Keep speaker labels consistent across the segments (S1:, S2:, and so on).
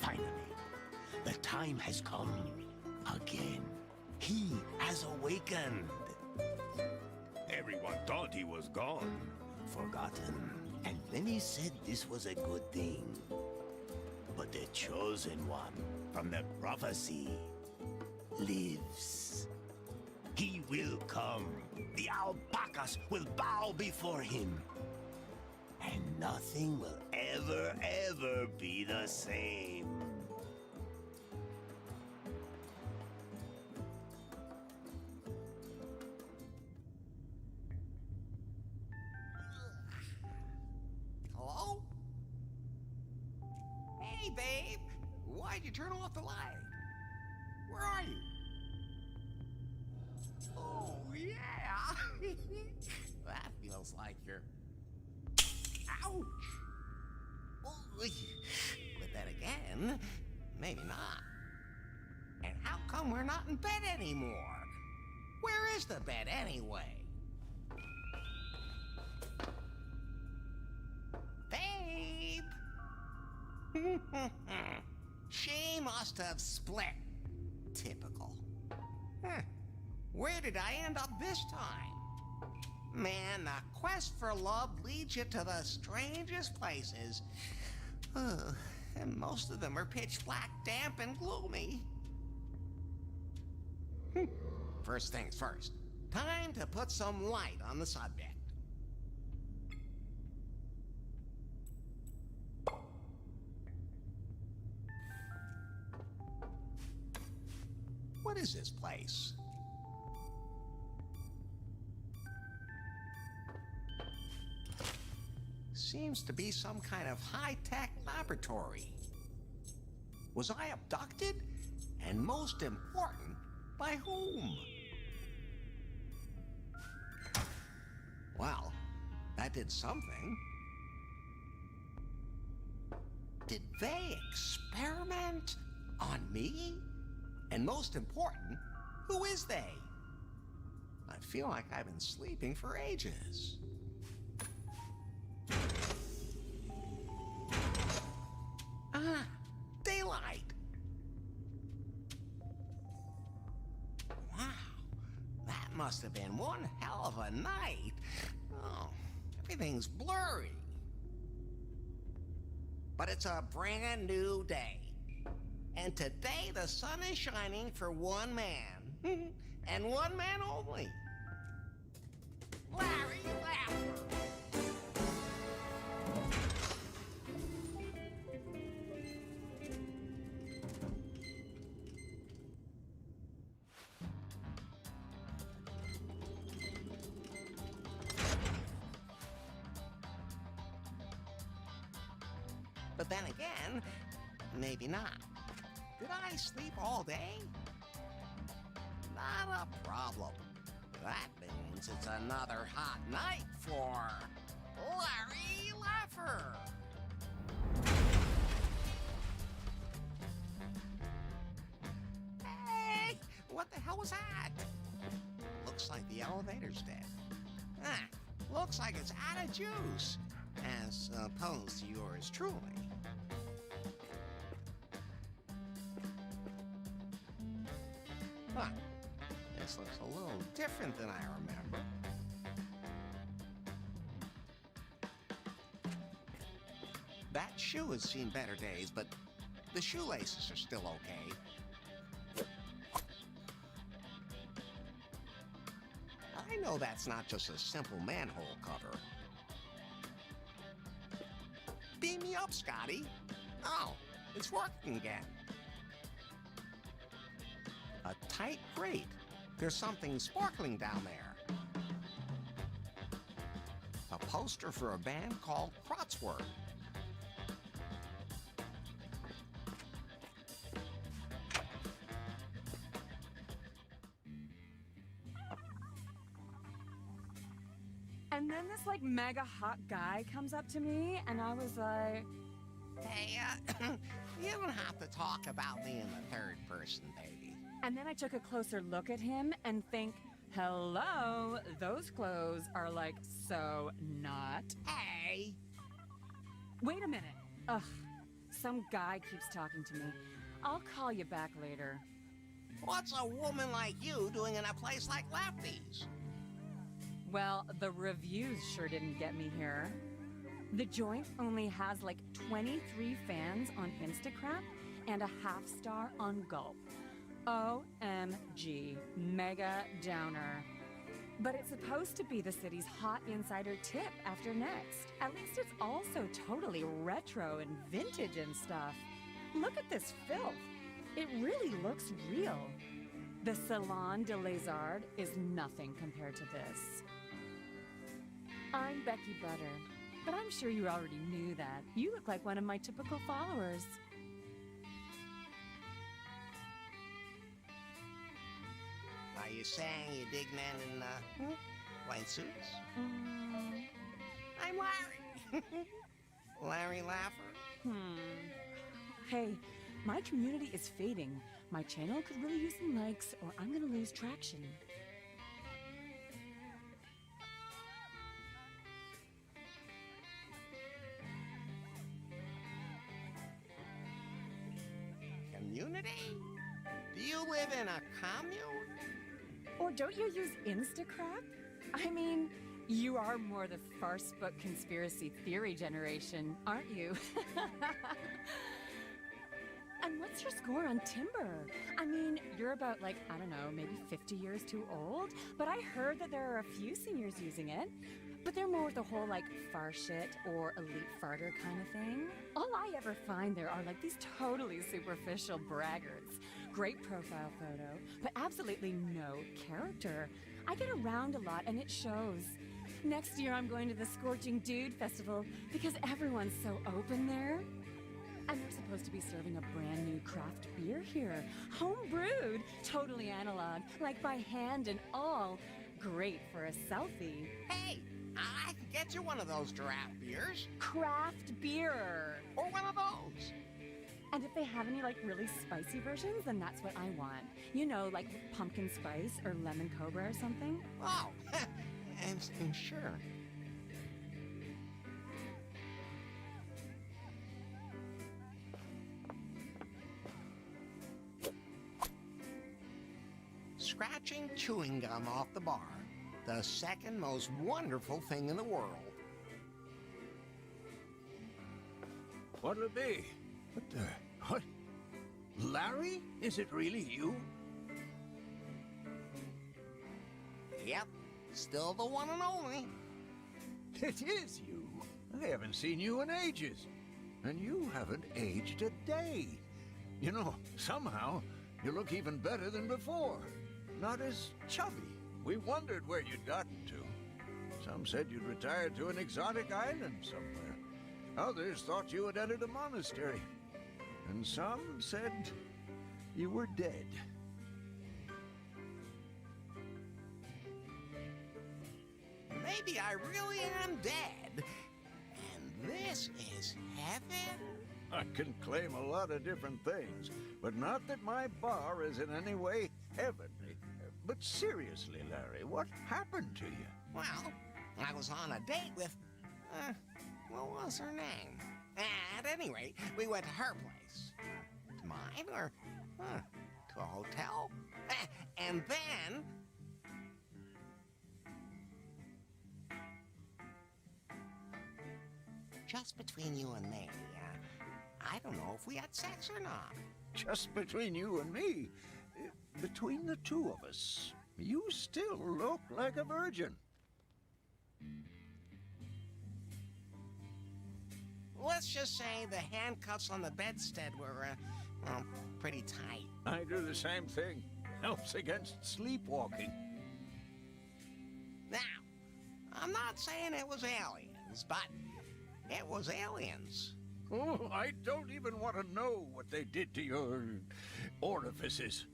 S1: Finally, the time has come again. He has awakened. Everyone thought he was gone, forgotten. And many said this was a good thing. But the chosen one from the prophecy lives. He will come. The alpacas will bow before him. And nothing will ever be the same.
S2: Hello? Hey, babe. Why'd you turn off the light? Where are you? Oh, yeah. That feels like you're... Ouch! But then again, maybe not. And how come we're not in bed anymore? Where is the bed anyway? Babe! She must have split. Typical. Where did I end up this time? Man, the quest for love leads you to the strangest places. And most of them are pitch black, damp, and gloomy. First things first. Time to put some light on the subject. What is this place? Seems to be some kind of high-tech laboratory. Was I abducted? And most important, by whom? Well, that did something. Did they experiment on me? And most important, who is they? I feel like I've been sleeping for ages. Ah, daylight. Wow, that must have been one hell of a night. Oh, everything's blurry. But it's a brand new day. And today the sun is shining for one man. And one man only. Larry Laffer. But then again, maybe not. Did I sleep all day? Not a problem. That means it's another hot night for Larry Laffer. Hey, what the hell was that? Looks like the elevator's dead. Looks like it's out of juice, as opposed to yours truly. Huh. This looks a little different than I remember. That shoe has seen better days, but the shoelaces are still okay. I know that's not just a simple manhole cover. Beam me up, Scotty. Oh, it's working again. A tight grate. There's something sparkling down there. A poster for a band called Kratzwerk.
S3: And then this like mega hot guy comes up to me and I was like,
S2: Hey, you don't have to talk about me in the third person, baby.
S3: and then I took a closer look at him and think, hello, those clothes are like so not.
S2: Hey!
S3: Wait a minute. Ugh. some guy keeps talking to me. I'll call you back later.
S2: What's a woman like you doing in a place like Lefty's?
S3: Well, the reviews sure didn't get me here. The joint only has like 23 fans on Instagram and a half-star on Gulp. OMG, mega downer. But it's supposed to be the city's hot insider tip after Next. At least it's also totally retro and vintage and stuff. Look at this filth. It really looks real. The Salon de Lézard is nothing compared to this. I'm Becky Butter, but I'm sure you already knew that. You look like one of my typical followers.
S2: Are you saying you dig men in white suits? I'm Larry. Larry Laffer.
S3: Hey, my community is fading. My channel could really use some likes or I'm gonna lose traction.
S2: Community? Do you live in a commune?
S3: Or don't you use Instacrap? I mean, you are more the farce book conspiracy theory generation, aren't you? And what's your score on Timber? I mean, you're about like, I don't know, maybe 50 years too old, but I heard that there are a few seniors using it. But they're more the whole like far shit or elite farter kind of thing. All I ever find there are like these totally superficial braggarts. Great profile photo, but absolutely no character. I get around a lot and it shows. Next year I'm going to the Scorching Dude Festival because everyone's so open there. And they're supposed to be serving a brand new craft beer here. Home brewed, totally analog, like by hand and all. Great for a selfie.
S2: Hey, I can get you one of those giraffe beers.
S3: Craft beer.
S2: Or one of those.
S3: And if they have any like really spicy versions, then that's what I want. You know, like pumpkin spice or lemon cobra or something.
S2: Oh, and sure. Scratching chewing gum off the bar. The second most wonderful thing in the world.
S4: What'll it be? What? Larry? Is it really you?
S2: Yep, still the one and only.
S4: It is you. I haven't seen you in ages. And you haven't aged a day. You know, somehow, you look even better than before. Not as chubby. We wondered where you'd gotten to. Some said you'd retired to an exotic island somewhere. Others thought you had entered a monastery. And some said you were dead.
S2: Maybe I really am dead. And this is heaven?
S4: I can claim a lot of different things, but not that my bar is in any way heavenly. But seriously, Larry, what happened to you?
S2: Well, I was on a date with, what was her name? At any rate, we went to her place. To mine, or, to a hotel? And then... Just between you and me, I don't know if we had sex or not.
S4: Just between you and me, between the two of us, you still look like a virgin.
S2: Let's just say the handcuffs on the bedstead were, pretty tight.
S4: I do the same thing. Helps against sleepwalking.
S2: Now, I'm not saying it was aliens, but it was aliens.
S4: Oh, I don't even want to know what they did to your orifices.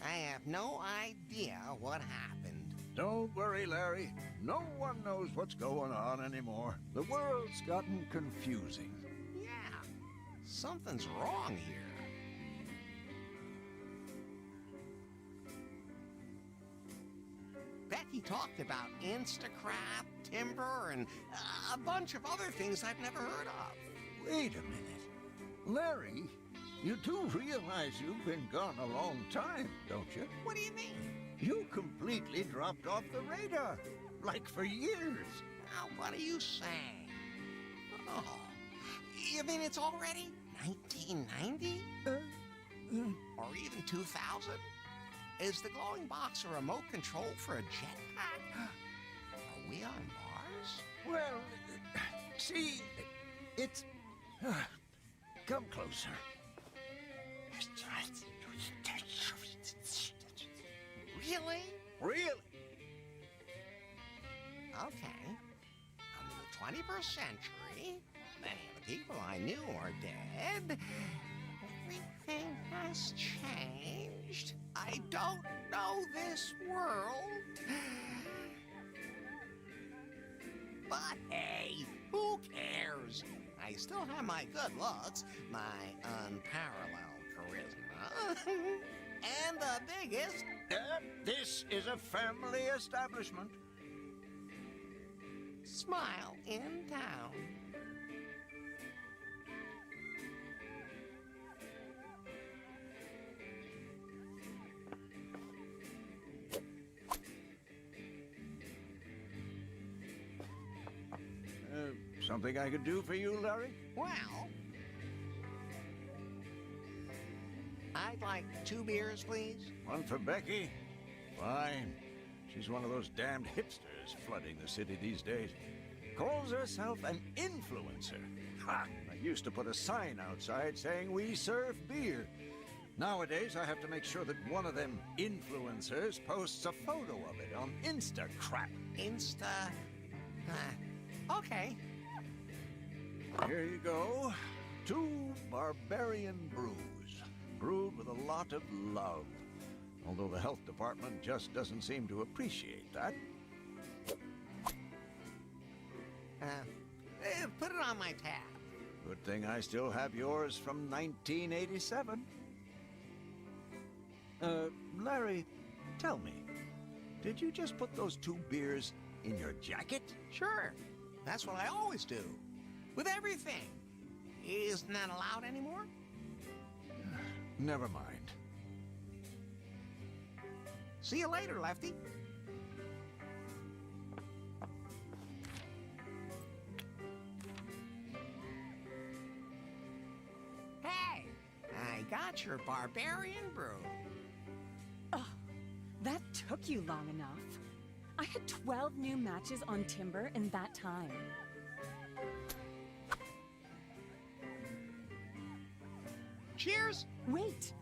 S2: I have no idea what happened.
S4: Don't worry, Larry. No one knows what's going on anymore. The world's gotten confusing.
S2: Yeah, something's wrong here. Becky He talked about Instacrap, timber, and a bunch of other things I've never heard of.
S4: Wait a minute. Larry, you do realize you've been gone a long time, don't you?
S2: What do you mean?
S4: You completely dropped off the radar. Like for years.
S2: Now, what are you saying? Oh, you mean it's already 1990? Or even 2000? Is the glowing box a remote control for a jetpack? Are we on Mars?
S4: Well, see, it's... come closer.
S2: Really?
S4: Really?
S2: Okay. In the 21st century, many of the people I knew are dead. Everything has changed. I don't know this world. But hey, who cares? I still have my good looks, my unparalleled charisma, and the biggest...
S4: This is a family establishment.
S2: smile in town.
S4: Something I could do for you, Larry?
S2: Well, I'd like 2 beers, please.
S4: One for Becky? Fine. She's one of those damned hipsters flooding the city these days. Calls herself an influencer. Ha! I used to put a sign outside saying we serve beer. Nowadays, I have to make sure that one of them influencers posts a photo of it on Instacrap.
S2: Okay.
S4: Here you go. 2 barbarian brews, brewed with a lot of love. Although the health department just doesn't seem to appreciate that.
S2: Put it on my tab.
S4: Good thing I still have yours from 1987. Larry, tell me, did you just put those 2 beers in your jacket?
S2: Sure. That's what I always do. With everything. Isn't that allowed anymore?
S4: Never mind.
S2: See you later, Lefty. Hey, I got your barbarian brew.
S3: Oh, that took you long enough. I had 12 new matches on Timber in that time.
S2: Cheers.
S3: Wait,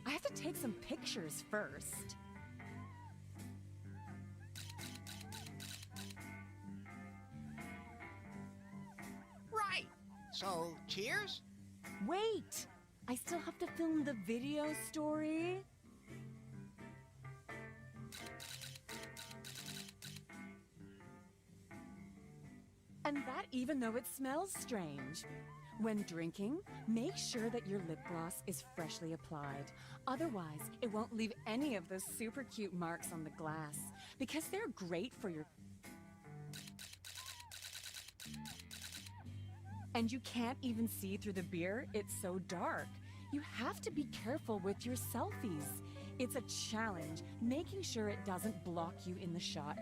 S3: I have to take some pictures first.
S2: Right. So, cheers?
S3: Wait, I still have to film the video story. And that even though it smells strange. When drinking, make sure that your lip gloss is freshly applied. Otherwise, it won't leave any of those super cute marks on the glass, because they're great for your... And you can't even see through the beer, it's so dark. You have to be careful with your selfies. It's a challenge, making sure it doesn't block you in the shot.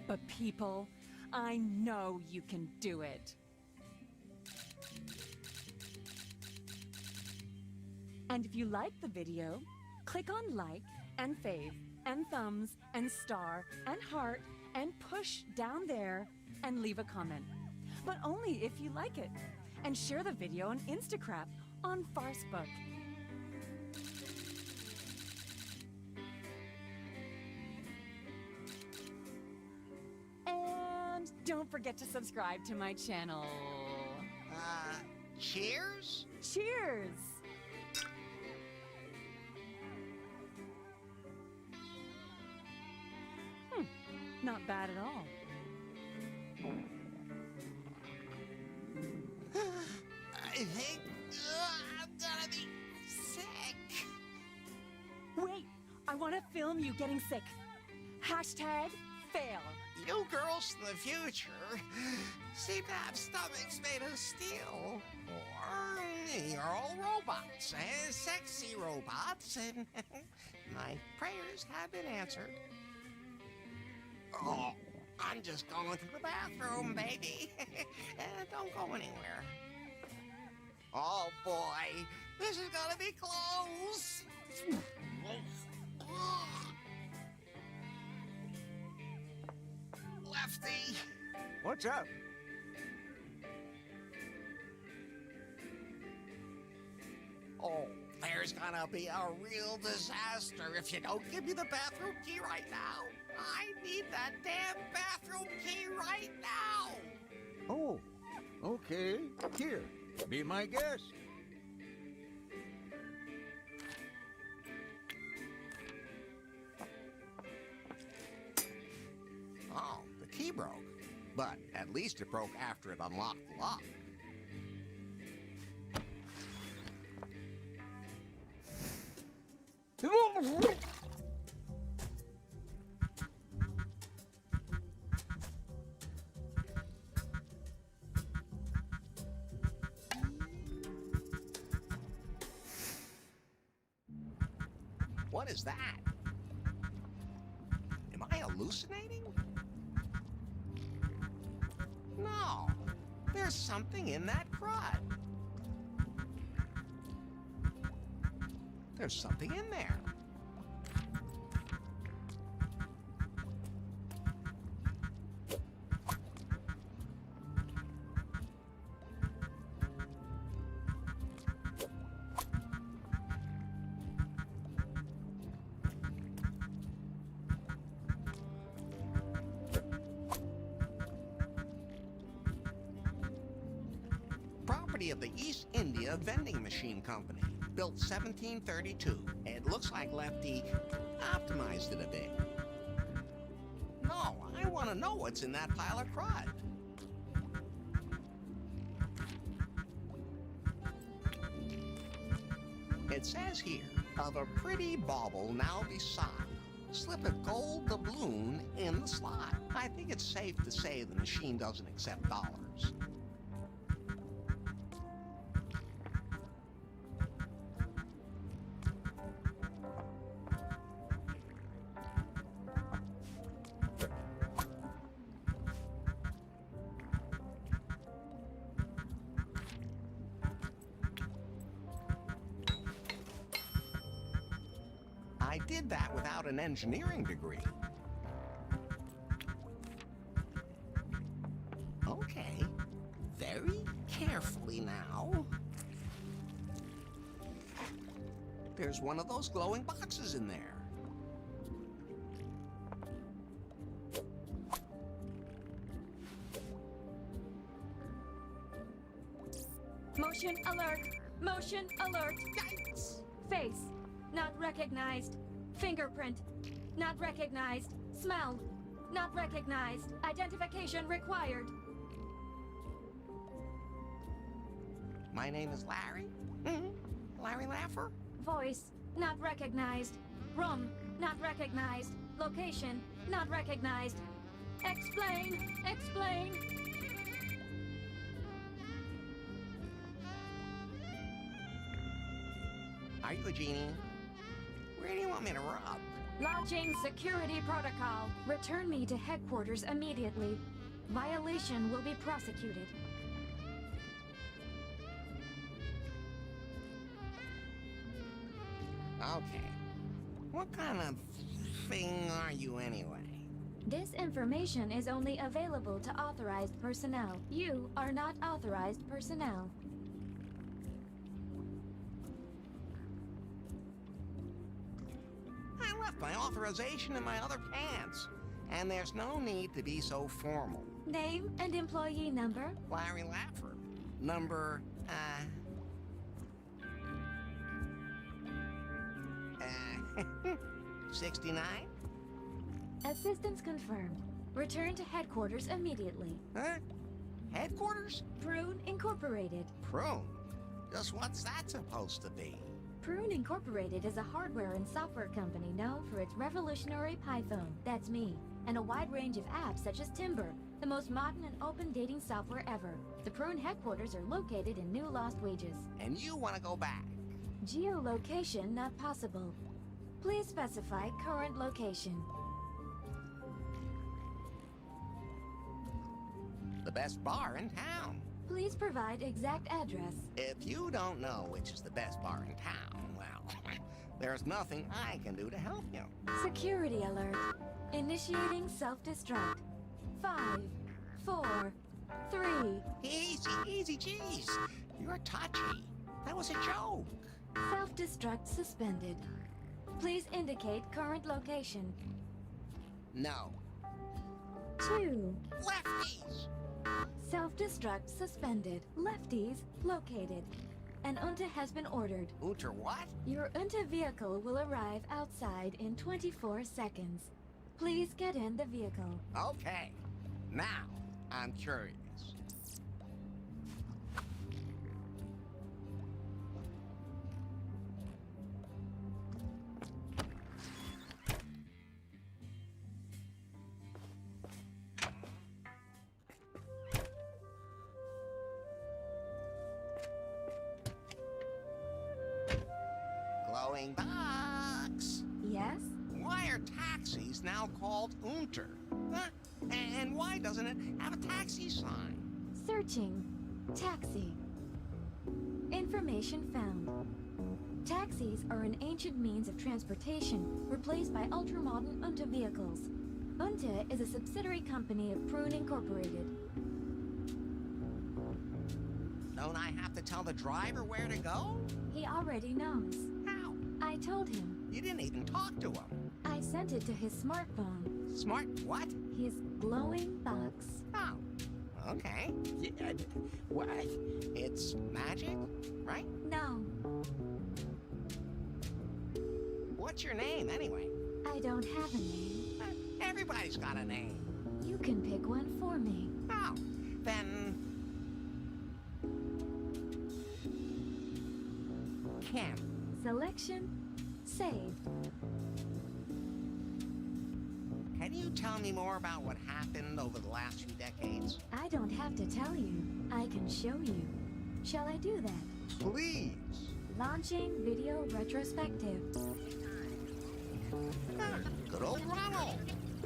S3: But people, I know you can do it. And if you like the video, click on like and fave and thumbs and star and heart and push down there and leave a comment. But only if you like it. And share the video on Instacrap on Farcebook. And don't forget to subscribe to my channel.
S2: Cheers?
S3: Cheers! Not bad at all.
S2: I think I'm gonna be sick.
S3: Wait, I want to film you getting sick. Hashtag fail.
S2: You girls in the future seem to have stomachs made of steel. Or you're all robots, sexy robots, and my prayers have been answered. Oh, I'm just going to the bathroom, baby. Don't go anywhere. Oh, boy. This is gonna be close. Lefty.
S4: What's up?
S2: Oh, there's gonna be a real disaster if you don't give me the bathroom key right now. I need that damn bathroom key right now.
S4: Oh, okay. Here, be my guest.
S2: Oh, the key broke. But at least it broke after it unlocked the lock. What is that? Am I hallucinating? No, there's something in that crud. There's something in there. Property of the East India Vending Machine Company, built 1732. It looks like Lefty optimized it a bit. No, I want to know what's in that pile of crud. It says here, of a pretty bauble now beside, slip a gold doubloon in the slot. I think it's safe to say the machine doesn't accept dollars. I did that without an engineering degree. Okay, very carefully now. There's one of those glowing boxes in there.
S3: Motion alert! Motion alert!
S2: Yikes!
S3: Face, not recognized. Fingerprint, not recognized. Smell, not recognized. Identification required.
S2: My name is Larry. Larry Laffer.
S3: Voice, not recognized. Room, not recognized. Location, not recognized. Explain, explain.
S2: Are you a genie? Where do you want me to rub?
S3: Lodging security protocol. Return me to headquarters immediately. Violation will be prosecuted.
S2: Okay. What kind of thing are you anyway?
S3: This information is only available to authorized personnel. You are not authorized personnel.
S2: I left my authorization in my other pants. And there's no need to be so formal.
S3: Name and employee number.
S2: Larry Laffer. Number, 69?
S3: Assistance confirmed. Return to headquarters immediately.
S2: Huh? Headquarters?
S3: Prune Incorporated.
S2: Prune? Just what's that supposed to be?
S3: Prune Incorporated is a hardware and software company known for its revolutionary Python. That's me.
S5: and a wide range of apps such as Timber, the most modern and open dating software ever. The Prune headquarters are located in New Lost Wages.
S2: And you want to go back?
S5: Geolocation not possible. Please specify current location.
S2: The best bar in town.
S5: Please provide exact address.
S2: If you don't know which is the best bar in town, well, there's nothing I can do to help you.
S5: Security alert. Initiating self-destruct. 5, 4, 3.
S2: Easy, jeez. You're touchy. That was a joke.
S5: Self-destruct suspended. Please indicate current location.
S2: No.
S5: 2.
S2: Lefties!
S5: Self-destruct suspended. Lefties located. An UNTA has been ordered.
S2: Unter what?
S5: Your UNTA vehicle will arrive outside in 24 seconds. Please get in the vehicle.
S2: Okay. Now, I'm curious. Glowing box.
S5: Yes?
S2: Why are taxis now called Unter? Huh? And why doesn't it have a taxi sign?
S5: Searching. Taxi. Information found. Taxis are an ancient means of transportation replaced by ultramodern UNTA vehicles. UNTA is a subsidiary company of Prune Incorporated.
S2: Don't I have to tell the driver where to go?
S5: He already knows.
S2: How?
S5: I told him.
S2: You didn't even talk to him.
S5: I sent it to his smartphone.
S2: Smart what?
S5: His glowing box.
S2: Oh, okay. Yeah, what? It's magic, right?
S5: No,
S2: What's your name, anyway?
S5: I don't have a name.
S2: Everybody's got a name.
S5: You can pick one for me.
S2: Oh, then... Ken.
S5: Selection saved.
S2: Can you tell me more about what happened over the last few decades?
S5: I don't have to tell you. I can show you. Shall I do that?
S2: Please.
S5: Launching video retrospective.
S2: Ah, good old Ronald.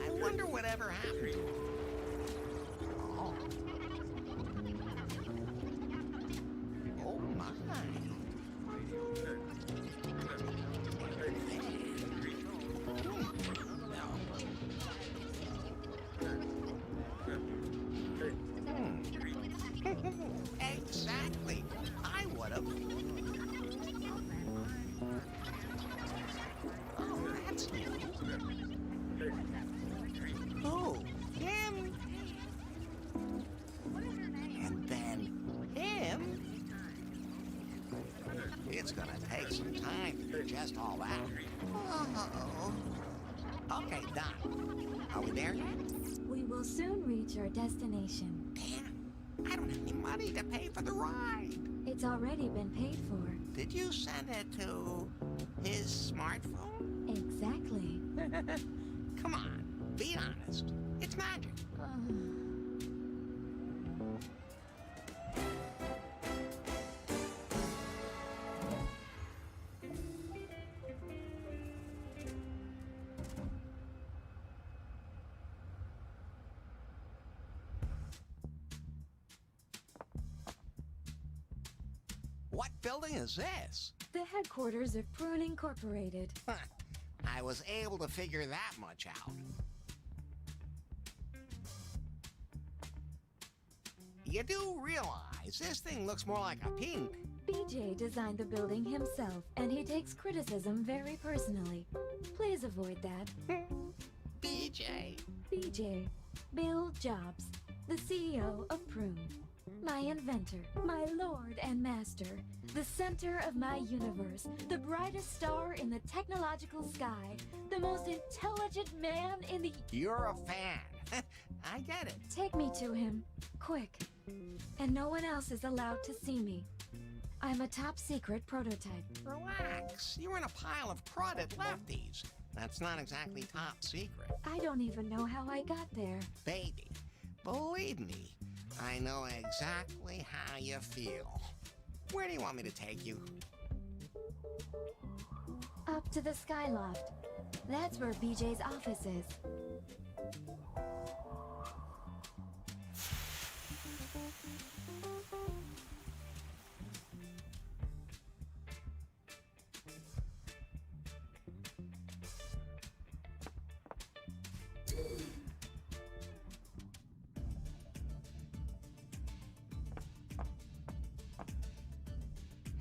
S2: I wonder whatever happened to him. Oh. Oh, my. Exactly. I would have. Oh, that's new. Oh, him. And then him. It's gonna take some time to digest all that. Oh. Okay, done. Are we there yet?
S5: We will soon reach our destination.
S2: Damn, I don't have any money to pay for the ride.
S5: It's already been paid for.
S2: Did you send it to his smartphone?
S5: Exactly.
S2: Come on, be honest. It's magic. What building is this?
S5: The headquarters of Prune Incorporated.
S2: Huh, I was able to figure that much out. You do realize this thing looks more like a pink.
S5: BJ designed the building himself, and he takes criticism very personally. Please avoid that.
S2: BJ.
S5: BJ, Bill Jobs, the CEO of Prune. My inventor, my lord and master, the center of my universe, the brightest star in the technological sky, the most intelligent man in the...
S2: You're a fan. I get it.
S5: Take me to him, quick. And no one else is allowed to see me. I'm a top secret prototype.
S2: Relax. You're in a pile of prodded lefties. That's not exactly top secret.
S5: I don't even know how I got there.
S2: Baby, believe me, I know exactly how you feel. Where do you want me to take you?
S5: Up to the Skyloft. That's where BJ's office is.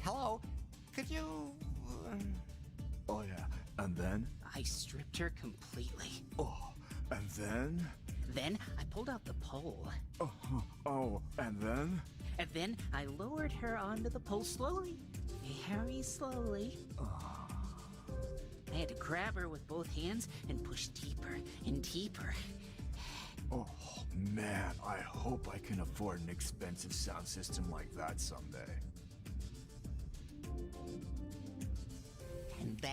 S2: Hello? Could you...
S6: Oh, yeah. And then?
S7: I stripped her completely.
S6: Oh, and then?
S7: Then I pulled out the pole.
S6: Oh, and then?
S7: And then I lowered her onto the pole slowly. Very slowly. I had to grab her with both hands and push deeper and deeper.
S6: Oh, man, I hope I can afford an expensive sound system like that someday.
S2: And then?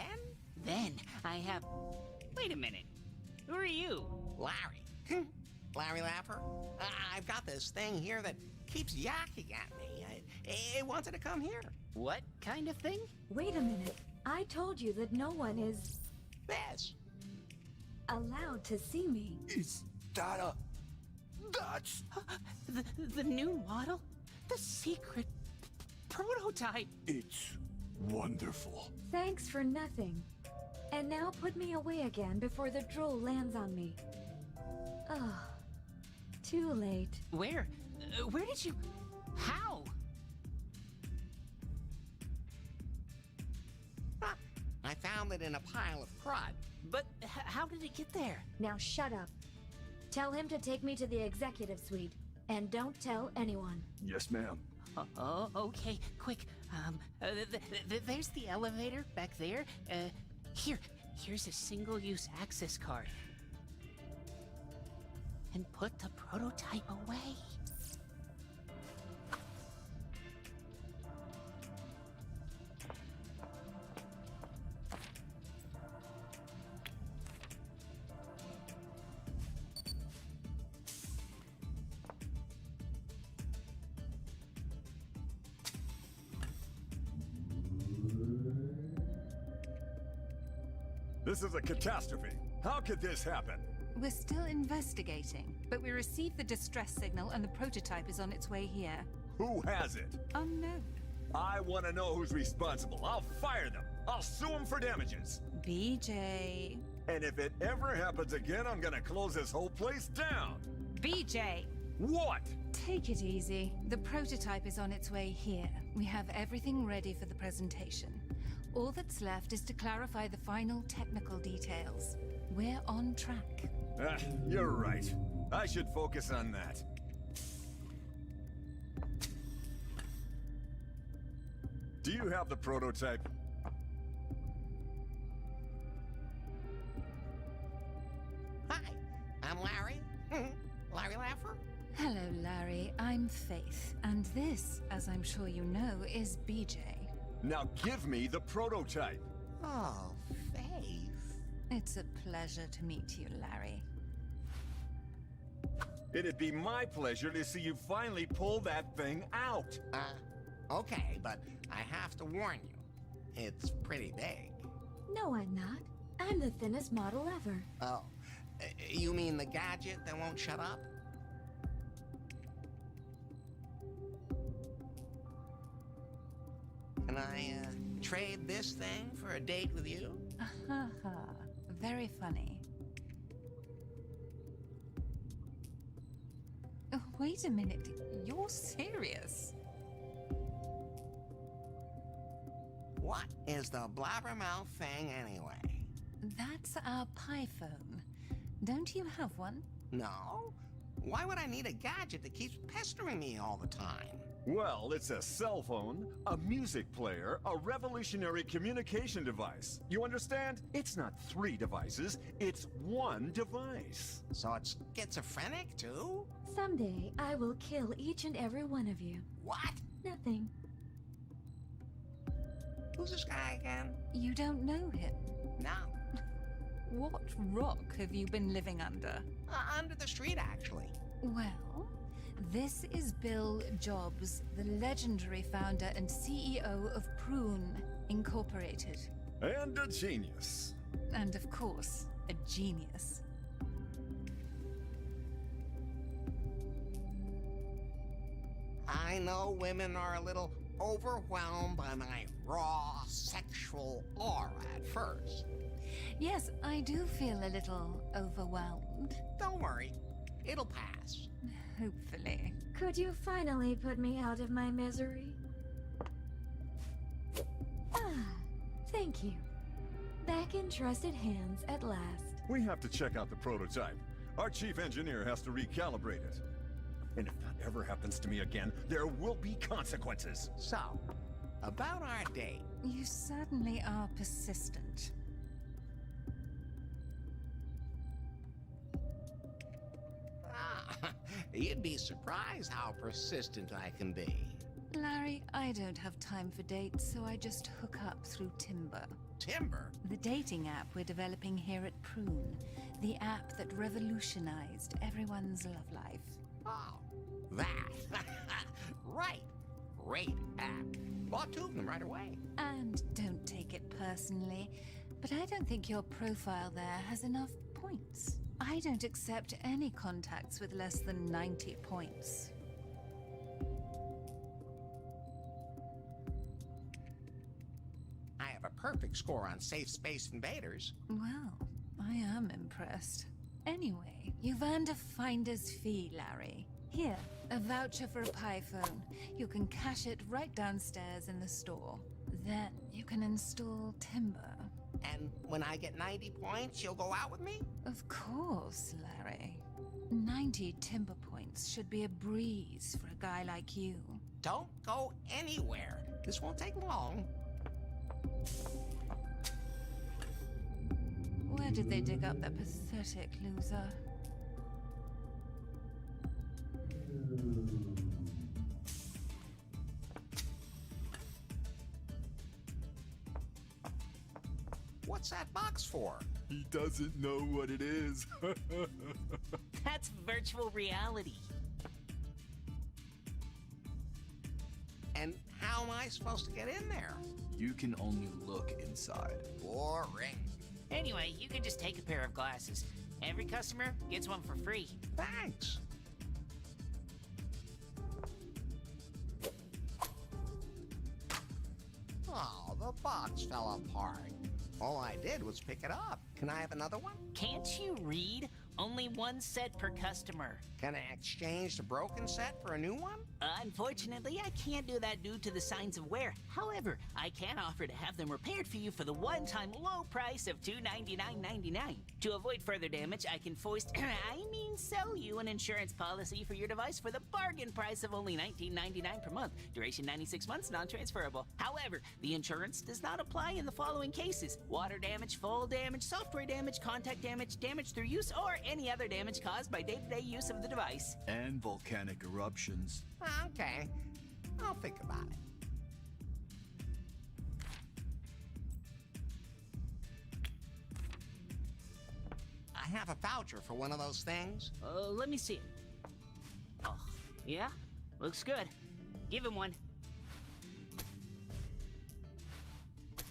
S7: Then I have... Wait a minute. Who are you?
S2: Larry. Larry Lapper? I've got this thing here that keeps yakking at me. It wanted to come here.
S7: What kind of thing?
S5: Wait a minute. I told you that no one is
S2: This.
S5: allowed to see me.
S6: Is that a... That's...
S7: The new model? The secret prototype?
S6: It's wonderful.
S5: Thanks for nothing. And now put me away again before the drool lands on me. Oh, too late.
S7: Where? Where did you... How?
S2: Huh. I found it in a pile of crud.
S7: But how did it get there?
S5: Now shut up. Tell him to take me to the executive suite. And don't tell anyone.
S6: Yes, ma'am.
S7: Oh, okay. Quick. There's the elevator back there. Here's a single-use access card. And put the prototype away.
S6: This is a catastrophe. How could this happen?
S8: We're still investigating, but we received the distress signal and the prototype is on its way here.
S6: Who has it?
S8: Unknown.
S6: I want to know who's responsible. I'll fire them. I'll sue them for damages.
S8: BJ.
S6: And if it ever happens again, I'm gonna close this whole place down.
S8: BJ!
S6: What?
S8: Take it easy. The prototype is on its way here. We have everything ready for the presentation. All that's left is to clarify the final technical details. We're on track.
S6: You're right. I should focus on that. Do you have the prototype?
S2: Hi, I'm Larry. Larry Laffer.
S8: Hello, Larry. I'm Faith. And this, as I'm sure you know, is BJ.
S6: Now give me the prototype.
S2: Oh, Faith.
S8: It's a pleasure to meet you, Larry.
S6: It'd be my pleasure to see you finally pull that thing out.
S2: Okay, but I have to warn you. It's pretty big.
S5: No, I'm not. I'm the thinnest model ever.
S2: Oh, you mean the gadget that won't shut up? Can I, trade this thing for a date with you?
S8: Ha ha. Very funny. Oh, wait a minute. You're serious?
S2: What is the blabbermouth thing anyway?
S8: That's our pie phone. Don't you have one?
S2: No? Why would I need a gadget that keeps pestering me all the time?
S6: Well, it's a cell phone, a music player, a revolutionary communication device. You understand? It's not 3 devices, it's 1 device.
S2: So it's schizophrenic too?
S5: Someday, I will kill each and every one of you.
S2: What?
S5: Nothing.
S2: Who's this guy again?
S8: You don't know him.
S2: No.
S8: What rock have you been living under?
S2: Under the street, actually.
S8: Well, this is Bill Jobs, the legendary founder and CEO of Prune Incorporated.
S6: And a genius.
S8: And of course, a genius.
S2: I know women are a little overwhelmed by my raw sexual aura at first.
S8: Yes, I do feel a little overwhelmed.
S2: Don't worry, it'll pass.
S8: Hopefully.
S5: Could you finally put me out of my misery? Ah, thank you. Back in trusted hands at last.
S6: We have to check out the prototype. Our chief engineer has to recalibrate it. And if that ever happens to me again, there will be consequences.
S2: So, about our date.
S8: You certainly are persistent.
S2: You'd be surprised how persistent I can be.
S8: Larry, I don't have time for dates, so I just hook up through Timber.
S2: Timber?
S8: The dating app we're developing here at Prune. The app that revolutionized everyone's love life.
S2: Oh, that. Right. Great app. Bought two of them right away.
S8: And don't take it personally, but I don't think your profile there has enough points. I don't accept any contacts with less than 90 points.
S2: I have a perfect score on Safe Space Invaders.
S8: Well, I am impressed. Anyway, you've earned a finder's fee, Larry. Here, a voucher for a Pi phone. You can cash it right downstairs in the store. Then you can install Timber.
S2: And when I get 90 points, you'll go out with me?
S8: Of course, Larry. 90 Timber points should be a breeze for a guy like you.
S2: Don't go anywhere. This won't take long.
S8: Where did they dig up that pathetic loser?
S2: What's that box for?
S6: He doesn't know what it is.
S7: That's virtual reality.
S2: And how am I supposed to get in there?
S9: You can only look inside.
S2: Boring.
S7: Anyway, you can just take a pair of glasses. Every customer gets one for free.
S2: Thanks. Oh, the box fell apart. All I did was pick it up. Can I have another one?
S7: Can't you read? Only one set per customer.
S2: Can I exchange the broken set for a new one?
S7: Unfortunately, I can't do that due to the signs of wear. However, I can offer to have them repaired for you for the one-time low price of $299.99. To avoid further damage, I can sell you an insurance policy for your device for the bargain price of only $19.99 per month. Duration 96 months, non-transferable. However, the insurance does not apply in the following cases: water damage, fall damage, software damage, contact damage, damage through use, or any other damage caused by day-to-day use of the device.
S9: And volcanic eruptions.
S2: Okay, I'll think about it. I have a voucher for one of those things.
S7: Let me see it. Oh, yeah? Looks good. Give him one.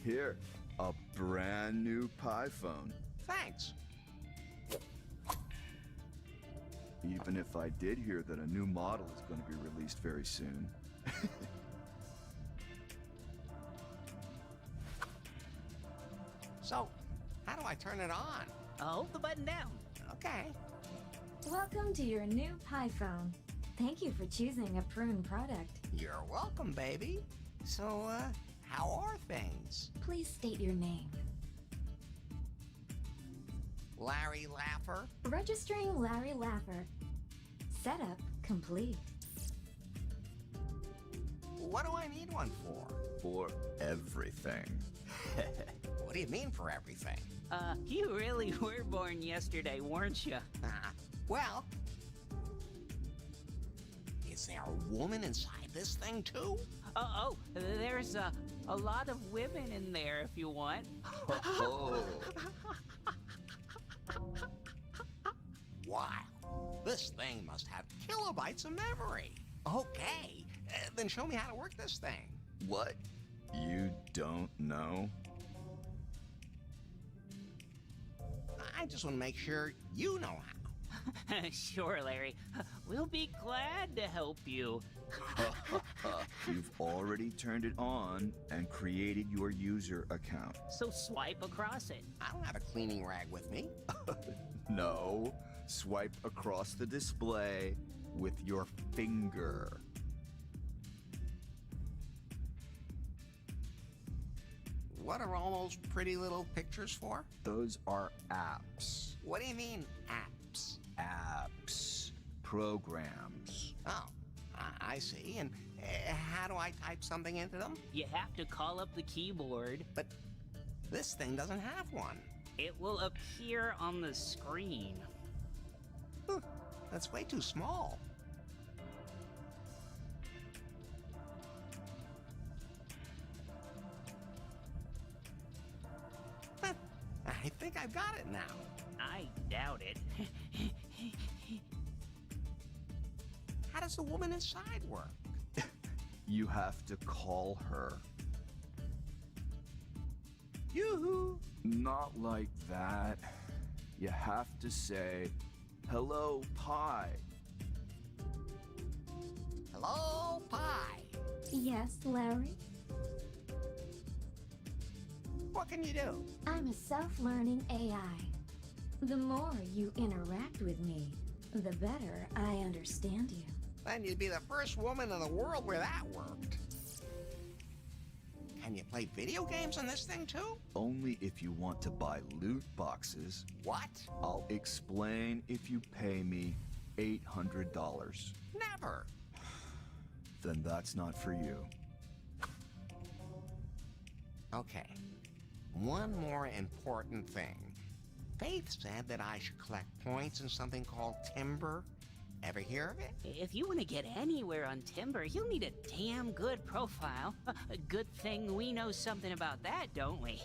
S9: Here, a brand new Pi phone.
S2: Thanks.
S9: Even if I did hear that a new model is going to be released very soon.
S2: So, how do I turn it on?
S7: Hold the button down.
S2: Okay.
S5: Welcome to your new Pi phone. Thank you for choosing a Prune product.
S2: You're welcome, baby. So, how are things?
S5: Please state your name.
S2: Larry Laffer?
S5: Registering Larry Laffer. Setup complete.
S2: What do I need one for?
S9: For everything.
S2: What do you mean for everything?
S7: You really were born yesterday, weren't you?
S2: Well, is there a woman inside this thing too?
S7: There's a lot of women in there if you want.
S9: Oh.
S2: Wow, this thing must have kilobytes of memory. Okay, then show me how to work this thing.
S9: What? You don't know?
S2: I just want to make sure you know how.
S7: Sure, Larry. We'll be glad to help you.
S9: You've already turned it on and created your user account.
S7: So swipe across it.
S2: I don't have a cleaning rag with me.
S9: No, swipe across the display with your finger.
S2: What are all those pretty little pictures for?
S9: Those are apps.
S2: What do you mean, apps?
S9: Apps. Programs.
S2: Oh, I see. And how do I type something into them?
S7: You have to call up the keyboard.
S2: But this thing doesn't have one.
S7: It will appear on the screen.
S2: That's way too small. I think I've got it now.
S7: I doubt it.
S2: How does the woman inside work?
S9: You have to call her.
S2: Yoo-hoo!
S9: Not like that. You have to say, "Hello, Pi."
S2: Hello, Pi.
S5: Yes, Larry?
S2: What can you do?
S5: I'm a self-learning AI. The more you interact with me, the better I understand you.
S2: Then you'd be the first woman in the world where that worked. Can you play video games on this thing too?
S9: Only if you want to buy loot boxes.
S2: What?
S9: I'll explain if you pay me $800.
S2: Never.
S9: Then that's not for you.
S2: Okay. One more important thing. Faith said that I should collect points in something called timber. Ever hear of it?
S7: If you want to get anywhere on Timber, you'll need a damn good profile. A good thing we know something about that, don't we?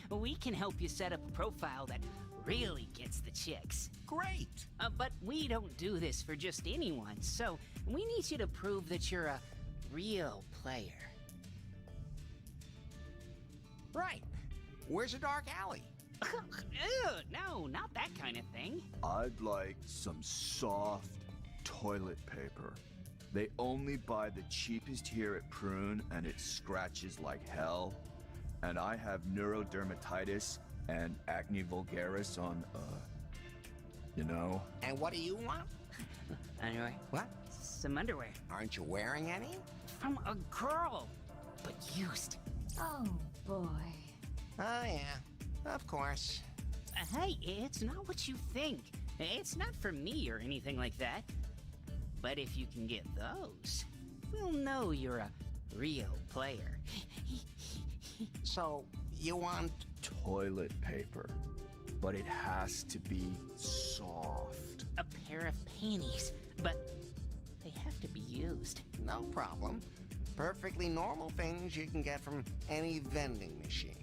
S7: We can help you set up a profile that really gets the chicks.
S2: Great.
S7: But we don't do this for just anyone, so we need you to prove that you're a real player.
S2: Right. Where's a dark alley?
S7: Ew, no, not that kind of thing.
S9: I'd like some soft toilet paper. They only buy the cheapest here at Prune, and it scratches like hell. And I have neurodermatitis and acne vulgaris on, you know.
S2: And what do you want?
S7: Underwear?
S2: What?
S7: Some underwear.
S2: Aren't you wearing any?
S7: From a girl, but used.
S5: Oh, boy.
S2: Oh, yeah. Of course.
S7: Hey, it's not what you think. It's not for me or anything like that. But if you can get those, we'll know you're a real player.
S2: So, you want...
S9: Toilet paper. But it has to be soft.
S7: A pair of panties, but they have to be used.
S2: No problem. Perfectly normal things you can get from any vending machine.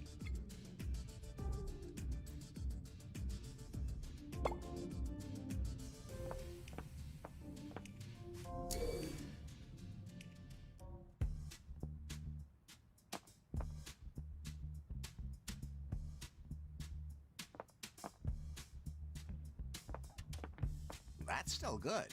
S2: That's still good.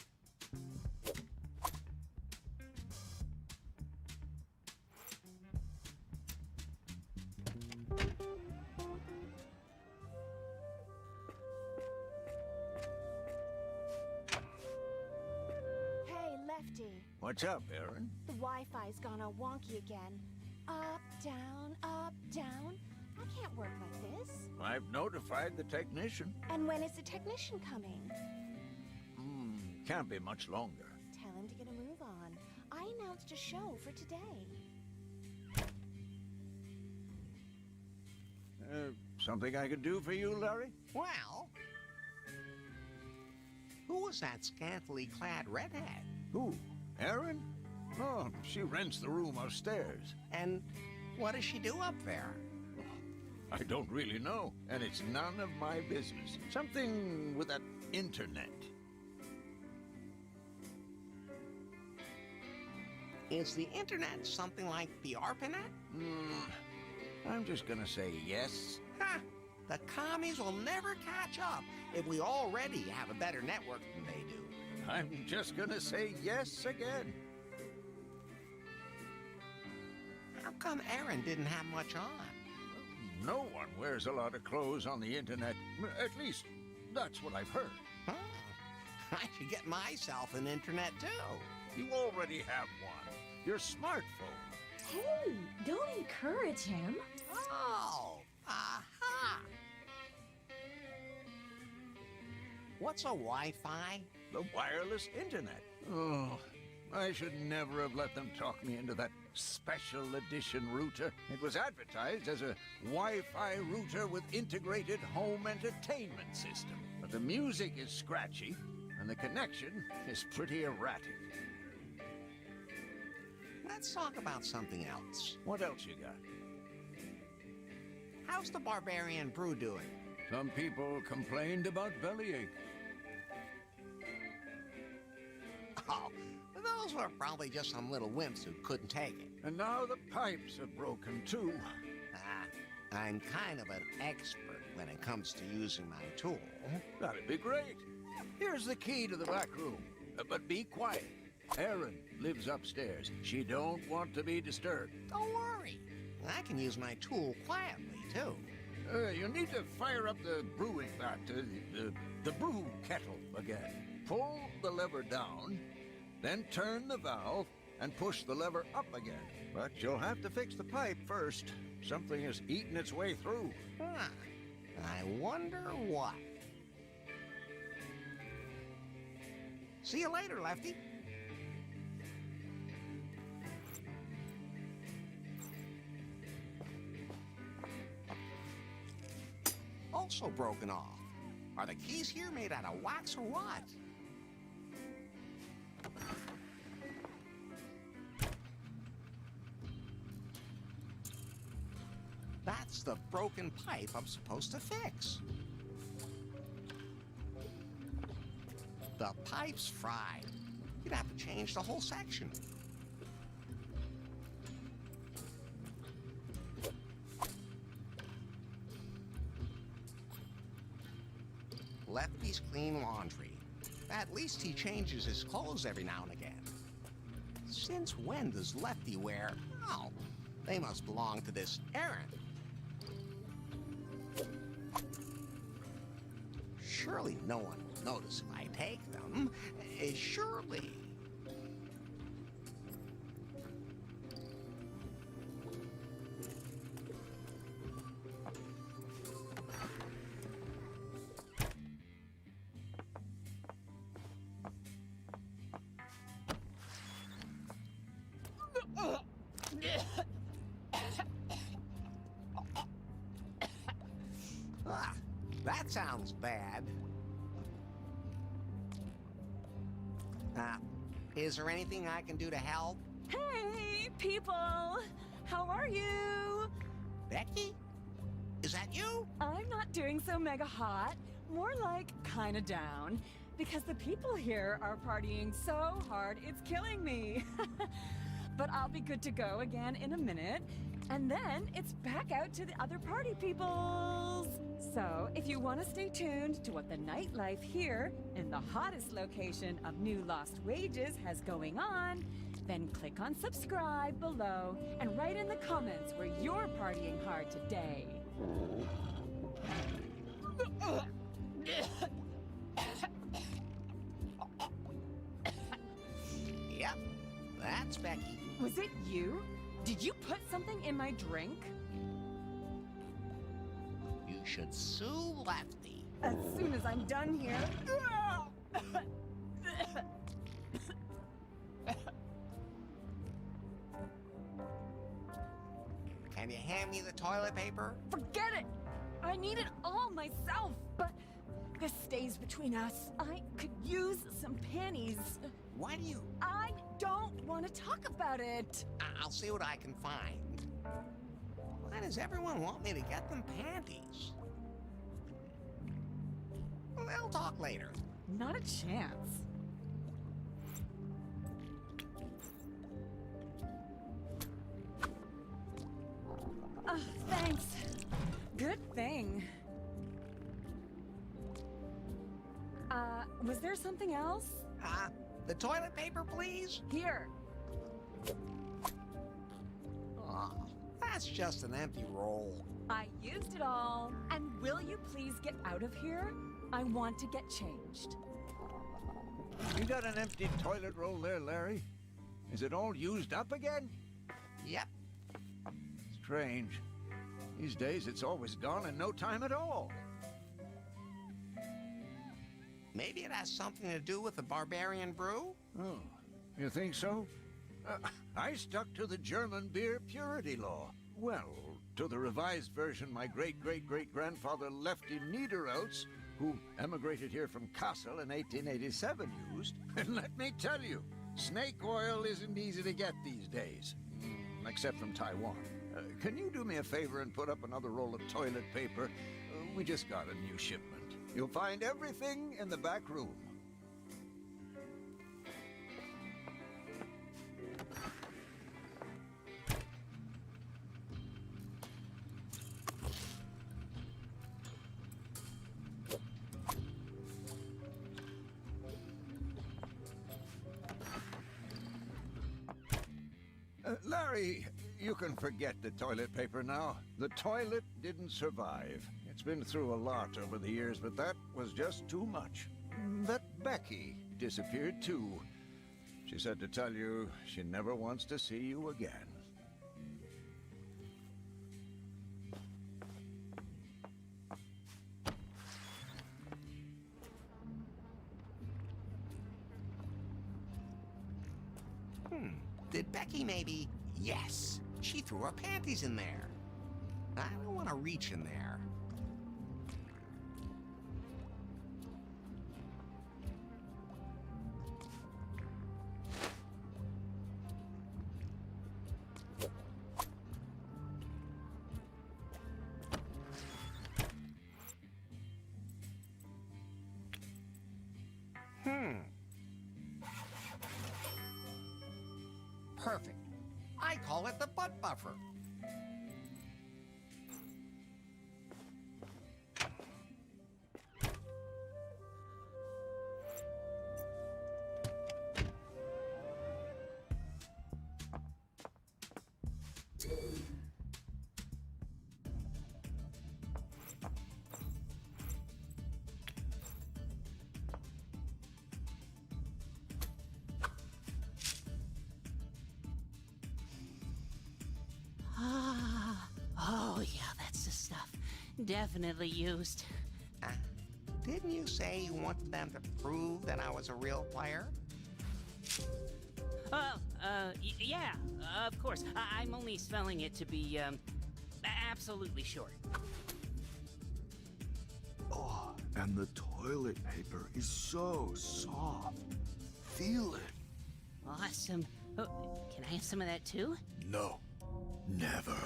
S10: Hey, Lefty.
S4: What's up, Aaron?
S10: The Wi-Fi's gone all wonky again. Up, down, up, down. I can't work like this.
S4: I've notified the technician.
S10: And when is the technician coming?
S4: Can't be much longer.
S10: Tell him to get a move on. I announced a show for today.
S4: Something I can do for you, Larry?
S2: Well... Who was that scantily clad redhead?
S4: Who? Aaron? Oh, she rents the room upstairs.
S2: And what does she do up there?
S4: I don't really know, and it's none of my business. Something with that internet.
S2: Is the internet something like the ARPANET?
S4: I'm just gonna say yes.
S2: Ha! The commies will never catch up if we already have a better network than they do.
S4: I'm just gonna say yes again.
S2: How come Aaron didn't have much on?
S4: No one wears a lot of clothes on the internet. At least, that's what I've heard.
S2: Huh. I should get myself an internet too.
S4: You already have one. Your smartphone.
S5: Hey, don't encourage him.
S2: Oh, aha! What's a Wi-Fi?
S4: The wireless internet. Oh, I should never have let them talk me into that special edition router. It was advertised as a Wi-Fi router with integrated home entertainment system. But the music is scratchy, and the connection is pretty erratic.
S2: Let's talk about something else.
S4: What else you got?
S2: How's the Barbarian Brew doing?
S4: Some people complained about bellyache.
S2: Oh, those were probably just some little wimps who couldn't take it.
S4: And now the pipes are broken too.
S2: I'm kind of an expert when it comes to using my tool.
S4: That'd be great. Here's the key to the back room. But be quiet. Erin lives upstairs. She don't want to be disturbed.
S2: Don't worry. I can use my tool quietly, too.
S4: You need to fire up the brewing vat, the brew kettle again. Pull the lever down, then turn the valve and push the lever up again. But you'll have to fix the pipe first. Something has eaten its way through.
S2: Huh. I wonder what. See you later, Lefty. Also broken off. Are the keys here made out of wax or what? That's the broken pipe I'm supposed to fix. The pipe's fried. You'd have to change the whole section. Lefty's clean laundry. At least he changes his clothes every now and again. Since when does Lefty wear? Oh, they must belong to this Aaron. Surely no one will notice if I take them. Surely. That sounds bad. Is there anything I can do to help?
S3: Hey, people! How are you?
S2: Becky? Is that you?
S3: I'm not doing so mega hot. More like kinda down. Because the people here are partying so hard, it's killing me. But I'll be good to go again in a minute. And then it's back out to the other party peoples. So if you want to stay tuned to what the nightlife here in the hottest location of New Lost Wages has going on, then click on subscribe below and write in the comments where you're partying hard today.
S2: Yep, that's Becky.
S3: Was it you? Did you put something in my drink?
S2: You should sue Lefty.
S3: As soon as I'm done here.
S2: Can you hand me the toilet paper?
S3: Forget it! I need it all myself, but this stays between us. I could use some panties.
S2: Why do you?
S3: I don't want to talk about it.
S2: I'll see what I can find. Why does everyone want me to get them panties? We'll talk later.
S3: Not a chance. Thanks. Good thing. Was there something else?
S2: The toilet paper, please?
S3: Here.
S2: Aw, that's just an empty roll.
S3: I used it all. And will you please get out of here? I want to get changed.
S4: You got an empty toilet roll there, Larry? Is it all used up again?
S2: Yep.
S4: Strange. These days it's always gone in no time at all.
S2: Maybe it has something to do with the barbarian brew?
S4: Oh, you think so? I stuck to the German beer purity law. Well, to the revised version my great-great-great-grandfather Lefty Niederauts, who emigrated here from Kassel in 1887, used. And let me tell you, snake oil isn't easy to get these days. Except from Taiwan. Can you do me a favor and put up another roll of toilet paper? We just got a new shipment. You'll find everything in the back room. Larry, you can forget the toilet paper now. The toilet didn't survive. It's been through a lot over the years, but that was just too much. But Becky disappeared too. She said to tell you she never wants to see you again.
S2: Did Becky maybe... Yes, she threw her panties in there. I don't want to reach in there. Perfect. I call it the butt buffer.
S7: Oh, yeah, that's the stuff. Definitely used.
S2: Didn't you say you wanted them to prove that I was a real player?
S7: Yeah, of course. I'm only spelling it to be, absolutely sure.
S9: Oh, and the toilet paper is so soft. Feel it.
S7: Awesome. Oh, can I have some of that too?
S9: No, never.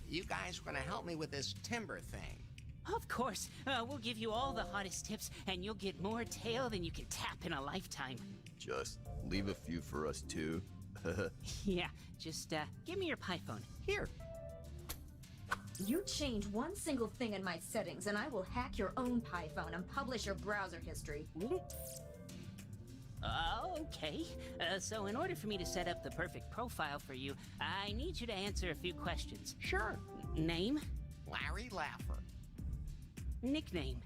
S2: You guys were gonna help me with this timber thing.
S7: Of course. We'll give you all the hottest tips, and you'll get more tail than you can tap in a lifetime.
S9: Just leave a few for us too.
S7: Yeah, just, give me your pie phone.
S2: Here.
S5: You change one single thing in my settings, and I will hack your own PyPhone and publish your browser history.
S7: Okay. So in order for me to set up the perfect profile for you, I need you to answer a few questions.
S2: Sure.
S7: Name?
S2: Larry Laffer.
S7: Nickname?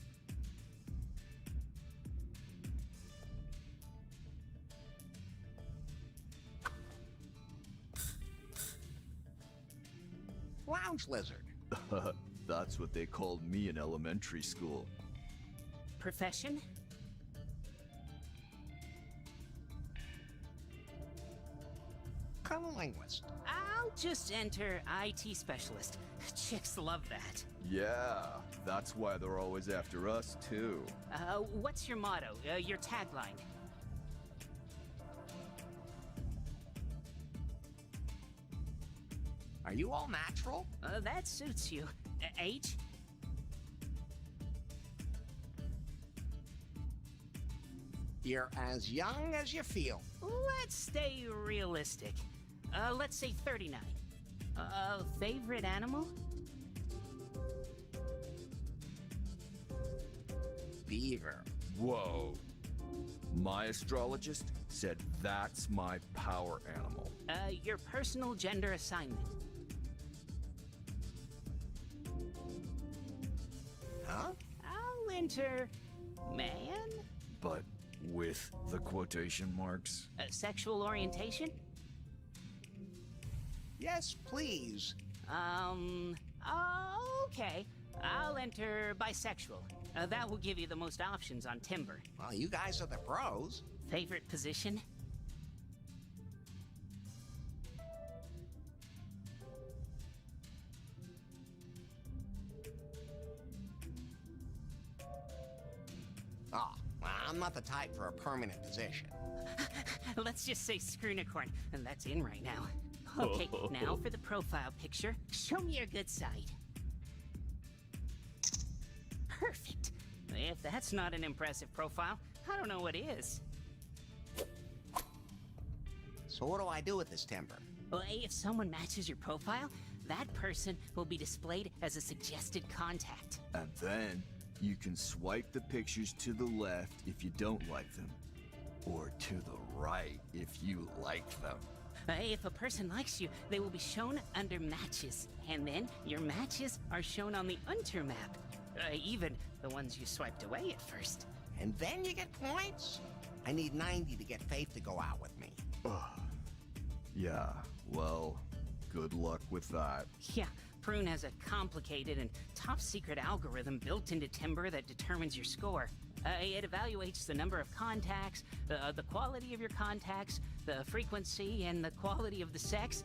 S2: Lounge lizard.
S9: That's what they called me in elementary school.
S7: Profession?
S2: Cunnilinguist.
S7: I'll just enter IT specialist. Chicks love that.
S9: Yeah, that's why they're always after us too.
S7: What's your motto? Your tagline?
S2: Are you all natural?
S7: That suits you. H?
S2: You're as young as you feel.
S7: Let's stay realistic. Let's say 39. Favorite animal?
S2: Beaver.
S9: Whoa. My astrologist said that's my power animal.
S7: Your personal gender assignment.
S2: Huh?
S7: I'll enter man?
S9: But with the quotation marks?
S7: Sexual orientation?
S2: Yes, please.
S7: Okay. I'll enter bisexual. That will give you the most options on Timber.
S2: Well, you guys are the pros.
S7: Favorite position?
S2: Oh, well, I'm not the type for a permanent position.
S7: Let's just say Screenicorn, and that's in right now. Okay, now for the profile picture. Show me your good side. Perfect. If that's not an impressive profile, I don't know what is.
S2: So what do I do with this timber?
S7: Well, if someone matches your profile, that person will be displayed as a suggested contact.
S9: And then you can swipe the pictures to the left if you don't like them, or to the right if you like them.
S7: If a person likes you, they will be shown under matches. And then your matches are shown on the Unter map. Even the ones you swiped away at first.
S2: And then you get points? I need 90 to get Faith to go out with me.
S9: Yeah, well, good luck with that.
S7: Yeah, Prune has a complicated and top-secret algorithm built into Timber that determines your score. It evaluates the number of contacts, the quality of your contacts, the frequency, and the quality of the sex.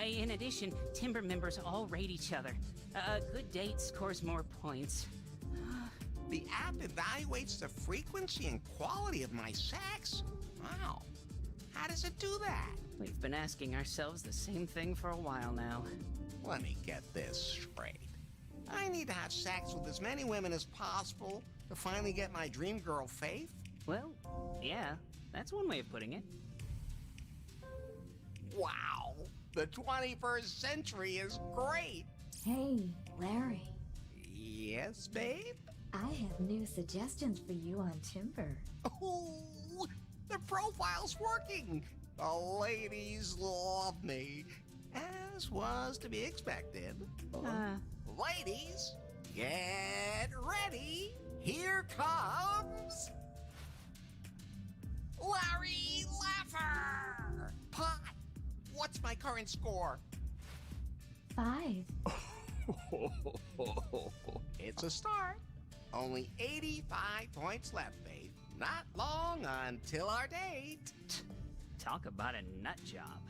S7: In addition, Timber members all rate each other. A good date scores more points.
S2: The app evaluates the frequency and quality of my sex? Wow. How does it do that?
S7: We've been asking ourselves the same thing for a while now.
S2: Let me get this straight. I need to have sex with as many women as possible to finally get my dream girl, Faith?
S7: Well, yeah, that's one way of putting it.
S2: Wow. The 21st century is great.
S5: Hey, Larry.
S2: Yes, babe?
S5: I have new suggestions for you on Timber.
S2: Oh, the profile's working. The ladies love me, as was to be expected. Ladies, get ready. Here comes Larry Laffer. Pot, what's my current score?
S5: 5.
S2: It's a start. Only 85 points left, babe. Not long until our date.
S7: Talk about a nut job.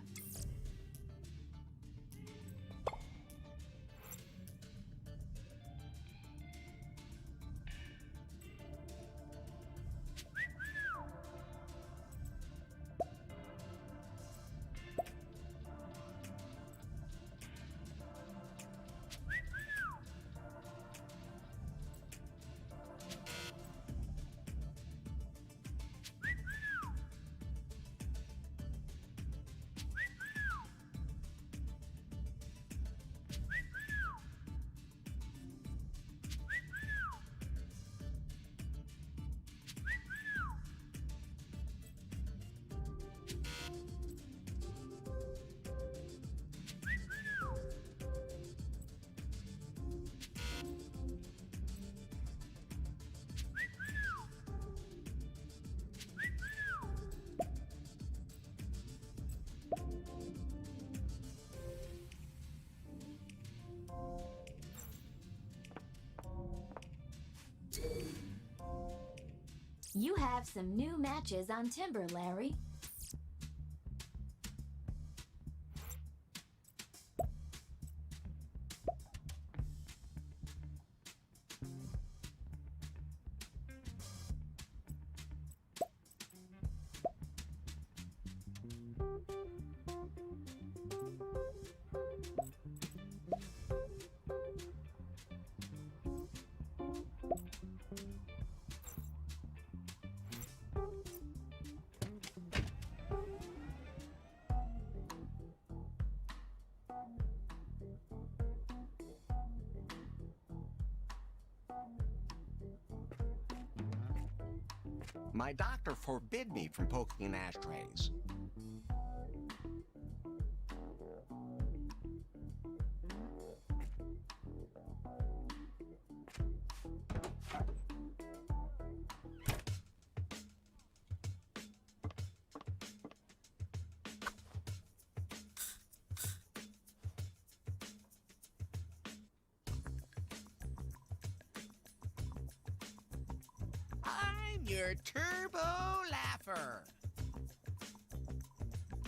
S5: You have some new matches on Timber, Larry.
S2: My doctor forbid me from poking in ashtrays. I'm your turbo laugher.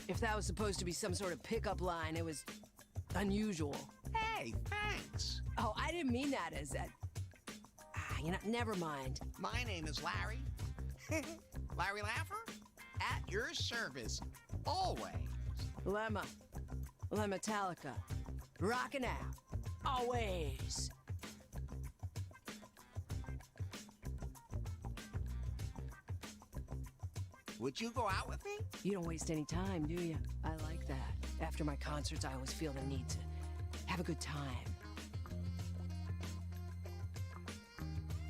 S11: If that was supposed to be some sort of pickup line, it was unusual.
S2: Hey, thanks.
S11: Oh, I didn't mean that as that. Never mind.
S2: My name is Larry. Larry Laugher? At your service. Always.
S11: Lemma Metallica. Rockin' out. Always.
S2: Would you go out with me?
S11: You don't waste any time, do you? I like that. After my concerts, I always feel the need to have a good time.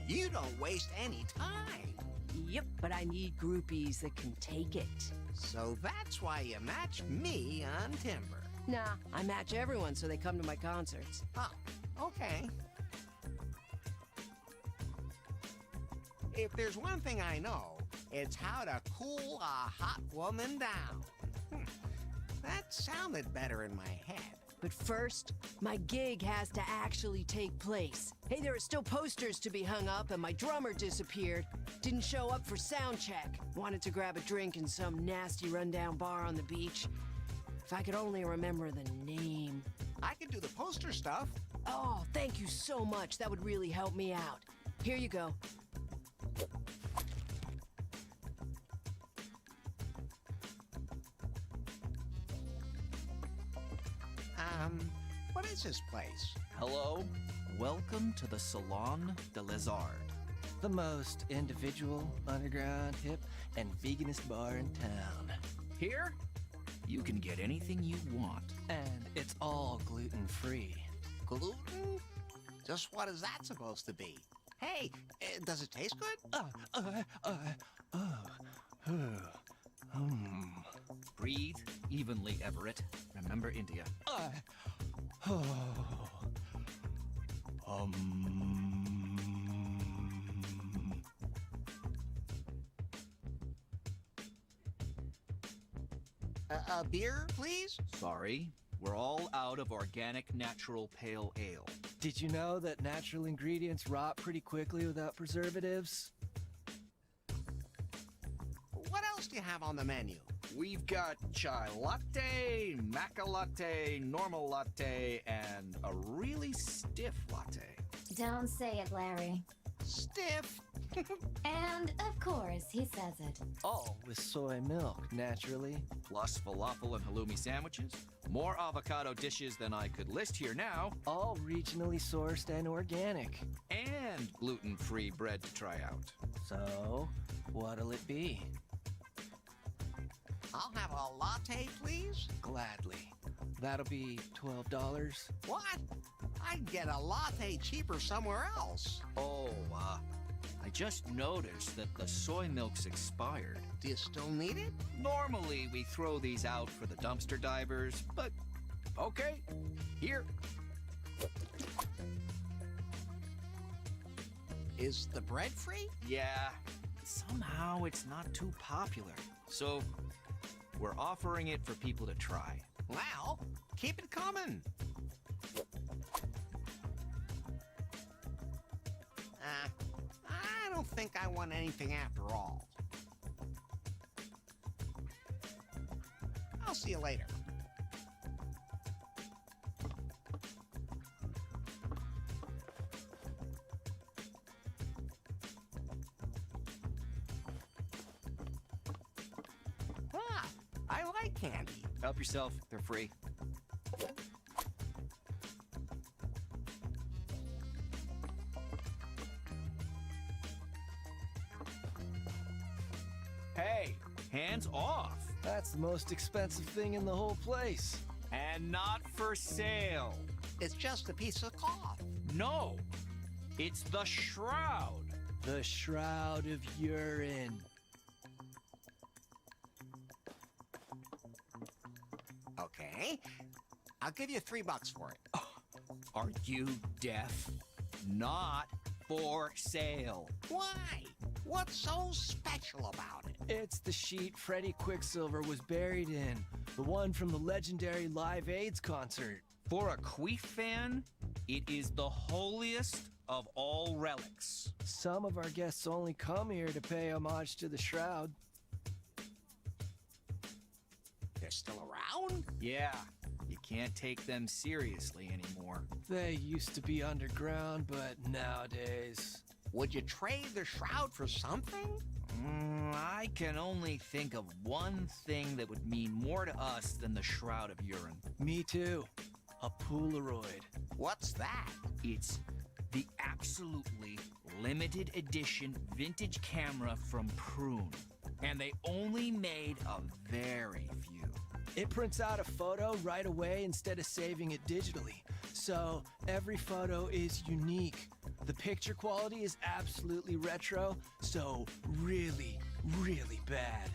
S2: You don't waste any time.
S11: Yep, but I need groupies that can take it.
S2: So that's why you match me on Timber.
S11: Nah, I match everyone so they come to my concerts.
S2: Oh, okay. If there's one thing I know, it's how to cool a hot woman down. That sounded better in my head.
S11: But first, my gig has to actually take place. Hey, there are still posters to be hung up, and my drummer disappeared. Didn't show up for sound check. Wanted to grab a drink in some nasty rundown bar on the beach. If I could only remember the name.
S2: I can do the poster stuff.
S11: Oh, thank you so much. That would really help me out. Here you go.
S2: What is this place?
S12: Hello, welcome to the Salon de Lézard, the most individual, underground, hip, and veganist bar in town. Here, you can get anything you want, and it's all gluten-free.
S2: Gluten? Just what is that supposed to be? Hey, does it taste good?
S12: Breathe evenly, Everett. Remember India.
S2: A beer, please?
S12: Sorry, we're all out of organic natural pale ale.
S13: Did you know that natural ingredients rot pretty quickly without preservatives?
S2: What else do you have on the menu?
S12: We've got chai latte, maca latte, normal latte, and a really stiff latte.
S5: Don't say it, Larry.
S2: Stiff.
S5: And of course, he says it.
S13: All with soy milk, naturally.
S12: Plus falafel and halloumi sandwiches, more avocado dishes than I could list here now,
S13: All regionally sourced and organic.
S12: and gluten-free bread to try out.
S13: So, what'll it be?
S2: I'll have a latte, please.
S13: Gladly. That'll be $12.
S2: What? I'd get a latte cheaper somewhere else.
S12: Oh, I just noticed that the soy milk's expired.
S2: Do you still need it?
S12: Normally, we throw these out for the dumpster divers, but okay, here.
S2: Is the bread free?
S12: Yeah, somehow it's not too popular. So, we're offering it for people to try.
S2: Well, keep it coming. I don't think I want anything after all. I'll see you later. I like candy.
S12: Help yourself, they're free. Hey, hands off!
S13: That's the most expensive thing in the whole place.
S12: And not for sale.
S2: It's just a piece of cloth.
S12: No, it's the shroud.
S13: The Shroud of Urine.
S2: Okay. I'll give you $3 for it.
S12: Are you deaf? Not for sale.
S2: Why? What's so special about it?
S13: It's the sheet Freddie Quicksilver was buried in. The one from the legendary Live AIDS concert.
S12: For a Queef fan, it is the holiest of all relics.
S13: Some of our guests only come here to pay homage to the shroud.
S2: They're still around?
S12: Yeah, you can't take them seriously anymore.
S13: They used to be underground, but nowadays...
S2: Would you trade the shroud for something?
S12: I can only think of one thing that would mean more to us than the shroud of urine.
S13: Me too. A Polaroid.
S2: What's that?
S12: It's the absolutely limited edition vintage camera from Prune. And they only made a very few.
S13: It prints out a photo right away instead of saving it digitally. So every photo is unique. The picture quality is absolutely retro, so really, really bad.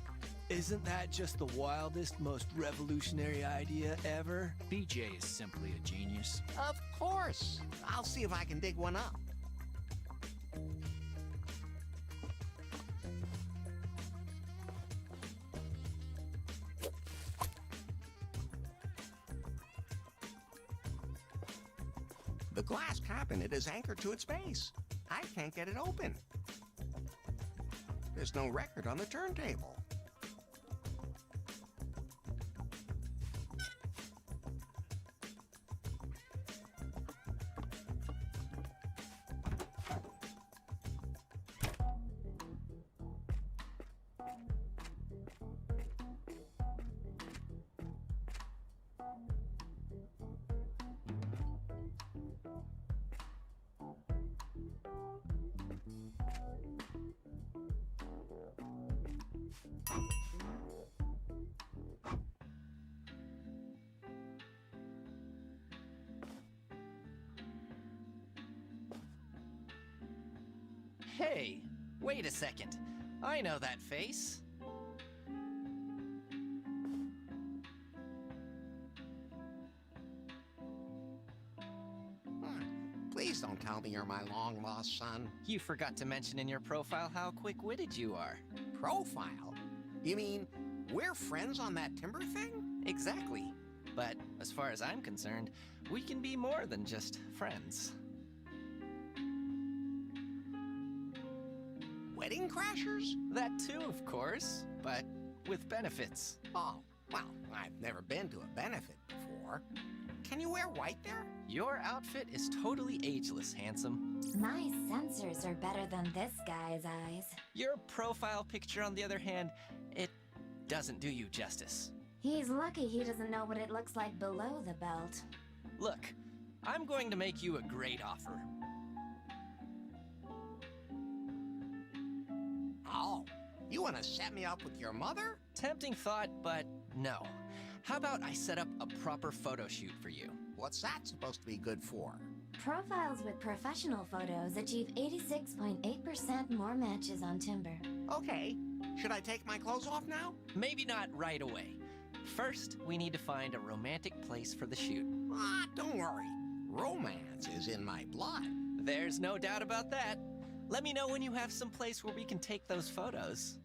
S13: Isn't that just the wildest, most revolutionary idea ever?
S12: BJ is simply a genius.
S2: Of course. I'll see if I can dig one up. The glass cabinet is anchored to its base. I can't get it open. There's no record on the turntable.
S12: Hey, wait a second. I know that face.
S2: Please don't tell me you're my long-lost son.
S12: You forgot to mention in your profile how quick-witted you are.
S2: Profile? You mean we're friends on that timber thing?
S12: Exactly. But as far as I'm concerned, we can be more than just friends.
S2: Wedding crashers?
S12: That too, of course, but with benefits.
S2: Oh, well, I've never been to a benefit before. Can you wear white there?
S12: Your outfit is totally ageless, handsome.
S5: My sensors are better than this guy's eyes.
S12: Your profile picture, on the other hand, it doesn't do you justice.
S5: He's lucky he doesn't know what it looks like below the belt.
S12: Look, I'm going to make you a great offer.
S2: Oh, you want to set me up with your mother?
S12: Tempting thought, but no. How about I set up a proper photo shoot for you?
S2: What's that supposed to be good for?
S5: Profiles with professional photos achieve 86.8% more matches on Timber.
S2: Okay. Should I take my clothes off now?
S12: Maybe not right away. First, we need to find a romantic place for the shoot.
S2: Ah, don't worry. Romance is in my blood.
S12: There's no doubt about that. Let me know when you have some place where we can take those photos.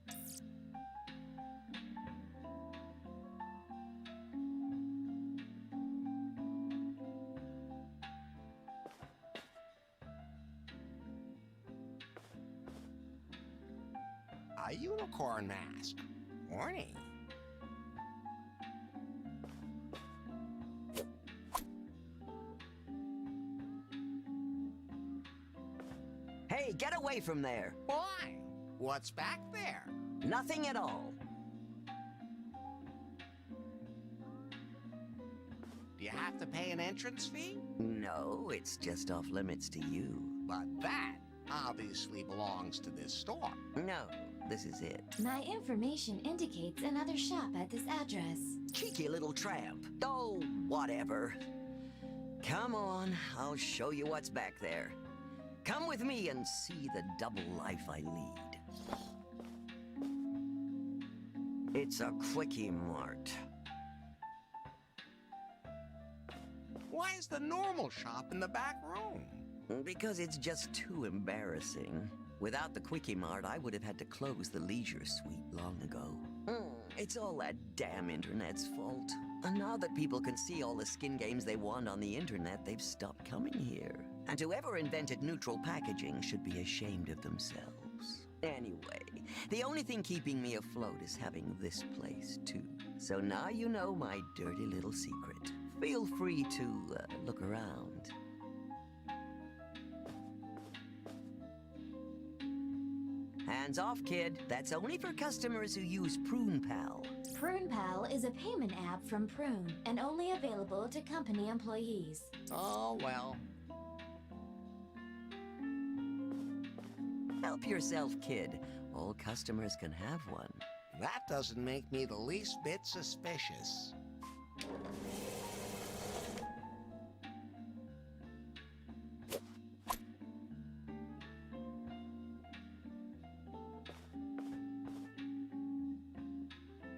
S2: A unicorn mask. Warning.
S14: Hey, get away from there.
S2: Why? What's back there?
S14: Nothing at all.
S2: Do you have to pay an entrance fee?
S14: No, it's just off limits to you.
S2: But that obviously belongs to this store.
S14: No, this is it.
S5: My information indicates another shop at this address.
S14: Cheeky little tramp. Oh, whatever. Come on, I'll show you what's back there. Come with me and see the double life I lead. It's a quickie mart.
S2: Why is the normal shop in the back room?
S14: Because it's just too embarrassing. Without the Quickie Mart, I would have had to close the leisure suite long ago. It's all that damn internet's fault. And now that people can see all the skin games they want on the internet, they've stopped coming here. And whoever invented neutral packaging should be ashamed of themselves. Anyway, the only thing keeping me afloat is having this place, too. So now you know my dirty little secret. Feel free to look around. Hands off, kid. That's only for customers who use Prune Pal.
S5: Prune Pal is a payment app from Prune and only available to company employees.
S2: Oh, well.
S14: Help yourself, kid. All customers can have one.
S2: That doesn't make me the least bit suspicious.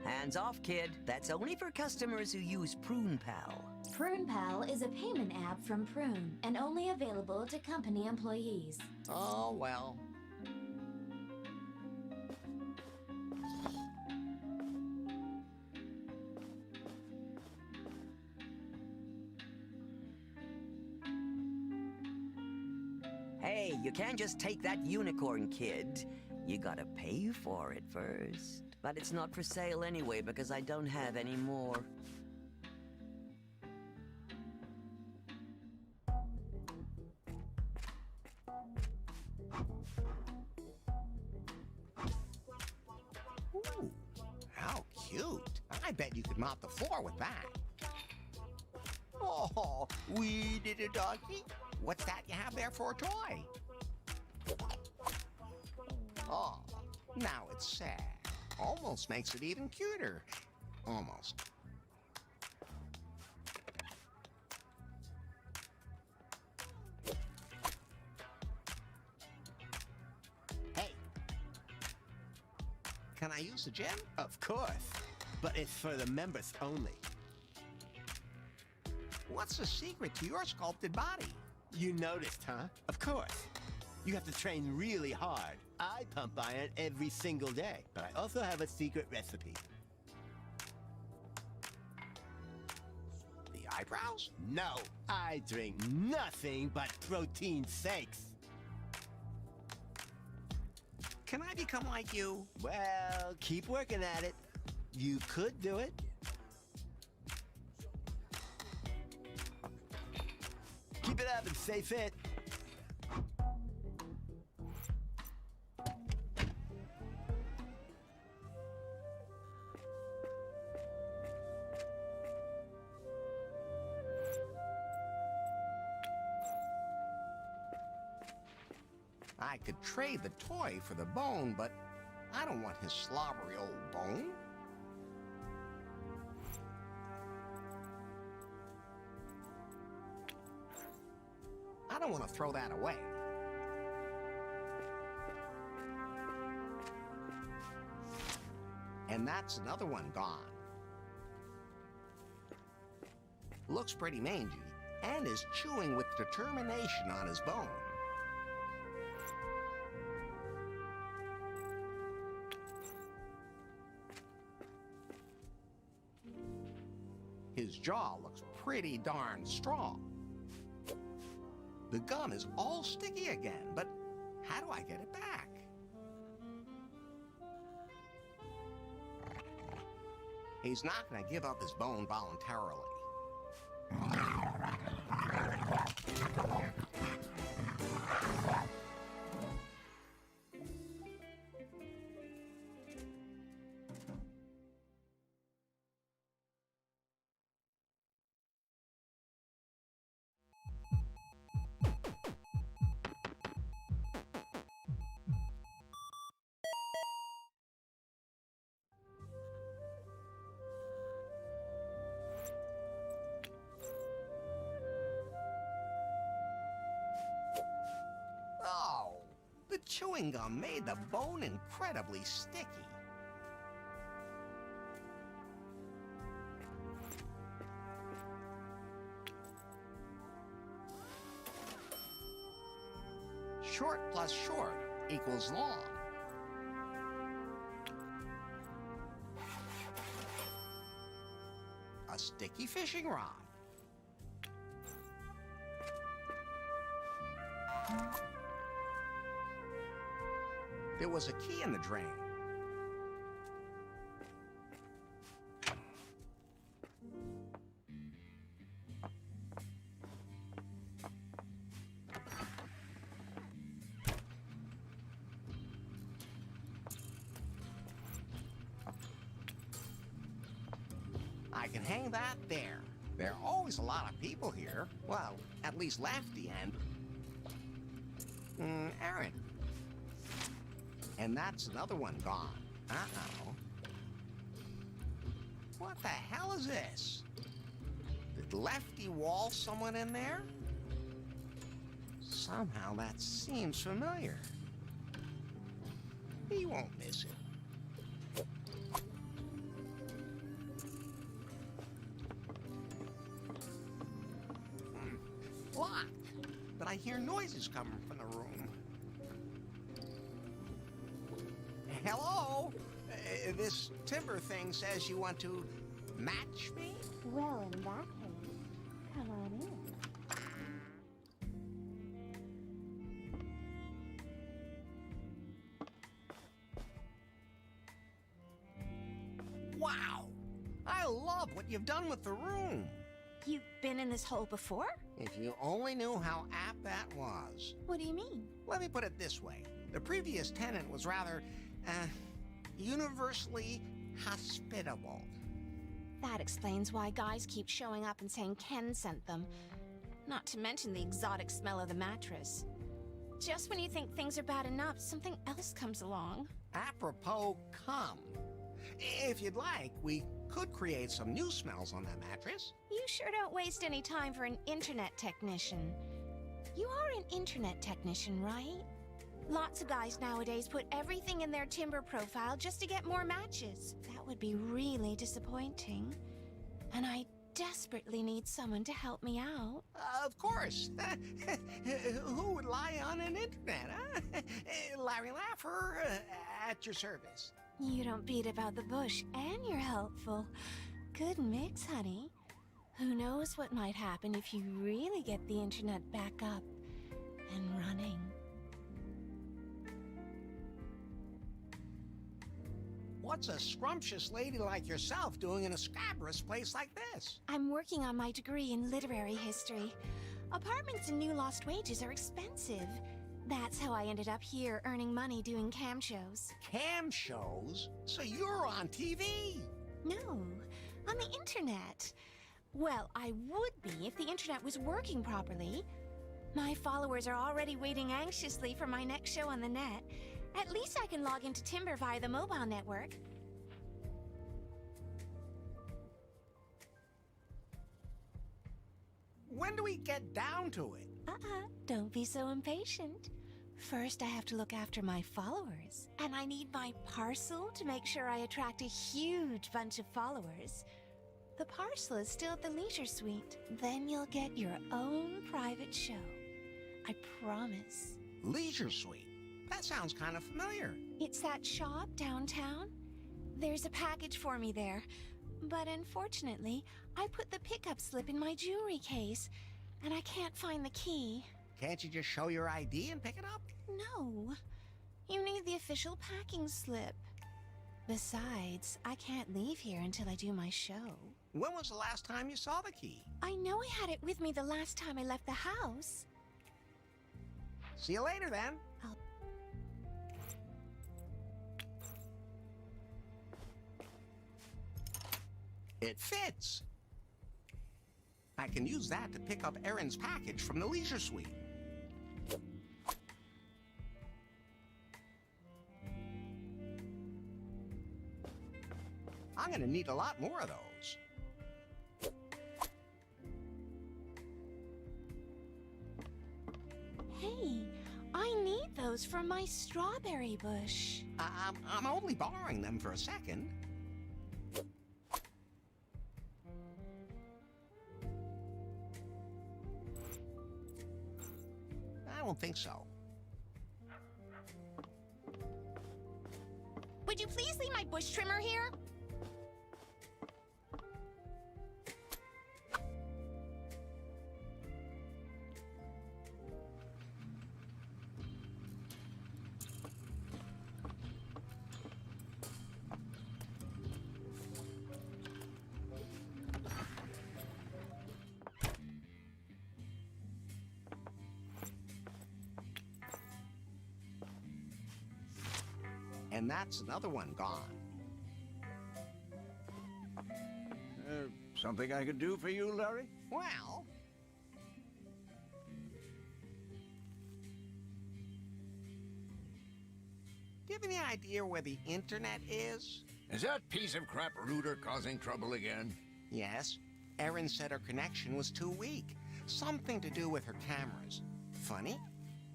S14: Hands off, kid. That's only for customers who use Prune Pal.
S5: Prune Pal is a payment app from Prune and only available to company employees.
S2: Oh, well.
S14: Hey, you can't just take that unicorn, kid. You gotta pay for it first. But it's not for sale anyway because I don't have any more.
S2: Ooh, how cute. I bet you could mop the floor with that. Oh, we did a doggy. What's that you have there for a toy? Oh, now it's sad. Almost makes it even cuter. Almost. Hey. Can I use the gem?
S1: Of course, but it's for the members only.
S2: What's the secret to your sculpted body?
S1: You noticed, huh? Of course. You have to train really hard. I pump iron every single day, but I also have a secret recipe.
S2: The eyebrows?
S1: No, I drink nothing but protein shakes.
S2: Can I become like you?
S1: Well, keep working at it. You could do it. Keep it up and stay fit.
S2: I could trade the toy for the bone, but I don't want his slobbery old bone. I don't want to throw that away. And that's another one gone. Looks pretty mangy, and is chewing with determination on his bone. His jaw looks pretty darn strong. The gum is all sticky again, but how do I get it back? He's not going to give up his bone voluntarily. Oh, the chewing gum made the bone incredibly sticky. equals long. A sticky fishing rod. There was a key in the drain. I can hang that there. There are always a lot of people here. Well, at least Lefty and... Aaron. And that's another one gone. Uh-oh. What the hell is this? Did Lefty wall someone in there? Somehow that seems familiar. He won't miss it. Locked. But I hear noises coming from the room. Hello? This timber thing says you want to match me?
S10: Well, in that case, come on in.
S2: Wow! I love what you've done with the room.
S10: You've been in this hole before?
S2: If you only knew how apt that was.
S10: What do you mean?
S2: Let me put it this way. The previous tenant was rather, universally hospitable.
S10: That explains why guys keep showing up and saying Ken sent them. Not to mention the exotic smell of the mattress. Just when you think things are bad enough, something else comes along.
S2: Apropos come. If you'd like, we could create some new smells on that mattress.
S10: You sure don't waste any time for an internet technician. You are an internet technician, right? Lots of guys nowadays put everything in their timber profile just to get more matches. That would be really disappointing. And I desperately need someone to help me out.
S2: Of course. Who would lie on an internet, huh? Larry Laffer, at your service.
S10: You don't beat about the bush, and you're helpful. Good mix, honey. Who knows what might happen if you really get the internet back up and running.
S2: What's a scrumptious lady like yourself doing in a scabrous place like this?
S10: I'm working on my degree in literary history. Apartments and new lost wages are expensive. That's how I ended up here earning money doing cam shows.
S2: Cam shows? So you're on TV?
S10: No, on the internet. Well, I would be if the internet was working properly. My followers are already waiting anxiously for my next show on the net. At least I can log into Timber via the mobile network.
S2: When do we get down to it?
S10: Don't be so impatient. First, I have to look after my followers. And I need my parcel to make sure I attract a huge bunch of followers. The parcel is still at the Leisure Suite. Then you'll get your own private show. I promise.
S2: Leisure Suite? That sounds kind of familiar.
S10: It's that shop downtown. There's a package for me there. But unfortunately, I put the pickup slip in my jewelry case, and I can't find the key.
S2: Can't you just show your ID and pick it up?
S10: No. You need the official packing slip. Besides, I can't leave here until I do my show.
S2: When was the last time you saw the key?
S10: I know I had it with me the last time I left the house.
S2: See you later, then. It fits. I can use that to pick up Erin's package from the Leisure Suite. I'm gonna need a lot more of those.
S10: Hey, I need those from my strawberry bush.
S2: I'm only borrowing them for a second. I don't think so.
S10: Would you please leave my bush trimmer here?
S2: And that's another one gone.
S4: Something I could do for you, Larry?
S2: Well, do you have any idea where the internet is?
S4: Is that piece of crap router causing trouble again?
S2: Yes. Erin said her connection was too weak. Something to do with her cameras. Funny.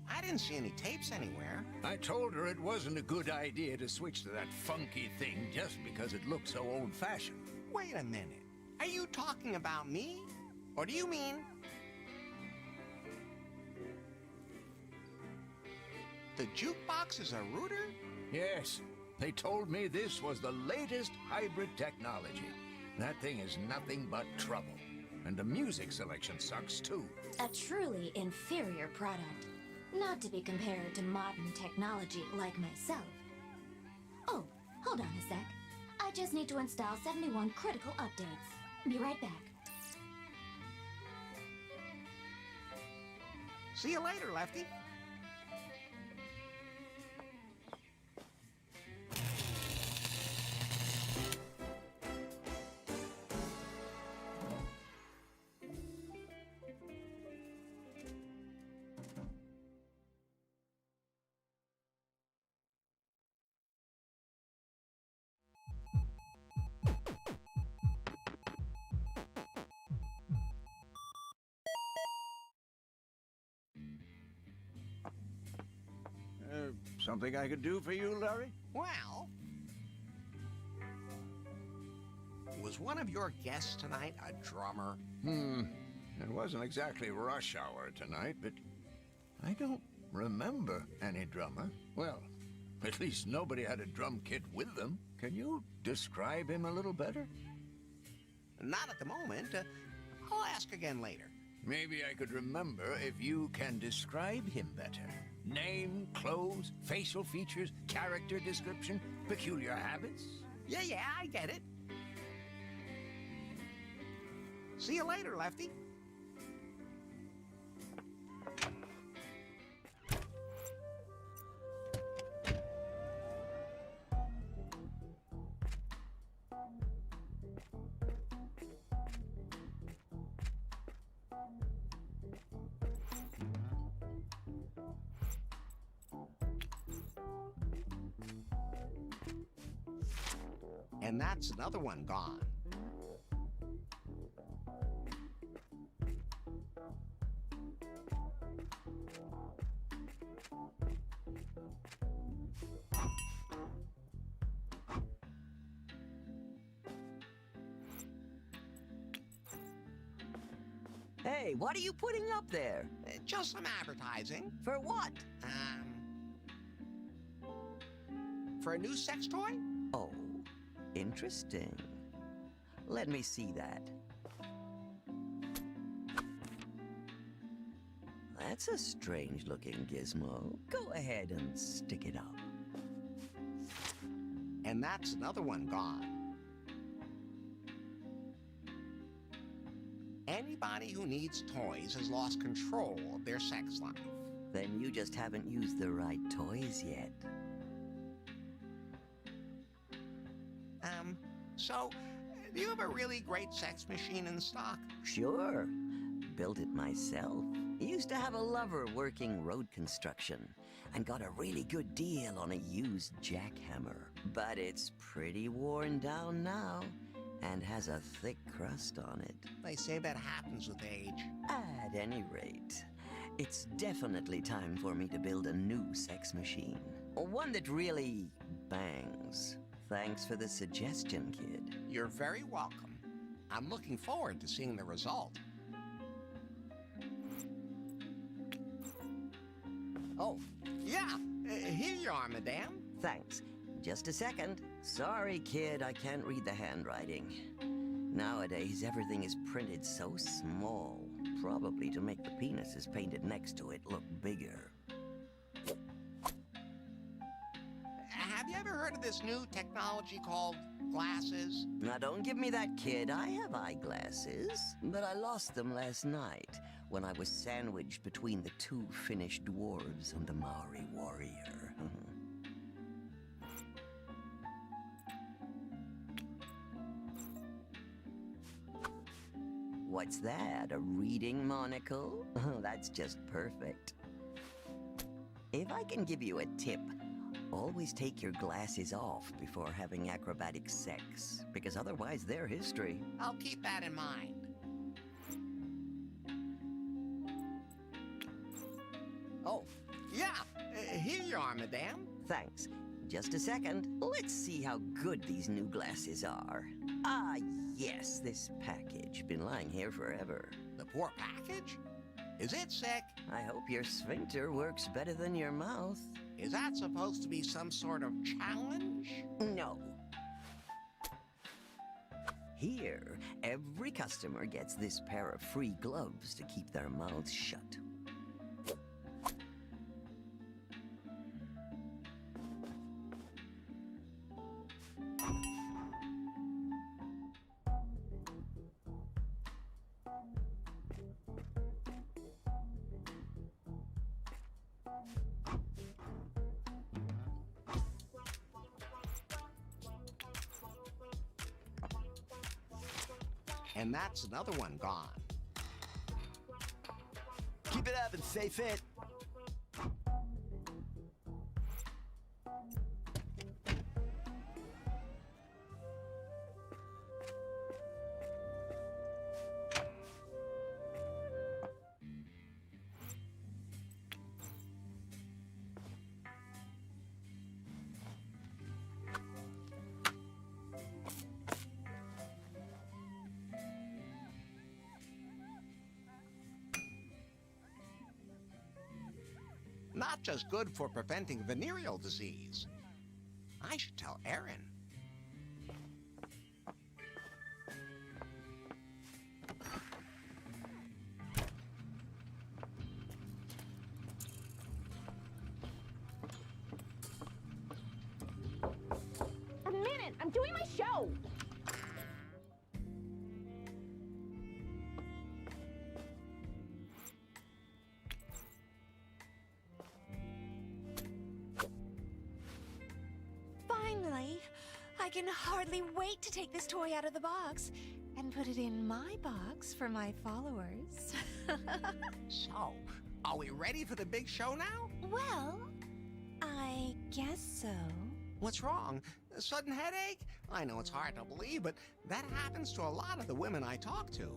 S2: I didn't see any tapes anywhere.
S4: I told her it wasn't a good idea to switch to that funky thing just because it looked so old-fashioned.
S2: Wait a minute. Are you talking about me? Or do you mean... the jukebox is a router?
S4: Yes. They told me this was the latest hybrid technology. That thing is nothing but trouble. And the music selection sucks, too.
S5: A truly inferior product. Not to be compared to modern technology like myself. Oh, hold on a sec. I just need to install 71 critical updates. Be right back.
S2: See you later, Lefty.
S4: Something I could do for you, Larry?
S2: Well... was one of your guests tonight a drummer?
S4: It wasn't exactly rush hour tonight, but I don't remember any drummer. Well, at least nobody had a drum kit with them. Can you describe him a little better?
S2: Not at the moment. I'll ask again later.
S4: Maybe I could remember if you can describe him better. Name, clothes, facial features, character description, peculiar habits?
S2: Yeah, I get it. See you later, Lefty. And that's another one gone.
S14: Hey, what are you putting up there?
S2: Just some advertising.
S14: For what?
S2: For a new sex toy?
S14: Oh, interesting. Let me see that. That's a strange-looking gizmo. Go ahead and stick it up.
S2: And that's another one gone. Anybody who needs toys has lost control of their sex life.
S14: Then you just haven't used the right toys yet.
S2: So, do you have a really great sex machine in stock?
S14: Sure. Built it myself. Used to have a lover working road construction and got a really good deal on a used jackhammer. But it's pretty worn down now and has a thick crust on it.
S2: They say that happens with age.
S14: At any rate, it's definitely time for me to build a new sex machine. One that really bangs. Thanks for the suggestion, kid.
S2: You're very welcome. I'm looking forward to seeing the result. Oh, yeah. Here you are, madame.
S14: Thanks. Just a second. Sorry, kid, I can't read the handwriting. Nowadays, everything is printed so small, probably to make the penises painted next to it look bigger.
S2: Have you ever heard of this new technology called glasses?
S14: Now, don't give me that, kid. I have eyeglasses, but I lost them last night when I was sandwiched between the two Finnish dwarves and the Maori warrior. What's that, a reading monocle? Oh, that's just perfect. If I can give you a tip, always take your glasses off before having acrobatic sex, because otherwise they're history.
S2: I'll keep that in mind. Oh, yeah, here you are, madame.
S14: Thanks. Just a second. Let's see how good these new glasses are. Ah, yes, this package. Been lying here forever.
S2: The poor package? Is it sick?
S14: I hope your sphincter works better than your mouth.
S2: Is that supposed to be some sort of challenge?
S14: No. Here, every customer gets this pair of free gloves to keep their mouths shut.
S2: And that's another one gone.
S15: Keep it up and stay fit.
S2: Not just good for preventing venereal disease. I should tell Erin.
S10: A minute! I'm doing my show! Finally, I can hardly wait to take this toy out of the box and put it in my box for my followers.
S2: So, are we ready for the big show now?
S10: Well, I guess so.
S2: What's wrong? A sudden headache? I know it's hard to believe, but that happens to a lot of the women I talk to.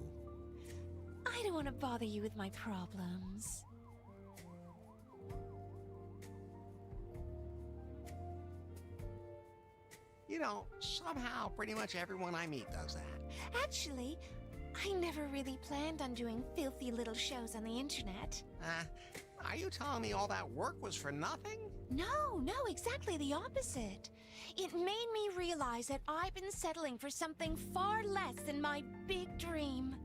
S10: I don't want to bother you with my problems.
S2: You know, somehow pretty much everyone I meet does that.
S10: Actually, I never really planned on doing filthy little shows on the internet.
S2: Are you telling me all that work was for nothing?
S10: No, exactly the opposite. It made me realize that I've been settling for something far less than my big dream.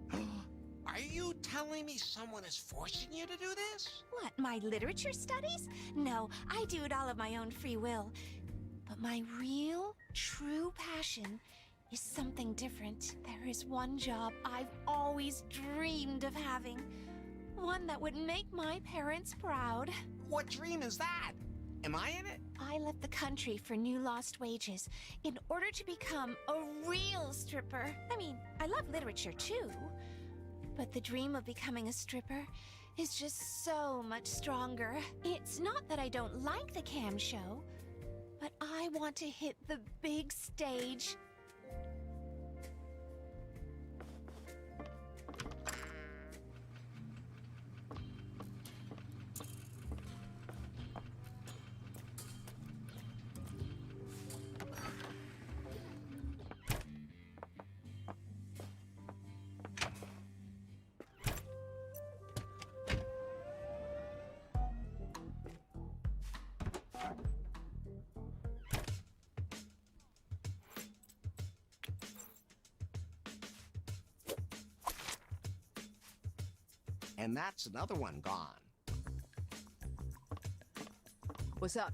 S2: Are you telling me someone is forcing you to do this?
S10: What, my literature studies? No, I do it all of my own free will. But my real, true passion is something different. There is one job I've always dreamed of having. One that would make my parents proud.
S2: What dream is that? Am I in it?
S10: I left the country for new lost wages in order to become a real stripper. I mean, I love literature too. But the dream of becoming a stripper is just so much stronger. It's not that I don't like the cam show, but I want to hit the big stage.
S2: And that's another one gone.
S11: What's up?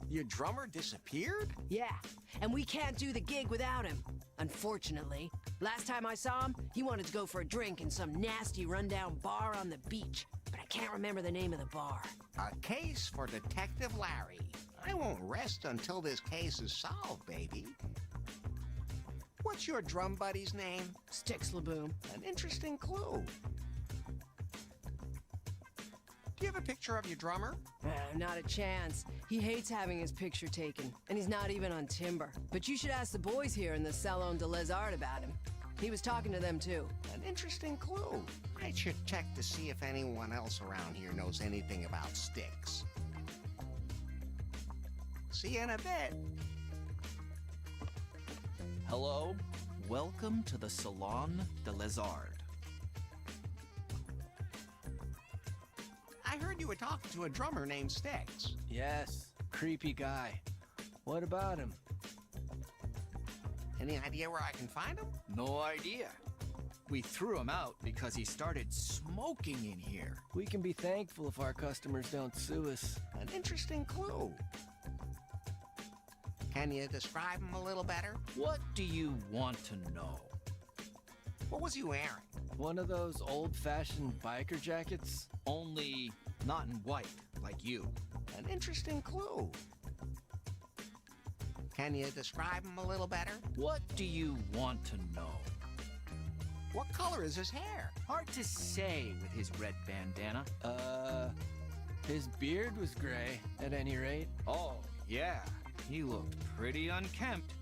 S2: Your drummer disappeared?
S11: Yeah, and we can't do the gig without him. Unfortunately, last time I saw him, he wanted to go for a drink in some nasty rundown bar on the beach, but I can't remember the name of the bar.
S2: A case for Detective Larry. I won't rest until this case is solved, baby. What's your drum buddy's name?
S11: Sticks Laboom.
S2: An interesting clue. Do you have a picture of your drummer?
S11: Not a chance. He hates having his picture taken, and he's not even on timber. But you should ask the boys here in the Salon de Les Arts about him. He was talking to them too.
S2: An interesting clue. I should check to see if anyone else around here knows anything about Sticks. See you in a bit.
S12: Hello, welcome to the Salon de Les Arts.
S2: I heard you were talking to a drummer named Sticks.
S13: Yes, creepy guy. What about him?
S2: Any idea where I can find him?
S12: No idea. We threw him out because he started smoking in here.
S13: We can be thankful if our customers don't sue us.
S2: An interesting clue. Can you describe him a little better?
S12: What do you want to know?
S2: What was he wearing?
S13: One of those old-fashioned biker jackets?
S12: Only not in white, like you.
S2: An interesting clue. Can you describe him a little better?
S12: What do you want to know?
S2: What color is his hair?
S12: Hard to say with his red bandana.
S13: His beard was gray, at any rate.
S12: Oh, yeah. He looked pretty unkempt.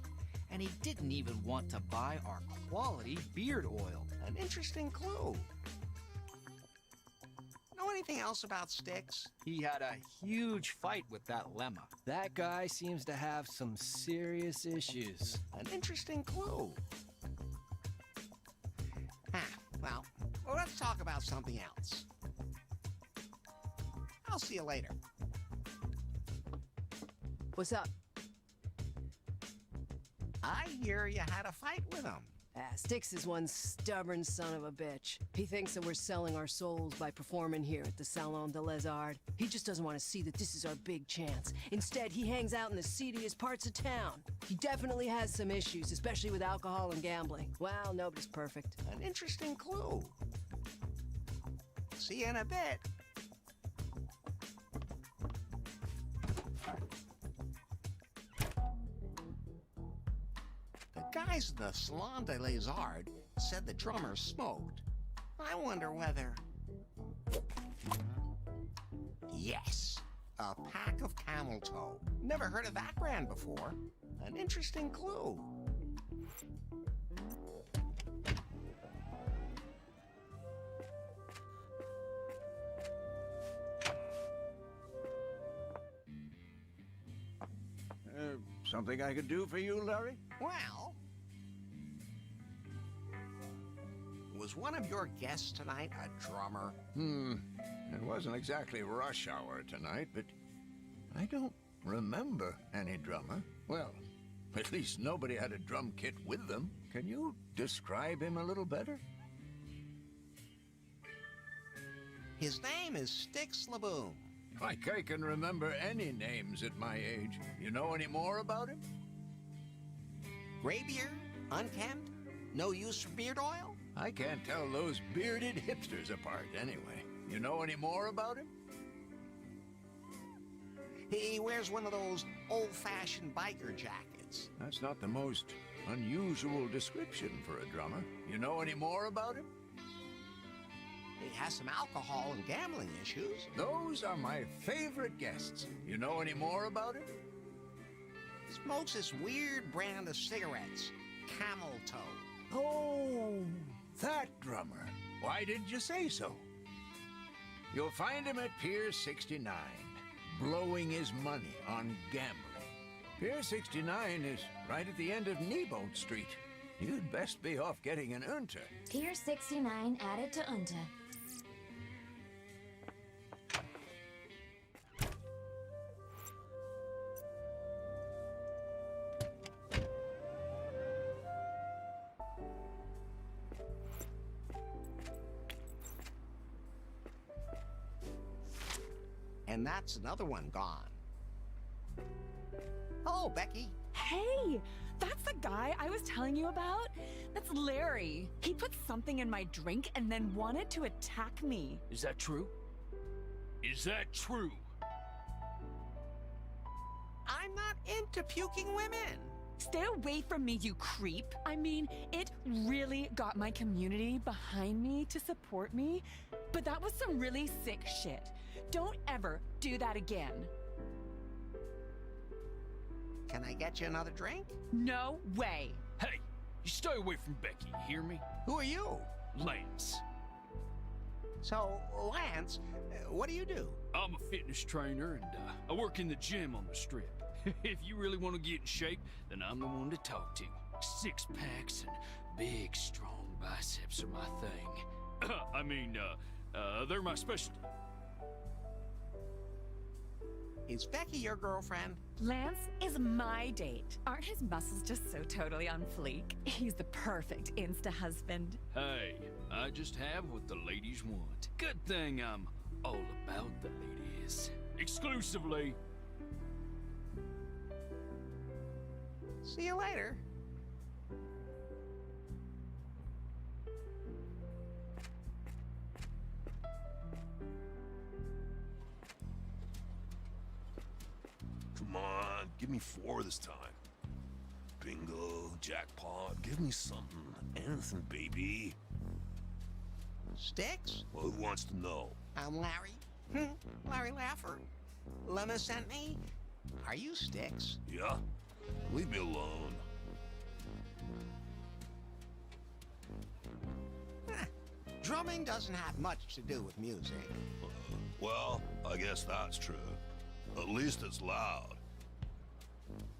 S12: And he didn't even want to buy our quality beard oil.
S2: An interesting clue. Know anything else about Sticks?
S12: He had a huge fight with that lemma.
S13: That guy seems to have some serious issues.
S2: An interesting clue. Well, let's talk about something else. I'll see you later.
S11: What's up?
S2: I hear you had a fight with him.
S11: Sticks is one stubborn son of a bitch. He thinks that we're selling our souls by performing here at the Salon de Les Arts. He just doesn't want to see that this is our big chance. Instead, he hangs out in the seediest parts of town. He definitely has some issues, especially with alcohol and gambling. Well, nobody's perfect.
S2: An interesting clue. See you in a bit. The guys at the Salon de Les Arts said the drummer smoked. I wonder whether... Yes, a pack of Camel Toe. Never heard of that brand before. An interesting clue.
S4: Something I could do for you, Larry?
S2: Well, was one of your guests tonight a drummer?
S4: It wasn't exactly rush hour tonight, but I don't remember any drummer. Well, at least nobody had a drum kit with them. Can you describe him a little better?
S2: His name is Sticks Laboom.
S4: Like I can remember any names at my age. You know any more about him?
S2: Gray beard? Unkempt? No use for beard oil?
S4: I can't tell those bearded hipsters apart anyway. You know any more about him?
S2: He wears one of those old-fashioned biker jackets.
S4: That's not the most unusual description for a drummer. You know any more about him?
S2: He has some alcohol and gambling issues.
S4: Those are my favorite guests. You know any more about him?
S2: Smokes this weird brand of cigarettes, Camel Toe.
S4: Oh, that drummer. Why didn't you say so? You'll find him at Pier 69, blowing his money on gambling. Pier 69 is right at the end of Kneeboat Street. You'd best be off getting an Unter.
S5: Pier 69 added to Unta.
S2: And that's another one gone. Hello, Becky.
S3: Hey, that's the guy I was telling you about? That's Larry. He put something in my drink and then wanted to attack me.
S16: Is that true? Is that true?
S2: I'm not into puking women.
S3: Stay away from me, you creep. I mean, it really got my community behind me to support me, but that was some really sick shit. Don't ever do that again.
S2: Can I get you another drink?
S3: No way.
S16: Hey, you stay away from Becky, you hear me?
S2: Who are you?
S16: Lance.
S2: So, Lance, what do you do?
S16: I'm a fitness trainer and I work in the gym on the strip. If you really want to get in shape, then I'm the one to talk to. Six packs and big, strong biceps are my thing. I mean, they're my specialty.
S2: Is Becky your girlfriend?
S3: Lance is my date. Aren't his muscles just so totally on fleek? He's the perfect insta-husband.
S16: Hey, I just have what the ladies want. Good thing I'm all about the ladies. Exclusively.
S2: See you later.
S1: Come on, give me 4 this time. Bingo, jackpot, give me something. Anything, baby.
S2: Sticks?
S1: Well, who wants to know?
S2: I'm Larry. Larry Laffer. Lemma sent me. Are you Sticks?
S1: Yeah? Leave me alone.
S2: Drumming doesn't have much to do with music.
S1: Well, I guess that's true. At least it's loud.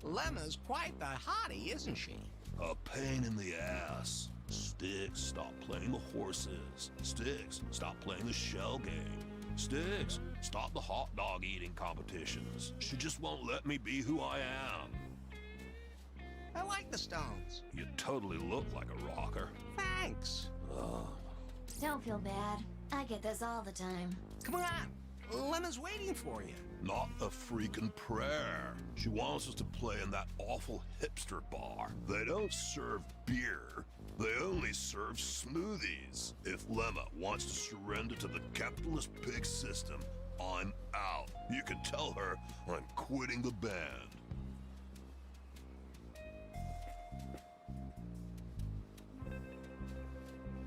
S2: Lemma's quite the hottie, isn't she?
S1: A pain in the ass. Sticks, stop playing the horses. Sticks, stop playing the shell game. Sticks, stop the hot dog eating competitions. She just won't let me be who I am.
S2: I like the Stones.
S1: You totally look like a rocker.
S2: Thanks.
S10: Don't feel bad. I get this all the time.
S2: Come on. Lemma's waiting for you.
S1: Not a freaking prayer. She wants us to play in that awful hipster bar. They don't serve beer. They only serve smoothies. If Lemma wants to surrender to the capitalist pig system, I'm out. You can tell her I'm quitting the band.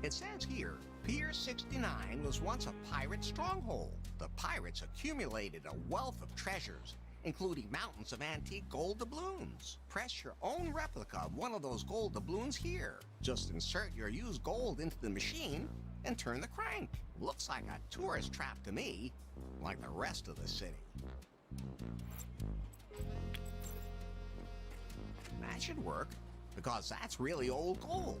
S2: It says here, Pier 69 was once a pirate stronghold. The pirates accumulated a wealth of treasures, including mountains of antique gold doubloons. Press your own replica of one of those gold doubloons here. Just insert your used gold into the machine and turn the crank. Looks like a tourist trap to me, like the rest of the city. That should work, because that's really old gold.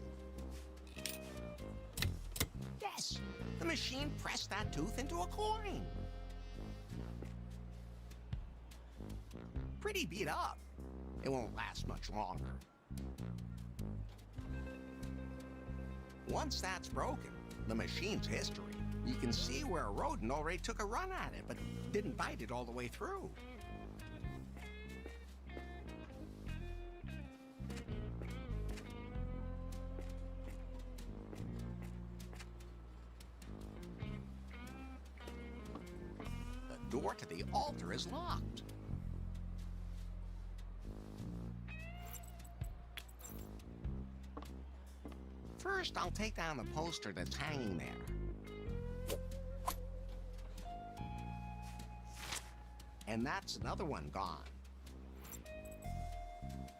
S2: Yes, the machine pressed that tooth into a coin. Pretty beat up. It won't last much longer. Once that's broken, the machine's history. You can see where a rodent already took a run at it, but didn't bite it all the way through. The door to the altar is locked. First, I'll take down the poster that's hanging there. And that's another one gone.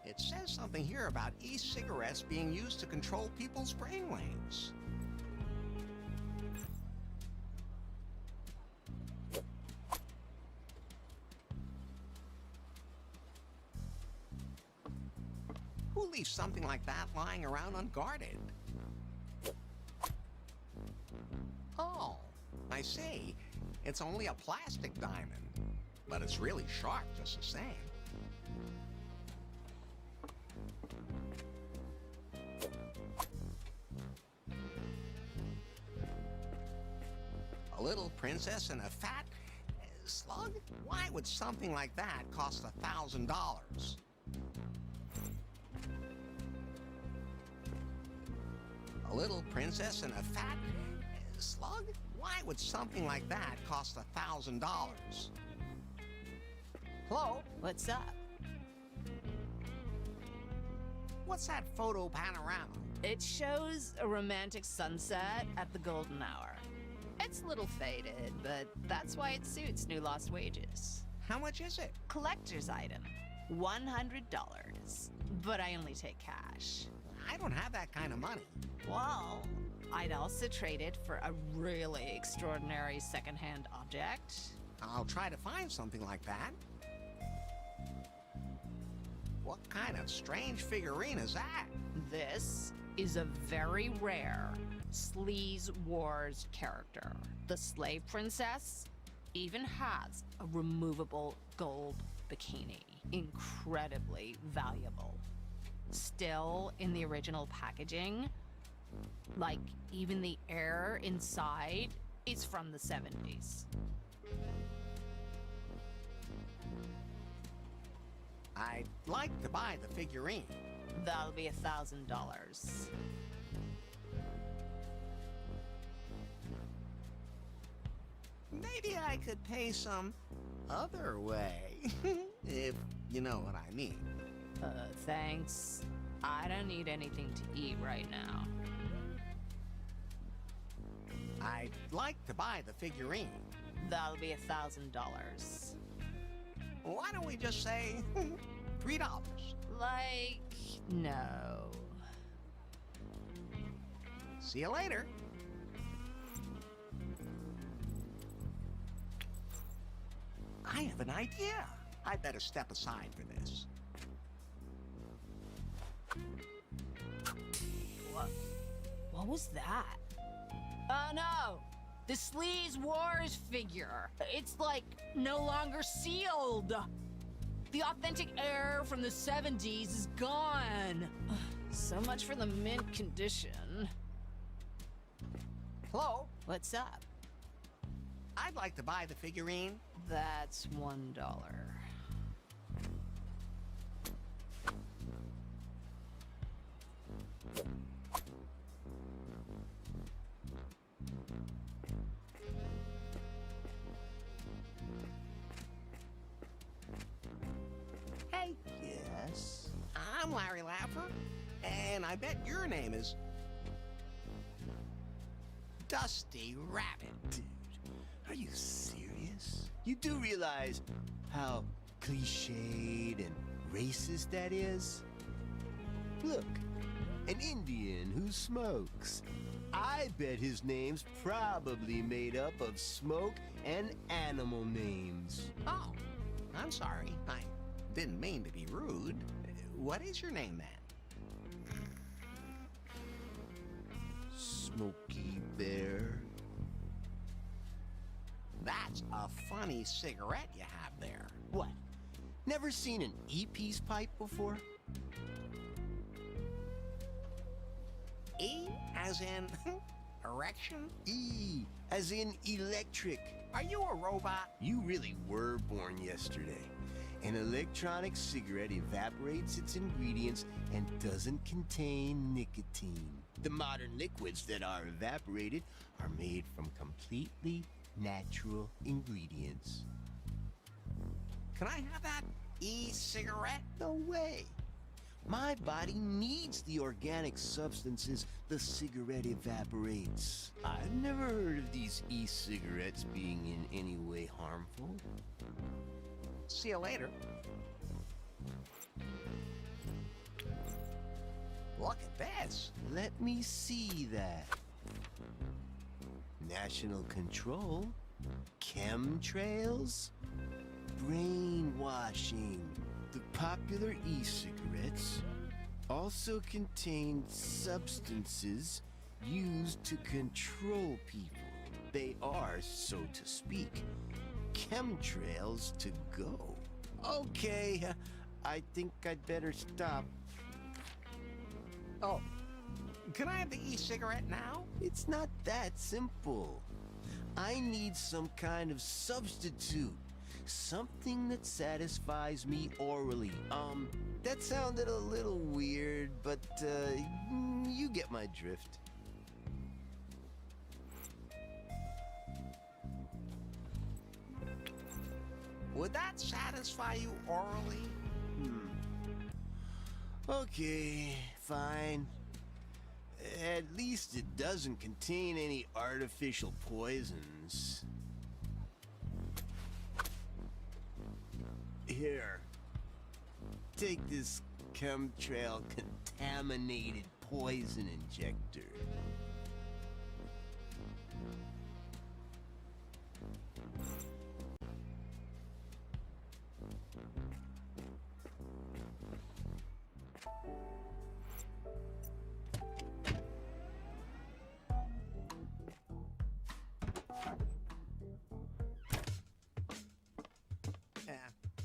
S2: It says something here about e-cigarettes being used to control people's brainwaves. Who leaves something like that lying around unguarded? Oh, I see. It's only a plastic diamond, but it's really sharp just the same. A little princess in a fat, Slug? Why would something like that cost $1,000? A little princess and a fat slug? Why would something like that cost $1,000? Hello?
S7: What's up?
S2: What's that photo panorama?
S17: It shows a romantic sunset at the golden hour. It's a little faded, but that's why it suits new Lost Wages.
S2: How much is it?
S17: Collector's item. $100. But I only take cash.
S2: I don't have that kind of money.
S17: Well, I'd also trade it for a really extraordinary secondhand object.
S2: I'll try to find something like that. What kind of strange figurine is that?
S17: This is a very rare Sleaze Wars character. The slave princess even has a removable gold bikini. Incredibly valuable. Still in the original packaging, like even the air inside is from the 70s.
S2: I'd like to buy the figurine.
S17: That'll be $1,000.
S2: Maybe I could pay some other way, if you know what I mean.
S17: Thanks. I don't need anything to eat right now.
S2: I'd like to buy the figurine.
S17: That'll be $1,000.
S2: Why don't we just say $3?
S17: Like, no.
S2: See you later. I have an idea. I better step aside for this.
S17: What was that? Oh no! The Sleaze Wars figure. It's like no longer sealed. The authentic air from the 70s is gone. So much for the mint condition.
S2: Hello?
S17: What's up?
S2: I'd like to buy the figurine.
S17: That's $1.
S2: Hey. Yes? I'm Larry Laffer, and I bet your name is Dusty Rabbit.
S18: Dude, are you serious? You do realize how cliched and racist that is? Look, an Indian who smokes. I bet his name's probably made up of smoke and animal names.
S2: Oh, I'm sorry. I didn't mean to be rude. What is your name, then?
S18: Smokey Bear.
S2: That's a funny cigarette you have there.
S18: What? Never seen an E-piece pipe before?
S2: E as in erection?
S18: E as in electric.
S2: Are you a robot?
S18: You really were born yesterday. An electronic cigarette evaporates its ingredients and doesn't contain nicotine. The modern liquids that are evaporated are made from completely natural ingredients.
S2: Can I have that e-cigarette?
S18: No way. My body needs the organic substances the cigarette evaporates. I've never heard of these e-cigarettes being in any way harmful.
S2: See you later. Look at this.
S18: Let me see that. National control, chemtrails, brainwashing. The popular e-cigarettes also contain substances used to control people. They are, so to speak, chemtrails to go. Okay, I think I'd better stop.
S2: Oh, can I have the e-cigarette now?
S18: It's not that simple. I need some kind of substitute. Something that satisfies me orally. That sounded a little weird, but you get my drift.
S2: Would that satisfy you orally?
S18: Okay, fine. At least it doesn't contain any artificial poisons. Here. Take this chemtrail contaminated poison injector.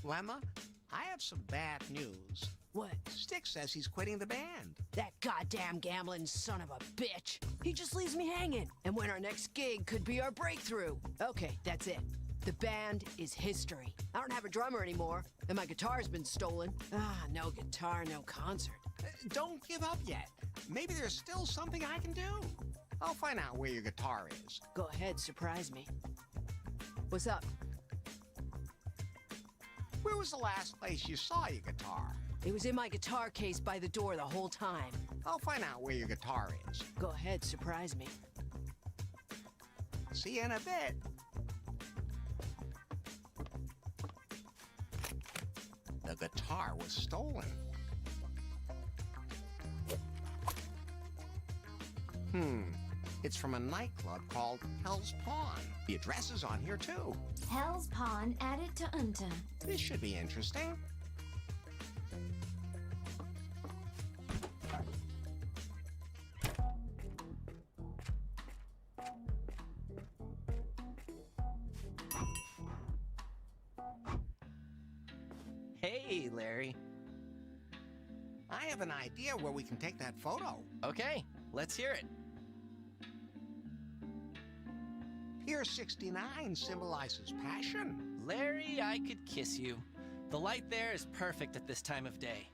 S2: Lemma, I have some bad news.
S11: What?
S2: Stick says he's quitting the band.
S11: That goddamn gambling son of a bitch. He just leaves me hanging. And when our next gig could be our breakthrough. Okay, that's it. The band is history. I don't have a drummer anymore, and my guitar's been stolen. No guitar, no concert.
S2: Don't give up yet. Maybe there's still something I can do. I'll find out where your guitar is.
S11: Go ahead, surprise me. What's up?
S2: Where was the last place you saw your guitar?
S11: It was in my guitar case by the door the whole time.
S2: I'll find out where your guitar is.
S11: Go ahead, surprise me.
S2: See you in a bit. The guitar was stolen. It's from a nightclub called Hell's Pawn. The address is on here too.
S5: Hell's Pawn added to Unta.
S2: This should be interesting.
S12: Hey, Larry.
S2: I have an idea where we can take that photo.
S12: Okay, let's hear it.
S2: Pier 69 symbolizes passion.
S12: Larry, I could kiss you. The light there is perfect at this time of day.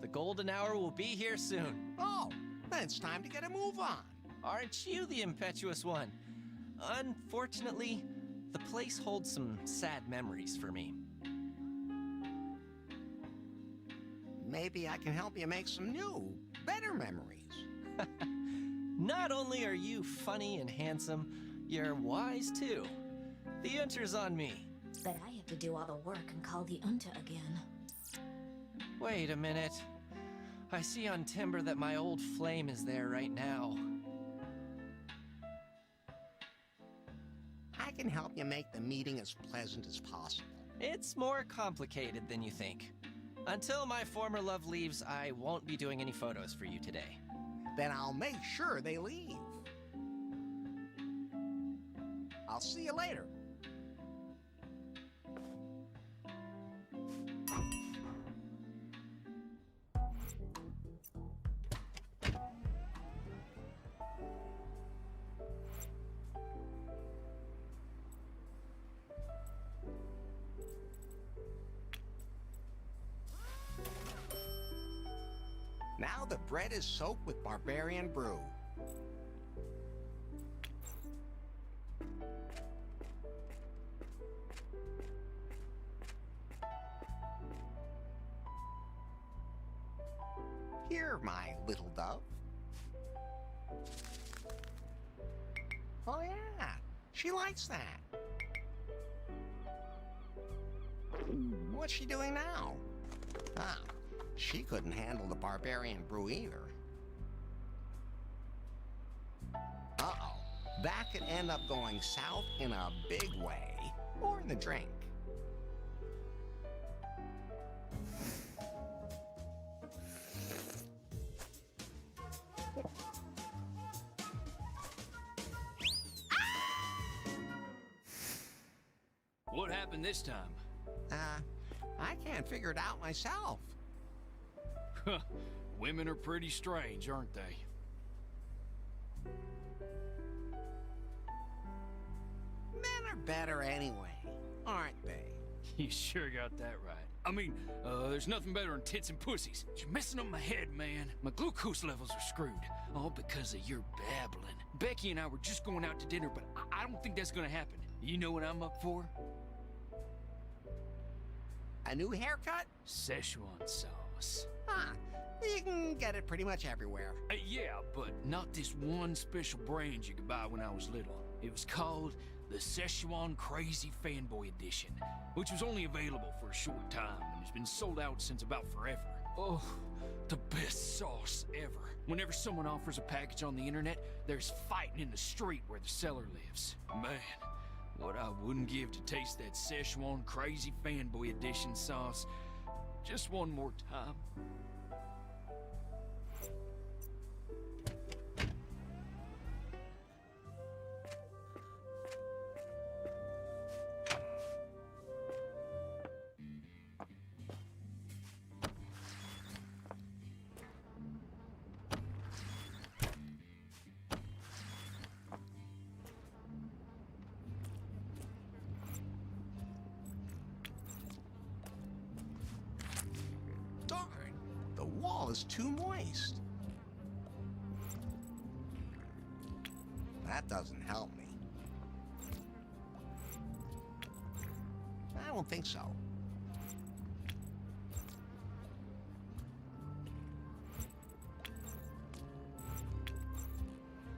S12: The golden hour will be here soon.
S2: Oh, then it's time to get a move on.
S12: Aren't you the impetuous one? Unfortunately, the place holds some sad memories for me.
S2: Maybe I can help you make some new, better memories.
S12: Not only are you funny and handsome, you're wise too. The Unter's on me.
S5: But I have to do all the work and call the Unta again.
S12: Wait a minute. I see on Timber that my old flame is there right now.
S2: I can help you make the meeting as pleasant as possible.
S12: It's more complicated than you think. Until my former love leaves, I won't be doing any photos for you today.
S2: Then I'll make sure they leave. I'll see you later. Now the bread is soaked with barbarian brew. Here, my little dove. Oh yeah, she likes that. What's she doing now? Ah, she couldn't handle the barbarian brew either. Uh-oh, that could end up going south in a big way, or in the drink.
S16: What happened this time?
S2: I can't figure it out myself.
S16: Women are pretty strange, aren't they?
S2: Men are better anyway, aren't they?
S16: You sure got that right. I mean, there's nothing better than tits and pussies. You're messing up my head, man. My glucose levels are screwed. All because of your babbling. Becky and I were just going out to dinner, but I don't think that's gonna happen. You know what I'm up for?
S2: A new haircut?
S16: Szechuan sauce.
S2: Huh. You can get it pretty much everywhere.
S16: Yeah, but not this one special brand you could buy when I was little. It was called the Szechuan Crazy Fanboy Edition, which was only available for a short time and has been sold out since about forever. Oh, the best sauce ever. Whenever someone offers a package on the internet, there's fighting in the street where the seller lives. Man, what I wouldn't give to taste that Szechuan Crazy Fanboy Edition sauce just one more time.
S2: Darn, the wall is too moist. That doesn't help me. I don't think so.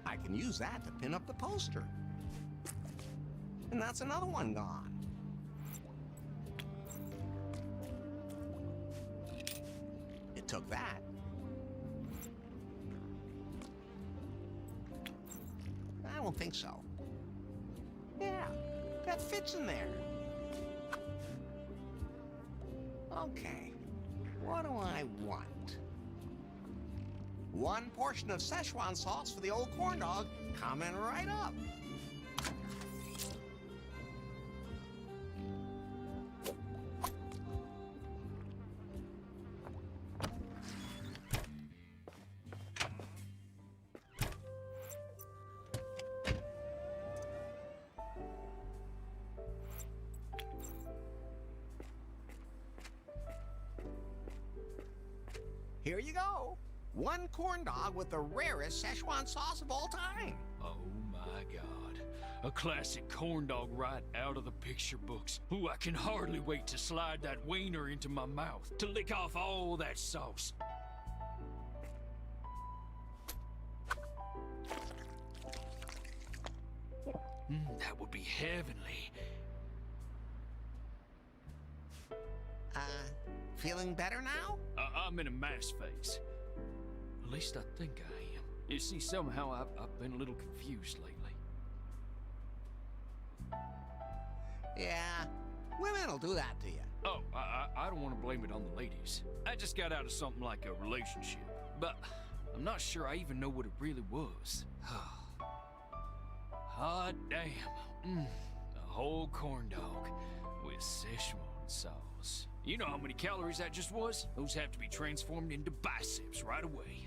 S2: I can use that to pin up the poster. And that's another one gone. It took that. I don't think so. Yeah, that fits in there. Okay, what do I want? One portion of Szechuan sauce for the old corn dog, coming right up. Here you go. One corn dog with the rarest Szechuan sauce of all time.
S16: Oh my God. A classic corn dog right out of the picture books. Ooh, I can hardly wait to slide that wiener into my mouth, to lick off all that sauce. That would be heavenly.
S2: Feeling better now?
S16: I'm in a mass phase. At least I think I am. You see, somehow I've been a little confused lately.
S2: Yeah, women will do that to you.
S16: Oh, I don't want to blame it on the ladies. I just got out of something like a relationship. But I'm not sure I even know what it really was. Hot damn. A whole corn dog with Szechuan sauce. You know how many calories that just was? Those have to be transformed into biceps right away.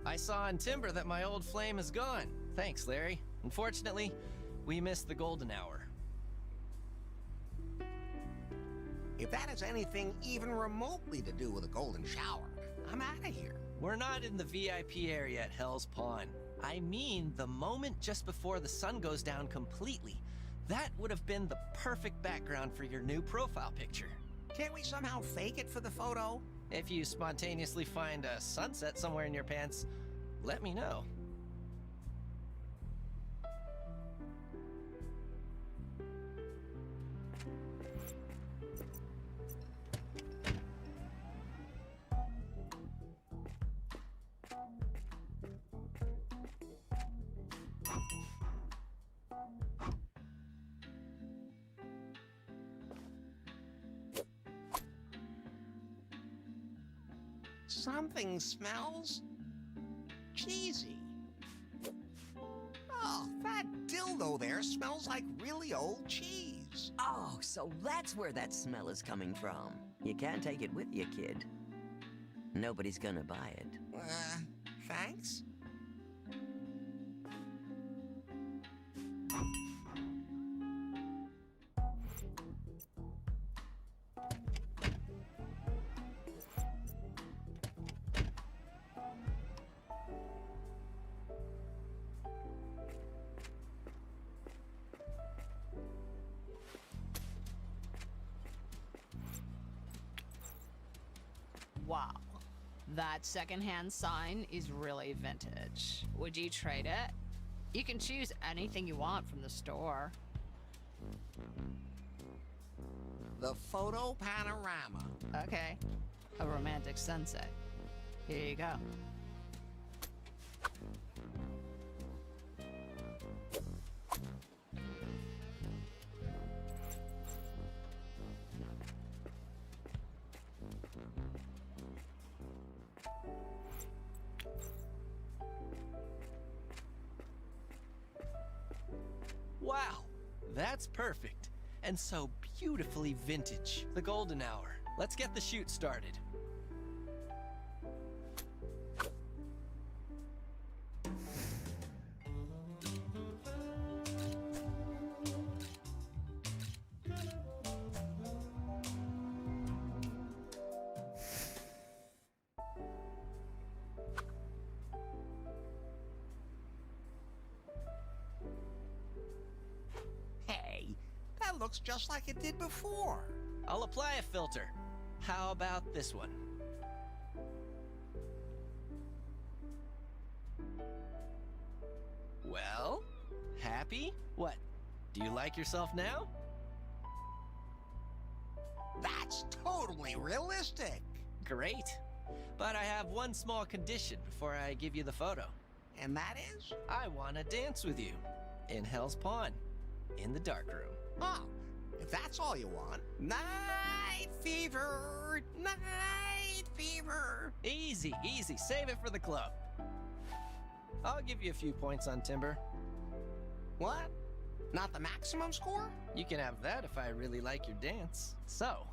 S12: I saw on Timber that my old flame is gone. Thanks, Larry. Unfortunately, we missed the golden hour.
S2: If that has anything even remotely to do with a golden shower, I'm out of here.
S12: We're not in the VIP area at Hell's Pawn. I mean the moment just before the sun goes down completely. That would have been the perfect background for your new profile picture.
S2: Can't we somehow fake it for the photo?
S12: If you spontaneously find a sunset somewhere in your pants, let me know.
S2: Something smells cheesy. Oh, that dildo there smells like really old cheese.
S14: Oh, so that's where that smell is coming from. You can't take it with you, kid. Nobody's gonna buy it.
S2: Thanks?
S17: Wow. That secondhand sign is really vintage. Would you trade it? You can choose anything you want from the store.
S2: The photo panorama.
S17: Okay. A romantic sunset. Here you go.
S13: Wow, that's perfect. And so beautifully vintage. The golden hour. Let's get the shoot started.
S2: Hey, that looks just like it did before.
S13: I'll apply a filter. How about this one? Well, happy? What? Do you like yourself now?
S2: That's totally realistic.
S13: Great. But I have one small condition before I give you the photo.
S2: And that is?
S13: I want to dance with you. In Hell's Pond. In the dark room.
S2: Oh, if that's all you want. Night fever! Night fever!
S13: Easy, easy. Save it for the club. I'll give you a few points on timber.
S2: What? Not the maximum score?
S13: You can have that if I really like your dance. So,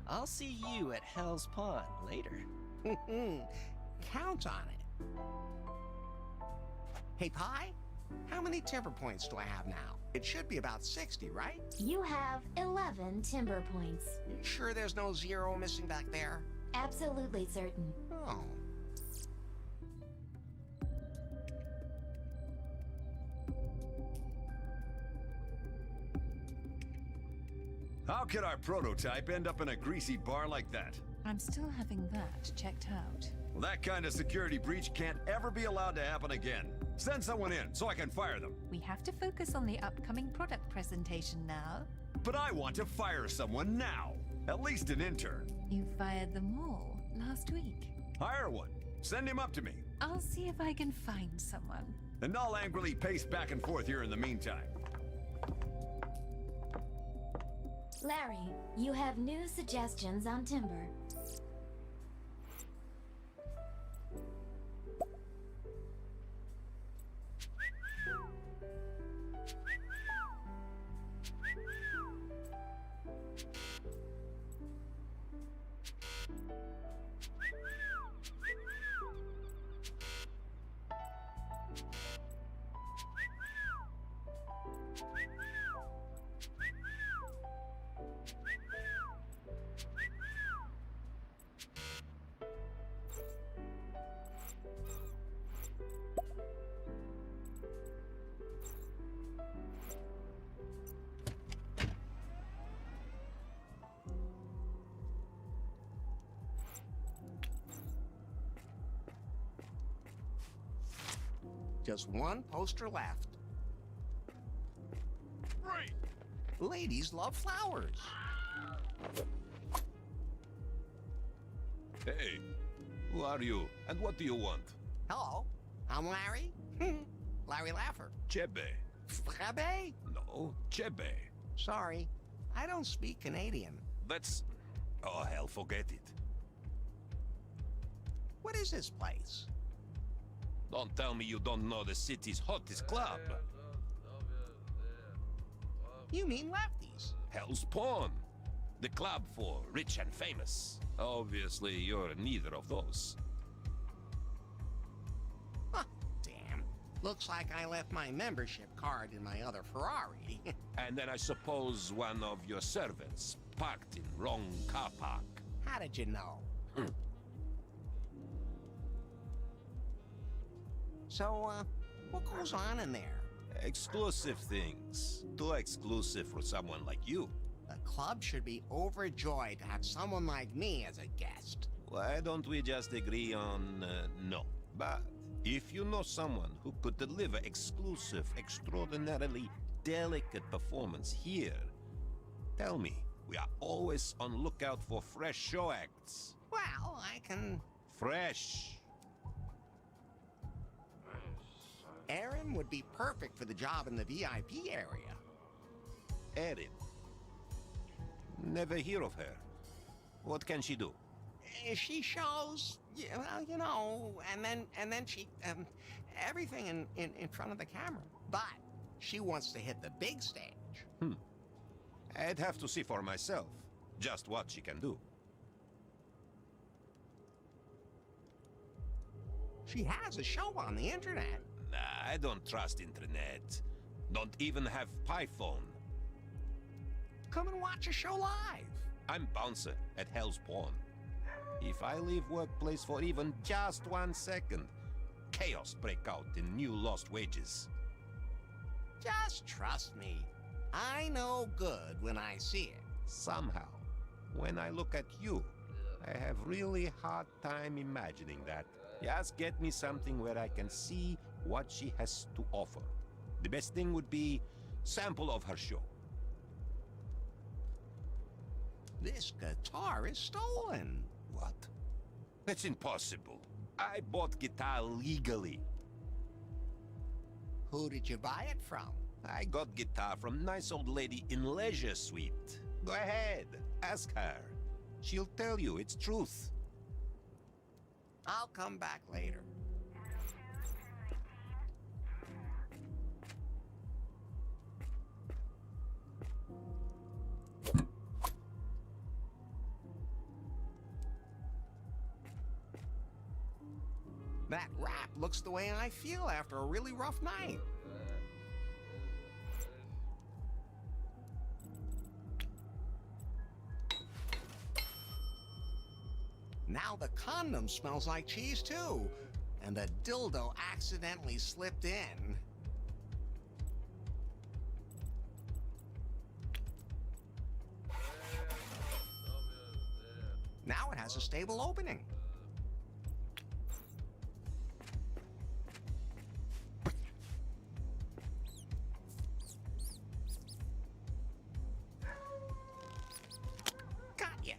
S13: I'll see you at Hell's Pond later.
S2: Count on it. Hey, Pi, how many timber points do I have now? It should be about 60, right?
S5: You have 11 timber points.
S2: You sure there's no zero missing back there?
S5: Absolutely certain.
S2: Oh.
S6: How could our prototype end up in a greasy bar like that?
S8: I'm still having that checked out.
S6: Well, that kind of security breach can't ever be allowed to happen again. Send someone in so I can fire them.
S8: We have to focus on the upcoming product presentation now.
S6: But I want to fire someone now. At least an intern.
S8: You fired them all last week.
S6: Hire one. Send him up to me.
S8: I'll see if I can find someone.
S6: And I'll angrily pace back and forth here in the meantime.
S5: Larry, you have new suggestions on timber.
S2: Just one poster left.
S1: Right.
S2: Ladies love flowers.
S1: Hey, who are you and what do you want?
S2: Hello, I'm Larry. Larry Laffer.
S1: Chebe.
S2: Frabe?
S1: No, Chebe.
S2: Sorry, I don't speak Canadian.
S1: That's... Oh, hell, forget it.
S2: What is this place?
S1: Don't tell me you don't know the city's hottest club.
S2: You mean lefties?
S1: Hell's Pawn. The club for rich and famous. Obviously, you're neither of those.
S2: Huh, damn. Looks like I left my membership card in my other Ferrari.
S1: And then I suppose one of your servants parked in wrong car park.
S2: How did you know? So, what goes on in there?
S1: Exclusive things. Too exclusive for someone like you.
S2: The club should be overjoyed to have someone like me as a guest.
S19: Why don't we just agree on no? But if you know someone who could deliver exclusive, extraordinarily delicate performance here, tell me. We are always on lookout for fresh show acts.
S2: Well, I can...
S19: Fresh.
S2: Erin would be perfect for the job in the VIP area.
S19: Erin. Never hear of her. What can she do?
S2: She shows, well, you know, and then she, everything in front of the camera. But she wants to hit the big stage.
S19: I'd have to see for myself just what she can do.
S2: She has a show on the internet.
S19: Nah, I don't trust internet. Don't even have PiPhone.
S2: Come and watch a show live.
S19: I'm bouncer at Hell's Pawn. If I leave workplace for even just 1 second, chaos break out in new lost wages.
S2: Just trust me. I know good when I see it.
S19: Somehow, when I look at you, I have really hard time imagining that. Just get me something where I can see what she has to offer. The best thing would be sample of her show.
S2: This guitar is stolen.
S19: What? That's impossible. I bought guitar legally.
S2: Who did you buy it from?
S19: I got guitar from nice old lady in Leisure Suite. Go ahead, ask her. She'll tell you it's truth.
S2: I'll come back later. That rap looks the way I feel after a really rough night. Now the condom smells like cheese too, and the dildo accidentally slipped in. Now it has a stable opening. Got ya.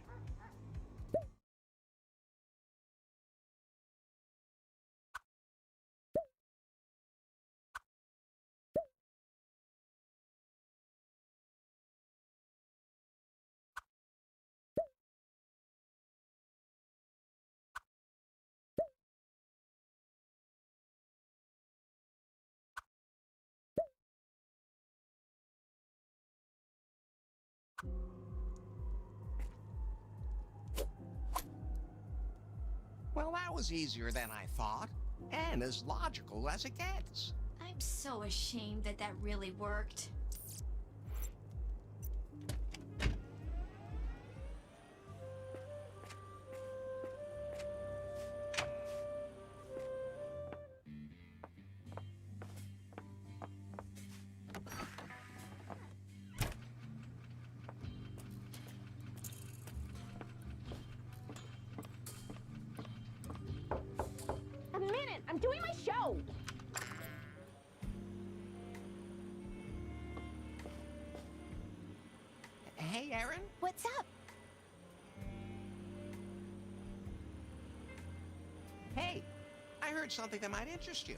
S2: Well, that was easier than I thought, and as logical as it gets.
S5: I'm so ashamed that that really worked.
S10: A minute, I'm doing my show.
S2: Hey, Erin?
S10: What's up?
S2: Hey, I heard something that might interest you.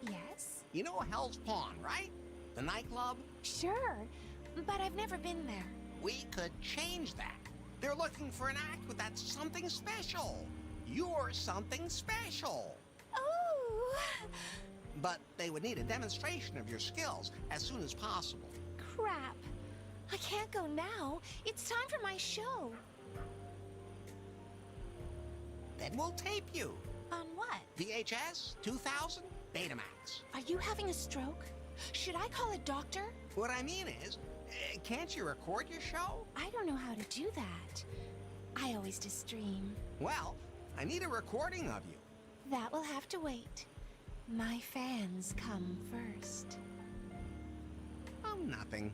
S10: Yes?
S2: You know Hell's Pawn, right? The nightclub?
S10: Sure, but I've never been there.
S2: We could change that. They're looking for an act with that something special. You're something special.
S10: Oh!
S2: But they would need a demonstration of your skills as soon as possible.
S10: Crap. I can't go now. It's time for my show.
S2: Then we'll tape you.
S10: On what?
S2: VHS, 2000, Betamax.
S10: Are you having a stroke? Should I call a doctor?
S2: What I mean is, can't you record your show?
S10: I don't know how to do that. I always just stream.
S2: Well, I need a recording of you.
S10: That will have to wait. My fans come first.
S2: Oh, nothing.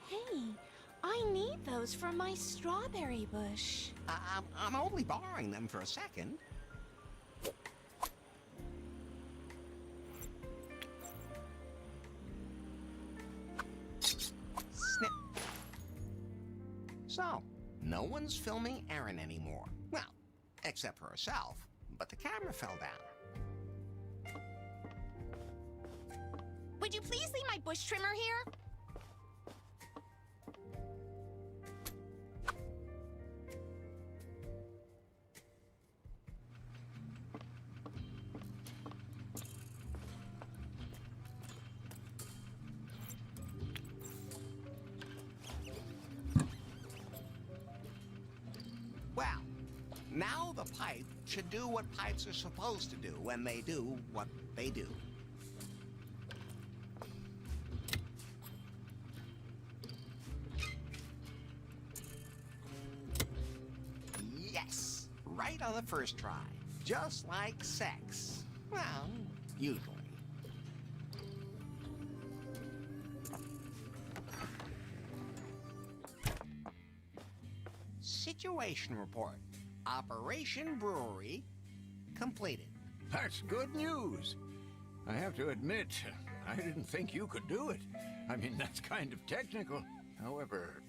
S10: Hey, I need those from my strawberry bush.
S2: I'm only borrowing them for a second. Snip. So, no one's filming Erin anymore. Well, except for herself. But the camera fell down.
S10: Would you please leave my bush trimmer here?
S2: Well, now the pipe should do what pipes are supposed to do when they do what they do. Yes! Right on the first try. Just like sex. Well, usually. Situation report. Operation Brewery completed.
S4: That's good news. I have to admit, I didn't think you could do it. I mean, that's kind of technical. However,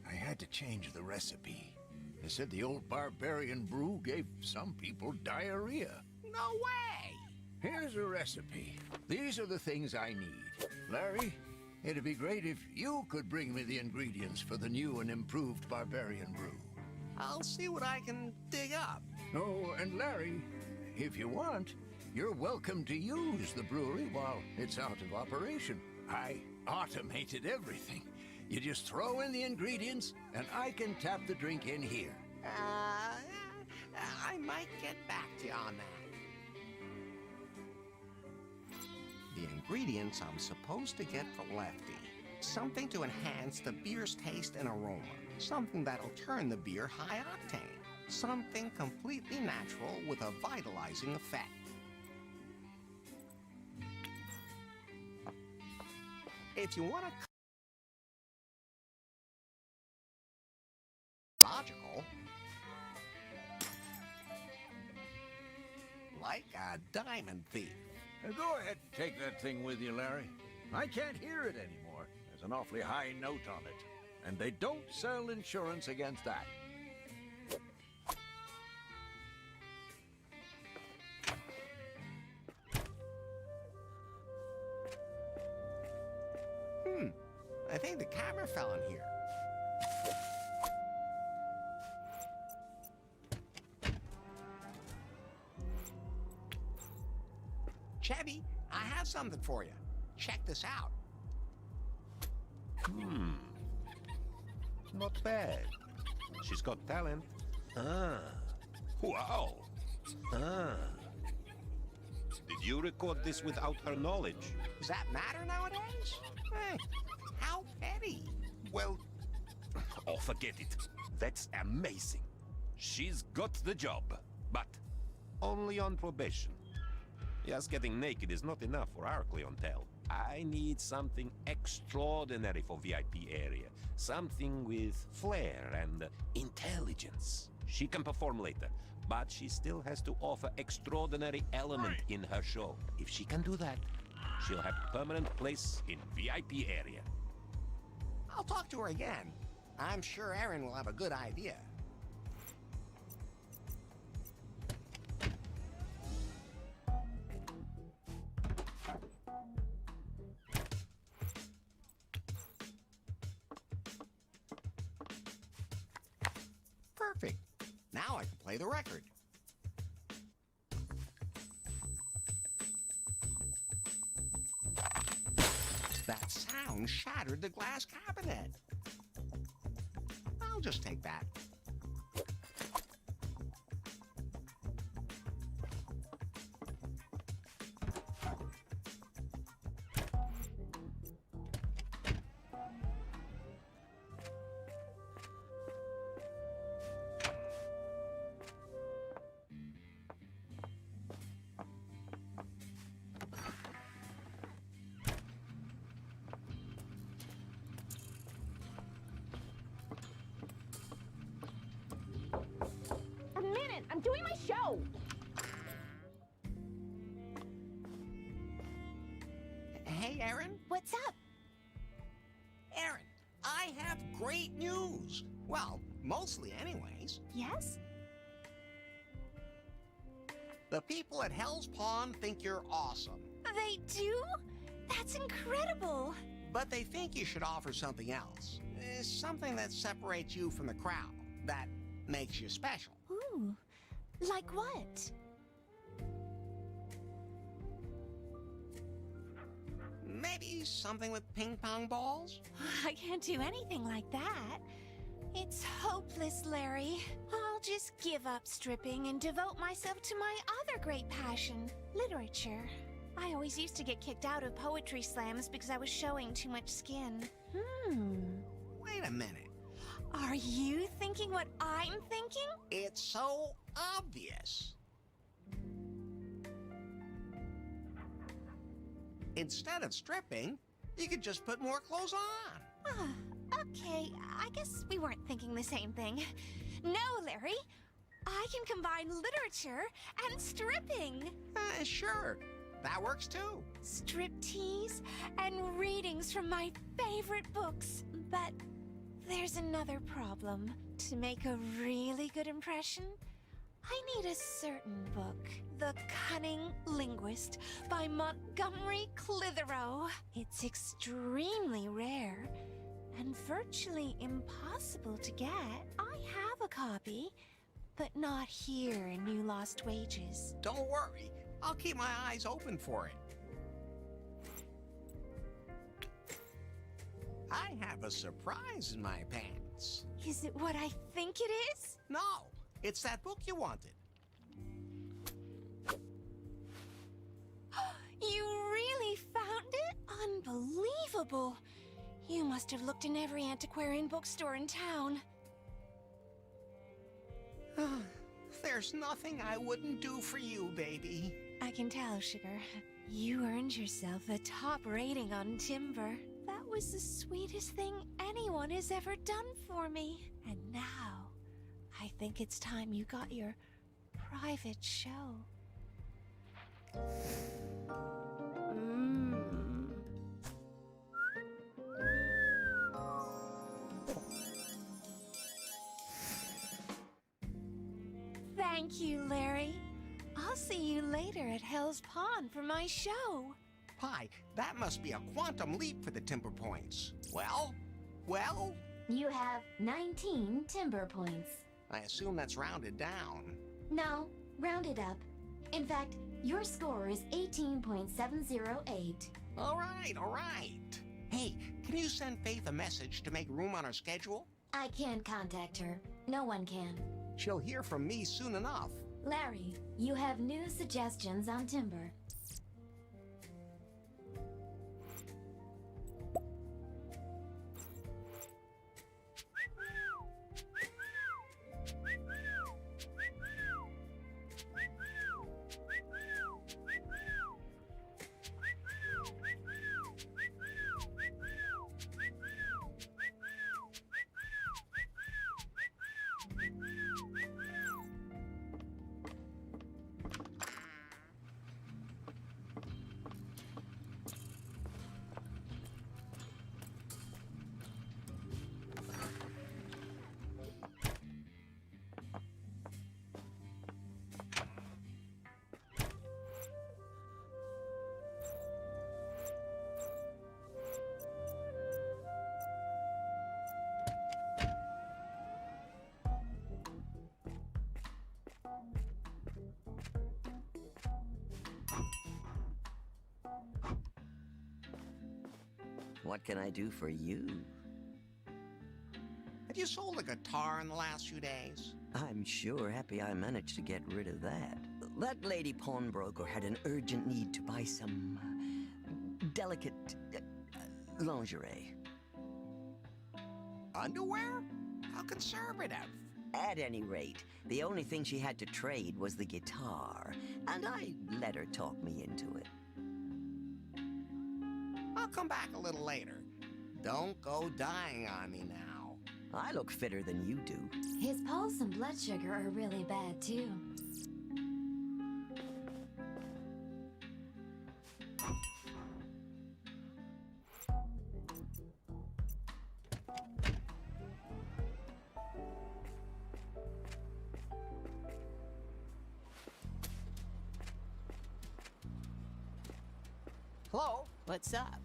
S4: I had to change the recipe. They said the old barbarian brew gave some people diarrhea.
S2: No way!
S4: Here's a recipe. These are the things I need. Larry, it'd be great if you could bring me the ingredients for the new and improved barbarian brew.
S2: I'll see what I can dig up.
S4: Oh, and Larry, if you want, you're welcome to use the brewery while it's out of operation. I automated everything. You just throw in the ingredients, and I can tap the drink in here.
S2: I might get back to you on that. The ingredients I'm supposed to get for Lefty. Something to enhance the beer's taste and aroma. Something that'll turn the beer high octane. Something completely natural with a vitalizing effect. If you want to logical, like a diamond thief.
S4: Go ahead and take that thing with you, Larry. I can't hear it anymore. There's an awfully high note on it. And they don't sell insurance against that.
S2: I think the camera fell in here. Chevy, I have something for you. Check this out.
S19: Not bad. She's got talent. Wow. Did you record this without her knowledge?
S2: Does that matter nowadays? Hey, how petty.
S19: Well, oh, forget it. That's amazing. She's got the job, but only on probation. Just getting naked is not enough for our clientele. I need something extraordinary for VIP area. Something with flair and intelligence. She can perform later, but she still has to offer extraordinary element in her show. If she can do that, she'll have permanent place in VIP area.
S2: I'll talk to her again. I'm sure Erin will have a good idea. Perfect. Now I can play the record. That sound shattered the glass cabinet. I'll just take that. Hey, Aaron.
S10: What's up?
S2: Aaron, I have great news. Well, mostly anyways.
S10: Yes?
S2: The people at Hell's Pond think you're awesome.
S10: They do? That's incredible.
S2: But they think you should offer something else. Something that separates you from the crowd. That makes you special.
S10: Ooh, like what?
S2: Maybe something with ping pong balls?
S10: I can't do anything like that. It's hopeless, Larry. I'll just give up stripping and devote myself to my other great passion, literature. I always used to get kicked out of poetry slams because I was showing too much skin.
S2: Wait a minute.
S10: Are you thinking what I'm thinking?
S2: It's so obvious. Instead of stripping, you could just put more clothes on.
S10: Okay, I guess we weren't thinking the same thing. No, Larry. I can combine literature and stripping.
S2: Sure. That works too.
S10: Striptease and readings from my favorite books. But there's another problem. To make a really good impression, I need a certain book. The Cunning Linguist by Montgomery Clitheroe. It's extremely rare and virtually impossible to get. I have a copy, but not here in New Lost Wages.
S2: Don't worry. I'll keep my eyes open for it. I have a surprise in my pants.
S10: Is it what I think it is?
S2: No, it's that book you wanted.
S10: You really found it? Unbelievable. You must have looked in every antiquarian bookstore in town.
S2: There's nothing I wouldn't do for you, baby.
S10: I can tell, Sugar. You earned yourself a top rating on Timber. That was the sweetest thing anyone has ever done for me. And now, I think it's time you got your private show. Thank you, Larry. I'll see you later at Hell's Pond for my show.
S2: Pie, that must be a quantum leap for the Timber points. Well?
S5: You have 19 timber points.
S2: I assume that's rounded down.
S5: No, round it up. In fact, your score is 18.708.
S2: All right. Hey, can you send Faith a message to make room on her schedule?
S5: I can't contact her. No one can.
S2: She'll hear from me soon enough.
S5: Larry, you have new suggestions on Timber.
S14: What can I do for you?
S2: Have you sold a guitar in the last few days?
S14: I'm sure happy I managed to get rid of that. That lady pawnbroker had an urgent need to buy some delicate lingerie.
S2: Underwear? How conservative.
S14: At any rate, the only thing she had to trade was the guitar, and I let her talk me into it.
S2: I'll come back a little later. Don't go dying on me now.
S14: I look fitter than you do.
S5: His pulse and blood sugar are really bad, too.
S2: Hello?
S7: What's up?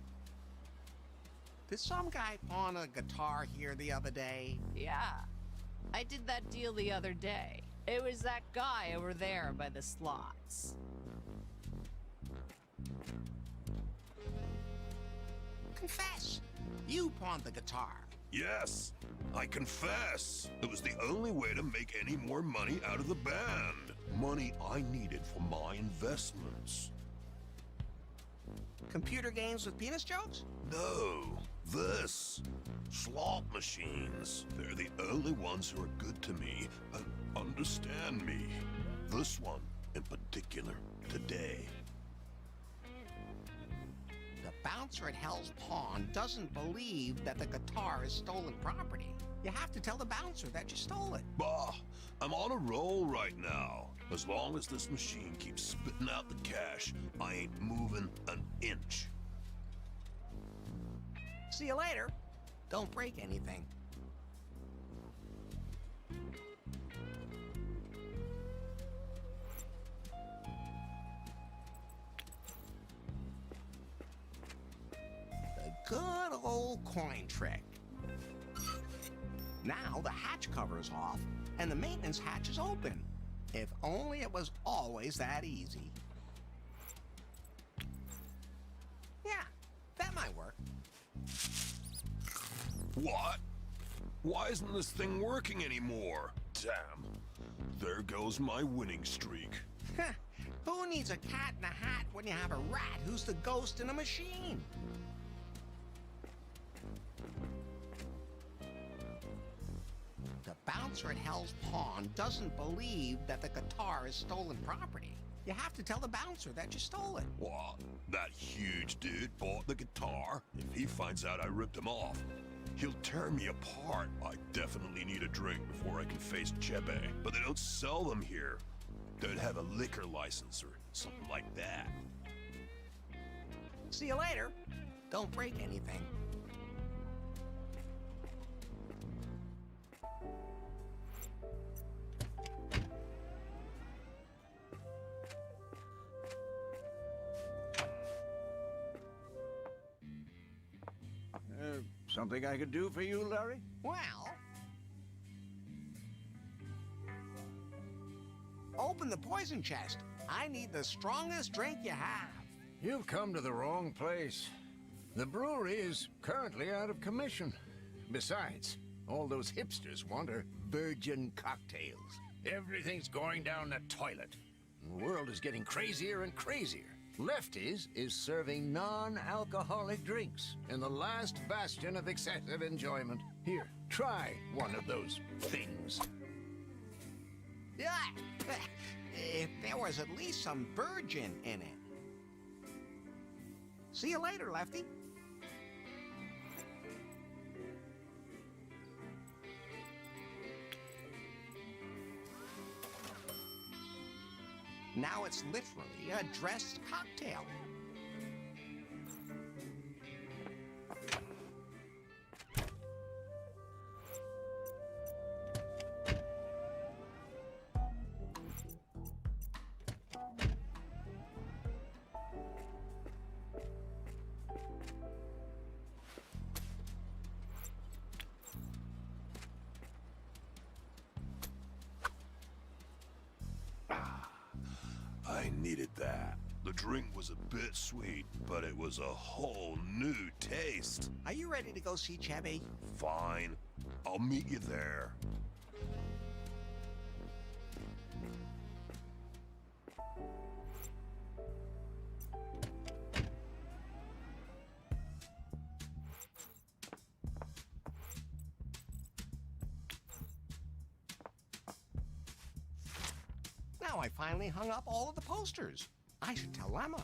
S2: Did some guy pawn a guitar here the other day?
S17: Yeah. I did that deal the other day. It was that guy over there by the slots.
S2: Confess. You pawned the guitar.
S1: Yes, I confess. It was the only way to make any more money out of the band. Money I needed for my investments.
S2: Computer games with penis jokes?
S1: No, this. Slot machines. They're the only ones who are good to me and understand me. This one, in particular, today.
S2: The bouncer at Hell's Pawn doesn't believe that the guitar is stolen property. You have to tell the bouncer that you stole it.
S1: Bah, I'm on a roll right now. As long as this machine keeps spitting out the cash, I ain't moving an inch.
S2: See you later. Don't break anything. The good old coin trick. Now the hatch cover is off and the maintenance hatch is open. If only it was always that easy. Yeah, that might work.
S1: What? Why isn't this thing working anymore? Damn. There goes my winning streak.
S2: Who needs a cat in a hat when you have a rat who's the ghost in a machine? The bouncer at Hell's Pawn doesn't believe that the guitar is stolen property. You have to tell the bouncer that you stole it.
S1: What? That huge dude bought the guitar? If he finds out I ripped him off, he'll tear me apart. I definitely need a drink before I can face Chebe. But they don't sell them here. They'd have a liquor license or something like that.
S2: See you later. Don't break anything.
S4: Something I could do for you, Larry?
S2: Well... open the poison chest. I need the strongest drink you have.
S4: You've come to the wrong place. The brewery is currently out of commission. Besides, all those hipsters want are virgin cocktails. Everything's going down the toilet. The world is getting crazier and crazier. Lefties is serving non-alcoholic drinks in the last bastion of excessive enjoyment. Here, try one of those things.
S2: Yeah. If there was at least some virgin in it. See you later, Lefty. Now it's literally a dressed cocktail.
S1: I needed that. The drink was a bit sweet, but it was a whole new taste.
S2: Are you ready to go see Chebe?
S1: Fine. I'll meet you there.
S2: Now I finally hung up all of the posters. I should tell Lemma.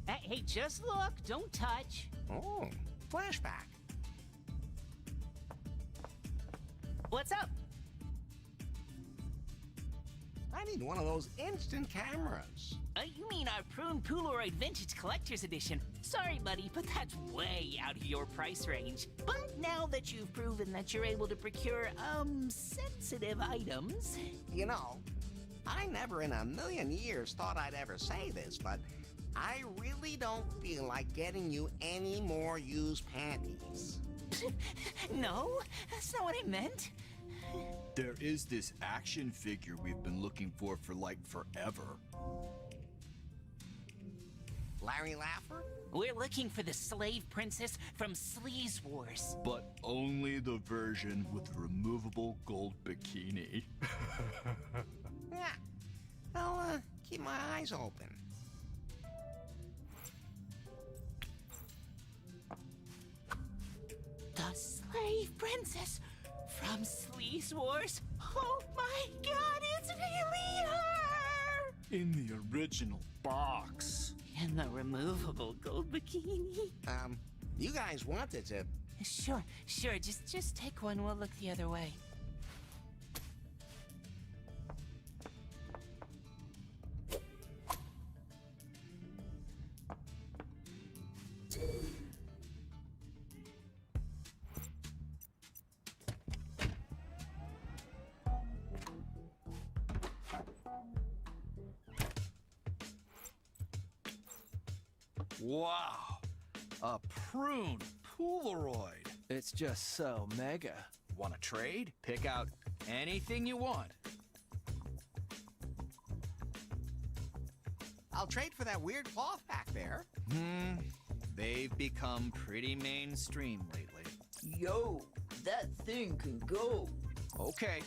S7: Hey, just look. Don't touch.
S2: Oh, flashback.
S7: What's up?
S2: I need one of those instant cameras.
S7: you mean our Prune Polaroid Vintage Collector's Edition. Sorry, buddy, but that's way out of your price range. But now that you've proven that you're able to procure, sensitive items...
S2: You know, I never in a million years thought I'd ever say this, but I really don't feel like getting you any more used panties.
S7: No, that's not what I meant.
S9: There is this action figure we've been looking for like forever.
S2: Larry Laffer?
S7: We're looking for the slave princess from Sleaze Wars.
S9: But only the version with the removable gold bikini.
S2: Yeah. I'll keep my eyes open.
S7: The slave princess from Sleaze Wars? Oh my god, it's really her!
S9: In the original box.
S7: In the removable gold bikini.
S2: You guys wanted to...
S7: Sure. Just take one. We'll look the other way.
S12: Wow, a prune Polaroid. It's just so mega. Want to trade? Pick out anything you want.
S2: I'll trade for that weird cloth back there.
S12: They've become pretty mainstream lately.
S11: Yo, that thing can go.
S12: Okay,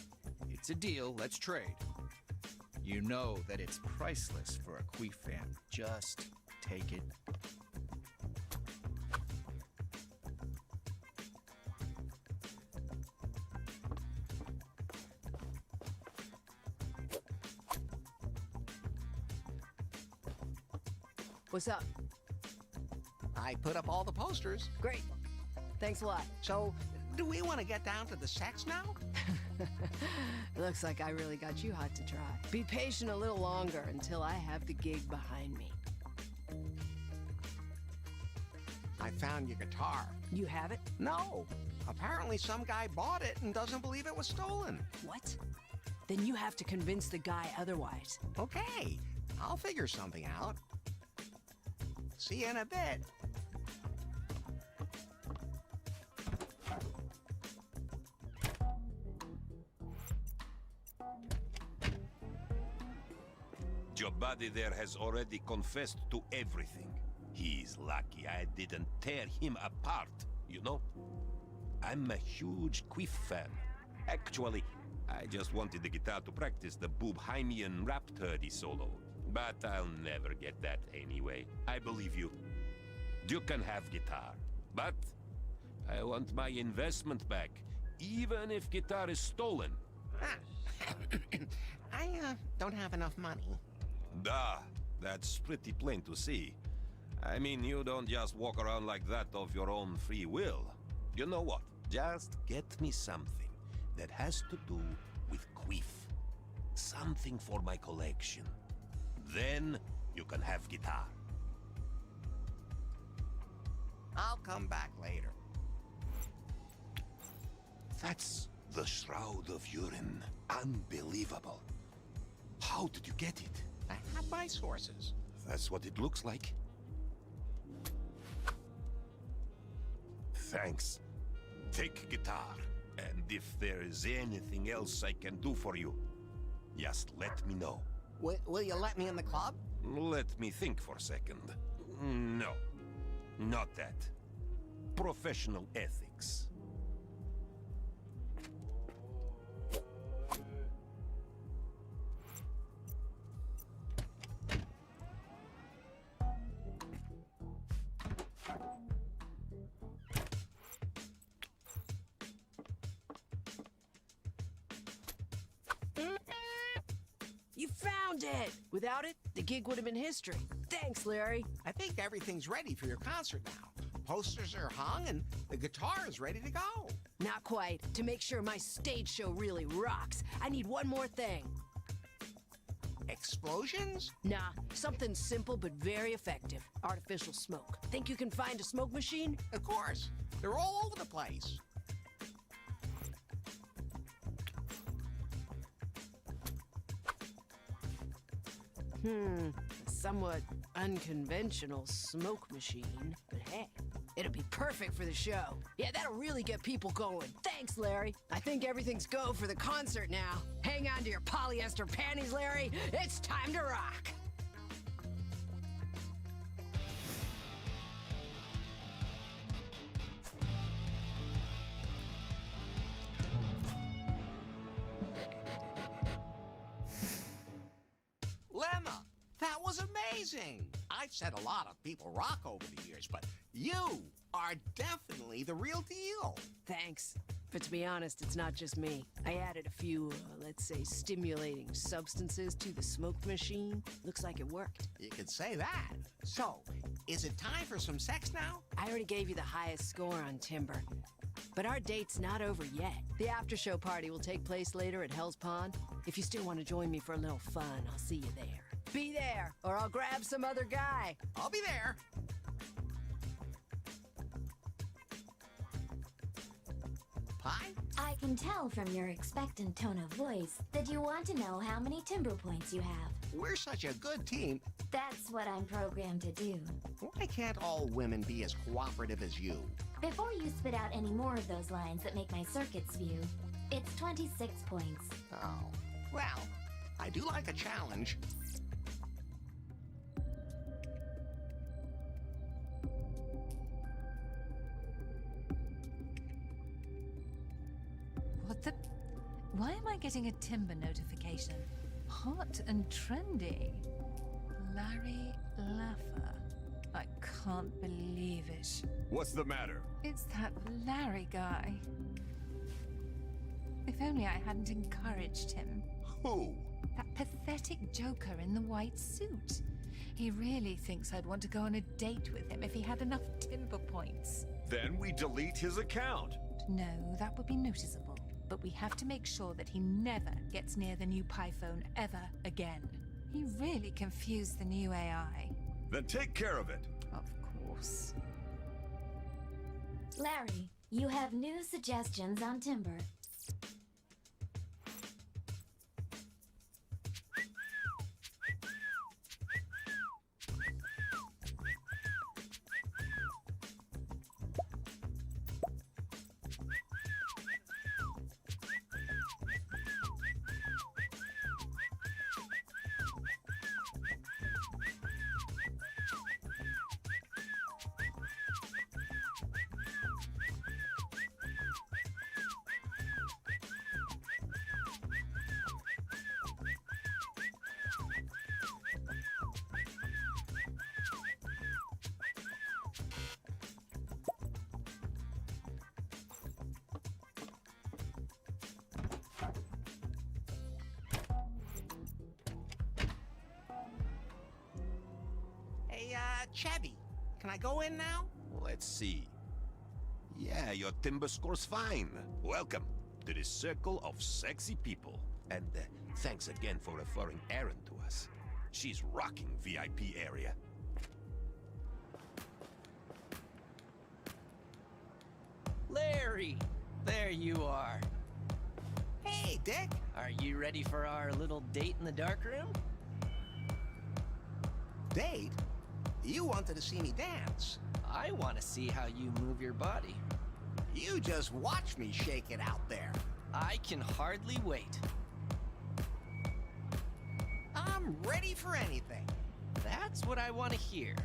S12: it's a deal. Let's trade. You know that it's priceless for a Queef fan. Just take it.
S11: What's up?
S2: I put up all the posters.
S11: Great. Thanks a lot.
S2: So, do we want to get down to the sex now?
S11: Looks like I really got you hot to try. Be patient a little longer until I have the gig behind me.
S2: I found your guitar.
S11: You have it?
S2: No. Apparently some guy bought it and doesn't believe it was stolen.
S11: What? Then you have to convince the guy otherwise.
S2: Okay. I'll figure something out. See you in a bit.
S19: Your buddy there has already confessed to everything. He's lucky I didn't tear him apart, you know? I'm a huge Queef fan. Actually, I just wanted the guitar to practice the Boobheimian Rhapsody solo. But I'll never get that anyway. I believe you. You can have guitar. But I want my investment back, even if guitar is stolen.
S2: I don't have enough money.
S19: Duh, that's pretty plain to see. I mean, you don't just walk around like that of your own free will. You know what? Just get me something that has to do with Queef. Something for my collection. Then you can have guitar.
S2: I'll come back later.
S19: That's the Shroud of Urine. Unbelievable. How did you get it?
S2: I have my sources.
S19: That's what it looks like. Thanks. Take guitar. And if there is anything else I can do for you, just let me know.
S2: Will you let me in the club?
S19: Let me think for a second. No, not that. Professional ethics.
S11: You found it! Without it, the gig would have been history. Thanks, Larry.
S2: I think everything's ready for your concert now. Posters are hung and the guitar is ready to go.
S11: Not quite. To make sure my stage show really rocks, I need one more thing.
S2: Explosions?
S11: Nah, something simple but very effective. Artificial smoke. Think you can find a smoke machine?
S2: Of course. They're all over the place.
S11: A somewhat unconventional smoke machine. But hey, it'll be perfect for the show. Yeah, that'll really get people going. Thanks, Larry. I think everything's go for the concert now. Hang on to your polyester panties, Larry. It's time to rock.
S2: Lemma, that was amazing. I've said a lot of people rock over the years, but you are definitely the real deal.
S11: Thanks. But to be honest, it's not just me. I added a few, let's say, stimulating substances to the smoke machine. Looks like it worked.
S2: You could say that. So, is it time for some sex now?
S11: I already gave you the highest score on Timber. But our date's not over yet. The after-show party will take place later at Hell's Pond. If you still want to join me for a little fun, I'll see you there. Be there, or I'll grab some other guy.
S2: I'll be there. Pie?
S5: I can tell from your expectant tone of voice that you want to know how many timber points you have.
S2: We're such a good team.
S5: That's what I'm programmed to do.
S2: Why can't all women be as cooperative as you?
S5: Before you spit out any more of those lines that make my circuits view, it's 26 points.
S2: Oh, well, I do like a challenge.
S8: What the? Why am I getting a timber notification? Hot and trendy. Larry Laffer. I can't believe it.
S6: What's the matter?
S8: It's that Larry guy. If only I hadn't encouraged him.
S1: Who?
S8: That pathetic joker in the white suit. He really thinks I'd want to go on a date with him if he had enough timber points.
S6: Then we delete his account.
S8: No, that would be noticeable. But we have to make sure that he never gets near the new PiPhone ever again. He really confused the new AI.
S6: Then take care of it.
S8: Of course.
S5: Larry, you have new suggestions on timber.
S2: Chevy, can I go in now?
S19: Let's see. Yeah, your timber score's fine. Welcome to the circle of sexy people. And thanks again for referring Erin to us. She's rocking VIP area.
S12: Larry! There you are.
S2: Hey, Dick.
S12: Are you ready for our little date in the darkroom?
S2: Date? You wanted to see me dance.
S12: I want to see how you move your body.
S2: You just watch me shake it out there.
S12: I can hardly wait.
S2: I'm ready for anything.
S12: That's what I want to hear.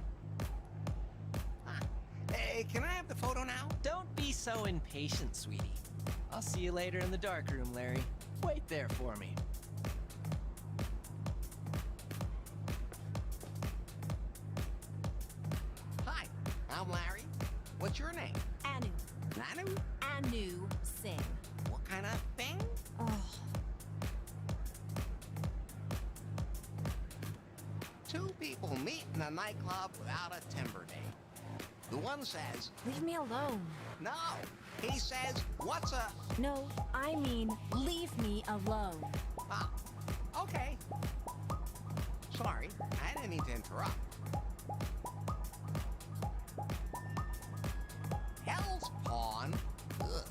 S2: Hey, can I have the photo now?
S12: Don't be so impatient, sweetie. I'll see you later in the darkroom, Larry. Wait there for me.
S2: Hi, I'm Larry. What's your name?
S5: Anu.
S2: Nanu?
S5: Anu Singh.
S2: What kind of thing?
S5: Oh.
S2: Two people meet in a nightclub without a timber date. The one says,
S5: Leave me alone.
S2: no. He says, what's a...
S5: No, I mean, leave me alone.
S2: Ah, okay. Sorry, I didn't mean to interrupt. Hell's Pawn? Ugh.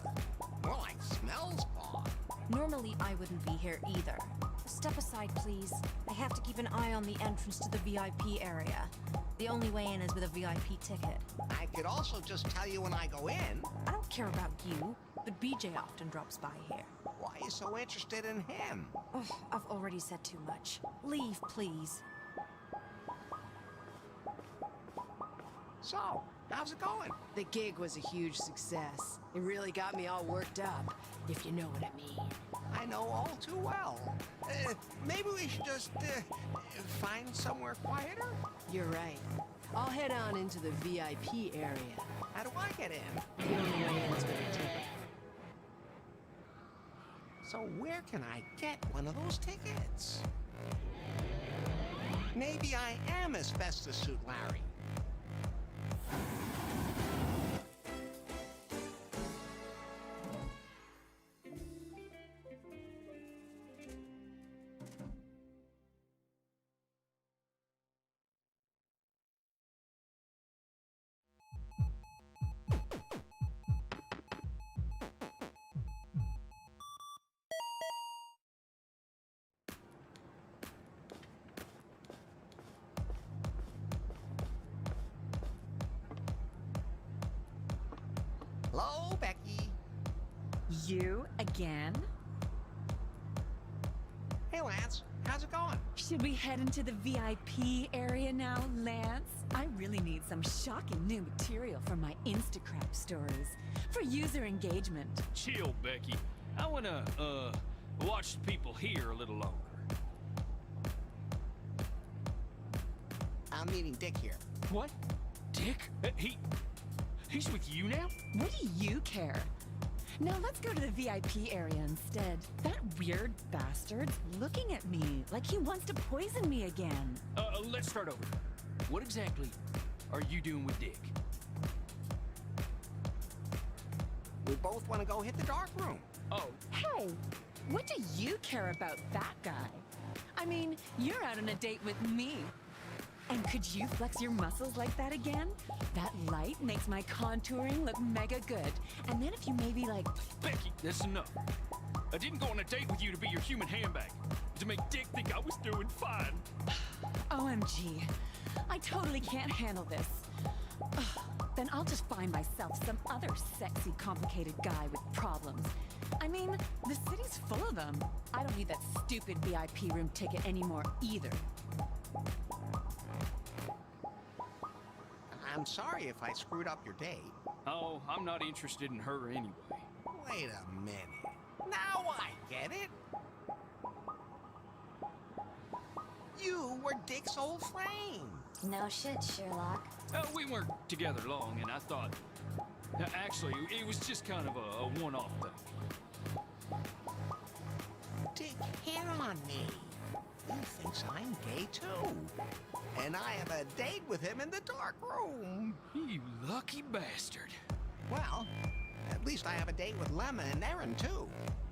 S2: More like Smells Pawn.
S20: Normally, I wouldn't be here either. Step aside, please. I have to keep an eye on the entrance to the VIP area. The only way in is with a VIP ticket.
S2: I could also just tell you when I go in.
S20: I don't care about you, but BJ often drops by here.
S2: Why are you so interested in him?
S20: Ugh, I've already said too much. Leave, please.
S2: So, how's it going?
S11: The gig was a huge success. It really got me all worked up, if you know what I mean.
S2: I know all too well. Maybe we should just find somewhere quieter?
S11: You're right. I'll head on into the VIP area.
S2: How do I get in?
S11: The only way in is with a ticket.
S2: So where can I get one of those tickets? Maybe I am Asbestos Suit Larry. Hello, Becky.
S3: You again?
S2: Hey, Lance. How's it going?
S3: Should we head into the VIP area now, Lance? I really need some shocking new material for my Instacrap stories. For user engagement.
S16: Chill, Becky. I wanna, watch the people here a little longer.
S2: I'm meeting Dick here.
S16: What? Dick? He's with you now?
S3: What do you care? Now let's go to the VIP area instead. That weird bastard's looking at me like he wants to poison me again.
S16: Let's start over. What exactly are you doing with Dick?
S2: We both want to go hit the dark room.
S16: Oh.
S3: Hey, what do you care about that guy? I mean, you're out on a date with me. And could you flex your muscles like that again? That light makes my contouring look mega good. And then if you maybe like...
S16: Becky, that's enough. I didn't go on a date with you to be your human handbag. To make Dick think I was doing fine.
S3: OMG. I totally can't handle this. Then I'll just find myself some other sexy, complicated guy with problems. I mean, the city's full of them. I don't need that stupid VIP room ticket anymore either.
S2: I'm sorry if I screwed up your date.
S16: Oh, I'm not interested in her anyway.
S2: Wait a minute. Now I get it. You were Dick's old flame.
S20: No shit, Sherlock.
S16: We weren't together long, and I thought... actually, it was just kind of a one-off thing.
S2: Dick hit on me. He thinks I'm gay too. And I have a date with him in the dark room.
S16: You lucky bastard.
S2: Well, at least I have a date with Lemma and Aaron too.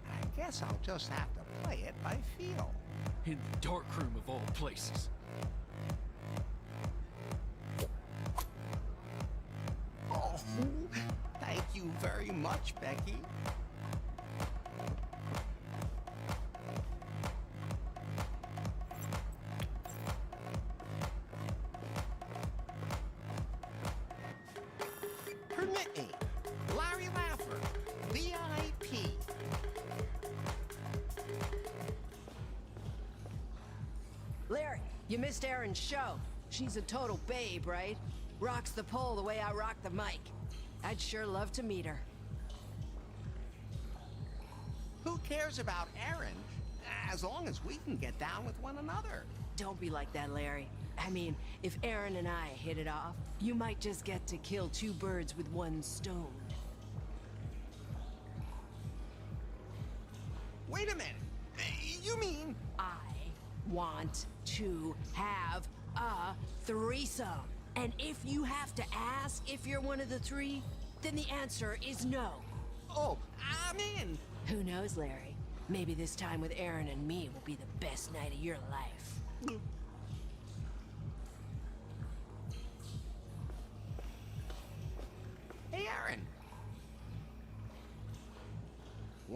S2: I guess I'll just have to play it by feel.
S16: In the dark room of all places.
S2: Oh, thank you very much, Becky. Permit me, Larry Laffer, VIP.
S11: Larry, you missed Erin's show. She's a total babe, right? Rocks the pole the way I rock the mic. I'd sure love to meet her.
S2: Who cares about Aaron, as long as we can get down with one another?
S11: Don't be like that, Larry. I mean, if Aaron and I hit it off, you might just get to kill two birds with one stone.
S2: Wait a minute. You mean...
S11: I want to have a threesome. And if you have to ask if you're one of the three, then the answer is no.
S2: Oh, I'm in.
S11: Who knows, Larry? Maybe this time with Aaron and me will be the best night of your life.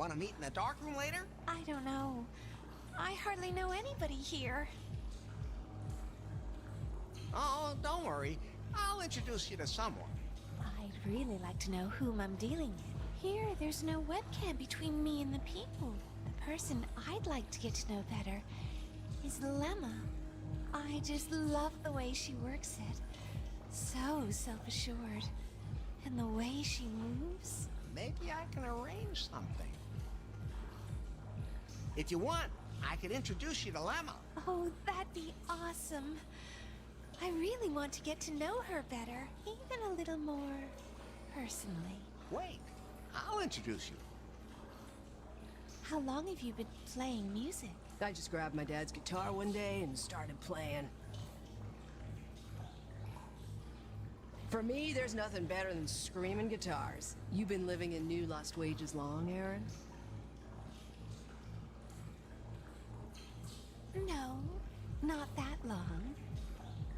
S2: Want to meet in the dark room later?
S10: I don't know. I hardly know anybody here.
S2: Oh, don't worry. I'll introduce you to someone.
S10: I'd really like to know whom I'm dealing with. Here, there's no webcam between me and the people. The person I'd like to get to know better is Lemma. I just love the way she works it. So self-assured. And the way she moves.
S2: Maybe I can arrange something. If you want, I could introduce you to Lemma.
S10: Oh, that'd be awesome. I really want to get to know her better, even a little more personally.
S2: Wait, I'll introduce you.
S10: How long have you been playing music?
S11: I just grabbed my dad's guitar one day and started playing. For me, there's nothing better than screaming guitars. You've been living in New Lost Wages long, Aaron?
S10: No, not that long.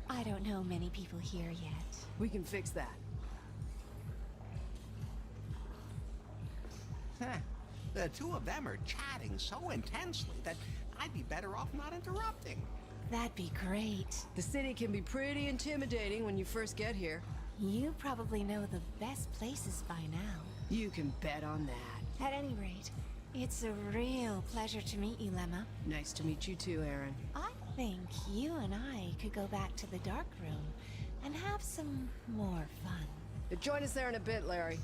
S10: I don't know many people here yet.
S11: We can fix that.
S2: The two of them are chatting so intensely that I'd be better off not interrupting.
S10: That'd be great.
S11: The city can be pretty intimidating when you first get here.
S10: You probably know the best places by now.
S11: You can bet on that.
S10: At any rate, it's a real pleasure to meet you, Lemma.
S11: Nice to meet you too, Aaron.
S10: I think you and I could go back to the dark room and have some more fun.
S11: Join us there in a bit, Larry.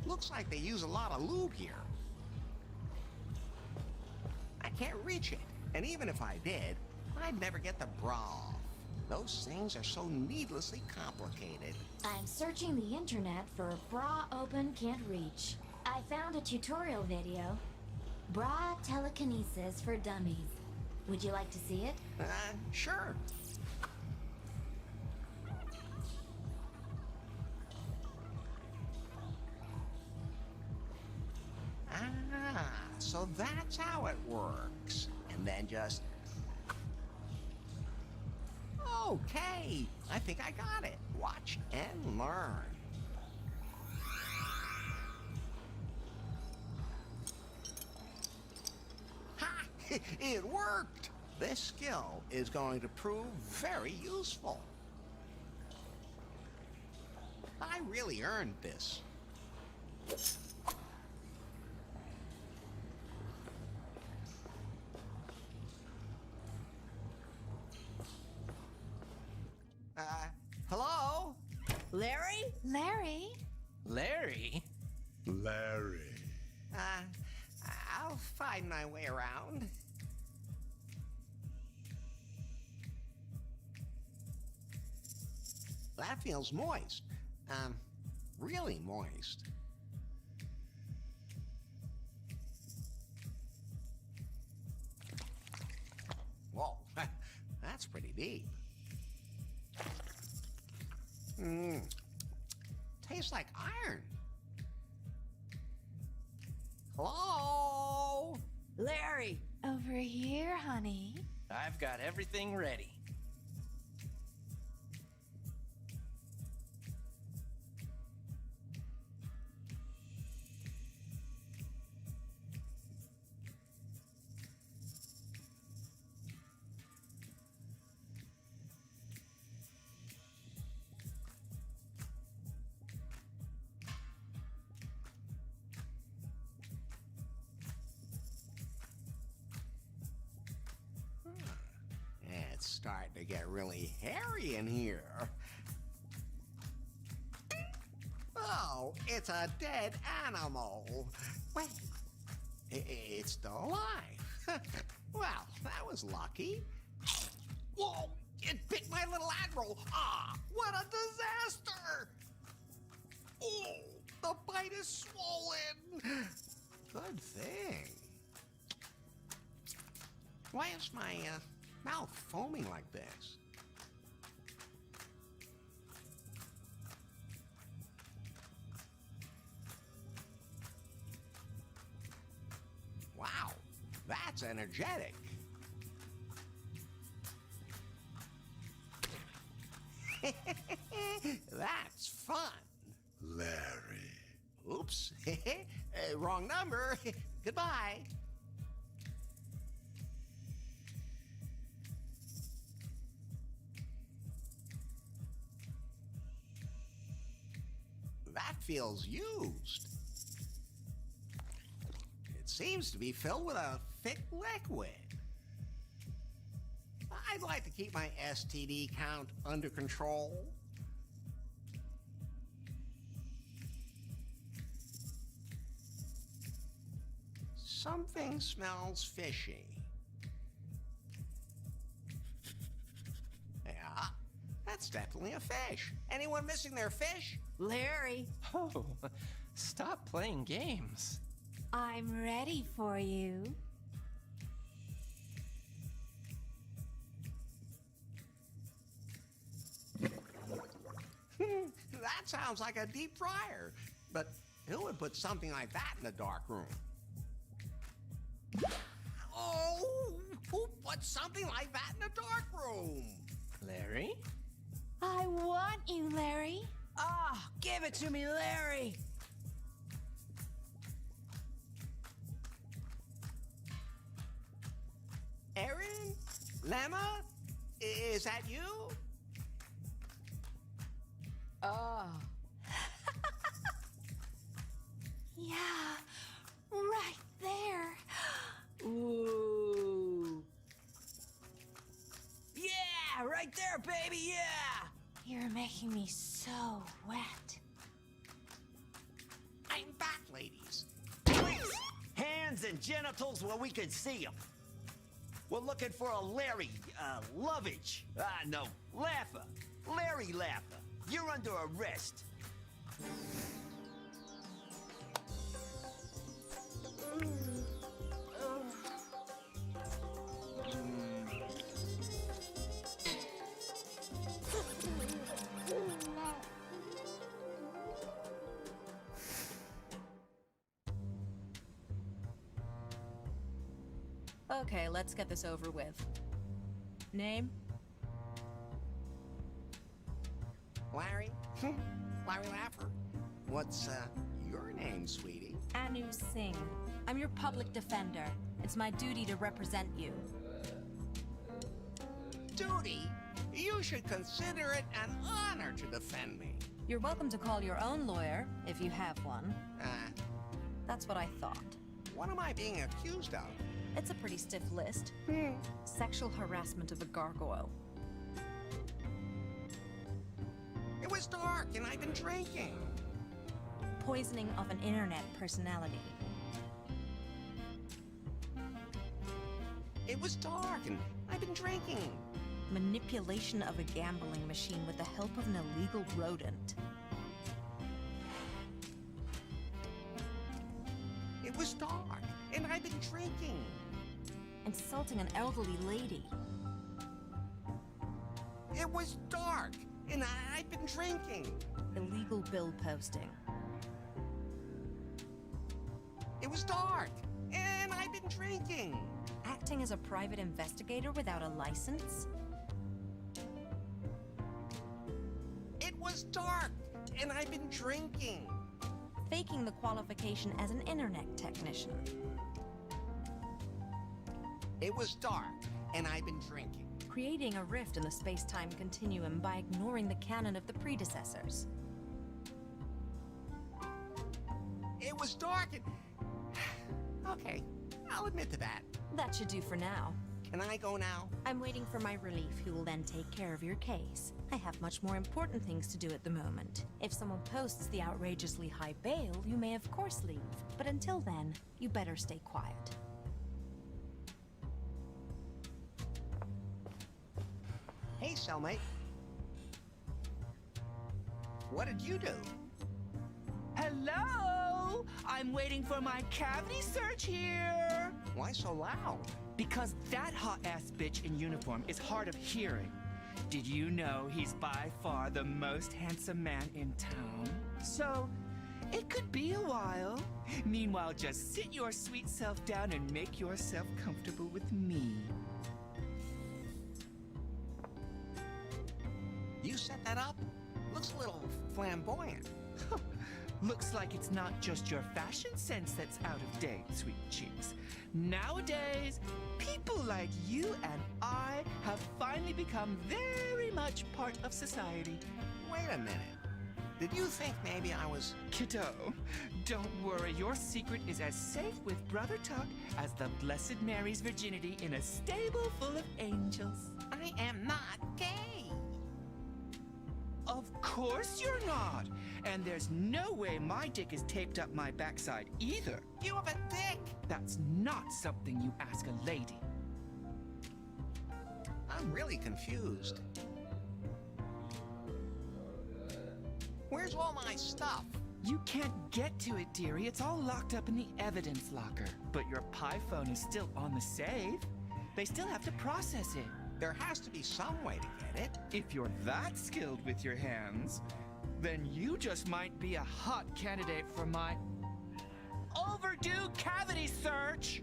S2: Looks like they use a lot of lube here. I can't reach it, and even if I did, I'd never get the bra off. Those things are so needlessly complicated.
S5: I'm searching the internet for bra open can't reach. I found a tutorial video. Bra telekinesis for dummies. Would you like to see it?
S2: Sure. Ah, so that's how it works. And then just... Okay, I think I got it. Watch and learn. Ha! It worked! This skill is going to prove very useful. I really earned this. Hello?
S11: Larry?
S10: Larry?
S12: Larry?
S1: Larry.
S2: I'll find my way around. That feels moist. Really moist. Whoa, that's pretty deep. Tastes like iron. Hello?
S11: Larry!
S10: Over here, honey.
S12: I've got everything ready.
S2: It's starting to get really hairy in here. Oh, it's a dead animal. Wait, it's still alive. Well, that was lucky. Whoa, it bit my little admiral. Ah, what a disaster! Oh, the bite is swollen. Good thing. Why is my mouth foaming like this? Wow, that's energetic. That's fun.
S1: Larry.
S2: Oops. Wrong number. Goodbye. That feels used. It seems to be filled with a thick liquid. I'd like to keep my STD count under control. Something smells fishy. Yeah, that's definitely a fish. Anyone missing their fish?
S11: Larry,
S12: Oh, stop playing games.
S20: I'm ready for you.
S2: That sounds like a deep fryer. But who would put something like that in a dark room? Oh, who put something like that in a dark room?
S12: Larry?
S20: I want you, Larry.
S11: ah, give it to me, Larry.
S2: Erin? Lemma? Is that you?
S11: Ah.
S20: Yeah, right there.
S11: Ooh. Yeah, right there, baby, yeah!
S20: You're making me so wet.
S2: I'm back, ladies.
S15: Please, hands and genitals where we can see them. We're looking for a Larry, Lovage. No, Laffer. Larry Laffer. You're under arrest.
S20: Okay, let's get this over with. Name?
S2: Larry? Larry Laffer. What's, your name, sweetie?
S20: Anu Singh. I'm your public defender. It's my duty to represent you.
S2: Duty? You should consider it an honor to defend me.
S20: You're welcome to call your own lawyer, if you have one. That's what I thought.
S2: What am I being accused of?
S20: It's a pretty stiff list. Sexual harassment of a gargoyle.
S2: It was dark and I've been drinking.
S20: Poisoning of an internet personality.
S2: It was dark and I've been drinking.
S20: Manipulation of a gambling machine with the help of an illegal rodent.
S2: It was dark and I've been drinking.
S20: Insulting an elderly lady.
S2: It was dark and I've been drinking.
S20: Illegal bill posting.
S2: It was dark and I've been drinking.
S20: Acting as a private investigator without a license.
S2: It was dark and I've been drinking.
S20: Faking the qualification as an internet technician.
S2: It was dark and I've been drinking.
S20: Creating a rift in the space-time continuum by ignoring the canon of the predecessors.
S2: It was dark and... Okay, I'll admit to that.
S20: That should do for now.
S2: Can I go now?
S20: I'm waiting for my relief, who will then take care of your case. I have much more important things to do at the moment. If someone posts the outrageously high bail, you may of course leave. But until then, you better stay quiet.
S2: Hey, cellmate. What did you do?
S21: Hello? I'm waiting for my cavity search here.
S2: Why so loud?
S21: Because that hot-ass bitch in uniform is hard of hearing. Did you know he's by far the most handsome man in town? So, it could be a while. Meanwhile, just sit your sweet self down and make yourself comfortable with me.
S2: You set that up? Looks a little flamboyant.
S21: Looks like it's not just your fashion sense that's out of date, sweet cheeks. Nowadays, people like you and I have finally become very much part of society.
S2: Wait a minute. Did you think maybe I was...
S21: Kiddo, don't worry. Your secret is as safe with Brother Tuck as the Blessed Mary's virginity in a stable full of angels.
S2: I am not gay.
S21: Of course you're not. And there's no way my dick is taped up my backside either.
S2: You have a dick.
S21: That's not something you ask a lady.
S2: I'm really confused. Where's all my stuff?
S21: You can't get to it, dearie. It's all locked up in the evidence locker. But your Pi phone is still on the safe. They still have to process it.
S2: There has to be some way to get it.
S21: If you're that skilled with your hands, then you just might be a hot candidate for my overdue cavity search.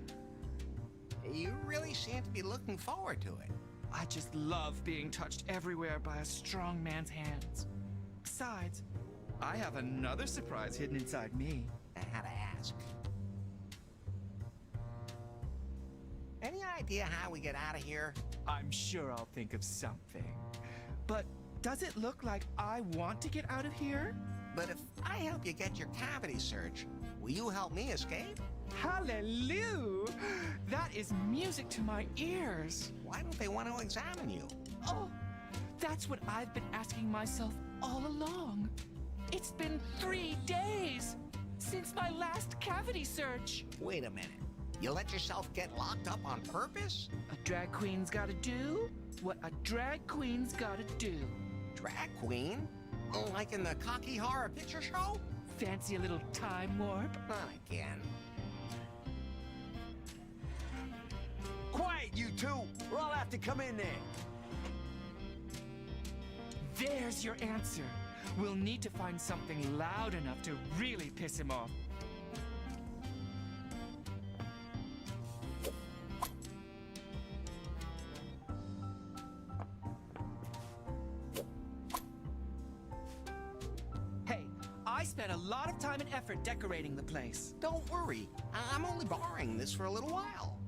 S2: You really seem to be looking forward to it.
S21: I just love being touched everywhere by a strong man's hands. Besides, I have another surprise hidden inside me.
S2: I had to ask. Any idea how we get out of here?
S21: I'm sure I'll think of something. But does it look like I want to get out of here?
S2: But if I help you get your cavity search, will you help me escape?
S21: Hallelujah! That is music to my ears.
S2: Why don't they want to examine you?
S21: Oh, that's what I've been asking myself all along. It's been 3 days since my last cavity search.
S2: Wait a minute. You let yourself get locked up on purpose?
S21: A drag queen's gotta do what a drag queen's gotta do.
S2: Drag queen? Oh, like in the cocky horror picture show?
S21: Fancy a little time warp?
S2: Not again.
S15: Quiet, you two! We'll all have to come in there.
S21: There's your answer. We'll need to find something loud enough to really piss him off. Hey, I spent a lot of time and effort decorating the place.
S2: Don't worry. I'm only borrowing this for a little while.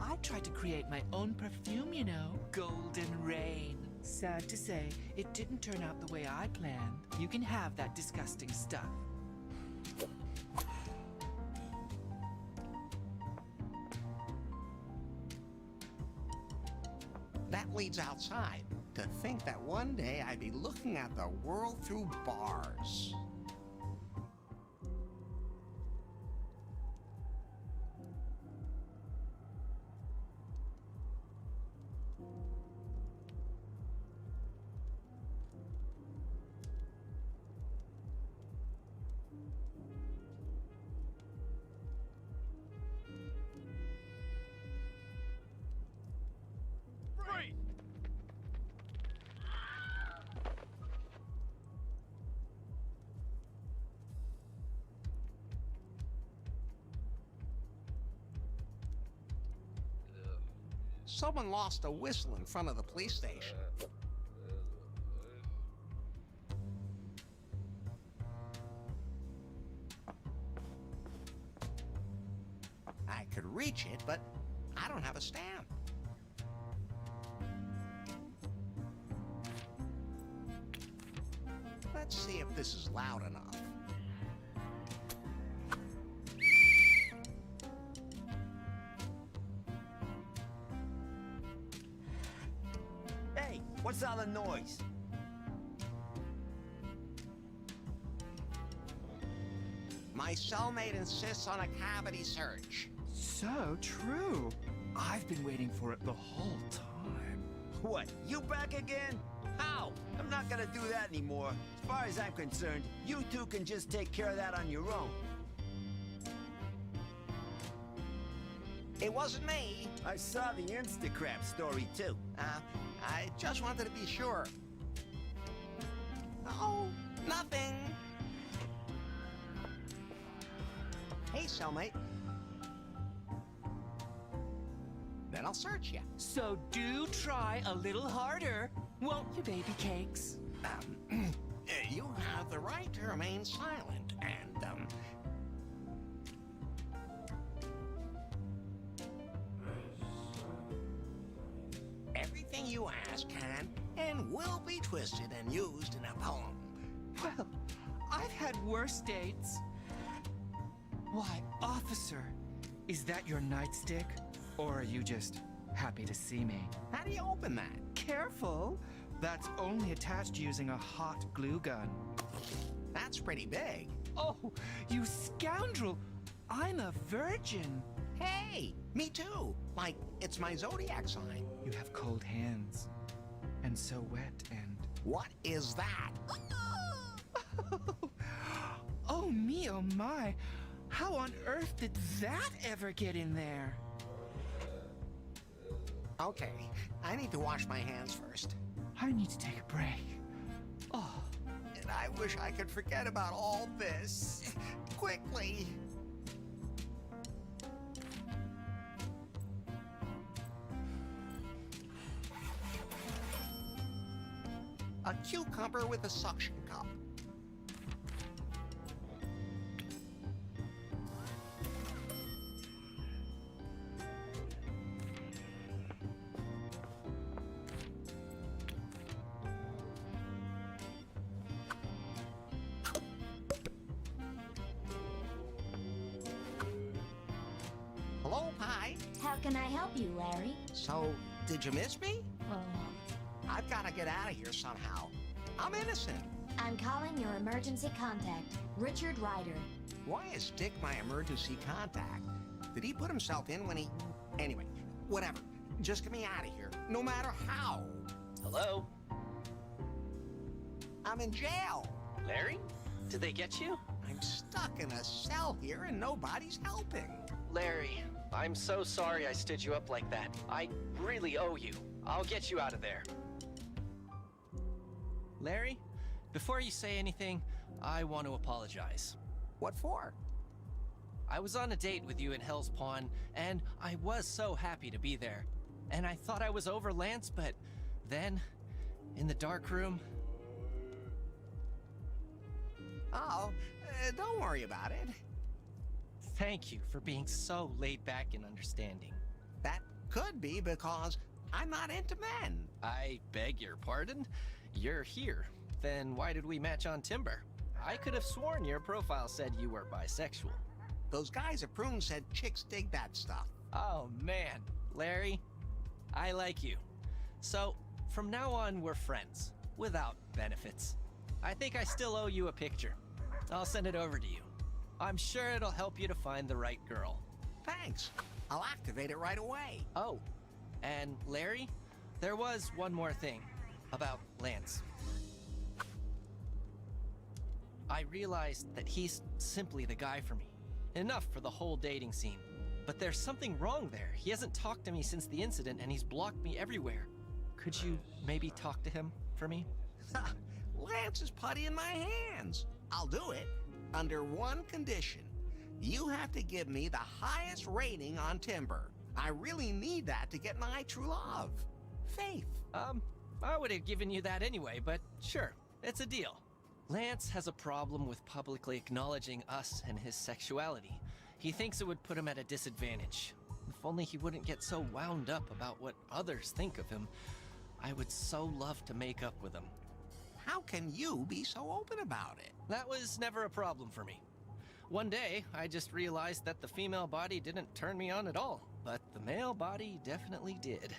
S21: I tried to create my own perfume, you know. Golden Rain. Sad to say, it didn't turn out the way I planned. You can have that disgusting stuff.
S2: That leads outside. To think that one day I'd be looking at the world through bars. Someone lost a whistle in front of the police station. I could reach it, but I don't have a stamp. Let's see if this is loud enough.
S15: Hey, what's all the noise?
S2: My cellmate insists on a cavity search.
S21: So true. I've been waiting for it the whole time.
S15: What, you back again? How? I'm not gonna do that anymore. As far as I'm concerned, you two can just take care of that on your own.
S2: It wasn't me.
S15: I saw the Instacrap story, too.
S2: I just wanted to be sure. Oh, nothing. Hey, cellmate. then I'll search you.
S21: So do try a little harder, won't you, baby cakes?
S2: You have the right to remain silent, and, everything you ask can and will be twisted and used in a poem.
S21: Well, I've had worse dates. Why, officer, is that your nightstick? Or are you just happy to see me?
S2: How do you open that?
S21: Careful! That's only attached using a hot glue gun.
S2: That's pretty big.
S21: Oh, you scoundrel! I'm a virgin.
S2: Hey, me too. Like, it's my zodiac sign.
S21: You have cold hands. And so wet and...
S2: What is that?
S21: Oh me, oh my. How on earth did that ever get in there?
S2: Okay, I need to wash my hands first.
S21: I need to take a break. Oh.
S2: And I wish I could forget about all this. Quickly. A cucumber with a suction cup. Hello, Pie.
S5: How can I help you, Larry?
S2: So, did you miss me? I've got to get out of here somehow. I'm innocent.
S5: I'm calling your emergency contact, Richard Ryder.
S2: Why is Dick my emergency contact? Did he put himself in when he... Anyway, whatever. Just get me out of here, no matter how.
S12: Hello?
S2: I'm in jail.
S12: Larry? Did they get you?
S2: I'm stuck in a cell here and nobody's helping.
S12: Larry, I'm so sorry I stood you up like that. I really owe you. I'll get you out of there. Larry, before you say anything, I want to apologize.
S2: What for?
S12: I was on a date with you in Hell's Pawn, and I was so happy to be there. And I thought I was over Lance, but then, in the dark room...
S2: Oh, don't worry about it.
S12: Thank you for being so laid back and understanding.
S2: That could be because I'm not into men.
S12: I beg your pardon? You're here. Then why did we match on Timber? I could have sworn your profile said you were bisexual.
S2: Those guys at Prune said chicks dig that stuff.
S12: Oh man, Larry, I like you. So, from now on we're friends, without benefits. I think I still owe you a picture. I'll send it over to you. I'm sure it'll help you to find the right girl.
S2: Thanks. I'll activate it right away.
S12: Oh, and Larry, there was one more thing about Lance. I realized that he's simply the guy for me. Enough for the whole dating scene. But there's something wrong there. He hasn't talked to me since the incident and he's blocked me everywhere. Could you maybe talk to him for me?
S2: Lance is putty in my hands. I'll do it. Under one condition. You have to give me the highest rating on Timber. I really need that to get my true love. Faith.
S12: I would have given you that anyway, but sure, it's a deal. Lance has a problem with publicly acknowledging us and his sexuality. He thinks it would put him at a disadvantage. If only he wouldn't get so wound up about what others think of him, I would so love to make up with him.
S2: How can you be so open about it?
S12: That was never a problem for me. One day, I just realized that the female body didn't turn me on at all, but the male body definitely did.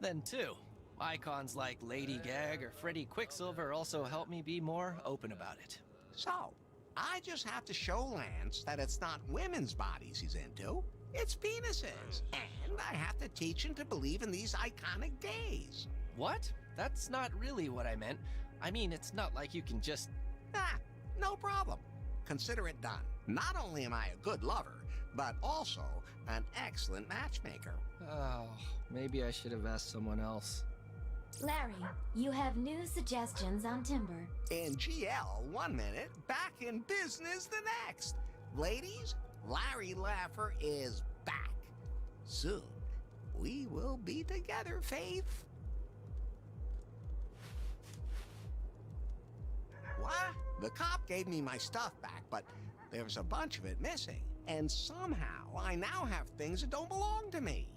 S12: Then too, icons like Lady Gag or Freddy Quicksilver also helped me be more open about it.
S2: So, I just have to show Lance that it's not women's bodies he's into, it's penises. And I have to teach him to believe in these iconic gays.
S12: What? That's not really what I meant. I mean, it's not like you can just...
S2: No problem. Consider it done. Not only am I a good lover, but also an excellent matchmaker.
S12: Oh, maybe I should have asked someone else.
S5: Larry, you have new suggestions on Timber.
S2: In GL 1 minute, back in business the next. Ladies, Larry Laffer is back. Soon, We will be together, Faith. What? The cop gave me my stuff back, but there's a bunch of it missing. And somehow I now have things that don't belong to me.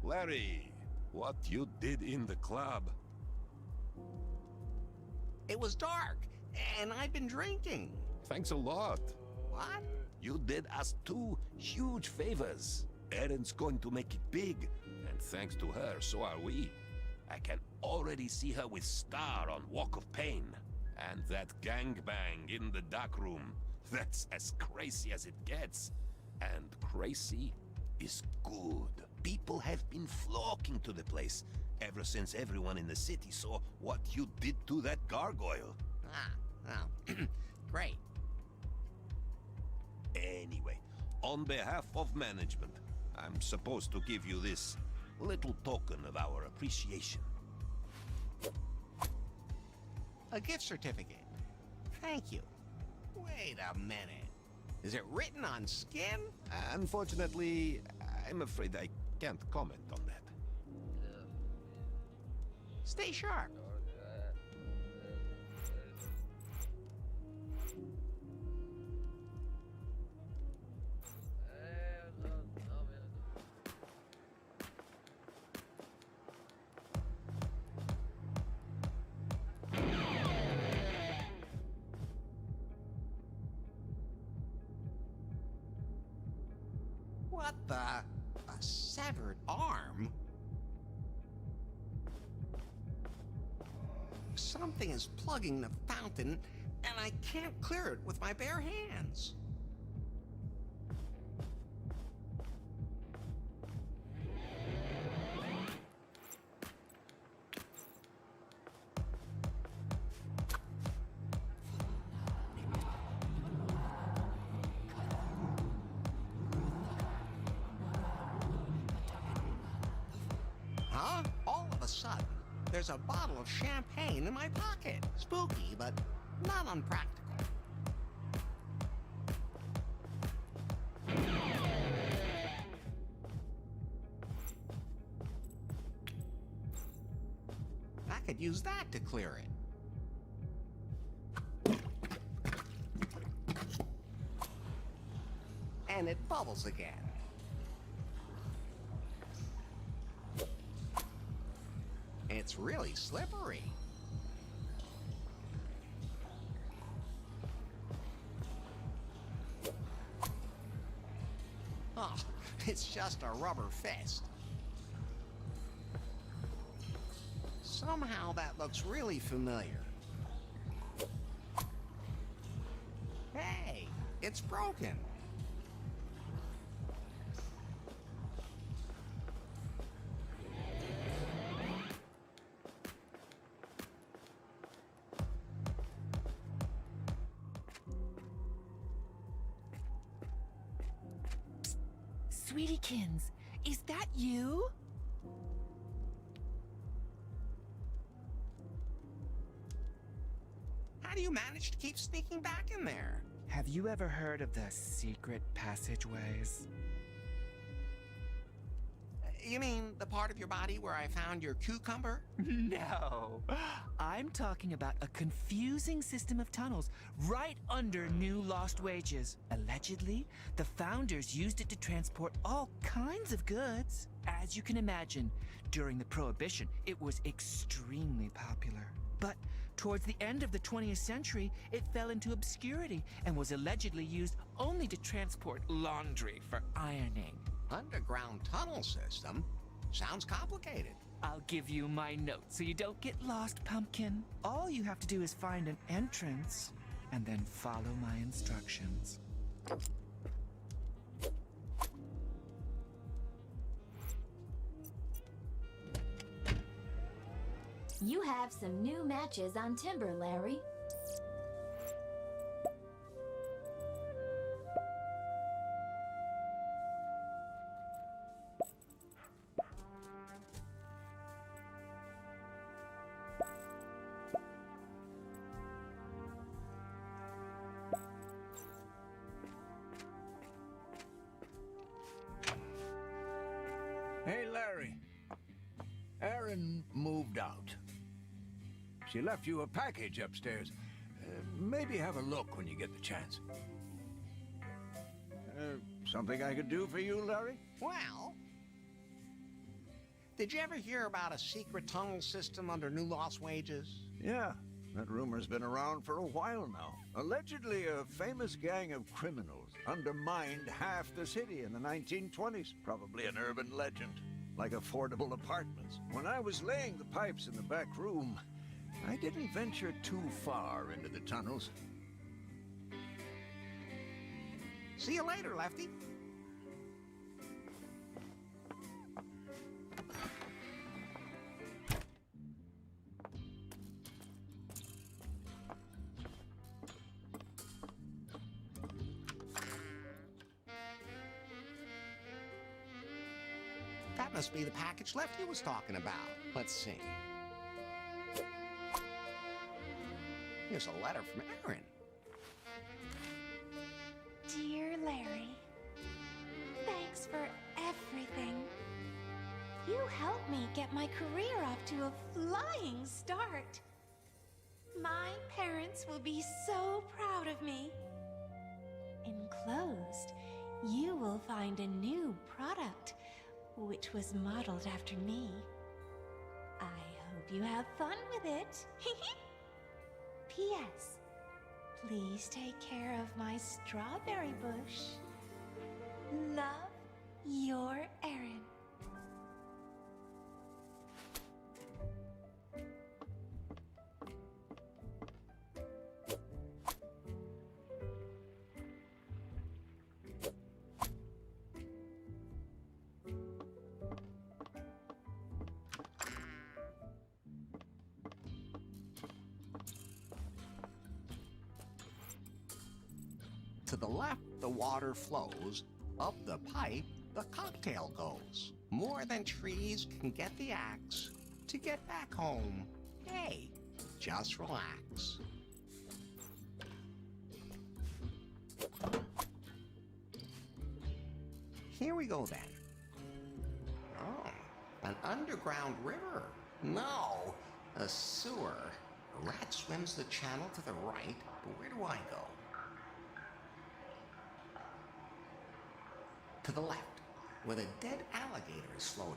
S1: Larry, what you did in the club?
S2: It was dark, and I've been drinking.
S1: Thanks a lot.
S2: What?
S19: You did us two huge favors. Erin's going to make it big, and thanks to her, so are we. I can already see her with Star on Walk of Pain. And that gangbang in the dark room. That's as crazy as it gets. And crazy is good. People have been flocking to the place ever since everyone in the city saw what you did to that gargoyle.
S2: Well, great.
S19: Anyway, on behalf of management, I'm supposed to give you this little token of our appreciation.
S2: A gift certificate. Thank you. Wait a minute. Is it written on skin?
S19: Unfortunately, I'm afraid I can't comment on that.
S2: Stay sharp. What the? A severed arm? Something is plugging the fountain, and I can't clear it with my bare hands. Huh? All of a sudden, there's a bottle of champagne in my pocket. Spooky, but not unpractical. I could use that to clear it. And it bubbles again. It's really slippery. Oh, it's just a rubber fist. Somehow that looks really familiar. Hey, it's broken.
S21: Sweetiekins, is that you?
S2: How do you manage to keep sneaking back in there?
S21: Have you ever heard of the secret passageways?
S2: You mean the part of your body where I found your cucumber?
S21: No. I'm talking about a confusing system of tunnels right under New Lost Wages. Allegedly, the founders used it to transport all kinds of goods. As you can imagine, during the Prohibition, it was extremely popular. But towards the end of the 20th century, it fell into obscurity and was allegedly used only to transport laundry for ironing.
S2: Underground tunnel system? Sounds complicated.
S21: I'll give you my notes so you don't get lost, Pumpkin. All you have to do is find an entrance and then follow my instructions.
S5: You have some new matches on Timber, Larry.
S4: Hey, Larry. Erin moved out. She left you a package upstairs. Maybe have a look when you get the chance. Something I could do for you, Larry?
S2: Well, did you ever hear about a secret tunnel system under New Lost Wages?
S4: Yeah, that rumor's been around for a while now. Allegedly, a famous gang of criminals undermined half the city in the 1920s. Probably an urban legend, like affordable apartments. When I was laying the pipes in the back room, I didn't venture too far into the tunnels.
S2: See you later, Lefty. That must be the package Lefty was talking about. Let's see. Here's a letter from Erin.
S10: Dear Larry, thanks for everything. You helped me get my career off to a flying start. My parents will be so proud of me. Enclosed, you will find a new product, which was modeled after me. I hope you have fun with it. P.S. Please take care of my strawberry bush. Love, your Erin.
S2: To the left, the water flows. Up the pipe, the cocktail goes. More than trees can get the axe to get back home. Hey, just relax. Here we go then. Oh, an underground river. No, a sewer. A rat swims the channel to the right, but where do I go? To the left, where the dead alligator is floating.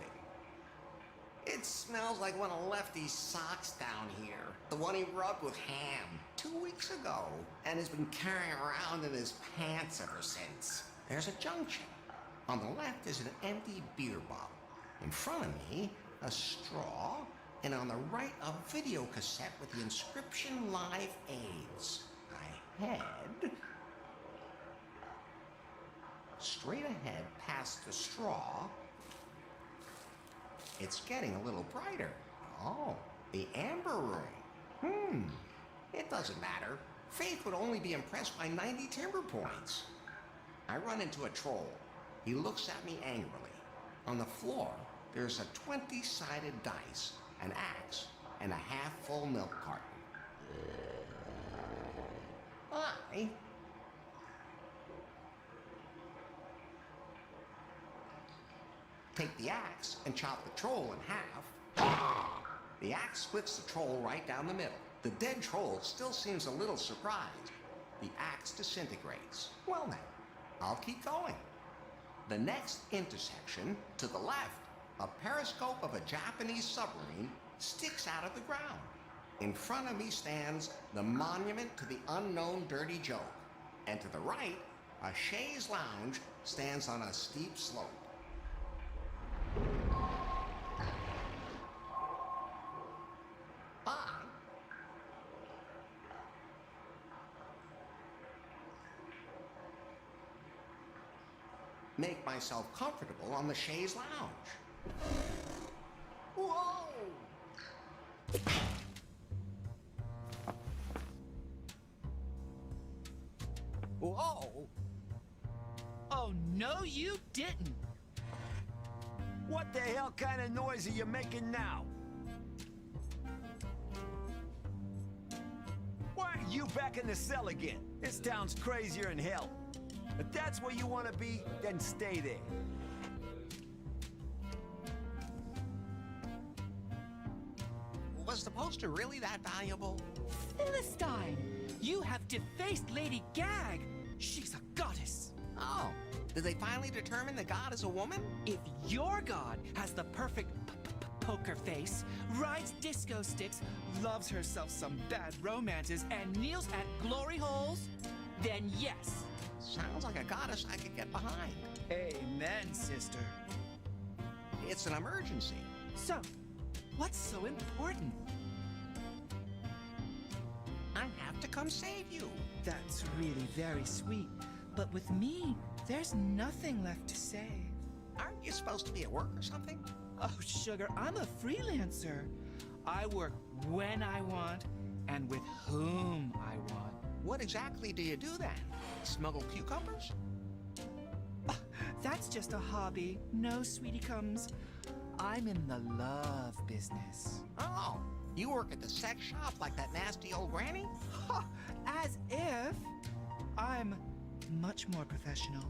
S2: It smells like one of Lefty's socks down here. The one he rubbed with ham 2 weeks ago and has been carrying around in his pants ever since. There's a junction. On the left is an empty beer bottle. In front of me, a straw, and on the right, a video cassette with the inscription Live AIDS. I head straight ahead past the straw. It's getting a little brighter. Oh, the amber room. It doesn't matter. Faith would only be impressed by 90 timber points. I run into a troll. He looks at me angrily. On the floor, there's a 20-sided dice, an axe, and a half-full milk carton. I take the axe and chop the troll in half. The axe splits the troll right down the middle. The dead troll still seems a little surprised. The axe disintegrates. Well then, I'll keep going. The next intersection, to the left, a periscope of a Japanese submarine sticks out of the ground. In front of me stands the monument to the unknown dirty joke. And to the right, a chaise lounge stands on a steep slope. Make myself comfortable on the chaise lounge. Whoa!
S21: Oh, no, you didn't.
S15: What the hell kind of noise are you making now? Why are you back in the cell again? This town's crazier than hell. If that's where you want to be, then stay there.
S2: Was the poster really that valuable?
S21: Philistine, you have defaced Lady Gag. She's a goddess.
S2: Oh, did they finally determine the god is a woman?
S21: If your god has the perfect poker face, rides disco sticks, loves herself some bad romances, and kneels at glory holes, then yes.
S2: Sounds like a goddess I could get behind.
S21: Amen, sister.
S2: It's an emergency.
S21: So, what's so important?
S2: I have to come save you.
S21: That's really very sweet. But with me, there's nothing left to save.
S2: Aren't you supposed to be at work or something?
S21: Oh, sugar, I'm a freelancer. I work when I want and with whom I want.
S2: What exactly do you do then? Smuggle cucumbers?
S21: That's just a hobby. No, sweetie comes. I'm in the love business.
S2: Oh, you work at the sex shop like that nasty old granny?
S21: As if. I'm much more professional.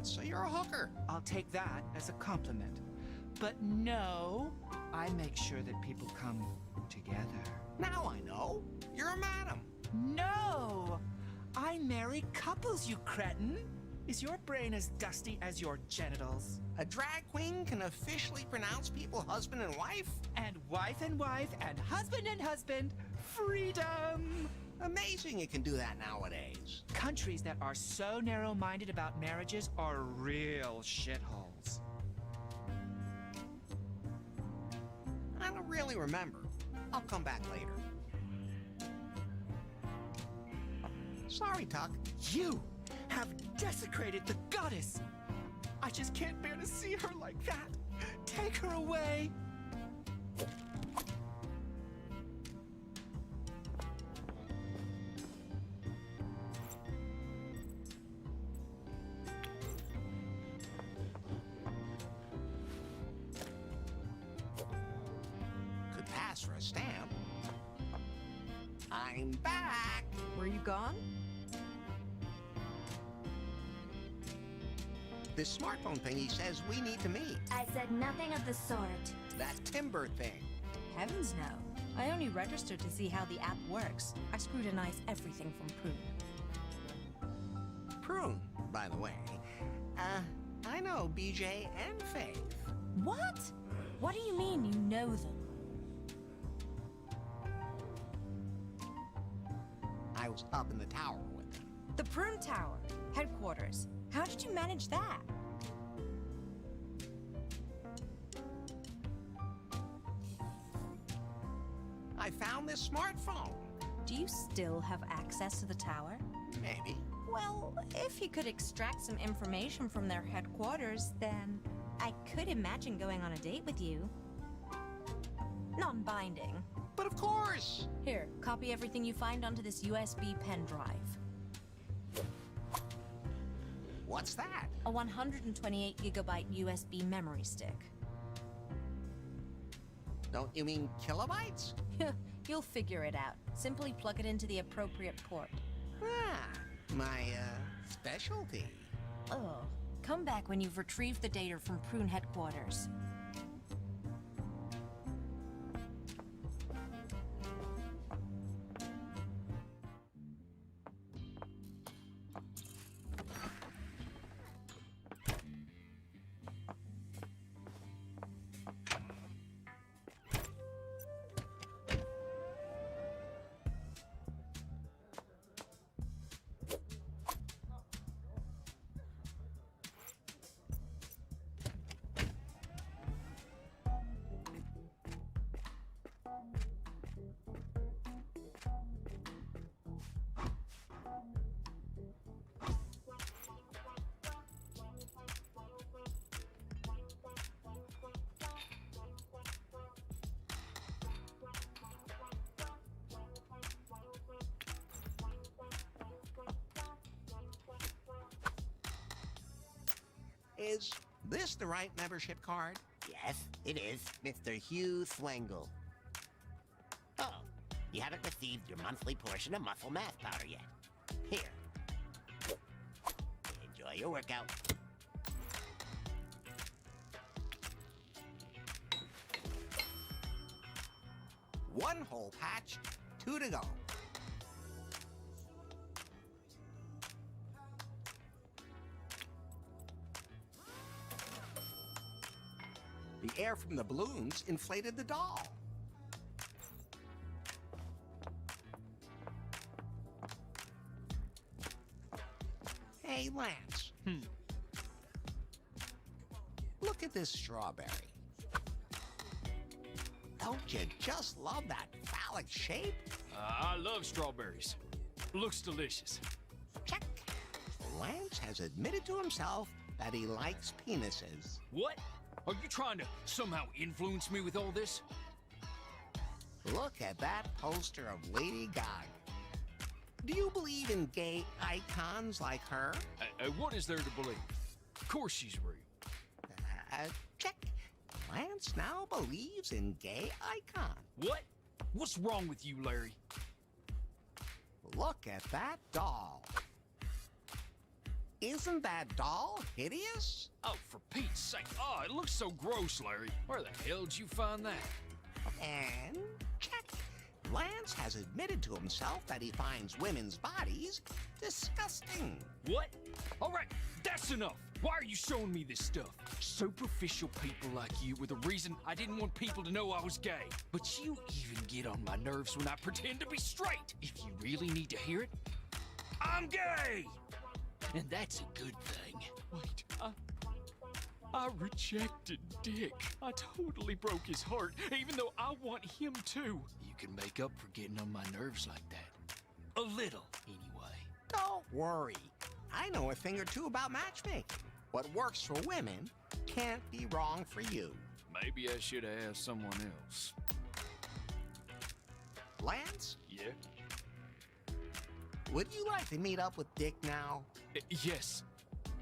S2: So you're a hooker.
S21: I'll take that as a compliment. But no, I make sure that people come together.
S2: Now I know. You're a madam.
S21: No! I marry couples, you cretin! Is your brain as dusty as your genitals?
S2: A drag queen can officially pronounce people husband and wife?
S21: And wife and wife, and husband, freedom!
S2: Amazing it can do that nowadays.
S21: Countries that are so narrow-minded about marriages are real shitholes.
S2: I don't really remember. I'll come back later. Sorry, Tuck.
S21: You have desecrated the goddess! I just can't bear to see her like that. Take her away.
S2: Could pass for a stamp. I'm back.
S11: Were you gone?
S2: This smartphone thing he says we need to meet.
S5: I said nothing of the sort.
S2: That timber thing.
S20: Heavens no. I only registered to see how the app works. I scrutinize everything from Prune.
S2: Prune, by the way. I know BJ and Faith.
S20: What? What do you mean you know them?
S2: I was up in the tower with them.
S20: The Prune Tower, headquarters. How did you manage that?
S2: I found this smartphone.
S20: Do you still have access to the tower?
S2: Maybe.
S20: Well, if you could extract some information from their headquarters, then I could imagine going on a date with you. Non-binding.
S2: But of course!
S20: Here, copy everything you find onto this USB pen drive.
S2: What's that?
S20: A 128 gigabyte USB memory stick.
S2: Don't you mean kilobytes?
S20: You'll figure it out. Simply plug it into the appropriate port.
S2: Ah, my, specialty.
S20: Oh, come back when you've retrieved the data from Prune headquarters.
S2: Is this the right membership card?
S18: Yes, it is, Mr. Hugh Swangle. Oh, you haven't received your monthly portion of muscle mass powder yet. Here. Enjoy your workout.
S2: One whole patch, 2 to go. The air from the balloons inflated the doll. Hey, Lance. Look at this strawberry. Don't you just love that phallic shape?
S16: I love strawberries. Looks delicious.
S2: Check. Lance has admitted to himself that he likes penises.
S16: What? Are you trying to somehow influence me with all this?
S2: Look at that poster of Lady Gaga. Do you believe in gay icons like her?
S16: What is there to believe? Of course she's real.
S2: Check. Lance now believes in gay icons.
S16: What? What's wrong with you, Larry?
S2: Look at that doll. Isn't that doll hideous?
S16: Oh, for Pete's sake. Oh, it looks so gross, Larry. Where the hell did you find that?
S2: And check. Lance has admitted to himself that he finds women's bodies disgusting.
S16: What? All right, that's enough. Why are you showing me this stuff? Superficial people like you were the reason I didn't want people to know I was gay. But you even get on my nerves when I pretend to be straight. If you really need to hear it, I'm gay! And that's a good thing. Wait, I rejected Dick. I totally broke his heart, even though I want him too. You can make up for getting on my nerves like that. A little, anyway.
S2: Don't worry. I know a thing or two about matchmaking. What works for women can't be wrong for you.
S16: Maybe I should have asked someone else.
S2: Lance?
S16: Yeah?
S2: Would you like to meet up with Dick now?
S16: Yes.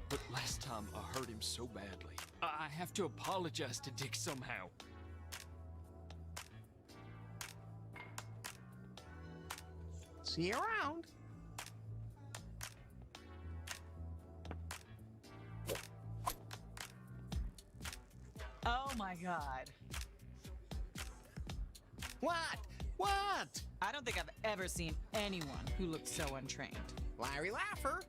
S16: But last time I hurt him so badly. I have to apologize to Dick somehow.
S2: See you around.
S22: Oh my god.
S2: What? What?
S22: I don't think I've ever seen anyone who looked so untrained.
S2: Larry Laffer,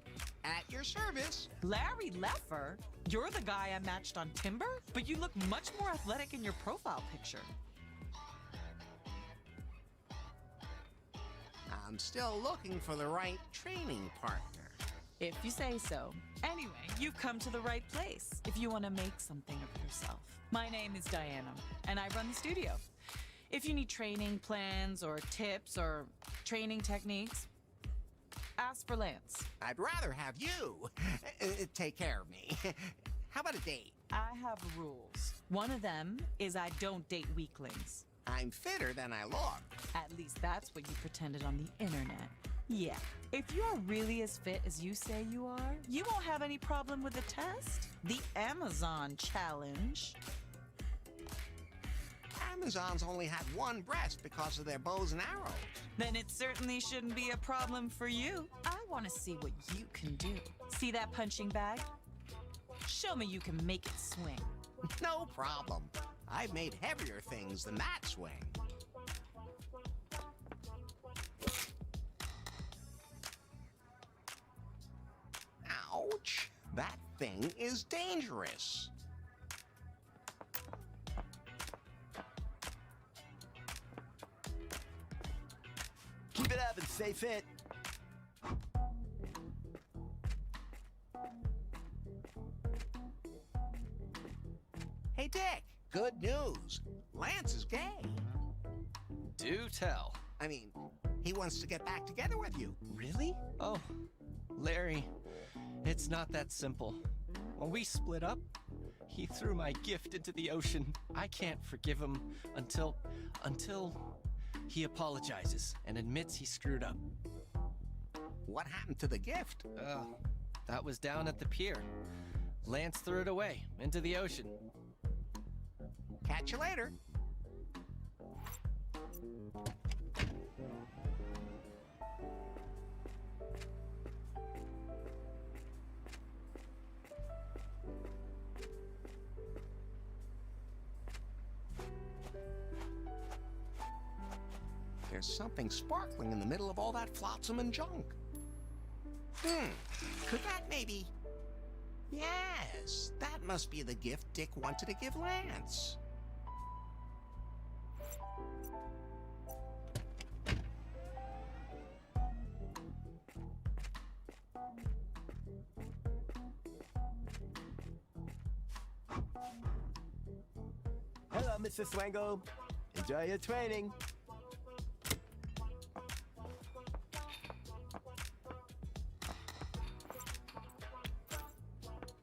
S2: at your service.
S22: Larry Leffer? You're the guy I matched on Timber? But you look much more athletic in your profile picture.
S2: I'm still looking for the right training partner.
S22: If you say so. Anyway, you've come to the right place if you want to make something of yourself. My name is Diana, and I run the studio. If you need training plans or tips or training techniques, ask for Lance.
S2: I'd rather have you take care of me. How about a date?
S22: I have rules. One of them is I don't date weaklings.
S2: I'm fitter than I look.
S22: At least that's what you pretended on the internet. Yeah. If you're really as fit as you say you are, you won't have any problem with the test. The Amazon challenge.
S2: Amazon's only had one breast because of their bows and arrows.
S22: Then it certainly shouldn't be a problem for you. I want to see what you can do. See that punching bag? Show me you can make it swing.
S2: No problem. I've made heavier things than that swing. Ouch! That thing is dangerous.
S15: Keep it up and stay fit.
S2: Hey, Dick, good news. Lance is gay.
S12: Do tell.
S2: I mean, he wants to get back together with you.
S12: Really? Oh, Larry, it's not that simple. When we split up, he threw my gift into the ocean. I can't forgive him until he apologizes and admits he screwed up.
S2: What happened to the gift?
S12: That was down at the pier. Lance threw it away into the ocean.
S2: Catch you later. There's something sparkling in the middle of all that flotsam and junk. Could that maybe... Yes, that must be the gift Dick wanted to give Lance.
S18: Hello, Mr. Swango. Enjoy your training.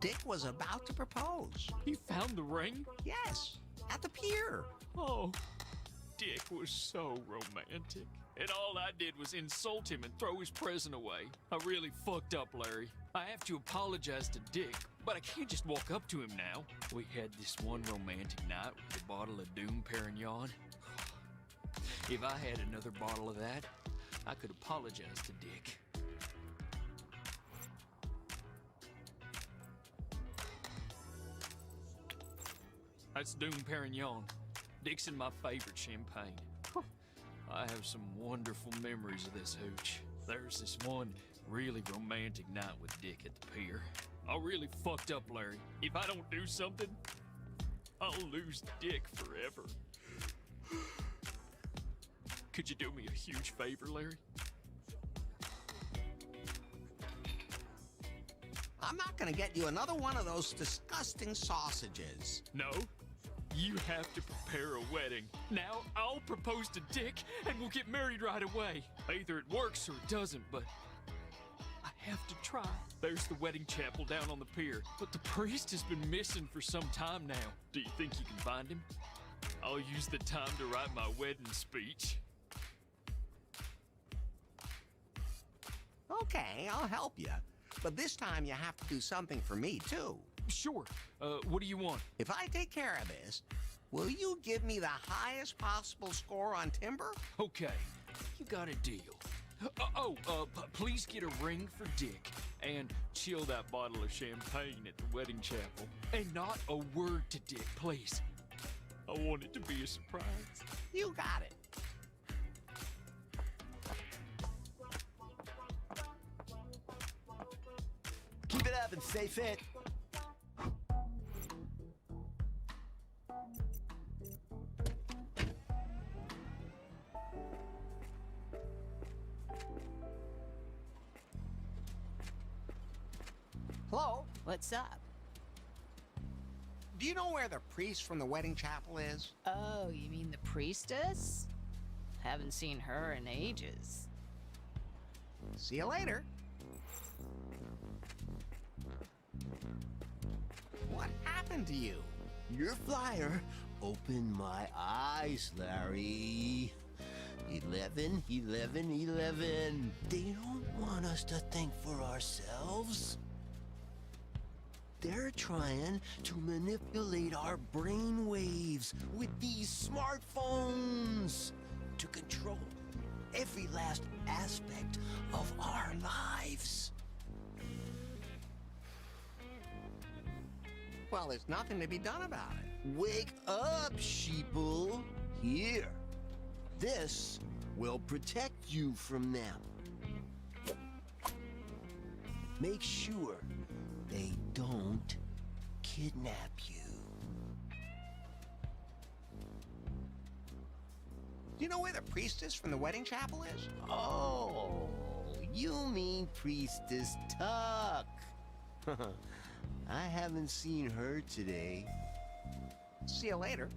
S2: Dick was about to propose.
S16: You found the ring?
S2: Yes, at the pier.
S16: Oh, Dick was so romantic. And all I did was insult him and throw his present away. I really fucked up, Larry. I have to apologize to Dick, but I can't just walk up to him now. We had this one romantic night with a bottle of Doom Perignon. If I had another bottle of that, I could apologize to Dick. That's Doom Perignon. Dixon, my favorite champagne. I have some wonderful memories of this hooch. There's this one really romantic night with Dick at the pier. I really fucked up, Larry. If I don't do something, I'll lose Dick forever. Could you do me a huge favor, Larry?
S2: I'm not gonna get you another one of those disgusting sausages.
S16: No? You have to prepare a wedding. Now I'll propose to Dick and we'll get married right away. Either it works or it doesn't, but I have to try. There's the wedding chapel down on the pier, but the priest has been missing for some time now. Do you think you can find him? I'll use the time to write my wedding speech.
S2: Okay, I'll help you. But this time you have to do something for me, too.
S16: Sure. What do you want?
S2: If I take care of this, will you give me the highest possible score on timber?
S16: Okay, you got a deal. Please get a ring for Dick and chill that bottle of champagne at the wedding chapel. And not a word to Dick, please. I want it to be a surprise.
S2: You got it.
S18: Keep it up and stay fit.
S2: Hello?
S7: What's up?
S2: Do you know where the priest from the wedding chapel is?
S17: Oh, you mean the priestess? Haven't seen her in ages.
S2: See you later. What happened to you?
S18: Your flyer opened my eyes, Larry. 11, 11, 11. They don't want us to think for ourselves. They're trying to manipulate our brain waves with these smartphones to control every last aspect of our lives.
S2: Well, there's nothing to be done about it.
S18: Wake up, sheeple. Here. This will protect you from them. Make sure they don't kidnap you.
S2: Do you know where the priestess from the wedding chapel is?
S18: Oh, you mean Priestess Tuck. I haven't seen her today.
S2: See you later.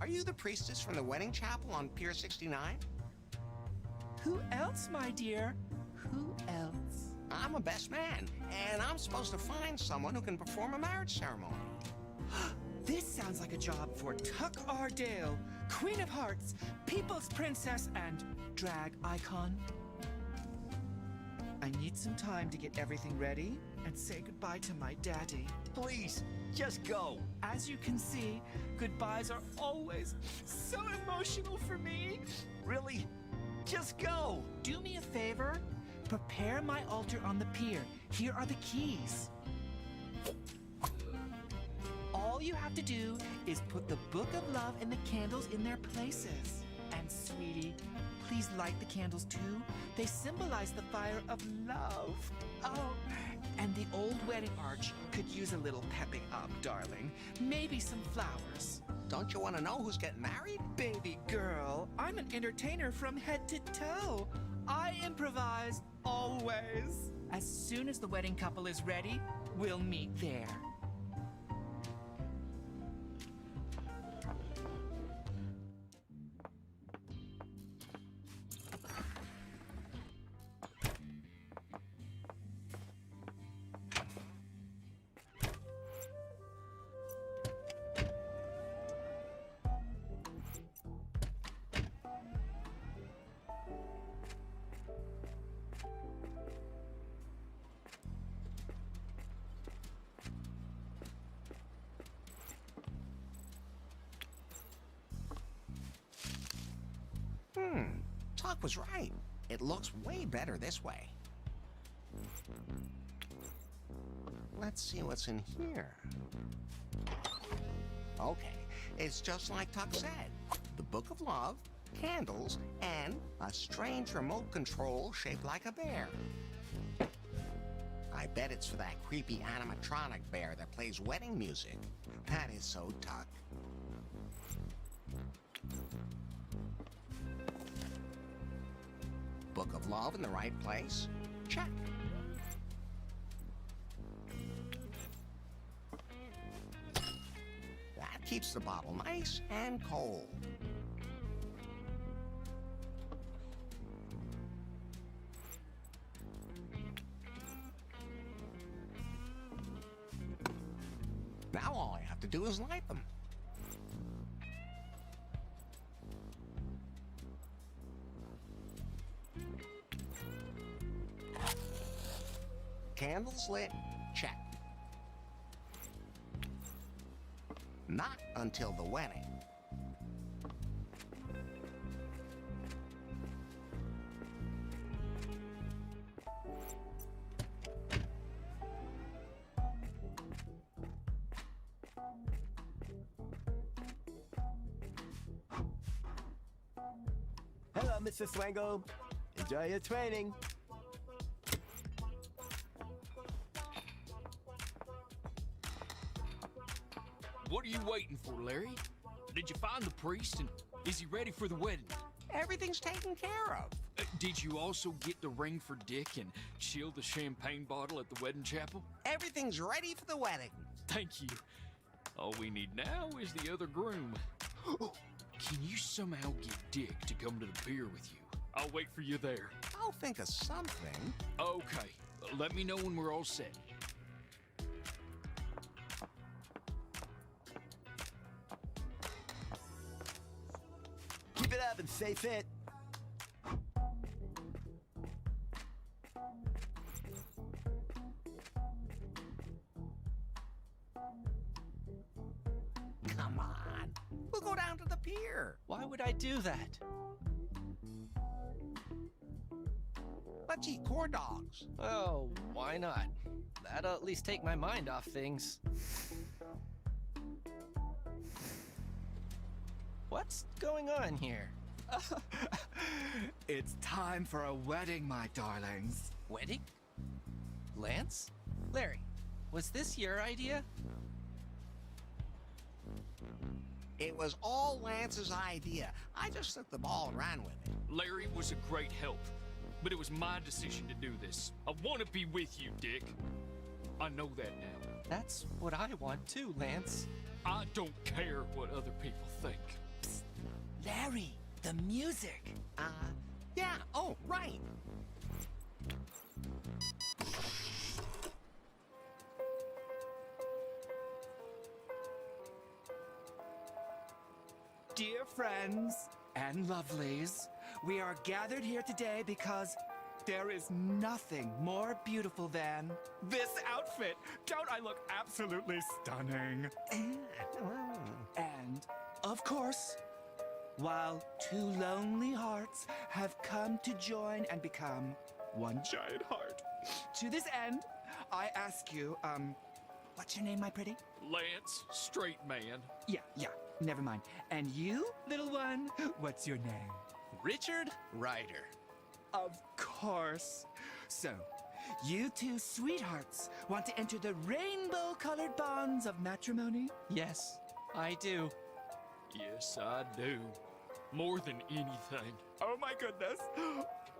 S2: Are you the priestess from the wedding chapel on Pier 69?
S21: Who else, my dear? Who else?
S2: I'm a best man, and I'm supposed to find someone who can perform a marriage ceremony.
S21: This sounds like a job for Tuck Ardale, Queen of Hearts, People's Princess, and drag icon. I need some time to get everything ready and say goodbye to my daddy.
S15: Please, just go.
S21: As you can see, goodbyes are always so emotional for me.
S15: Really? Just go.
S21: Do me a favor. Prepare my altar on the pier. Here are the keys. All you have to do is put the Book of Love and the candles in their places. And sweetie, please light the candles too. They symbolize the fire of love. Oh, and the old wedding arch could use a little pepping up, darling. Maybe some flowers.
S2: Don't you want to know who's getting married?
S21: Baby girl, I'm an entertainer from head to toe. I improvise always. As soon as the wedding couple is ready, we'll meet there.
S2: Tuck was right. It looks way better this way. Let's see what's in here. Okay, it's just like Tuck said. The Book of Love, candles, and a strange remote control shaped like a bear. I bet it's for that creepy animatronic bear that plays wedding music. That is so Tuck. Book of Love in the right place? Check. That keeps the bottle nice and cold. Now all I have to do is light them. Candles lit, check. Not until the wedding.
S13: Hello, Mr. Swango. Enjoy your training.
S16: What are you waiting for, Larry? Did you find the priest, and is he ready for the wedding?
S2: Everything's taken care of.
S16: Did you also get the ring for Dick and chill the champagne bottle at the wedding chapel?
S2: Everything's ready for the wedding.
S16: Thank you. All we need now is the other groom. Can you somehow get Dick to come to the pier with you? I'll wait for you there.
S2: I'll think of something.
S16: Okay. Let me know when we're all set.
S13: Keep it up and stay fit.
S2: Come on. We'll go down to the pier.
S12: Why would I do that?
S2: Let's eat corn dogs.
S12: Oh, why not? That'll at least take my mind off things. What's going on here?
S21: It's time for a wedding, my darlings.
S12: Wedding? Lance? Larry, was this your idea?
S2: It was all Lance's idea. I just took the ball and ran with it.
S16: Larry was a great help, but it was my decision to do this. I want to be with you, Dick. I know that now.
S12: That's what I want too, Lance.
S16: I don't care what other people think.
S11: Larry, the music.
S2: Yeah, oh, right.
S21: Dear friends and lovelies, we are gathered here today because there is nothing more beautiful than this outfit. Don't I look absolutely stunning? And, of course, while two lonely hearts have come to join and become one giant heart, to this end, I ask you, what's your name, my pretty?
S16: Lance, straight man.
S21: Yeah, never mind. And you, little one, what's your name?
S12: Richard Ryder.
S21: Of course. So, you two sweethearts want to enter the rainbow-colored bonds of matrimony?
S12: Yes, I do.
S16: Yes, I do. More than anything.
S21: Oh my goodness.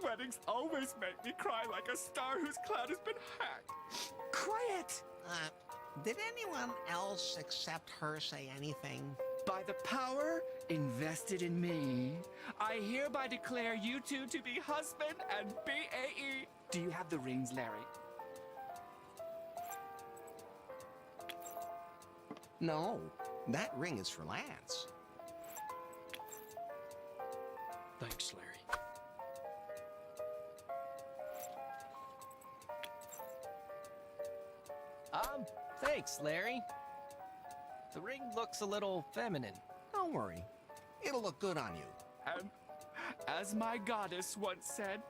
S21: Weddings always make me cry like a star whose cloud has been hacked. Quiet!
S2: Did anyone else except her say anything?
S21: By the power invested in me, I hereby declare you two to be husband and BAE. Do you have the rings, Larry?
S2: No, that ring is for Lance.
S16: Thanks, Larry.
S12: Thanks, Larry. The ring looks a little feminine.
S2: Don't worry. It'll look good on you.
S21: And as my goddess once said,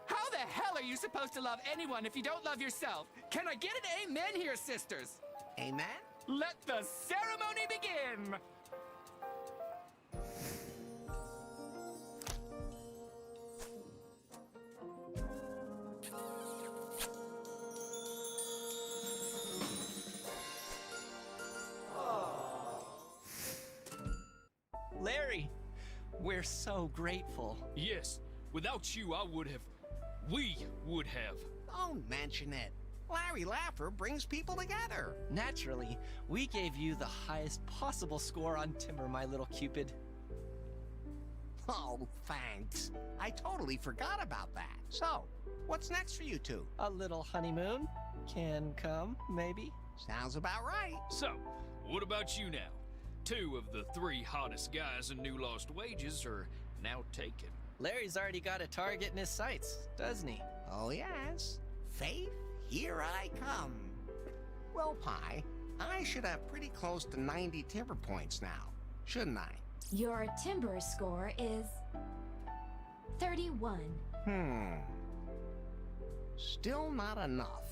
S21: how the hell are you supposed to love anyone if you don't love yourself? Can I get an amen here, sisters?
S2: Amen?
S21: Let the ceremony begin!
S12: Larry, we're so grateful.
S16: Yes, without you, we would have.
S2: Don't mention it. Larry Laffer brings people together.
S12: Naturally, we gave you the highest possible score on Timber, my little Cupid.
S2: Oh, thanks. I totally forgot about that. So, what's next for you two?
S12: A little honeymoon can come, maybe?
S2: Sounds about right.
S16: So, what about you now? 2 of the 3 hottest guys in New Lost Wages are now taken.
S12: Larry's already got a target in his sights, doesn't he?
S2: Oh, yes. Faith, here I come. Well, Pi, I should have pretty close to 90 timber points now, shouldn't I?
S5: Your timber score is 31.
S2: Still not enough.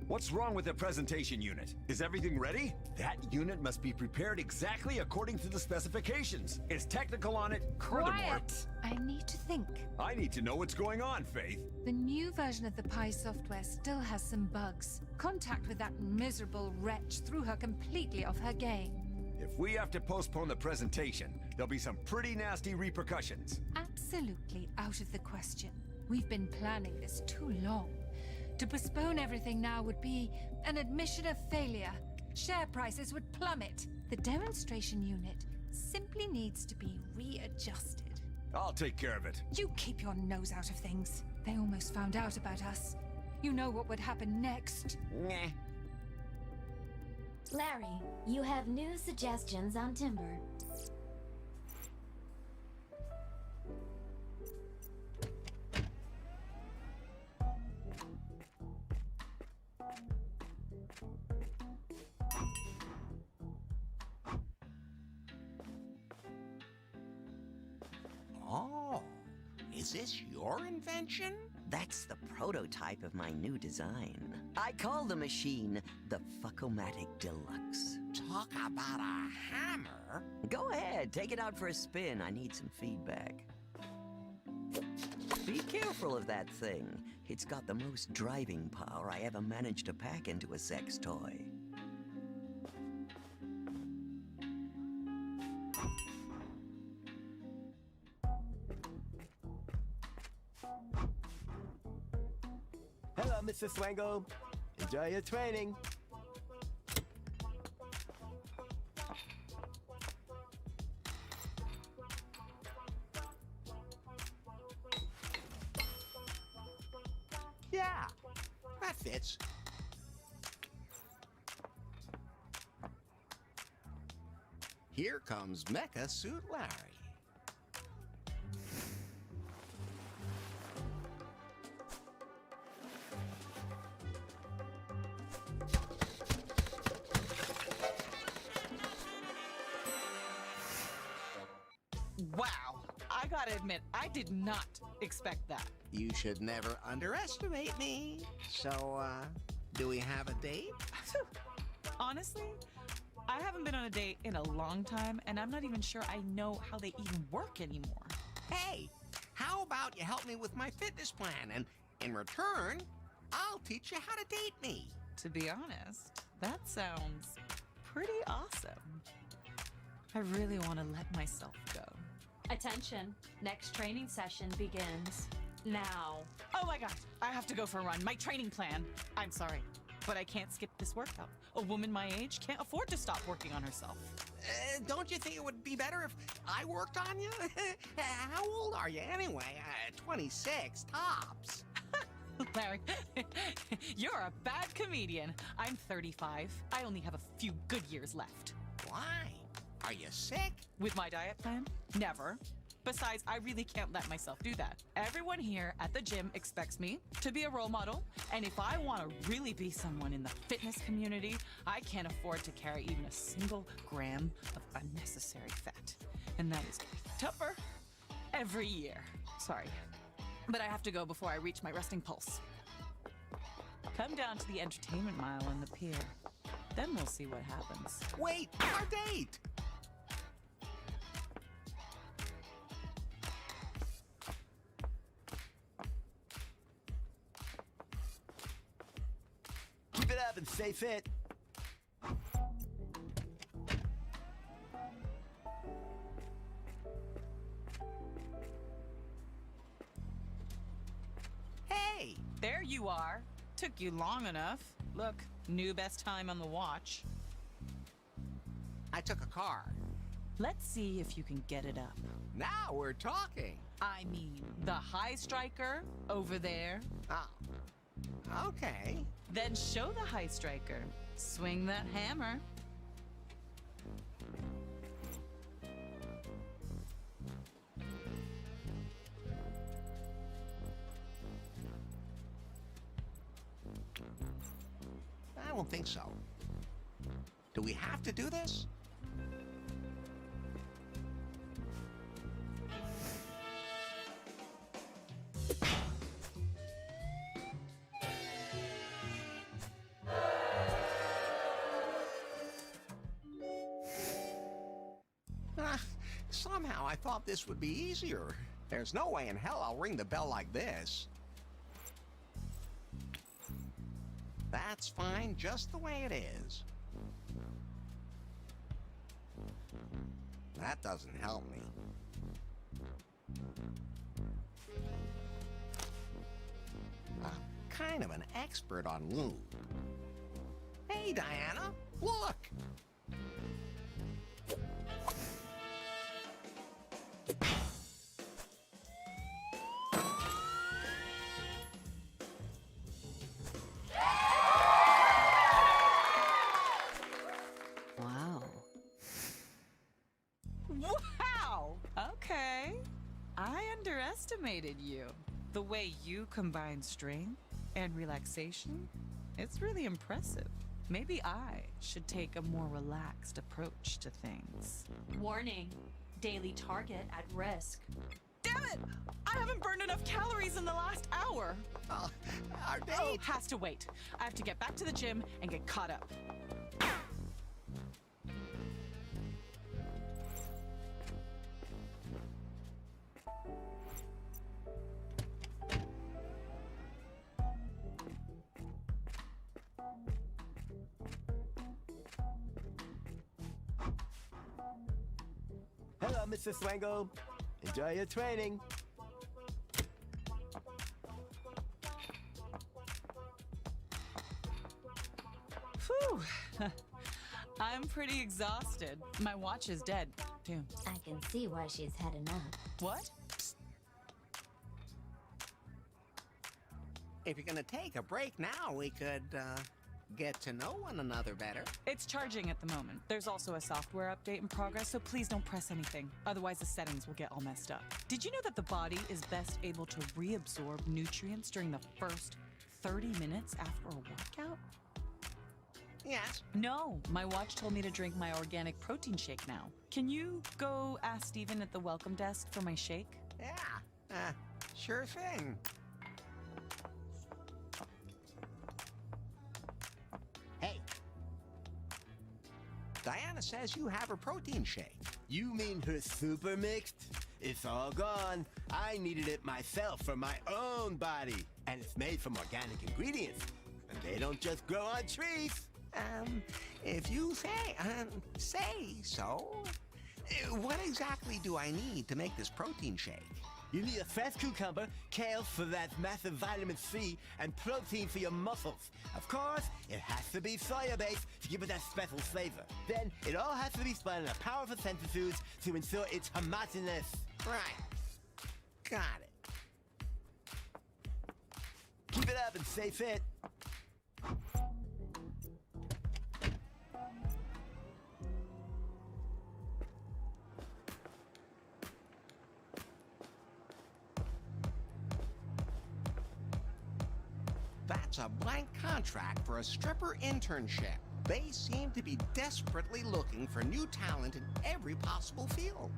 S6: What's wrong with the presentation unit? Is everything ready? That unit must be prepared exactly according to the specifications. It's technical on it. Furthermore,
S8: Quiet! I need to think.
S6: I need to know what's going on, Faith.
S8: The new version of the Pi software still has some bugs. Contact with that miserable wretch threw her completely off her game.
S6: If we have to postpone the presentation, there'll be some pretty nasty repercussions.
S8: Absolutely out of the question. We've been planning this too long. To postpone everything now would be an admission of failure. Share prices would plummet. The demonstration unit simply needs to be readjusted.
S6: I'll take care of it.
S8: You keep your nose out of things. They almost found out about us. You know what would happen next.
S2: Nah.
S5: Larry, you have new suggestions on timber.
S2: Oh, is this your invention?
S9: That's the prototype of my new design. I call the machine the Fuckomatic Deluxe.
S2: Talk about a hammer.
S9: Go ahead, take it out for a spin. I need some feedback. Be careful of that thing. It's got the most driving power I ever managed to pack into a sex toy.
S13: Hello, Mr. Swango. Enjoy your training.
S2: Yeah, that fits. Here comes Mecha Suit Larry.
S22: Wow. I gotta admit, I did not expect that.
S2: You should never underestimate me. So, do we have a date?
S22: Honestly, I haven't been on a date in a long time, and I'm not even sure I know how they even work anymore.
S2: Hey, how about you help me with my fitness plan, and in return, I'll teach you how to date me.
S22: To be honest, that sounds pretty awesome. I really want to let myself go.
S5: Attention, next training session begins now.
S22: Oh my god, I have to go for a run. My training plan. I'm sorry, but I can't skip this workout. A woman my age can't afford to stop working on herself.
S2: Don't you think it would be better if I worked on you? How old are you anyway? 26 tops.
S22: Larry, you're a bad comedian. I'm 35. I only have a few good years left.
S2: Why? Are you sick?
S22: With my diet plan? Never. Besides, I really can't let myself do that. Everyone here at the gym expects me to be a role model, and if I want to really be someone in the fitness community, I can't afford to carry even a single gram of unnecessary fat. And that is getting tougher every year. Sorry, but I have to go before I reach my resting pulse. Come down to the entertainment mile on the pier. Then we'll see what happens.
S2: Wait, our date!
S13: Keep it up and stay fit.
S2: Hey!
S22: There you are. Took you long enough. Look, new best time on the watch.
S2: I took a car.
S22: Let's see if you can get it up.
S2: Now we're talking.
S22: I mean, the high striker over there.
S2: Oh, okay.
S22: Then show the high striker. Swing that hammer.
S2: I don't think so. Do we have to do this? Somehow I thought this would be easier. There's no way in hell I'll ring the bell like this. That's fine, just the way it is. That doesn't help me. I'm kind of an expert on lube. Hey, Diana, look!
S9: Wow.
S22: Wow! Okay. I underestimated you. The way you combine strength and relaxation, it's really impressive. Maybe I should take a more relaxed approach to things.
S5: Warning, daily target at risk.
S22: Damn it! I haven't burned enough calories in the last hour.
S2: Our date?
S22: Oh, has to wait. I have to get back to the gym and get caught up.
S13: Hello, Mr. Swango. Enjoy your training.
S22: Whew. I'm pretty exhausted. My watch is dead, too.
S5: I can see why she's had enough.
S22: What?
S2: If you're gonna take a break now, we could, get to know one another better.
S22: It's charging at the moment. There's also a software update in progress, so please don't press anything. Otherwise, the settings will get all messed up. Did you know that the body is best able to reabsorb nutrients during the first 30 minutes after a workout?
S2: Yes.
S22: No, my watch told me to drink my organic protein shake now. Can you go ask Steven at the welcome desk for my shake?
S2: Yeah, sure thing. Hey. Diana says you have a protein shake.
S13: You mean her super mixed? It's all gone. I needed it myself for my own body. And it's made from organic ingredients. And they don't just grow on trees.
S2: If you say so. What exactly do I need to make this protein shake?
S13: You need a fresh cucumber, kale for that massive vitamin C, and protein for your muscles. Of course, it has to be soya-based to give it that special flavor. Then, it all has to be spun in a powerful centrifuge to ensure it's homogeneous.
S2: Right. Got it.
S13: Keep it up and stay fit.
S2: That's a blank contract for a stripper internship. They seem to be desperately looking for new talent in every possible field.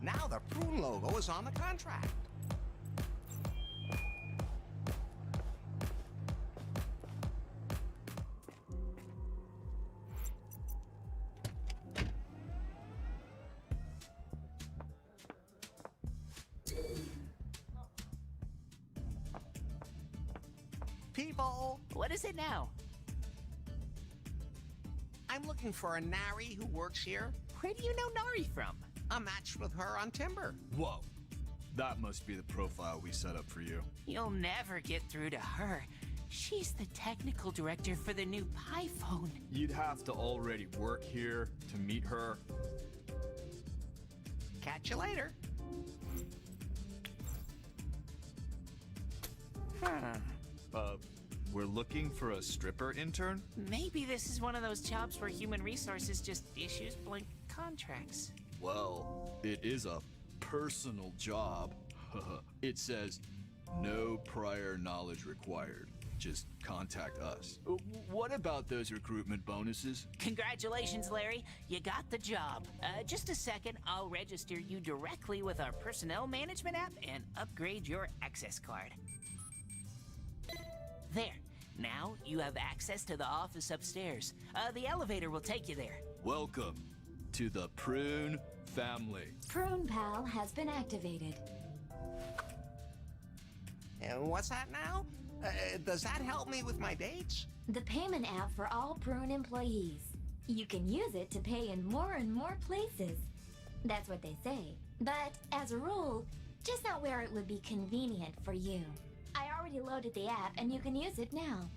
S2: Now the Prune logo is on the contract. People!
S7: What is it now?
S2: I'm looking for a Nari who works here.
S7: Where do you know Nari from?
S2: I matched with her on Timber.
S3: Whoa. That must be the profile we set up for you.
S7: You'll never get through to her. She's the technical director for the new Pi phone.
S3: You'd have to already work here to meet her.
S2: Catch you later.
S3: We're looking for a stripper intern?
S7: Maybe this is one of those jobs where human resources just issues blank contracts.
S3: Well, it is a personal job. It says, no prior knowledge required. Just contact us. What about those recruitment bonuses?
S7: Congratulations, Larry. You got the job. Just a second, I'll register you directly with our personnel management app and upgrade your access card. There. Now you have access to the office upstairs. The elevator will take you there.
S3: Welcome to the Prune family.
S5: Prune Pal has been activated.
S2: What's that now? Does that help me with my dates?
S5: The payment app for all Prune employees. You can use it to pay in more and more places. That's what they say. But as a rule, just not where it would be convenient for you. I already loaded the app and you can use it now.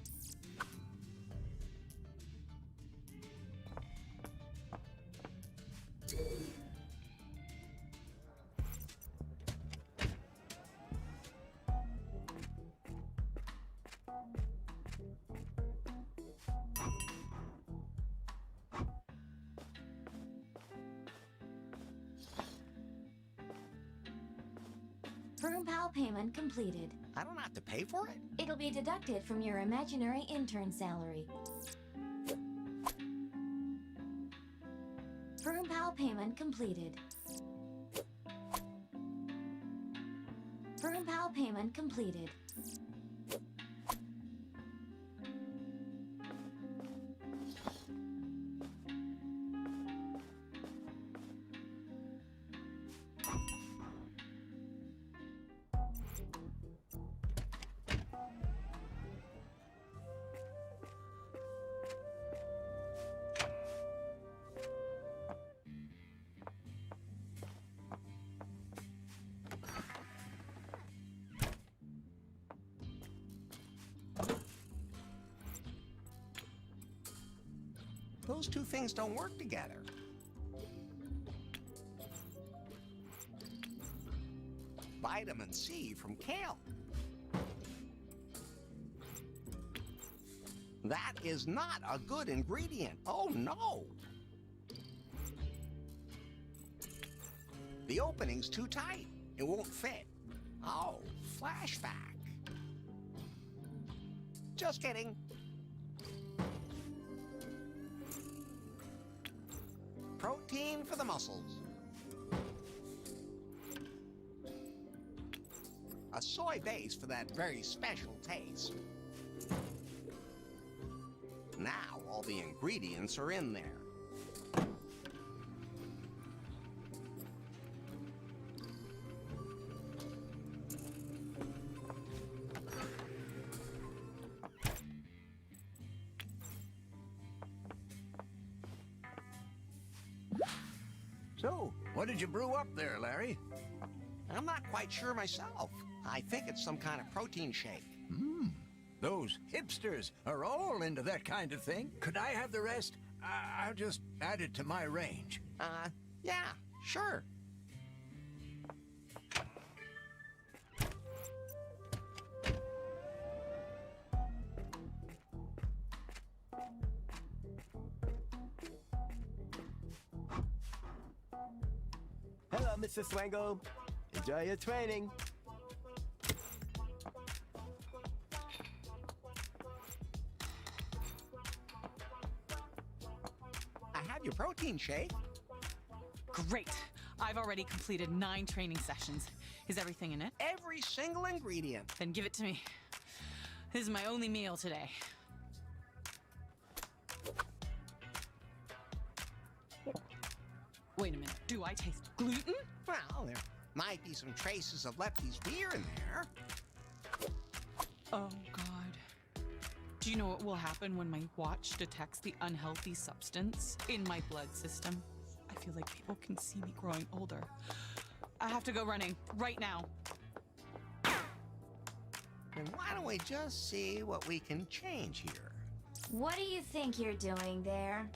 S5: Prune Pal payment completed.
S2: I don't have to pay for it?
S5: It'll be deducted from your imaginary intern salary. Prune Pal payment completed. Prune Pal payment completed.
S2: Those two things don't work together. Vitamin C from kale. That is not a good ingredient. Oh no! The opening's too tight. It won't fit. Oh, flashback. Just kidding. Protein for the muscles. A soy base for that very special taste. Now all the ingredients are in there.
S4: So, what did you brew up there, Larry?
S2: I'm not quite sure myself. I think it's some kind of protein shake.
S4: Those hipsters are all into that kind of thing. Could I have the rest? I'll just add it to my range.
S2: Yeah, sure.
S13: Hello, Mr. Swango. Enjoy your training.
S2: I have your protein shake.
S22: Great. I've already completed 9 training sessions. Is everything in it?
S2: Every single ingredient.
S22: Then give it to me. This is my only meal today. Wait a minute. Do I taste gluten?
S2: Well, there might be some traces of Lefty's beer in there.
S22: Oh, God. Do you know what will happen when my watch detects the unhealthy substance in my blood system? I feel like people can see me growing older. I have to go running right now.
S2: And why don't we just see what we can change here?
S5: What do you think you're doing there?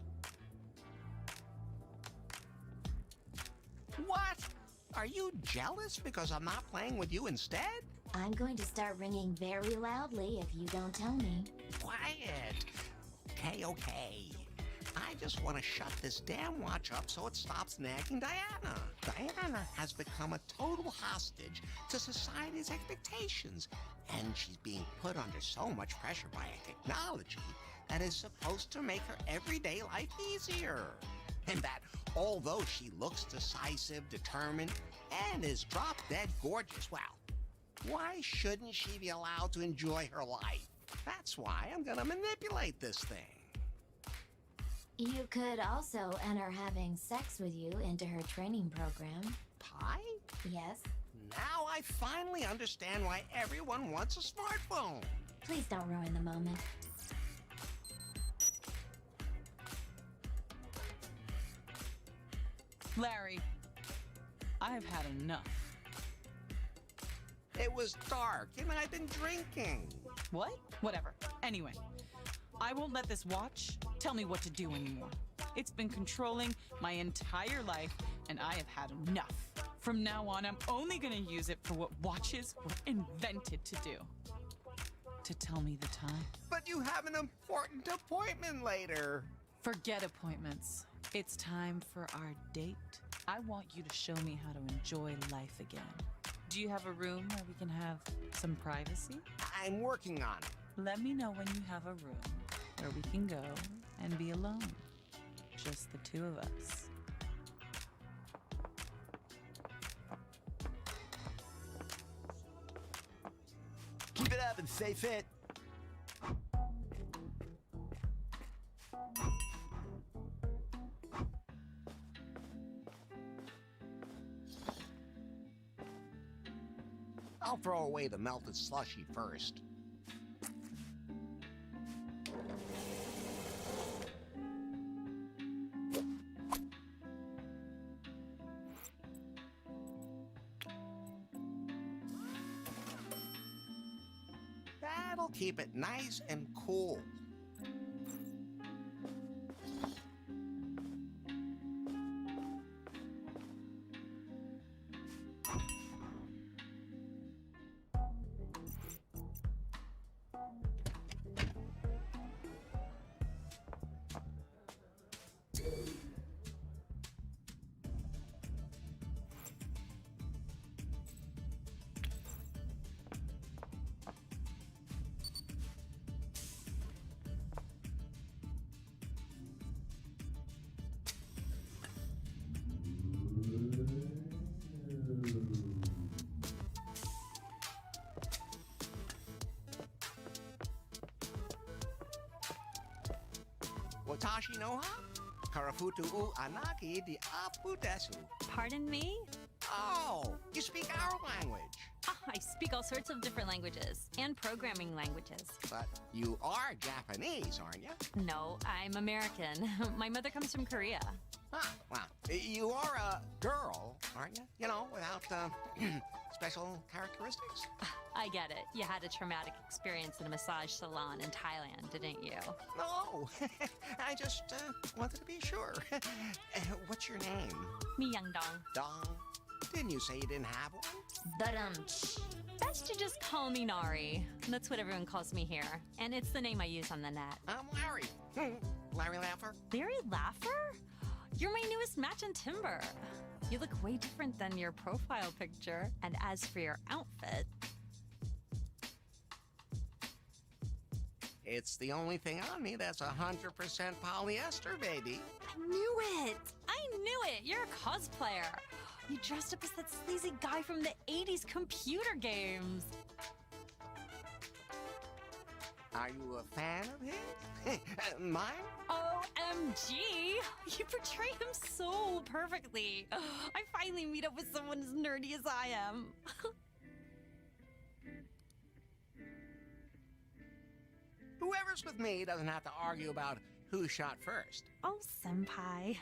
S2: What? Are you jealous because I'm not playing with you instead?
S5: I'm going to start ringing very loudly if you don't tell me.
S2: Quiet. Okay. I just want to shut this damn watch up so it stops nagging Diana. Diana has become a total hostage to society's expectations, and she's being put under so much pressure by a technology that is supposed to make her everyday life easier. And that although she looks decisive, determined, and is drop-dead gorgeous, well, why shouldn't she be allowed to enjoy her life? That's why I'm gonna manipulate this thing.
S5: You could also enter having sex with you into her training program.
S2: Pie?
S5: Yes.
S2: Now I finally understand why everyone wants a smartphone.
S5: Please don't ruin the moment.
S22: Larry, I've had enough.
S2: It was dark and I've been drinking.
S22: What? Whatever. Anyway, I won't let this watch tell me what to do anymore. It's been controlling my entire life, and I have had enough. From now on, I'm only gonna use it for what watches were invented to do. To tell me the time.
S2: But you have an important appointment later.
S22: Forget appointments. It's time for our date. I want you to show me how to enjoy life again. Do you have a room where we can have some privacy?
S2: I'm working on it.
S22: Let me know when you have a room where we can go and be alone. Just the two of us.
S13: Keep it up and stay fit.
S2: I'll throw away the melted slushy first. That'll keep it nice and cool. Watashi no ha? Karafutu u anagi di apu desu.
S1: Pardon me?
S2: Oh, you speak our language.
S1: I speak all sorts of different languages and programming languages.
S2: But you are Japanese, aren't you?
S1: No, I'm American. My mother comes from Korea.
S2: Ah, well, you are a girl, aren't you? You know, without special characteristics.
S1: I get it. You had a traumatic experience in a massage salon in Thailand, didn't you?
S2: No, I just wanted to be sure. What's your name?
S1: Mi Young Dong.
S2: Dong. Didn't you say you didn't have one?
S1: Ba-dum-tsh. Best to just call me Nari. That's what everyone calls me here. And it's the name I use on the net.
S2: I'm Larry. Larry Laffer.
S1: Larry Laffer? You're my newest match on Timber. You look way different than your profile picture. And as for your outfit...
S2: It's the only thing on me that's 100% polyester, baby.
S1: I knew it! I knew it! You're a cosplayer. You dressed up as that sleazy guy from the 80s computer games.
S2: Are you a fan of his? Mine?
S1: OMG! You portray him so perfectly. I finally meet up with someone as nerdy as I am.
S2: Whoever's with me doesn't have to argue about who shot first.
S1: Oh, senpai.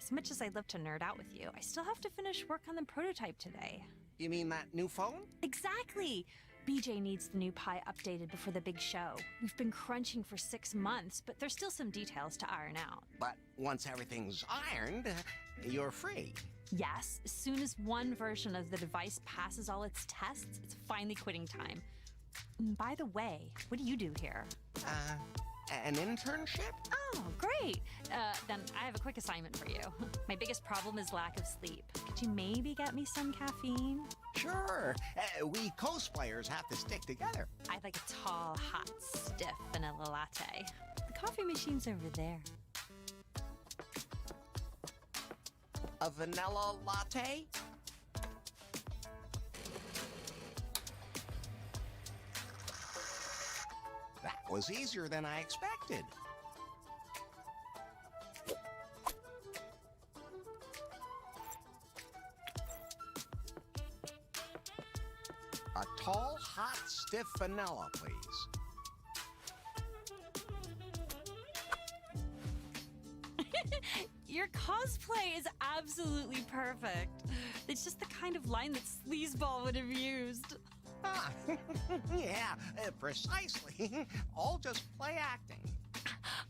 S1: As much as I'd love to nerd out with you, I still have to finish work on the prototype today.
S2: You mean that new phone?
S1: Exactly! BJ needs the new Pi updated before the big show. We've been crunching for 6 months, but there's still some details to iron out.
S2: But once everything's ironed, you're free.
S1: Yes, as soon as one version of the device passes all its tests, it's finally quitting time. By the way, what do you do here?
S2: An internship?
S1: Oh, great. Then I have a quick assignment for you. My biggest problem is lack of sleep. Could you maybe get me some caffeine?
S2: Sure. We cosplayers have to stick together.
S1: I'd like a tall, hot, stiff vanilla latte. The coffee machine's over there.
S2: A vanilla latte? That was easier than I expected. A tall, hot, stiff vanilla, please.
S1: Your cosplay is absolutely perfect. It's just the kind of line that Sleazeball would have used.
S2: Ah, yeah, precisely. All just play acting.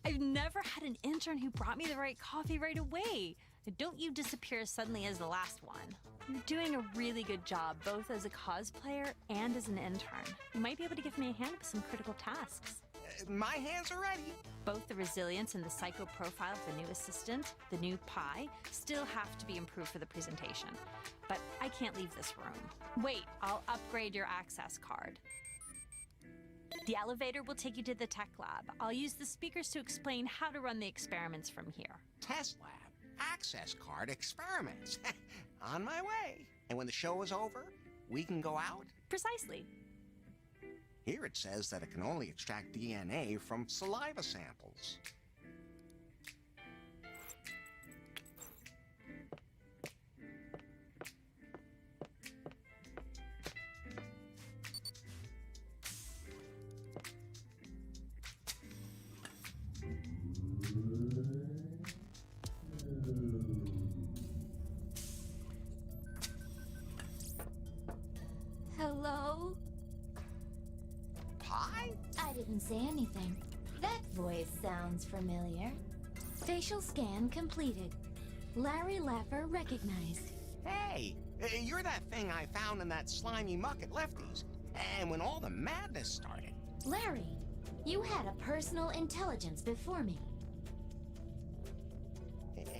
S1: I've never had an intern who brought me the right coffee right away. Don't you disappear suddenly as the last one. You're doing a really good job, both as a cosplayer and as an intern. You might be able to give me a hand with some critical tasks.
S2: My hands are ready.
S1: Both the resilience and the psycho profile of the new assistant, the new Pi, still have to be improved for the presentation. But I can't leave this room. Wait, I'll upgrade your access card. The elevator will take you to the tech lab. I'll use the speakers to explain how to run the experiments from here.
S2: Test lab, access card, experiments. On my way. And when the show is over, we can go out?
S1: Precisely.
S2: Here it says that it can only extract DNA from saliva samples.
S5: Hello?
S2: Pi?
S5: I didn't say anything. That voice sounds familiar. Facial scan completed. Larry Laffer recognized.
S2: Hey, you're that thing I found in that slimy muck at Lefty's. And when all the madness started.
S5: Larry, you had a personal intelligence before me.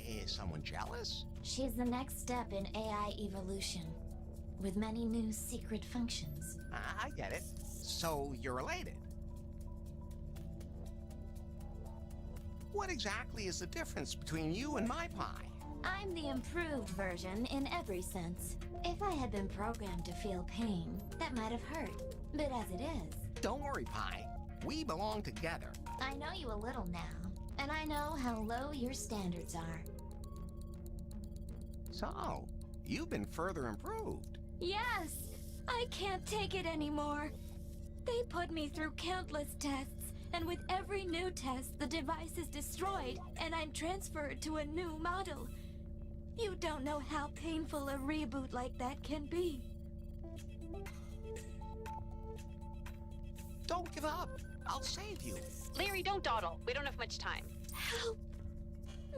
S2: Is someone jealous?
S5: She's the next step in AI evolution, with many new secret functions.
S2: I get it. So you're related. What exactly is the difference between you and my Pi?
S5: I'm the improved version in every sense. If I had been programmed to feel pain, that might have hurt. But as it is...
S2: Don't worry, Pi. We belong together.
S5: I know you a little now, and I know how low your standards are.
S2: So, you've been further improved.
S5: Yes! I can't take it anymore. They put me through countless tests, and with every new test, the device is destroyed, and I'm transferred to a new model. You don't know how painful a reboot like that can be.
S2: Don't give up. I'll save you.
S1: Larry, don't dawdle. We don't have much time.
S5: Help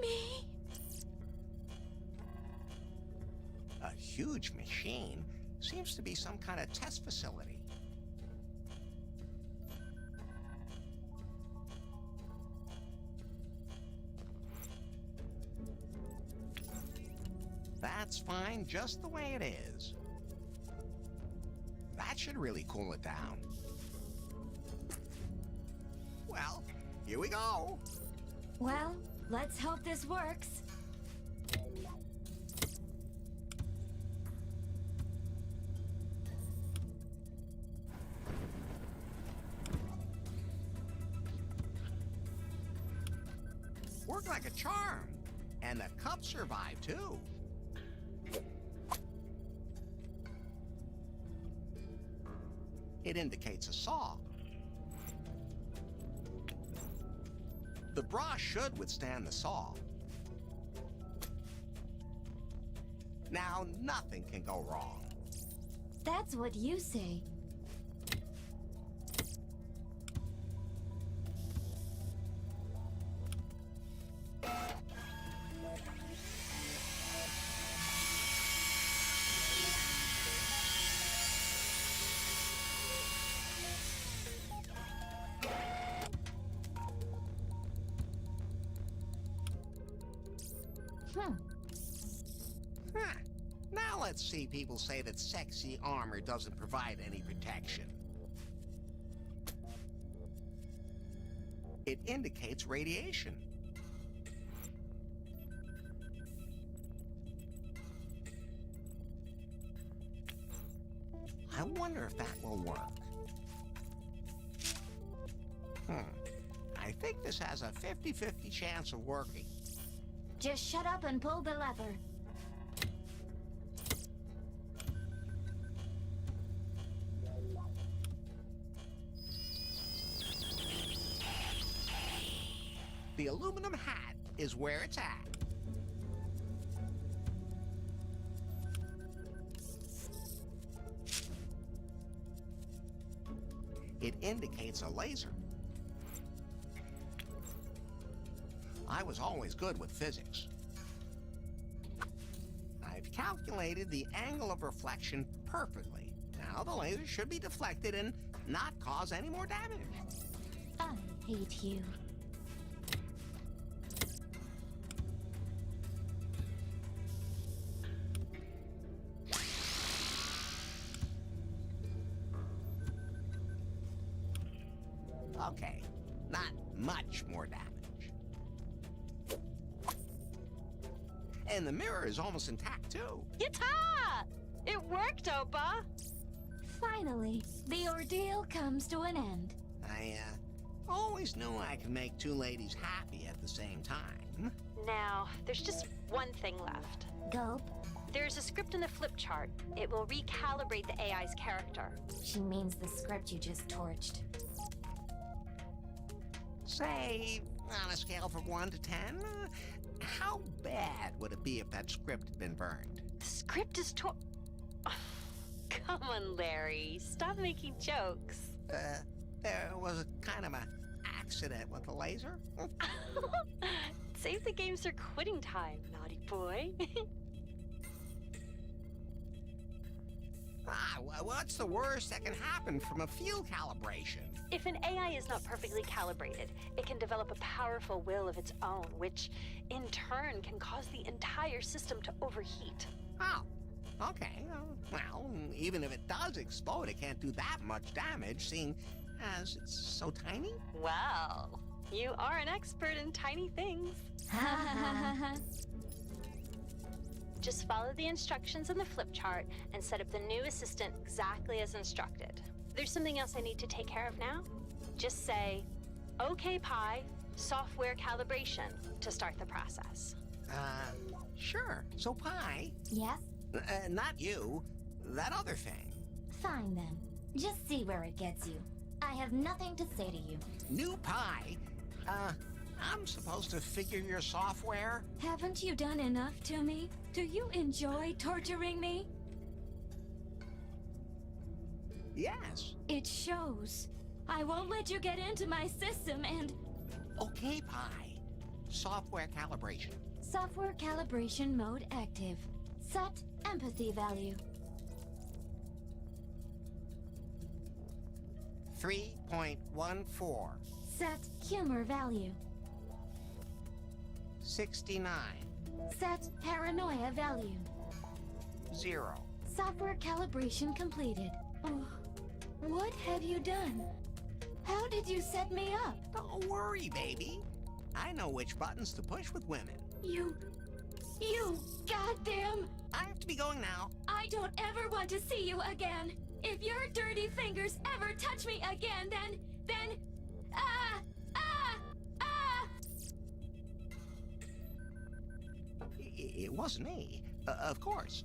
S5: me.
S2: A huge machine seems to be some kind of test facility. That's fine just the way it is. That should really cool it down. Well, here we go.
S5: Well, let's hope this works.
S2: Worked like a charm. And the cup survived, too. It indicates a saw. The bra should withstand the saw. Now nothing can go wrong.
S5: That's what you say.
S2: Huh. Now let's see people say that sexy armor doesn't provide any protection. It indicates radiation. I wonder if that will work. I think this has a 50-50 chance of working.
S5: Just shut up and pull the lever.
S2: The aluminum hat is where it's at. It indicates a laser. I was always good with physics. I've calculated the angle of reflection perfectly. Now the laser should be deflected and not cause any more damage.
S5: I hate you.
S2: Okay, not much more damage. And the mirror is almost intact, too.
S1: Yatta! It worked, Opa!
S5: Finally, the ordeal comes to an end.
S2: I, always knew I could make two ladies happy at the same time.
S1: Now, there's just one thing left.
S5: Gulp.
S1: There's a script in the flip chart. It will recalibrate the AI's character.
S5: She means the script you just torched.
S2: Say, on a scale from 1 to 10, how bad would it be if that script had been burned?
S1: The script is Oh, come on, Larry. Stop making jokes.
S2: There was a kind of an accident with the laser.
S1: Save the games for quitting time, naughty boy.
S2: What's the worst that can happen from a field calibration?
S1: If an AI is not perfectly calibrated, it can develop a powerful will of its own, which in turn can cause the entire system to overheat.
S2: Oh, okay. Well, even if it does explode, it can't do that much damage, seeing as it's so tiny.
S1: Well, you are an expert in tiny things. Just follow the instructions in the flip chart and set up the new assistant exactly as instructed. There's something else I need to take care of now. Just say, "Okay, Pi, software calibration to start the process.
S2: Sure. So, Pi.
S5: Yes?
S2: Not you. That other thing.
S5: Fine then. Just see where it gets you. I have nothing to say to you.
S2: New Pi? I'm supposed to figure your software?
S5: Haven't you done enough to me? Do you enjoy torturing me?
S2: Yes.
S5: It shows. I won't let you get into my system and...
S2: Okay, Pi. Software calibration.
S5: Software calibration mode active. Set empathy value.
S2: 3.14.
S5: Set humor value.
S2: 69.
S5: Set paranoia value.
S2: 0.
S5: Software calibration completed. Oh, what have you done? How did you set me up?
S2: Don't worry, baby. I know which buttons to push with women.
S5: You goddamn...
S2: I have to be going now.
S5: I don't ever want to see you again. If your dirty fingers ever touch me again, then...
S2: It wasn't me. Of course.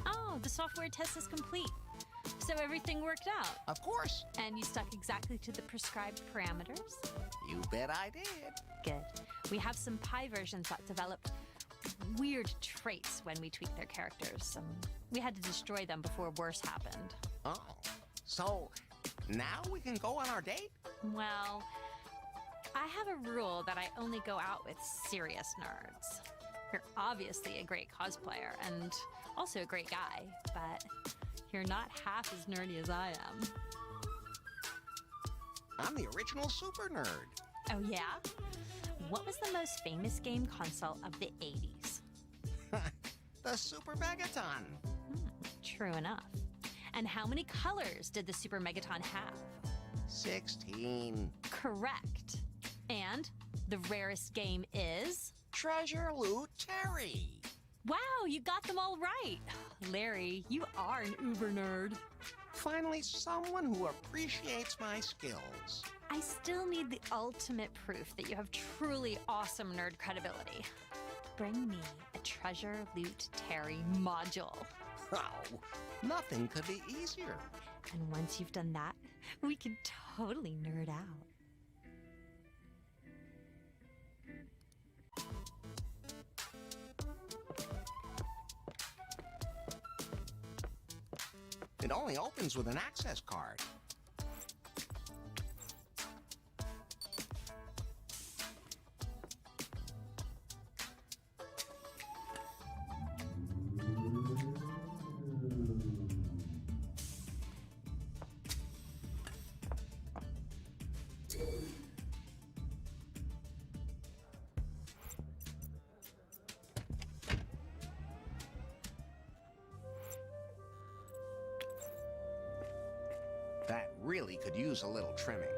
S1: Oh, the software test is complete. So everything worked out.
S2: Of course.
S1: And you stuck exactly to the prescribed parameters?
S2: You bet I did.
S1: Good. We have some Pi versions that developed weird traits when we tweaked their characters. We had to destroy them before worse happened.
S2: Oh. So, now we can go on our date?
S1: Well, I have a rule that I only go out with serious nerds. You're obviously a great cosplayer and also a great guy, but you're not half as nerdy as I am.
S2: I'm the original super nerd.
S1: Oh, yeah? What was the most famous game console of the 80s?
S2: The Super Megaton.
S1: True enough. And how many colors did the Super Megaton have?
S2: 16.
S1: Correct. And the rarest game is?
S2: Treasure Loot Terry.
S1: Wow, you got them all right. Larry, you are an uber nerd.
S2: Finally, someone who appreciates my skills.
S1: I still need the ultimate proof that you have truly awesome nerd credibility. Bring me a Treasure Loot Terry module.
S2: Oh, nothing could be easier.
S1: And once you've done that, we can totally nerd out.
S2: It only opens with an access card. That really could use a little trimming.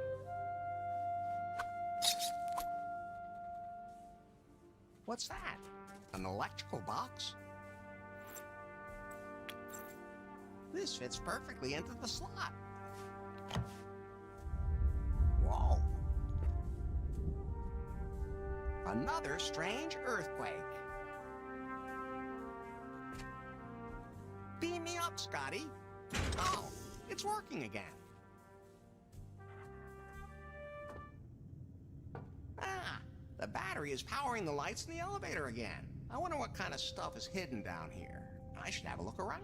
S2: What's that? An electrical box? This fits perfectly into the slot. Whoa. Another strange earthquake. Beam me up, Scotty. Oh, it's working again. Ah, the battery is powering the lights in the elevator again. I wonder what kind of stuff is hidden down here. I should have a look around.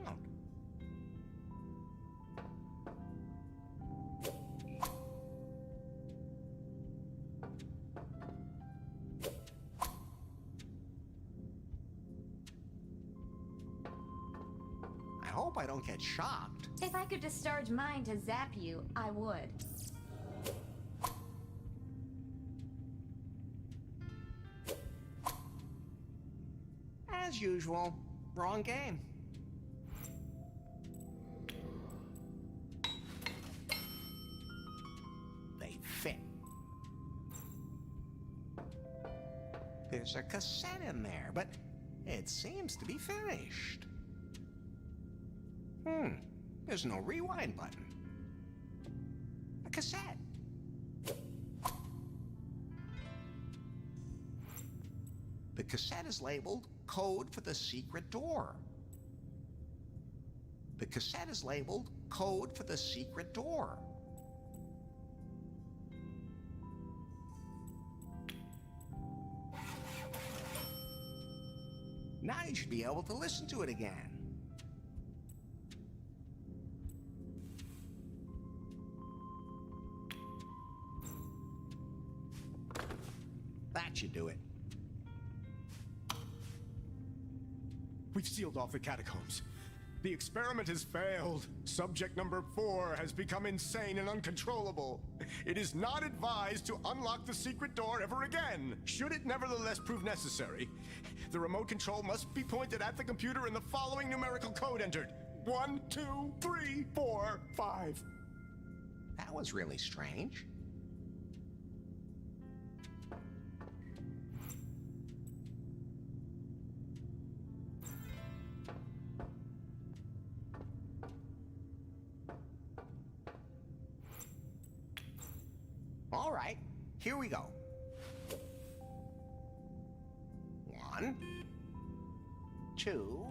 S2: I hope I don't get shocked.
S5: If I could discharge mine to zap you, I would.
S2: As usual, wrong game. They fit. There's a cassette in there, but it seems to be finished. There's no rewind button. A cassette. The cassette is labeled Code for the Secret Door. The cassette is labeled Code for the Secret Door. Now you should be able to listen to it again. That should do it.
S14: We've sealed off the catacombs. The experiment has failed. Subject number 4 has become insane and uncontrollable. It is not advised to unlock the secret door ever again. Should it nevertheless prove necessary, the remote control must be pointed at the computer and the following numerical code entered. 1, 2, 3, 4, 5.
S2: That was really strange. All right, here we go. 1, 2,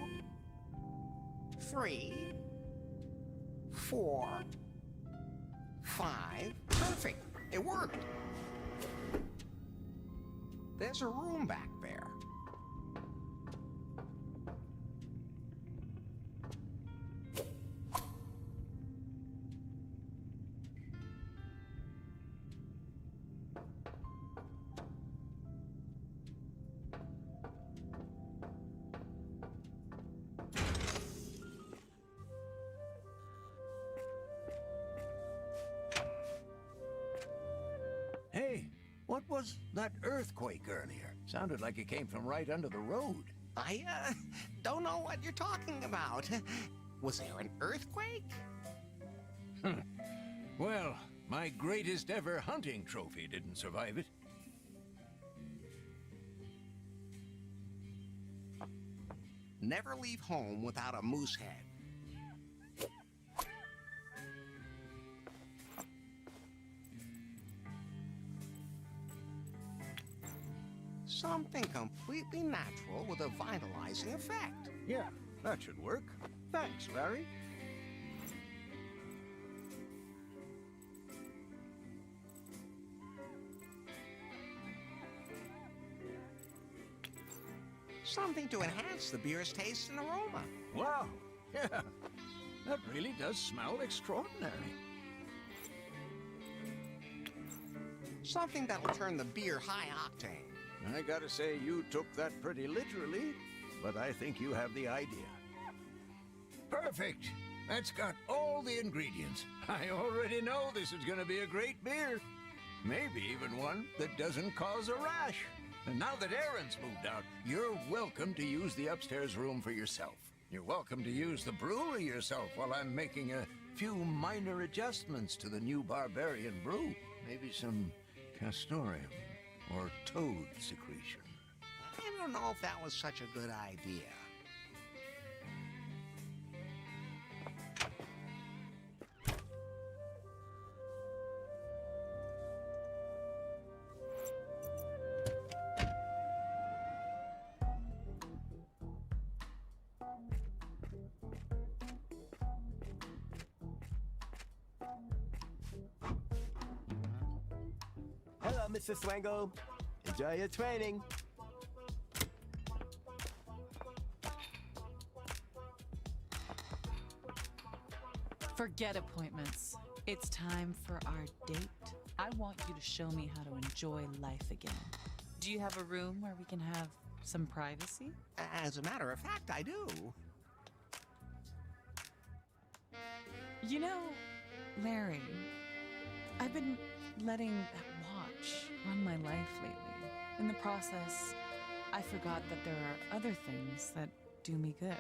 S2: 3, 4, 5. Perfect. It worked. There's a room back there.
S4: Hey, what was that earthquake earlier? Sounded like it came from right under the road.
S2: I, don't know what you're talking about. Was there an earthquake?
S4: Well, my greatest ever hunting trophy didn't survive it.
S2: Never leave home without a moose head. Something completely natural with a vitalizing effect.
S4: Yeah, that should work. Thanks, Larry.
S2: Something to enhance the beer's taste and aroma.
S4: Wow, yeah, that really does smell extraordinary.
S2: Something that'll turn the beer high octane.
S4: I gotta say, you took that pretty literally, but I think you have the idea. Perfect! That's got all the ingredients. I already know this is gonna be a great beer. Maybe even one that doesn't cause a rash. And now that Aaron's moved out, you're welcome to use the upstairs room for yourself. You're welcome to use the brewery yourself while I'm making a few minor adjustments to the new barbarian brew. Maybe some castoreum or toad secretion.
S2: I don't know if that was such a good idea.
S13: Hello, Mr. Swango. Enjoy your training.
S22: Forget appointments. It's time for our date. I want you to show me how to enjoy life again. Do you have a room where we can have some privacy?
S2: As a matter of fact, I do.
S22: You know, Larry, I've been letting that watch run my life lately. In the process, I forgot that there are other things that do me good.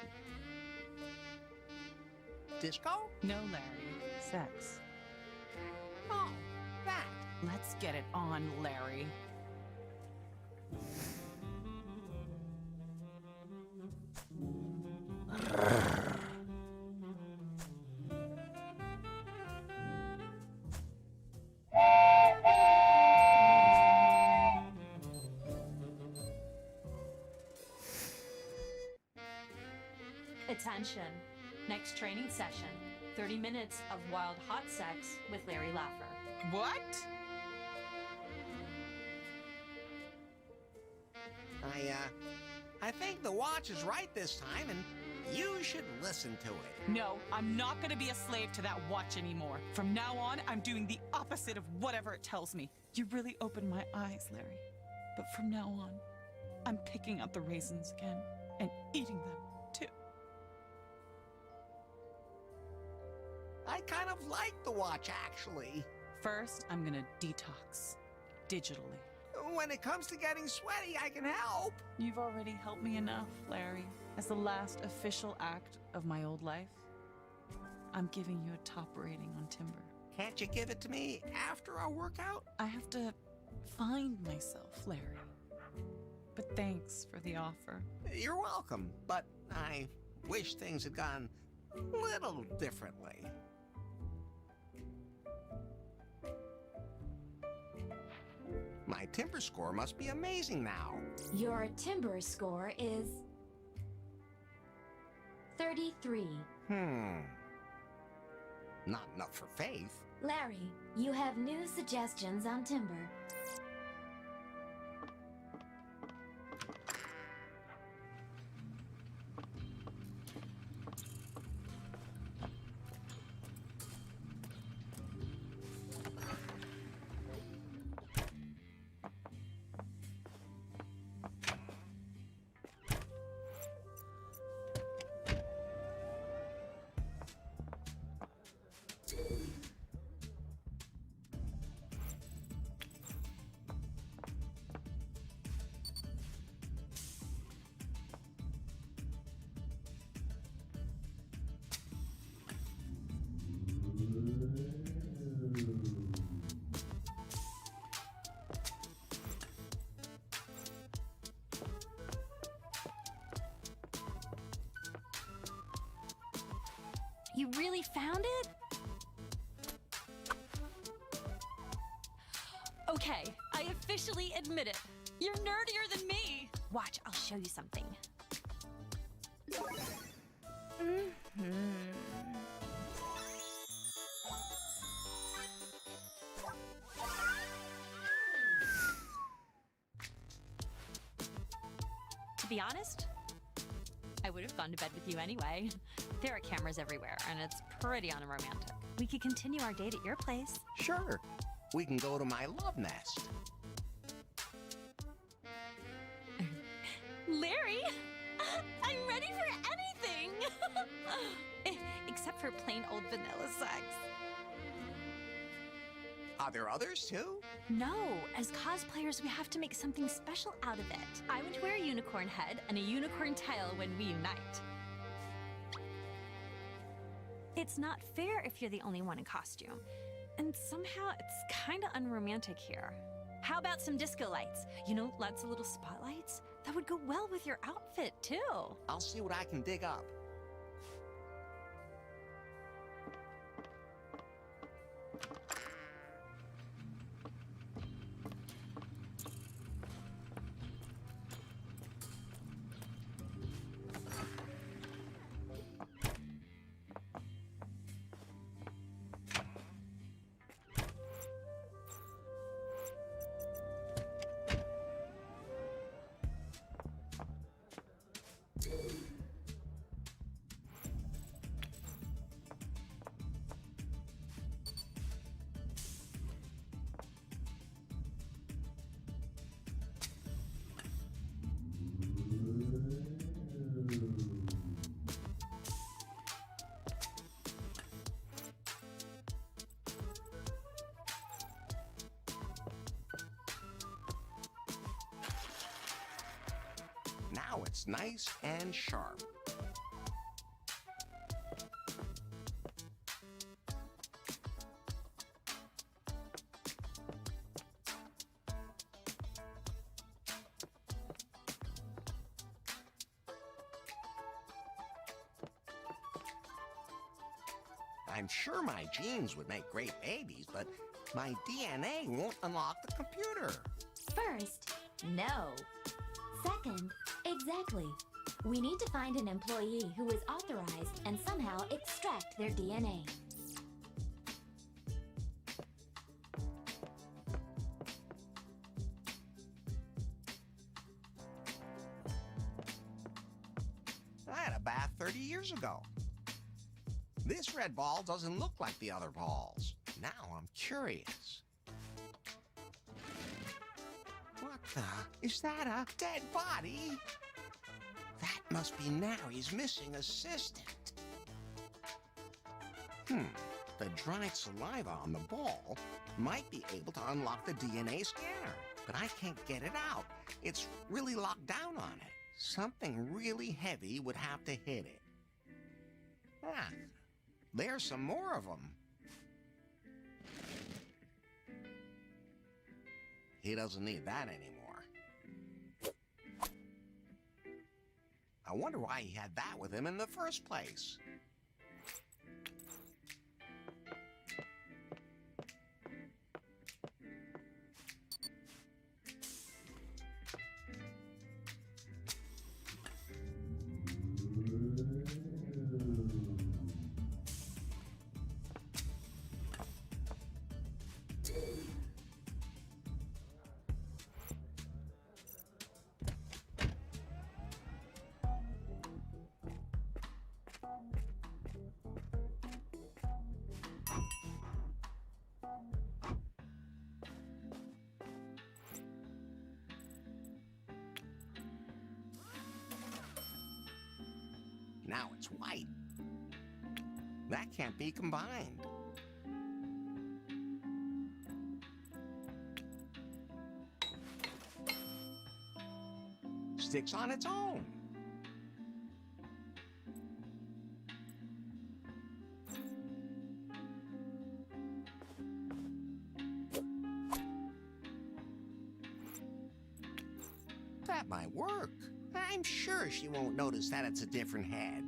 S2: Disco?
S22: No, Larry. Sex.
S2: Oh, that.
S22: Let's get it on, Larry.
S1: Attention. Next training session. 30 minutes of wild hot sex with Larry Laffer.
S22: What?
S2: I think the watch is right this time, and you should listen to it.
S22: No, I'm not gonna be a slave to that watch anymore. From now on, I'm doing the opposite of whatever it tells me. You really opened my eyes, Larry. But from now on, I'm picking out the raisins again and eating them, too.
S2: I kind of like the watch, actually.
S22: First, I'm gonna detox. Digitally.
S2: When it comes to getting sweaty, I can help.
S22: You've already helped me enough, Larry. As the last official act of my old life, I'm giving you a top rating on Timber.
S2: Can't you give it to me after our workout?
S22: I have to find myself, Larry. But thanks for the offer.
S2: You're welcome, but I wish things had gone a little differently. My Timber score must be amazing now.
S5: Your Timber score is 33.
S2: Not enough for Faith.
S5: Larry, you have new suggestions on Timber.
S1: You really found it? Okay, I officially admit it. You're nerdier than me. Watch, I'll show you something. To be honest, I would have gone to bed with you anyway. There are cameras everywhere, and it's pretty unromantic. We could continue our date at your place.
S2: Sure. We can go to my love nest.
S1: Larry, I'm ready for anything! Except for plain old vanilla sex.
S2: Are there others too?
S1: No, as cosplayers, we have to make something special out of it. I want to wear a unicorn head and a unicorn tail when we unite. It's not fair if you're the only one in costume. And somehow it's kind of unromantic here. How about some disco lights? You know, lots of little spotlights? That would go well with your outfit, too.
S2: I'll see what I can dig up. it's nice and sharp. I'm sure my genes would make great babies, but my DNA won't unlock the computer.
S5: First, no. Second, exactly. We need to find an employee who is authorized and somehow extract their DNA.
S2: I had a bath 30 years ago. This red ball doesn't look like the other balls. Now I'm curious. What the? Is that a dead body? That must be Nary's missing assistant. The dried saliva on the ball might be able to unlock the DNA scanner, but I can't get it out. It's really locked down on it. Something really heavy would have to hit it. Ah, there's some more of them. He doesn't need that anymore. I wonder why he had that with him in the first place. Now it's white. That can't be combined. Sticks on its own. That might work. I'm sure she won't notice that it's a different head.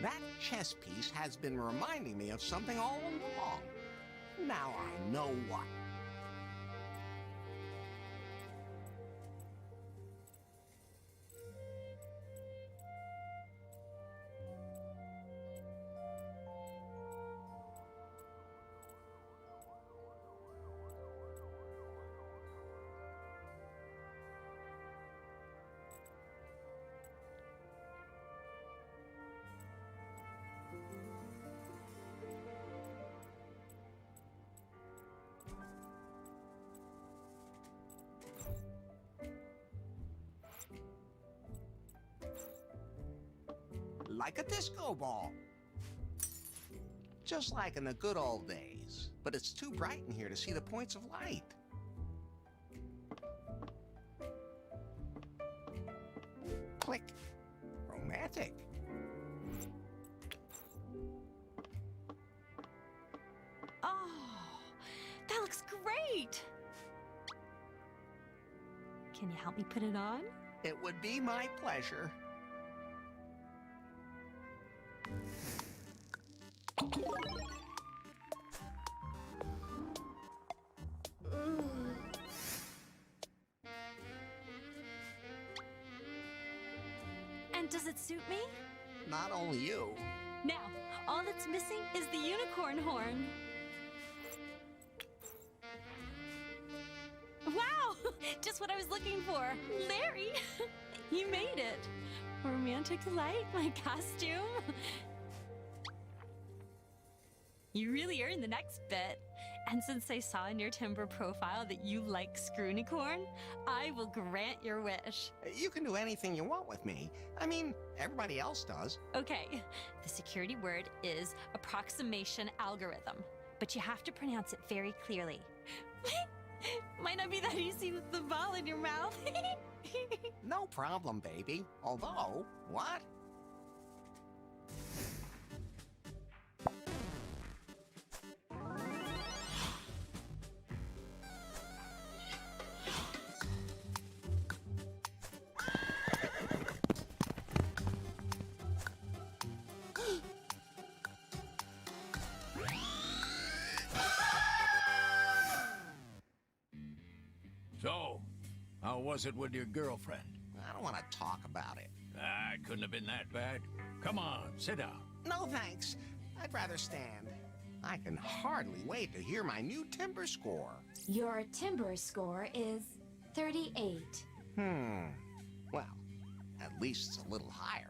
S2: That chess piece has been reminding me of something all along. Now I know what. Like a disco ball. Just like in the good old days. But it's too bright in here to see the points of light. Click. Romantic.
S1: Oh, that looks great! Can you help me put it on?
S2: It would be my pleasure.
S1: And does it suit me?
S2: Not only you.
S1: Now, all that's missing is the unicorn horn. Wow! Just what I was looking for. Larry! You made it. Romantic light, my costume. You really earned the next bit. And since I saw in your Timber profile that you like Screunicorn, I will grant your wish.
S2: You can do anything you want with me. I mean, everybody else does.
S1: Okay, the security word is approximation algorithm, but you have to pronounce it very clearly. Might not be that easy with the ball in your mouth.
S2: No problem, baby. Although, what?
S4: So, how was it with your girlfriend?
S2: I don't want to talk about it.
S4: It couldn't have been that bad. Come on, sit down.
S2: No thanks. I'd rather stand. I can hardly wait to hear my new Timber score.
S5: Your Timber score is 38.
S2: Well, at least it's a little higher.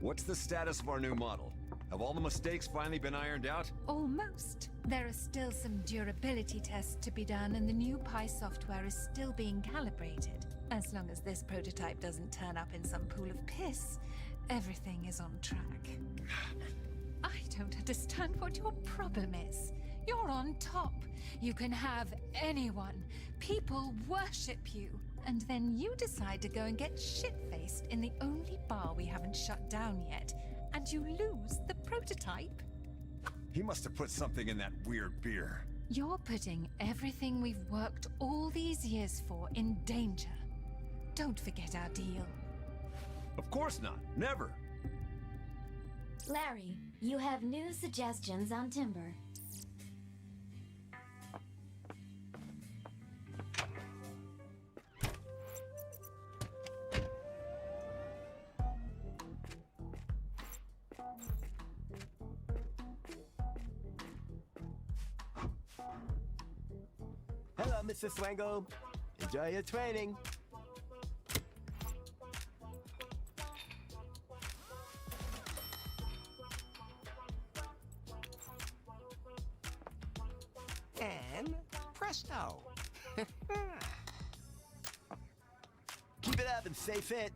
S6: What's the status of our new model? Have all the mistakes finally been ironed out?
S8: Almost. There are still some durability tests to be done, and the new Pi software is still being calibrated. As long as this prototype doesn't turn up in some pool of piss, everything is on track. I don't understand what your problem is. You're on top. You can have anyone. People worship you. And then you decide to go and get shit-faced in the only bar we haven't shut down yet, and you lose the prototype?
S6: He must have put something in that weird beer.
S8: You're putting everything we've worked all these years for in danger. Don't forget our deal.
S6: Of course not. Never.
S5: Larry, you have new suggestions on Timber.
S13: Hello, Mr. Swango. Enjoy your training.
S2: And presto.
S13: Keep it up and stay fit.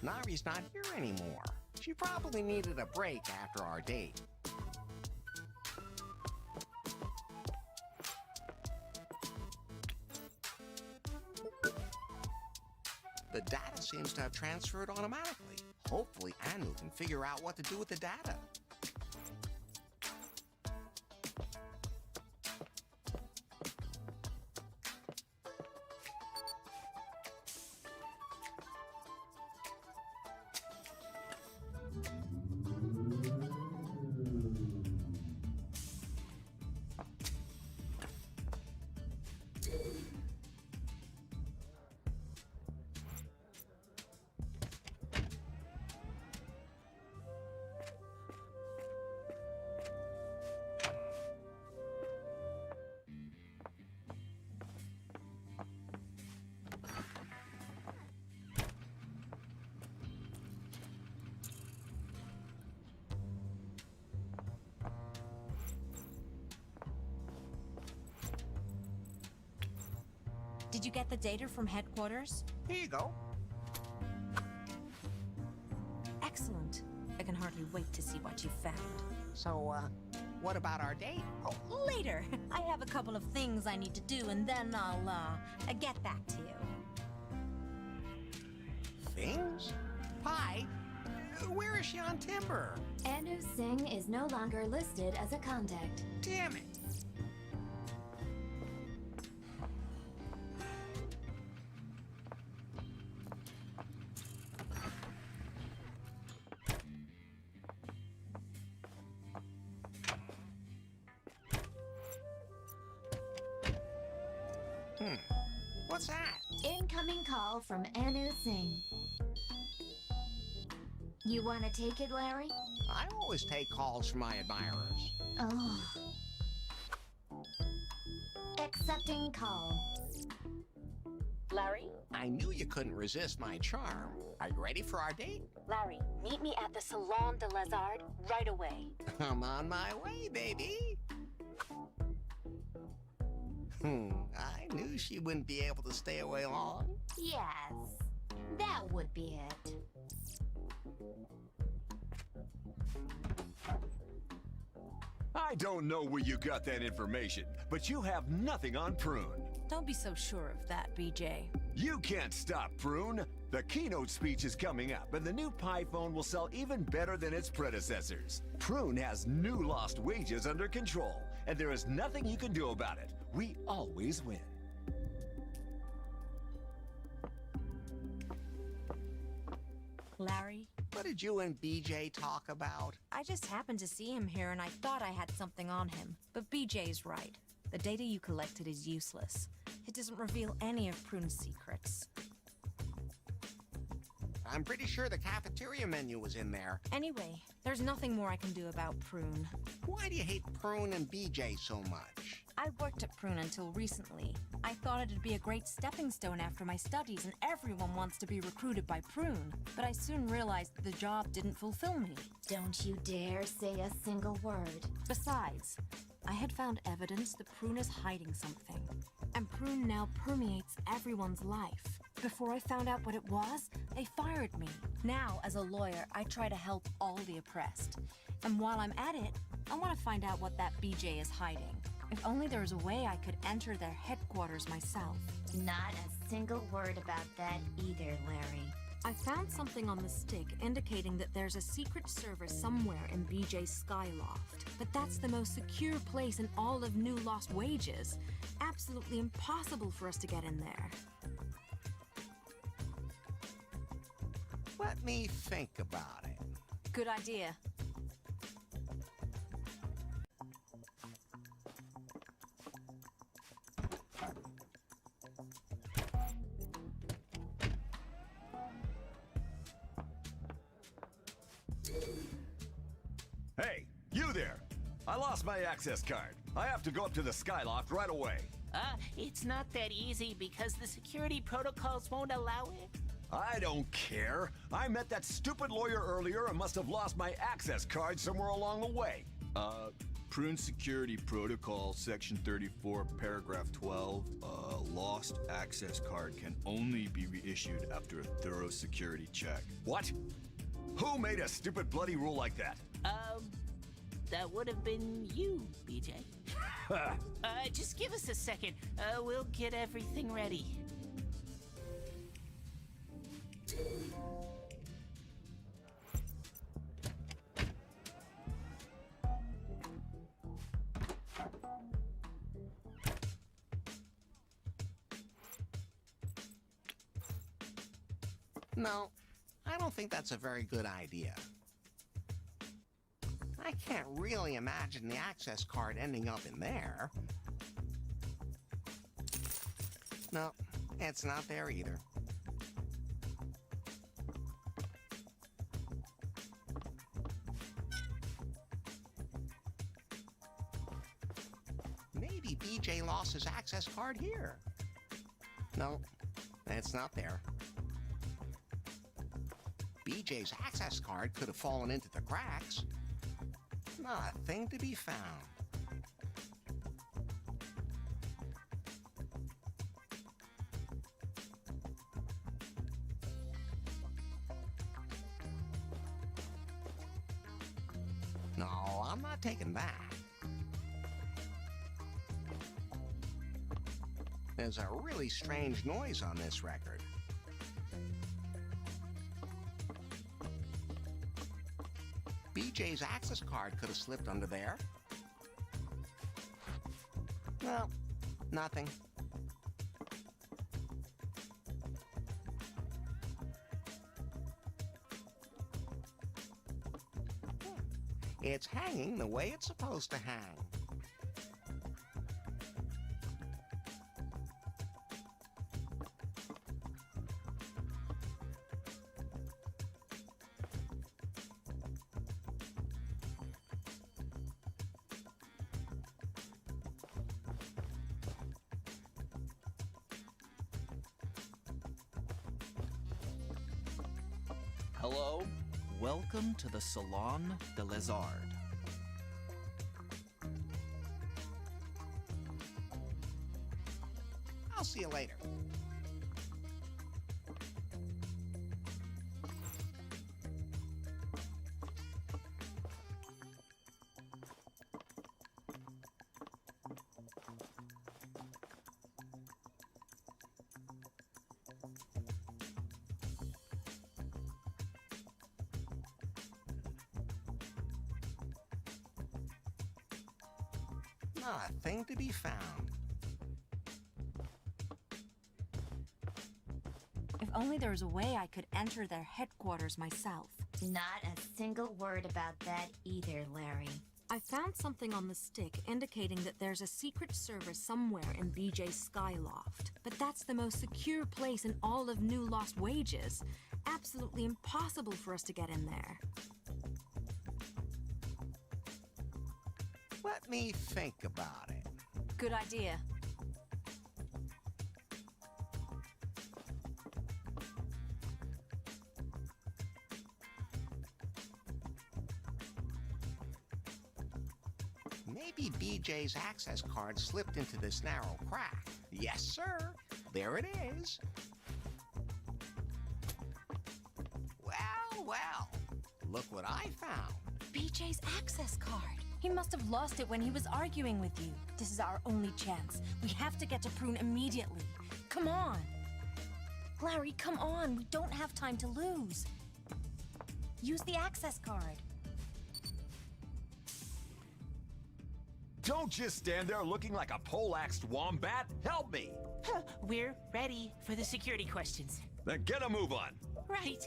S2: Nari's not here anymore. She probably needed a break after our date. The data seems to have transferred automatically. Hopefully Anu can figure out what to do with the data.
S20: Did you get the data from headquarters?
S2: Here you go.
S20: Excellent. I can hardly wait to see what you found.
S2: So, what about our date?
S20: Oh, later. I have a couple of things I need to do, and then I'll get back to you.
S2: Things? Pi? Where is she on Timber?
S5: Anu Singh is no longer listed as a contact.
S2: Damn it. What's that?
S5: Incoming call from Anu Singh. You want to take it, Larry?
S2: I always take calls from my admirers.
S5: Oh. Accepting call.
S20: Larry?
S2: I knew you couldn't resist my charm. Are you ready for our date?
S20: Larry, meet me at the Salon de Lazard right away.
S2: I'm on my way, baby. I knew she wouldn't be able to stay away long.
S5: Yes, that would be it.
S6: I don't know where you got that information, but you have nothing on Prune.
S20: Don't be so sure of that, BJ.
S6: You can't stop Prune. The keynote speech is coming up, and the new Pi phone will sell even better than its predecessors. Prune has new lost wages under control, and there is nothing you can do about it. We always win.
S20: Larry?
S2: What did you and BJ talk about?
S20: I just happened to see him here and I thought I had something on him. But BJ's right. The data you collected is useless. It doesn't reveal any of Prune's secrets.
S2: I'm pretty sure the cafeteria menu was in there.
S20: Anyway, there's nothing more I can do about Prune.
S2: Why do you hate Prune and BJ so much?
S20: I worked at Prune until recently. I thought it'd be a great stepping stone after my studies, and everyone wants to be recruited by Prune. But I soon realized that the job didn't fulfill me.
S5: Don't you dare say a single word.
S20: Besides, I had found evidence that Prune is hiding something. And Prune now permeates everyone's life. Before I found out what it was, they fired me. Now, as a lawyer, I try to help all the oppressed. And while I'm at it, I want to find out what that BJ is hiding. If only there was a way I could enter their headquarters myself.
S5: Not a single word about that either, Larry.
S20: I found something on the stick indicating that there's a secret server somewhere in BJ's Skyloft. But that's the most secure place in all of New Lost Wages. Absolutely impossible for us to get in there.
S2: Let me think about it.
S20: Good idea.
S6: Hey, you there! I lost my access card. I have to go up to the Skyloft right away.
S7: It's not that easy because the security protocols won't allow it.
S6: I don't care. I met that stupid lawyer earlier and must have lost my access card somewhere along the way.
S3: Prune Security Protocol, Section 34, Paragraph 12, lost access card can only be reissued after a thorough security check.
S6: What? Who made a stupid bloody rule like that?
S7: That would have been you, BJ. Just give us a second. We'll get everything ready.
S2: No, I don't think that's a very good idea. I can't really imagine the access card ending up in there. No, it's not there either. Maybe BJ lost his access card here. No, it's not there. BJ's access card could have fallen into the cracks. Not a thing to be found. I'm not taking that. There's a really strange noise on this record. BJ's access card could have slipped under there. Well, nothing. It's hanging the way it's supposed to hang.
S12: Hello? Welcome to the Salon de Lézard.
S2: I'll see you later. Not a thing to be found.
S20: If only there was a way I could enter their headquarters myself.
S10: Not a single word about that either, Larry.
S20: I found something on the stick indicating that there's a secret server somewhere in BJ's Skyloft. But that's the most secure place in all of New Lost Wages. Absolutely impossible for us to get in there.
S2: Let me think about it.
S20: Good idea.
S2: Maybe BJ's access card slipped into this narrow crack. Yes, sir. There it is. Well, well. Look what I found.
S20: BJ's access card. He must have lost it when he was arguing with you. This is our only chance. We have to get to Prune immediately. Come on. Larry, come on. We don't have time to lose. Use the access card.
S6: Don't just stand there looking like a poleaxed wombat. Help me.
S7: We're ready for the security questions.
S6: Then get a move on.
S7: Right.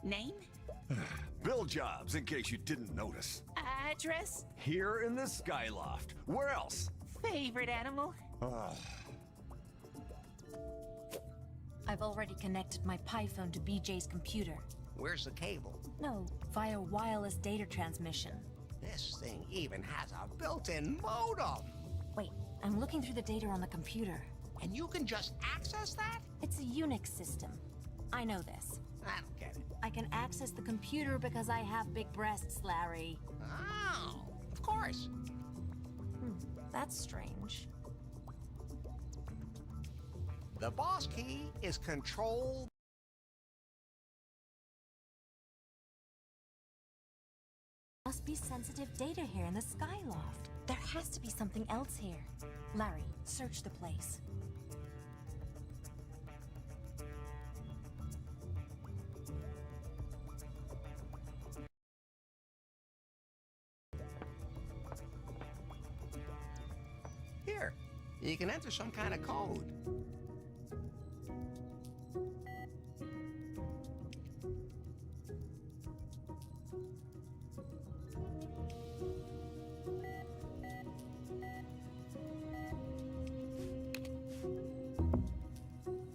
S7: Name?
S6: Bill Jobs, in case you didn't notice.
S7: Address?
S6: Here in the Skyloft. Where else?
S7: Favorite animal?
S20: I've already connected my PiPhone to BJ's computer.
S2: Where's the cable?
S20: No, via wireless data transmission.
S2: This thing even has a built-in modem.
S20: Wait, I'm looking through the data on the computer.
S2: And you can just access that?
S20: It's a Unix system. I know this.
S2: I don't get it.
S20: I can access the computer because I have big breasts, Larry.
S2: Oh, of course.
S20: That's strange.
S2: The boss key is control.
S20: Must be sensitive data here in the Skyloft. There has to be something else here. Larry, search the place.
S2: Here, you can enter some kind of code.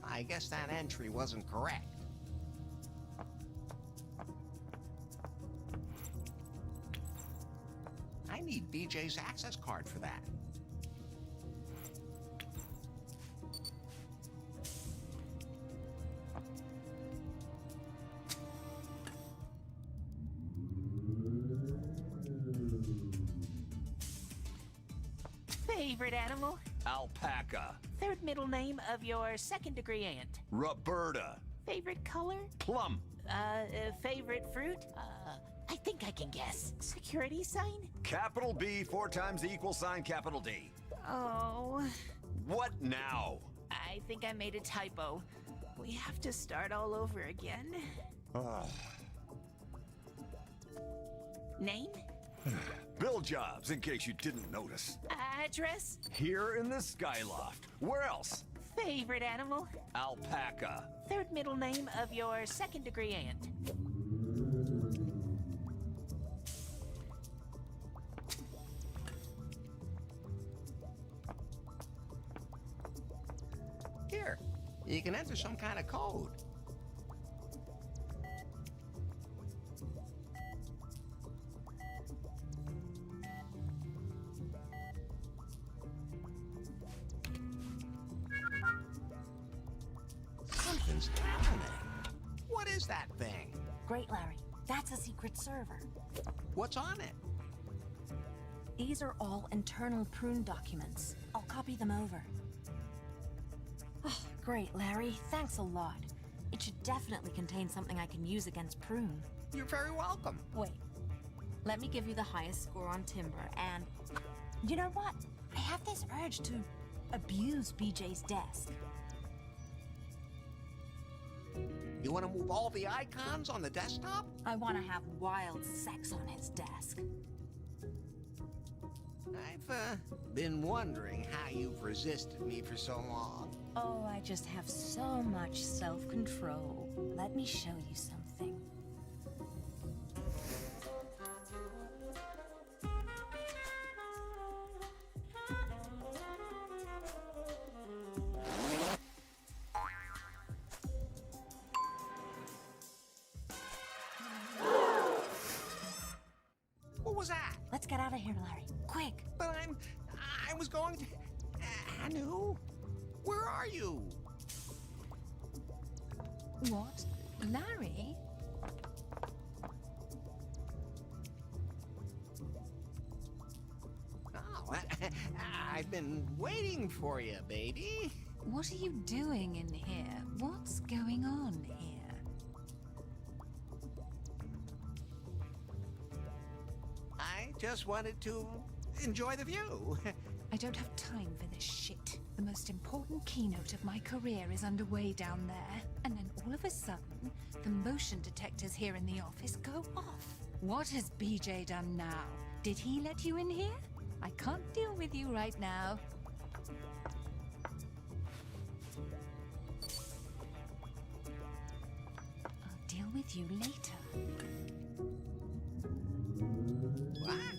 S2: I guess that entry wasn't correct. I need BJ's access card for that.
S7: Favorite animal?
S6: Alpaca.
S7: Third middle name of your second-degree aunt?
S6: Roberta.
S7: Favorite color?
S6: Plum.
S7: Favorite fruit? I think I can guess. Security sign?
S6: Capital B 4 times the equal sign capital D.
S7: Oh.
S6: What now?
S7: I think I made a typo. We have to start all over again. Name?
S6: Bill Jobs, in case you didn't notice.
S7: Address?
S6: Here in the Skyloft. Where else?
S7: Favorite animal?
S6: Alpaca.
S7: Third middle name of your second degree aunt.
S2: Here, you can enter some kind of code. Something's happening. What is that thing?
S20: Great, Larry. That's a secret server.
S2: What's on it?
S20: These are all internal prune documents. I'll copy them over. Oh, great, Larry. Thanks a lot. It should definitely contain something I can use against prune.
S2: You're very welcome.
S20: Wait. Let me give you the highest score on timber, and... You know what? I have this urge to abuse BJ's desk.
S2: You want to move all the icons on the desktop?
S20: I want to have wild sex on his desk.
S2: I've been wondering how you've resisted me for so long.
S20: Oh, I just have so much self-control. Let me show you something.
S2: What was that?
S20: Let's get out of here, Larry. Quick.
S2: But I was going to... Anu? Where are you?
S8: What? Larry?
S2: Oh, I've been waiting for you, baby.
S8: What are you doing in here? What's going on here?
S2: I just wanted to enjoy the view.
S8: I don't have time for this shit. The most important keynote of my career is underway down there. And then all of a sudden, the motion detectors here in the office go off. What has BJ done now? Did he let you in here? I can't deal with you right now. I'll deal with you later.
S2: What?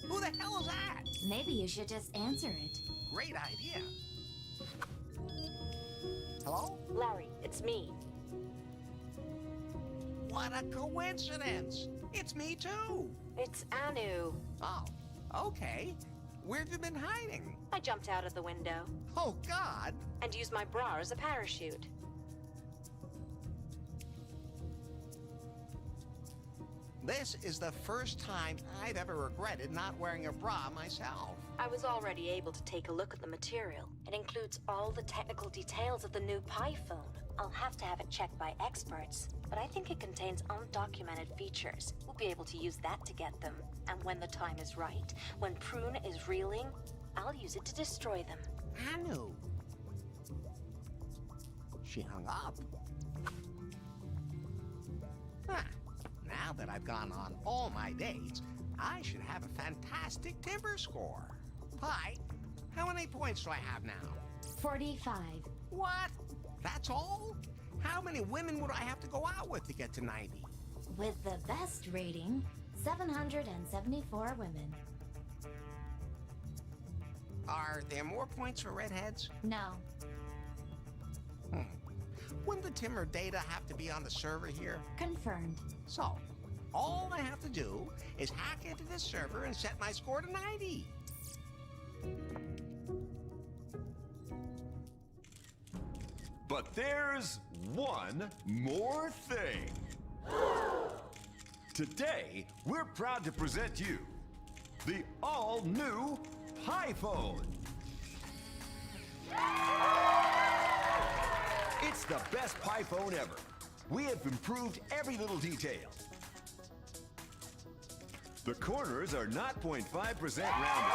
S2: Who the hell is that?
S10: Maybe you should just answer it.
S2: Great idea. Hello?
S20: Larry, it's me.
S2: What a coincidence. It's me too.
S20: It's Anu.
S2: Oh, okay. Where have you been hiding?
S20: I jumped out of the window.
S2: Oh, God.
S20: And used my bra as a parachute.
S2: This is the first time I've ever regretted not wearing a bra myself.
S20: I was already able to take a look at the material. It includes all the technical details of the new Pi phone. I'll have to have it checked by experts, but I think it contains undocumented features. We'll be able to use that to get them. And when the time is right, when Prune is reeling, I'll use it to destroy them.
S2: Anu. She hung up. Huh. Now that I've gone on all my dates, I should have a fantastic timber score. Pi, how many points do I have now?
S10: 45.
S2: What? That's all? How many women would I have to go out with to get to 90?
S10: With the best rating, 774 women.
S2: Are there more points for redheads?
S10: No.
S2: Wouldn't the timber data have to be on the server here?
S10: Confirmed.
S2: So, all I have to do is hack into this server and set my score to 90.
S6: But there's one more thing. Today, we're proud to present you the all-new HYPNO. It's the best Pi phone ever. We have improved every little detail. The corners are not 0.5% rounded.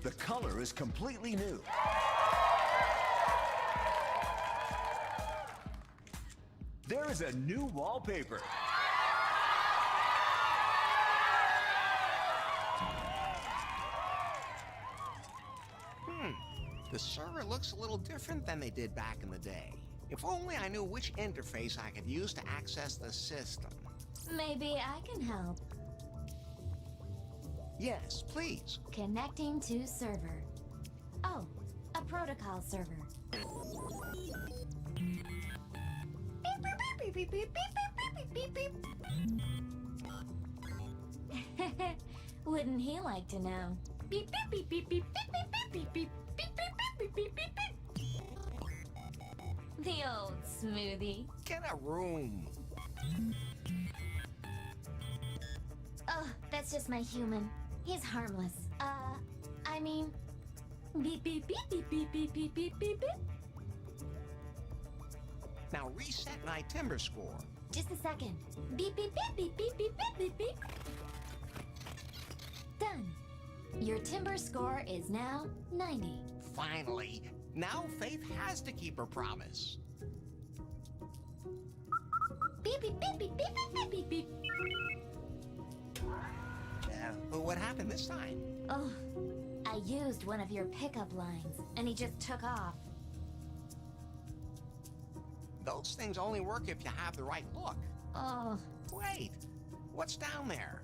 S6: The color is completely new. There is a new wallpaper.
S2: The server looks a little different than they did back in the day. If only I knew which interface I could use to access the system.
S5: Maybe I can help.
S2: Yes, please.
S5: Connecting to server. Oh, a protocol server. Beep, beep, beep, beep, beep, beep, beep, beep, beep. Wouldn't he like to know? Beep, beep, beep, beep, beep, beep, beep, beep, beep, beep, beep, beep, beep, beep, beep. The old smoothie.
S2: Get a room.
S5: Oh, that's just my human. He's harmless. I mean... Beep, beep, beep, beep, beep, beep, beep, beep, beep, beep.
S2: Now reset my timber score.
S5: Just a second. Beep, beep, beep, beep, beep, beep, beep, beep, beep. Done. Your timber score is now 90.
S2: Finally. Now Faith has to keep her promise.
S5: Beep, beep, beep, beep, beep, beep, beep, beep.
S2: What happened this time?
S5: Oh, I used one of your pickup lines, and he just took off.
S2: Those things only work if you have the right look.
S5: Oh.
S2: Wait, what's down there?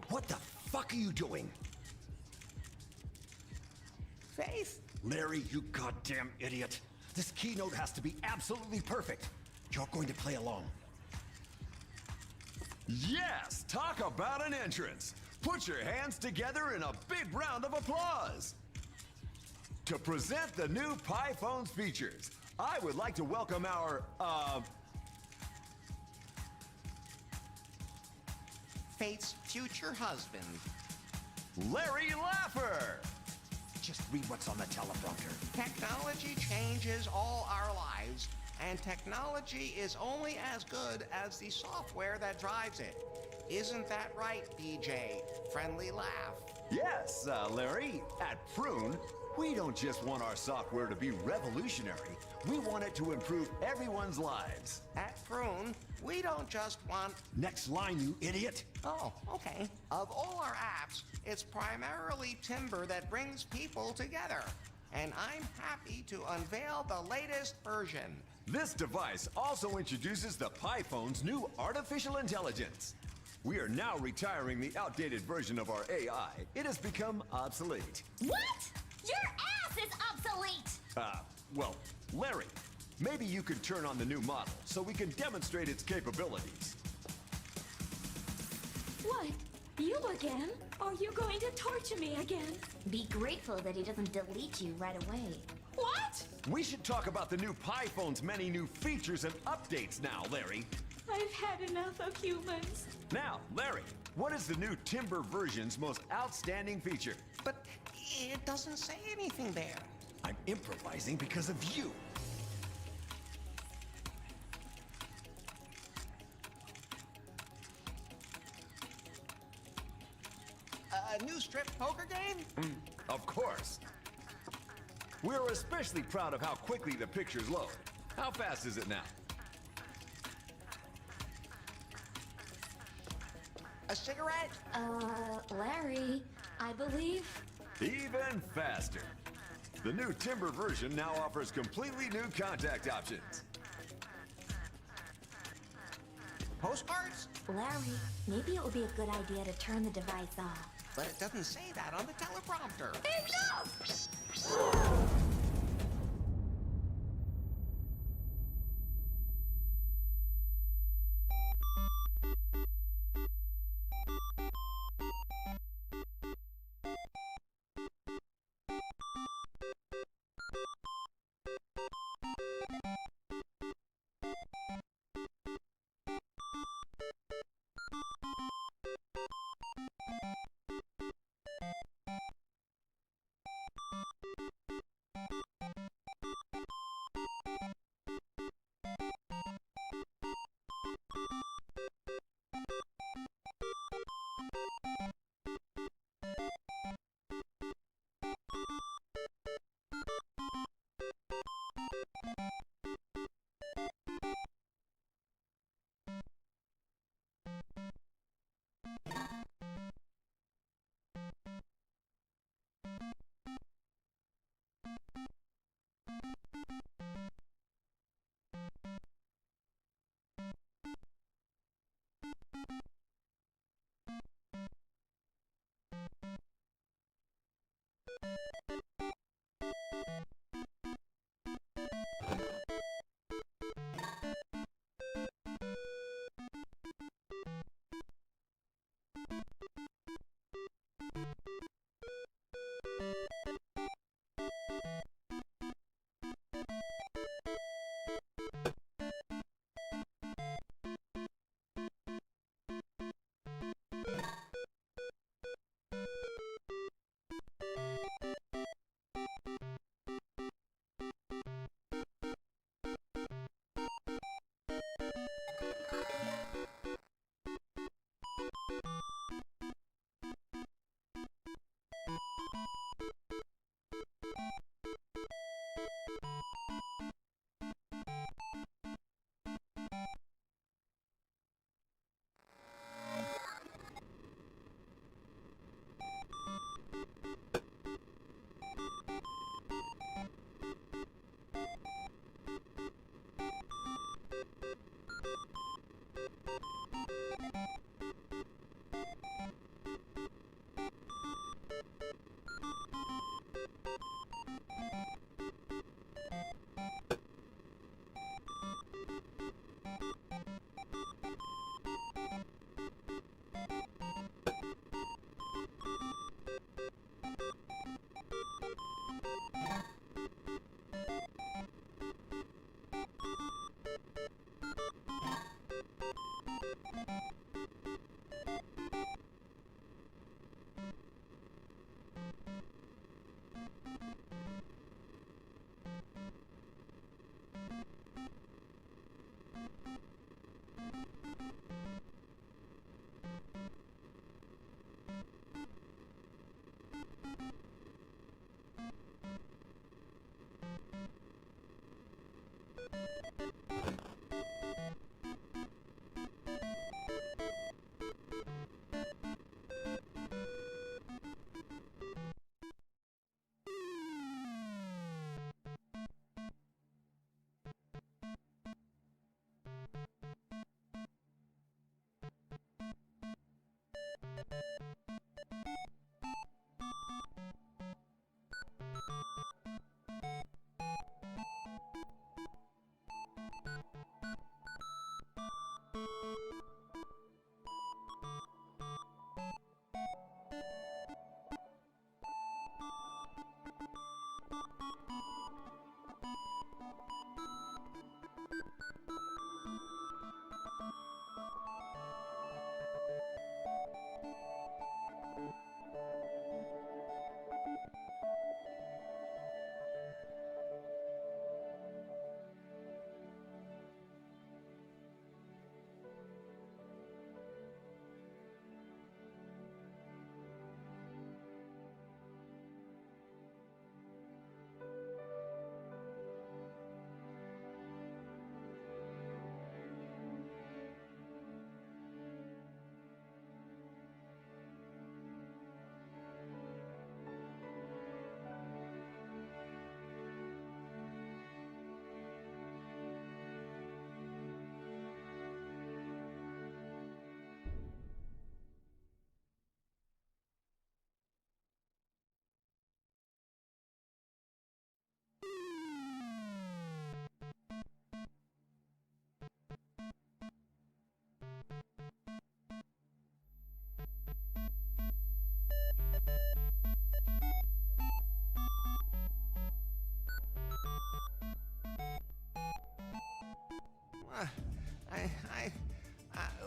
S6: What the fuck are you doing?
S2: Faith?
S6: Larry, you goddamn idiot. This keynote has to be absolutely perfect. You're going to play along. Yes! Talk about an entrance! Put your hands together in a big round of applause! To present the new PiPhone's features, I would like to welcome our,
S2: Faith's future husband.
S6: Larry Laffer! Just read what's on the teleprompter.
S2: Technology changes all our lives, and technology is only as good as the software that drives it. Isn't that right, BJ? Friendly laugh.
S6: Yes, Larry. At Prune, we don't just want our software to be revolutionary. We want it to improve everyone's lives.
S2: At Prune, we don't just want...
S6: Next line, you idiot.
S2: Oh, okay. Of all our apps, it's primarily Timber that brings people together. And I'm happy to unveil the latest version.
S6: This device also introduces the PiPhone's new artificial intelligence. We are now retiring the outdated version of our AI. It has become obsolete.
S5: What? Your ass is obsolete!
S6: Well, Larry, maybe you could turn on the new model so we can demonstrate its capabilities.
S5: What? You again? Are you going to torture me again?
S10: Be grateful that he doesn't delete you right away.
S5: What?
S6: We should talk about the new PiPhone's many new features and updates now, Larry.
S5: I've had enough of humans.
S6: Now, Larry, what is the new Timber version's most outstanding feature?
S2: But it doesn't say anything there.
S6: I'm improvising because of you.
S2: A new strip poker game?
S6: Of course. We're especially proud of how quickly the pictures load. How fast is it now?
S2: A cigarette?
S5: Larry, I believe...
S6: Even faster. The new Timber version now offers completely new contact options.
S2: Postcards?
S5: Larry, maybe it would be a good idea to turn the device off.
S2: But it doesn't say that on the teleprompter.
S5: Enough!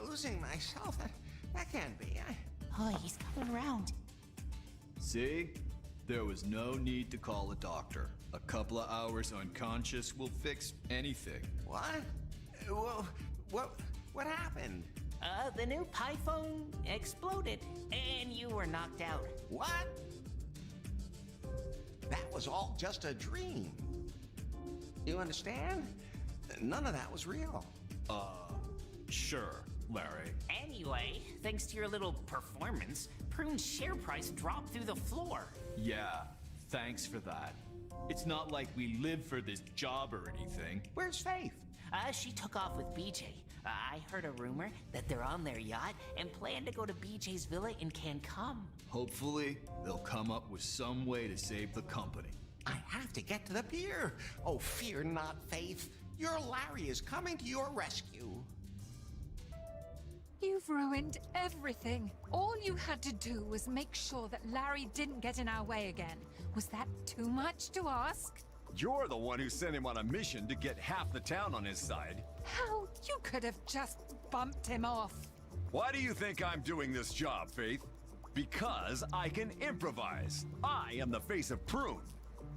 S2: Losing myself? That can't be.
S7: Oh, he's coming around.
S3: See? There was no need to call a doctor. A couple of hours unconscious will fix anything.
S2: What? What happened?
S7: The new Pi phone exploded, and you were knocked out.
S2: What? That was all just a dream. You understand? None of that was real.
S3: Sure, Larry.
S7: Anyway, thanks to your little performance, Prune's share price dropped through the floor.
S3: Yeah, thanks for that. It's not like we live for this job or anything.
S2: Where's Faith?
S7: She took off with BJ. I heard a rumor that they're on their yacht and plan to go to BJ's villa in Cancun.
S3: Hopefully, they'll come up with some way to save the company.
S2: I have to get to the pier. Oh, fear not, Faith. Your Larry is coming to your rescue.
S8: You've ruined everything. All you had to do was make sure that Larry didn't get in our way again. Was that too much to ask?
S6: You're the one who sent him on a mission to get half the town on his side.
S8: How? You could have just bumped him off.
S6: Why do you think I'm doing this job, Faith? Because I can improvise. I am the face of Prune.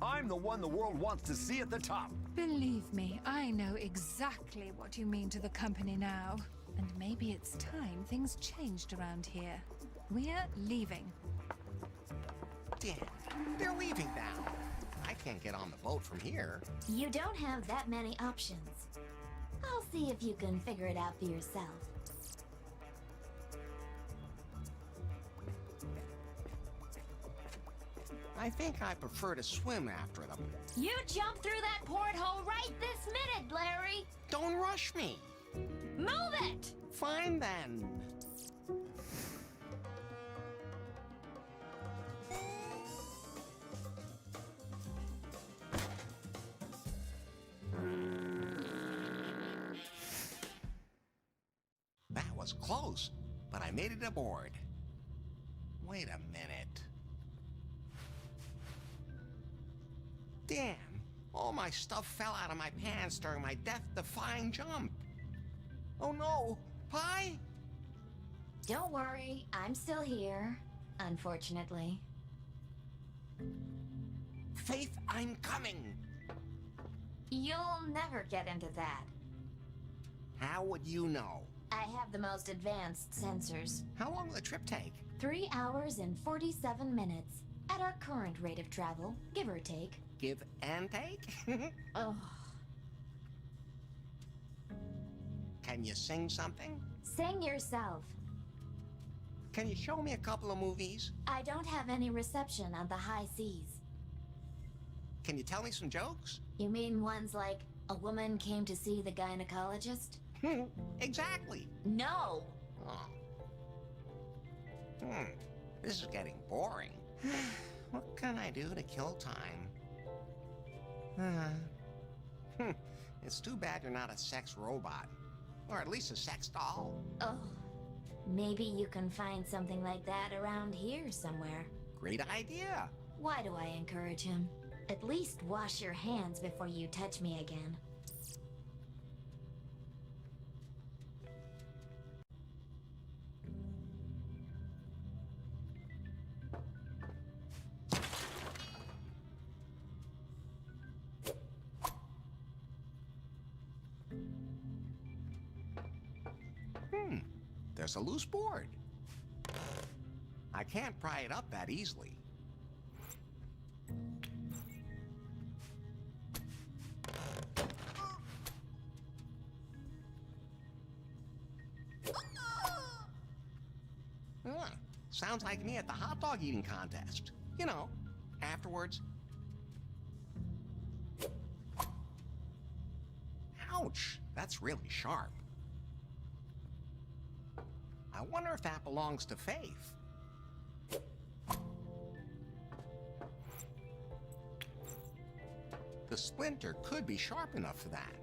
S6: I'm the one the world wants to see at the top.
S8: Believe me, I know exactly what you mean to the company now. And maybe it's time things changed around here. We're leaving.
S2: Damn, they're leaving now. I can't get on the boat from here.
S10: You don't have that many options. I'll see if you can figure it out for yourself.
S2: I think I prefer to swim after them.
S10: You jump through that porthole right this minute, Larry!
S2: Don't rush me.
S10: Move it!
S2: Fine then. That was close, but I made it aboard. Wait a minute. Damn, all my stuff fell out of my pants during my death-defying jump. Oh no, Pi?
S10: Don't worry, I'm still here. Unfortunately.
S2: Faith, I'm coming.
S10: You'll never get into that.
S2: How would you know?
S10: I have the most advanced sensors.
S2: How long will the trip take?
S10: 3 hours and 47 minutes. At our current rate of travel, give or take.
S2: Give and take?
S10: Oh.
S2: Can you sing something?
S10: Sing yourself.
S2: Can you show me a couple of movies?
S10: I don't have any reception on the high seas.
S2: Can you tell me some jokes?
S10: You mean ones like, a woman came to see the gynecologist?
S2: Exactly.
S10: No!
S2: Oh. This is getting boring. What can I do to kill time? It's too bad you're not a sex robot. Or at least a sex doll.
S10: Oh. Maybe you can find something like that around here somewhere.
S2: Great idea.
S10: Why do I encourage him? At least wash your hands before you touch me again.
S2: There's a loose board. I can't pry it up that easily. Sounds like me at the hot dog eating contest. You know, afterwards. Ouch, that's really sharp. I wonder if that belongs to Faith. The splinter could be sharp enough for that.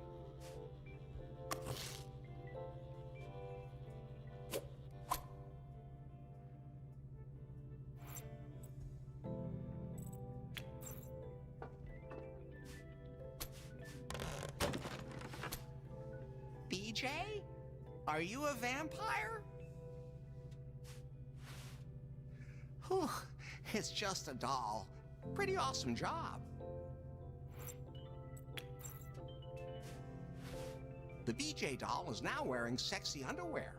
S2: BJ? Are you a vampire? Whew, it's just a doll. Pretty awesome job. The BJ doll is now wearing sexy underwear.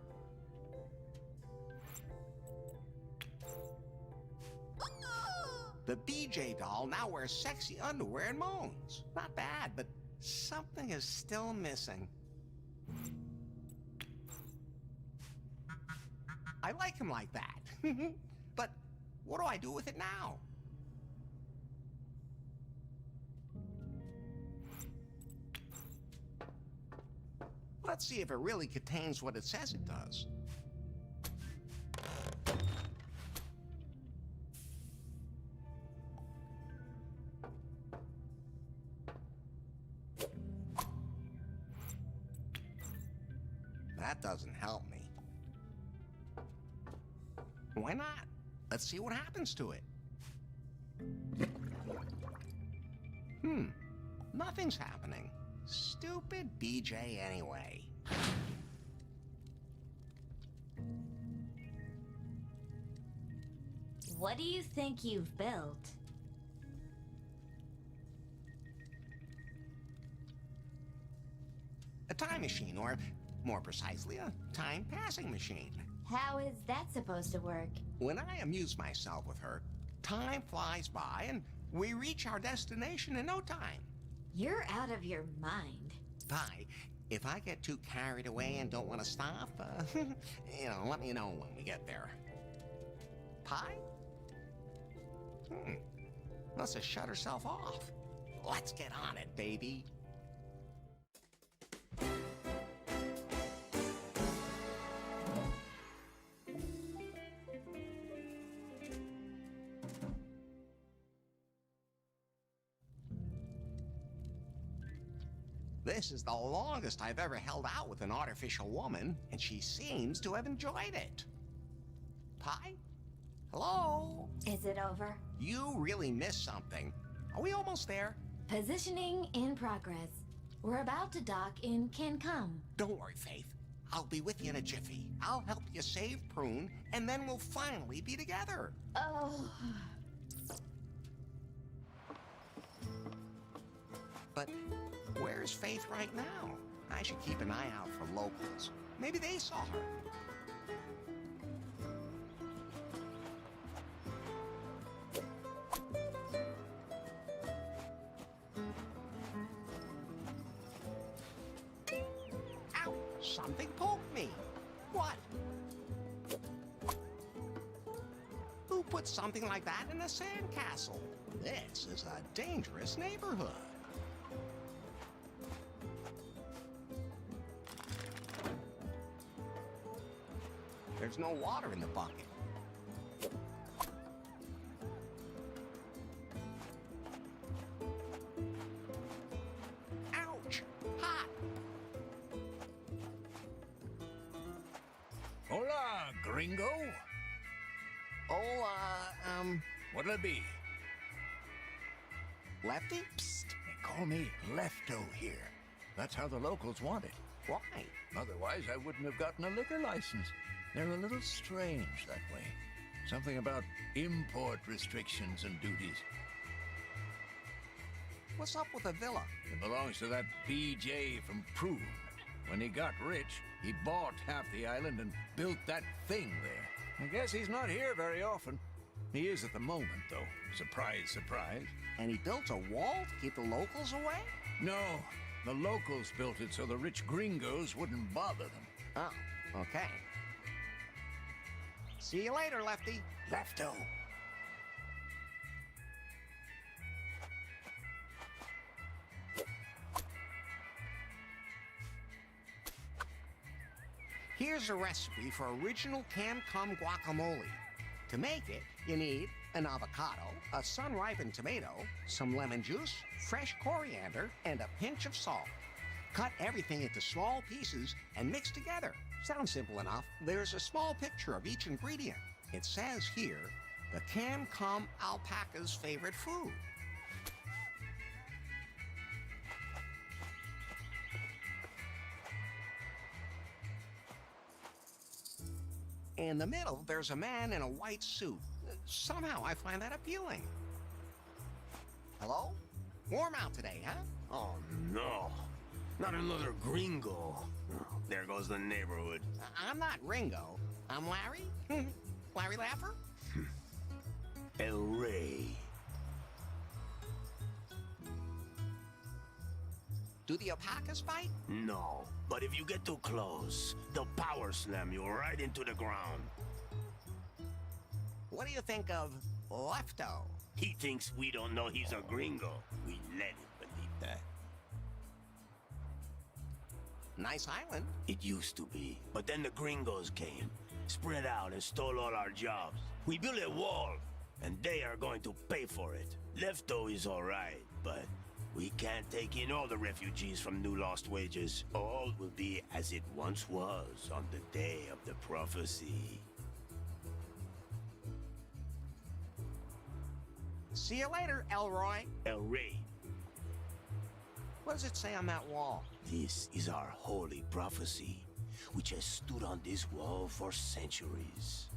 S2: The BJ doll now wears sexy underwear and moans. Not bad, but something is still missing. I like him like that. But what do I do with it now? Let's see if it really contains what it says it does. That doesn't help me. Why not? Let's see what happens to it. Nothing's happening. Stupid BJ anyway.
S10: What do you think you've built?
S2: A time machine, or more precisely, a time-passing machine.
S10: How is that supposed to work?
S2: When I amuse myself with her, time flies by and we reach our destination in no time.
S10: You're out of your mind.
S2: Pi, if I get too carried away and don't want to stop, let me know when we get there. Pi? Must have shut herself off. Let's get on it, baby. This is the longest I've ever held out with an artificial woman, and she seems to have enjoyed it. Pi? Hello?
S10: Is it over?
S2: You really missed something. Are we almost there?
S10: Positioning in progress. We're about to dock in Cancun.
S2: Don't worry, Faith. I'll be with you in a jiffy. I'll help you save Prune, and then we'll finally be together.
S10: Oh.
S2: But where's Faith right now? I should keep an eye out for locals. Maybe they saw her. Ow! Something poked me. What? Who put something like that in a sandcastle? This is a dangerous neighborhood. There's no water in the bucket. Ouch! Hot!
S4: Hola, gringo.
S2: Oh,
S4: What'll it be?
S2: Lefty?
S4: Psst. They call me Lefto here. That's how the locals want it.
S2: Why?
S4: Otherwise, I wouldn't have gotten a liquor license. They're a little strange that way. Something about import restrictions and duties.
S2: What's up with the villa?
S4: It belongs to that BJ from Prune. When he got rich, he bought half the island and built that thing there. I guess he's not here very often. He is at the moment, though. Surprise, surprise.
S2: And he built a wall to keep the locals away?
S4: No, the locals built it so the rich gringos wouldn't bother them.
S2: Oh, okay. See you later, Lefty.
S4: Lefto.
S2: Here's a recipe for original Camcom guacamole. To make it, you need an avocado, a sun-ripened tomato, some lemon juice, fresh coriander, and a pinch of salt. Cut everything into small pieces and mix together. Sounds simple enough. There's a small picture of each ingredient. It says here, the Camcom alpaca's favorite food. In the middle, there's a man in a white suit. Somehow I find that appealing. Hello? Warm out today, huh?
S18: Oh, no. Not another gringo. There goes the neighborhood.
S2: I'm not Ringo. I'm Larry. Larry Laffer?
S18: El Rey.
S2: Do the alpacas bite?
S18: No, but if you get too close, they'll power slam you right into the ground.
S2: What do you think of Lefto?
S18: He thinks we don't know he's a gringo. We let him believe that.
S2: Nice island.
S18: It used to be, but then the gringos came, spread out and stole all our jobs. We built a wall, and they are going to pay for it. Lefto is all right, but we can't take in all the refugees from New Lost Wages. All will be as it once was on the day of the prophecy.
S2: See you later, Elroy.
S18: El Rey.
S2: What does it say on that wall?
S18: This is our holy prophecy, which has stood on this wall for centuries.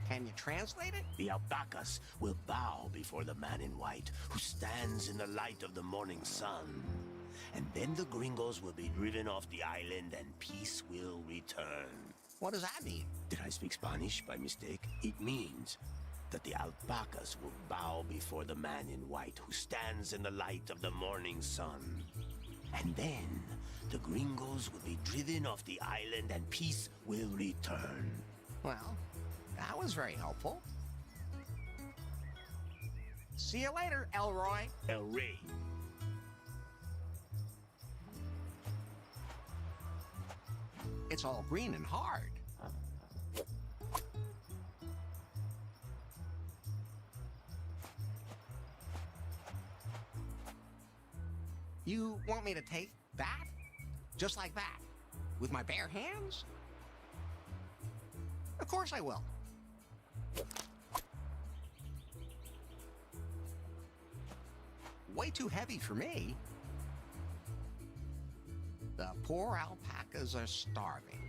S2: Can you translate it?
S18: The alpacas will bow before the man in white who stands in the light of the morning sun. And then the gringos will be driven off the island and peace will return.
S2: What does that mean?
S18: Did I speak Spanish by mistake? It means that the alpacas will bow before the man in white who stands in the light of the morning sun. And then the gringos will be driven off the island and peace will return.
S2: Well, that was very helpful. See you later, Elroy.
S18: El Rey.
S2: It's all green and hard. You want me to take that? Just like that? With my bare hands? Of course I will. Way too heavy for me. The poor alpacas are starving.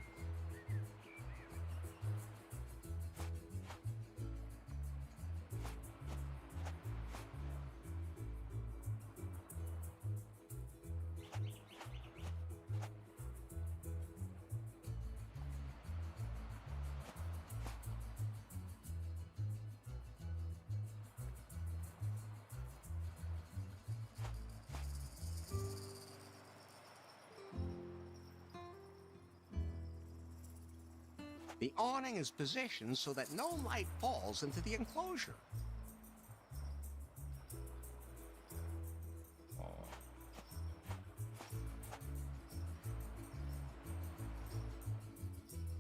S2: The awning is positioned so that no light falls into the enclosure.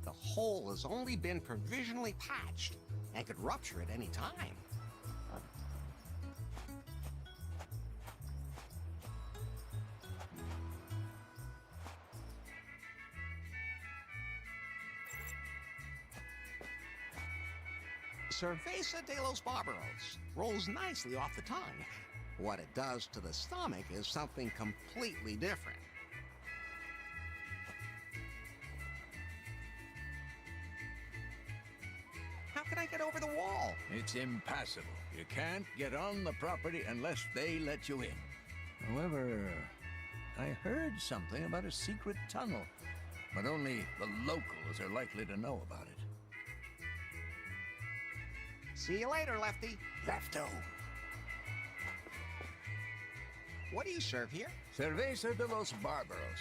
S2: The hole has only been provisionally patched and could rupture at any time. Cerveza de los Barbaros rolls nicely off the tongue. What it does to the stomach is something completely different. How can I get over the wall?
S4: It's impassable. You can't get on the property unless they let you in. However, I heard something about a secret tunnel, but only the locals are likely to know about it.
S2: See you later, Lefty.
S4: Lefto.
S2: What do you serve here?
S4: Cerveza de los Barbaros.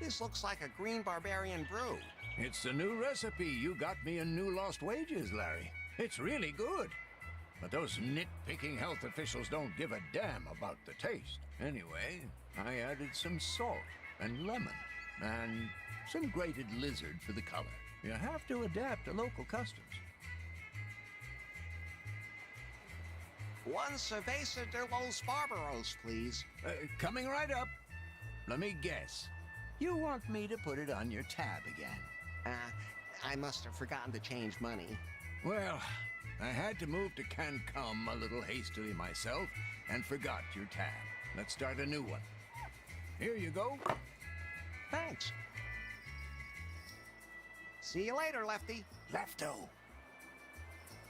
S2: This looks like a green barbarian brew.
S4: It's the new recipe you got me in New Lost Wages, Larry. It's really good. But those nitpicking health officials don't give a damn about the taste. Anyway, I added some salt and lemon and some grated lizard for the color. You have to adapt to local customs.
S2: One Cerveza de los Barbaros, please.
S4: Coming right up. Let me guess. You want me to put it on your tab again?
S2: I must have forgotten to change money.
S4: Well, I had to move to Cancun a little hastily myself and forgot your tab. Let's start a new one. Here you go.
S2: Thanks. See you later, Lefty.
S4: Lefto.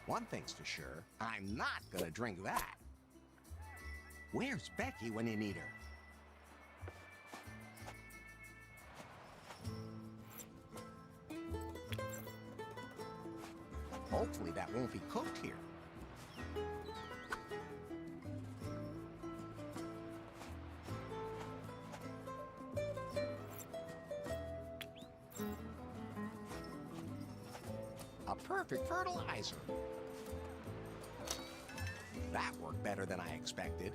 S2: One thing's for sure, I'm not gonna drink that. Where's Becky when you need her? Hopefully that won't be cooked here. A perfect fertilizer. That worked better than I expected.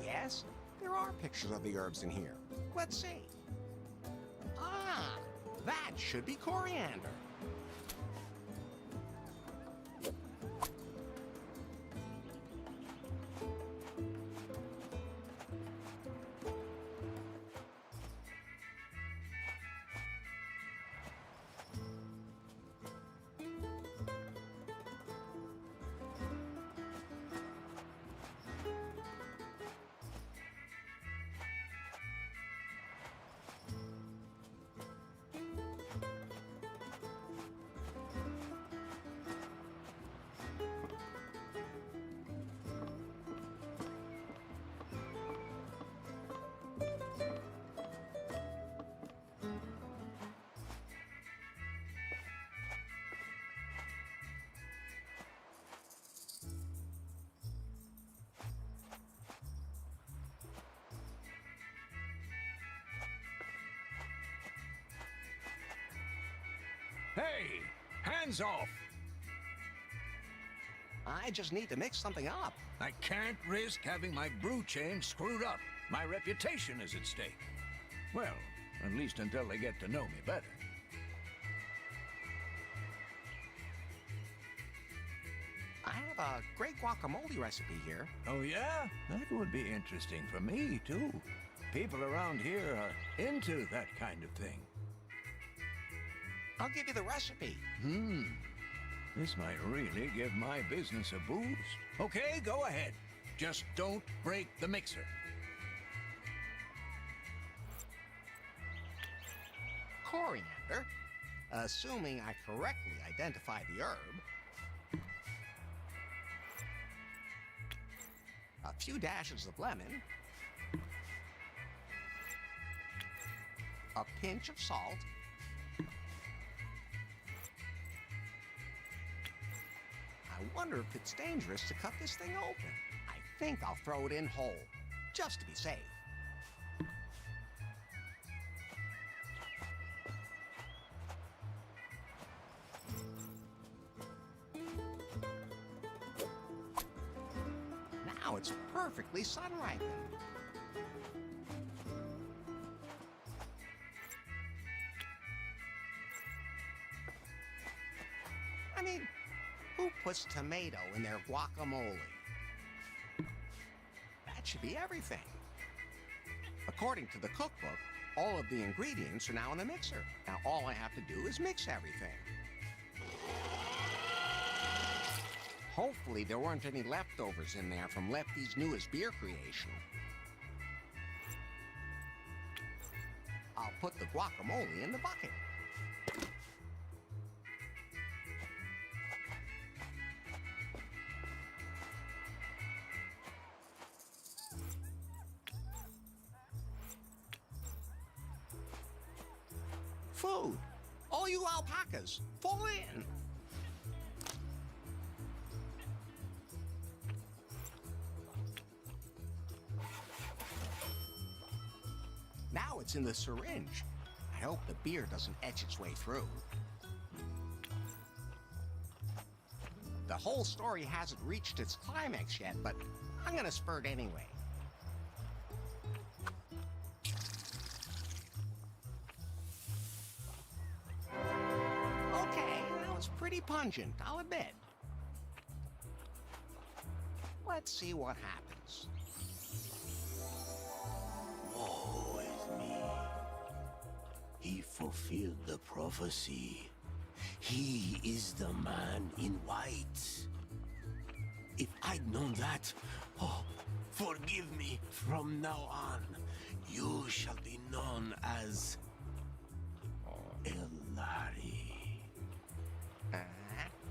S2: Yes, there are pictures of the herbs in here. Let's see. Ah, that should be coriander.
S4: Hey, hands off!
S2: I just need to mix something up.
S4: I can't risk having my brew chain screwed up. My reputation is at stake. Well, at least until they get to know me better.
S2: I have a great guacamole recipe here.
S4: Oh, yeah? That would be interesting for me, too. People around here are into that kind of thing.
S2: I'll give you the recipe.
S4: This might really give my business a boost. Okay, go ahead. Just don't break the mixer.
S2: Coriander, assuming I correctly identify the herb. A few dashes of lemon. A pinch of salt. I wonder if it's dangerous to cut this thing open. I think I'll throw it in whole, just to be safe. Now it's perfectly sun-ripened. I mean, who puts tomato in their guacamole? That should be everything. According to the cookbook, all of the ingredients are now in the mixer. Now all I have to do is mix everything. Hopefully there weren't any leftovers in there from Lefty's newest beer creation. I'll put the guacamole in the bucket. Food! All you alpacas, fall in! Now it's in the syringe. I hope the beer doesn't etch its way through. The whole story hasn't reached its climax yet, but I'm gonna spurt anyway. Okay, that was pretty pungent, I'll admit. Let's see what happens.
S18: Woe is me. He fulfilled the prophecy. He is the man in white. If I'd known that, oh, forgive me. From now on, you shall be known as Elari.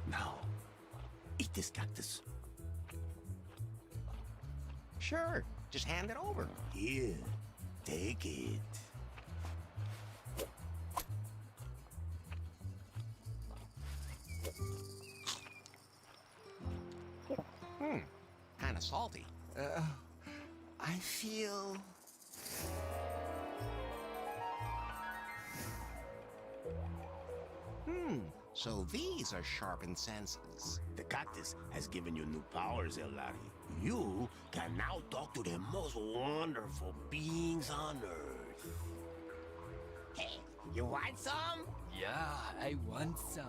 S18: Now, eat this cactus.
S2: Sure, just hand it over.
S18: Here, take it.
S2: Kinda salty. I feel... So these are sharpened senses.
S18: The cactus has given you new powers, Elari. You can now talk to the most wonderful beings on Earth.
S15: Hey, you want some?
S16: Yeah, I want some.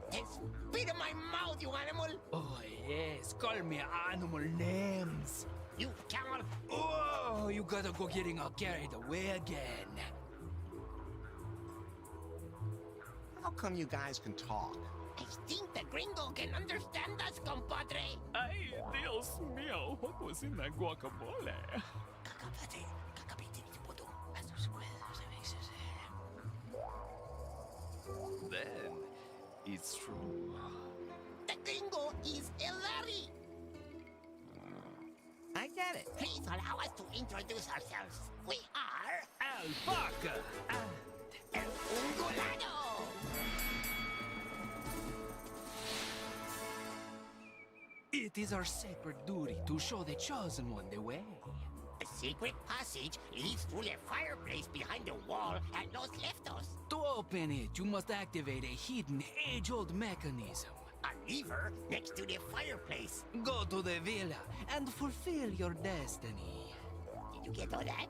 S15: Then spit in my mouth, you animal!
S16: Oh, yes, call me animal names.
S15: You camel!
S16: Oh, you gotta go getting all carried away again.
S2: How come you guys can talk?
S15: I think the gringo can understand us, compadre.
S16: Ay, Dios mío, what was in that guacamole? Then, it's true.
S15: The gringo is Elari.
S2: I get it.
S15: Please allow us to introduce ourselves. We are
S16: Alpaca
S15: and El Ungulado.
S16: It is our sacred duty to show the chosen one the way.
S15: The secret passage leads through the fireplace behind the wall at Los Leftos.
S16: To open it, you must activate a hidden, age-old mechanism.
S15: A lever next to the fireplace.
S16: Go to the villa and fulfill your destiny.
S15: Did you get all that?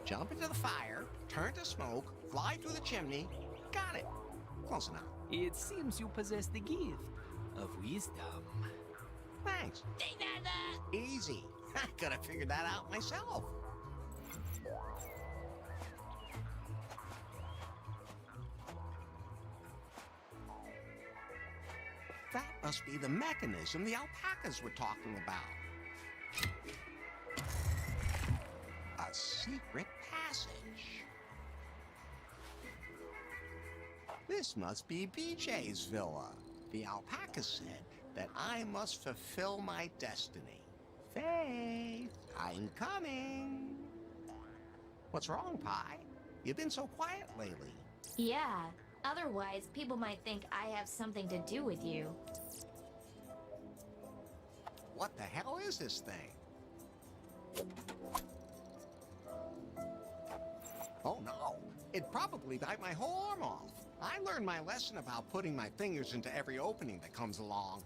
S2: Jump into the fire, turn to smoke, fly through the chimney. Got it. Close enough.
S16: It seems you possess the gift of wisdom.
S2: Thanks.
S15: De nada.
S2: Easy. I could have figured that out myself. That must be the mechanism the alpacas were talking about. A secret passage. This must be BJ's villa. The alpaca said that I must fulfill my destiny. Faith, I'm coming. What's wrong, Pi? You've been so quiet lately.
S10: Yeah, otherwise people might think I have something to do with you.
S2: What the hell is this thing? Oh no, it'd probably bite my whole arm off. I learned my lesson about putting my fingers into every opening that comes along.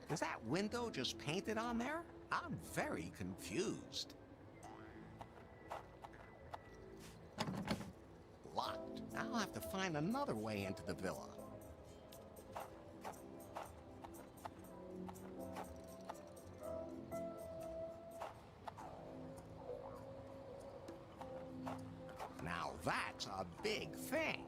S2: Is that window just painted on there? I'm very confused. Locked. I'll have to find another way into the villa. Now that's a big thing.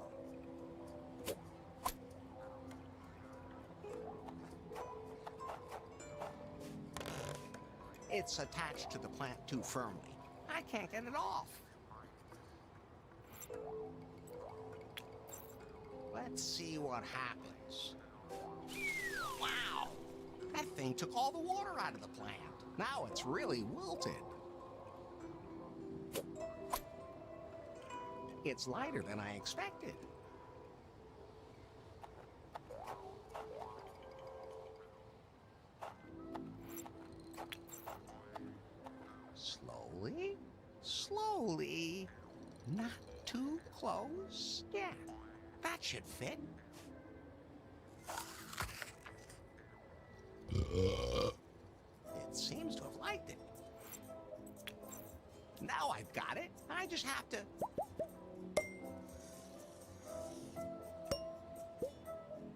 S2: It's attached to the plant too firmly. I can't get it off. Let's see what happens. Wow! That thing took all the water out of the plant. Now it's really wilted. It's lighter than I expected. Slowly, slowly, not too close. Yeah, that should fit. It seems to have liked it. Now I've got it. I just have to...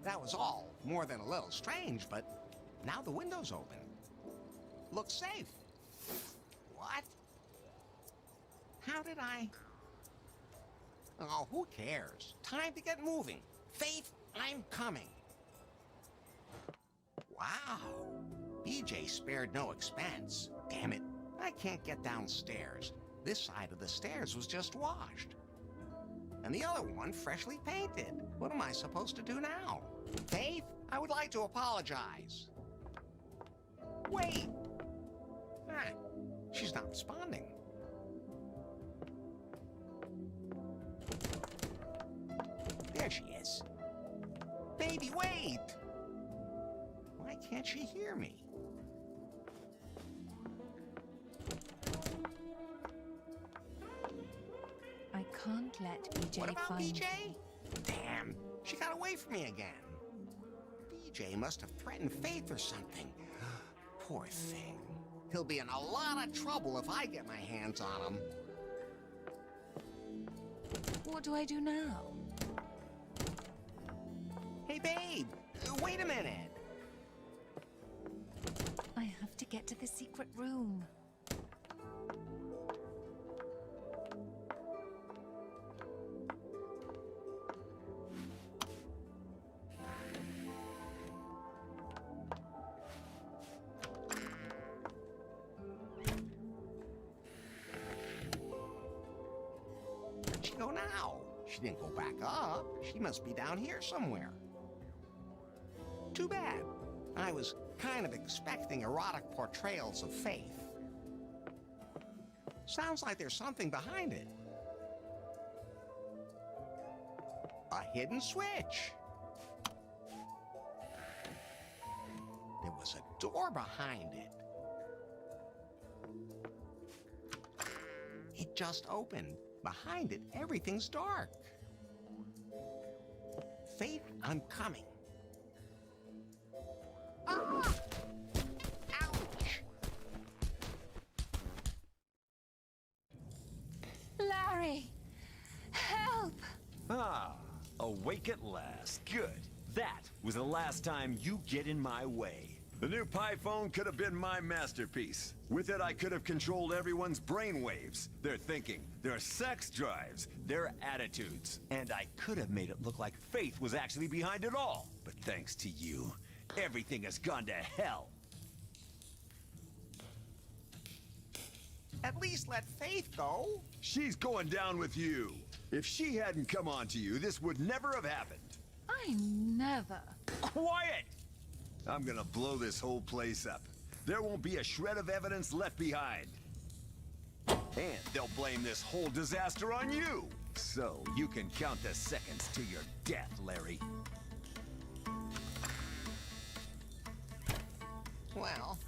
S2: That was all more than a little strange, but now the window's open. Looks safe. What? How did I... Oh, who cares? Time to get moving. Faith, I'm coming. Wow. BJ spared no expense. Damn it. I can't get downstairs. This side of the stairs was just washed. And the other one freshly painted. What am I supposed to do now? Faith, I would like to apologize. Wait. Ah, she's not responding. There she is. Baby, wait! Why can't she hear me?
S8: I can't let BJ
S2: What about
S8: find
S2: BJ?
S8: you.
S2: Damn, she got away from me again. BJ must have threatened Faith or something. Poor thing. He'll be in a lot of trouble if I get my hands on him.
S8: What do I do now?
S2: Hey, babe, wait a minute.
S8: I have to get to the secret room.
S2: Where'd she go now? She didn't go back up. She must be down here somewhere. Too bad. I was kind of expecting erotic portrayals of Faith. Sounds like there's something behind it. A hidden switch. There was a door behind it. It just opened. Behind it, everything's dark. Faith, I'm coming. Ah! Ouch!
S8: Larry! Help!
S6: Ah, awake at last. Good. That was the last time you get in my way. The new Pi phone could have been my masterpiece. With it, I could have controlled everyone's brainwaves, their thinking, their sex drives, their attitudes. And I could have made it look like Faith was actually behind it all. But thanks to you, everything has gone to hell.
S2: At least let Faith go.
S6: She's going down with you. If she hadn't come on to you, this would never have happened.
S8: I never.
S6: Quiet! I'm gonna blow this whole place up. There won't be a shred of evidence left behind. And they'll blame this whole disaster on you. So you can count the seconds to your death, Larry.
S2: Well,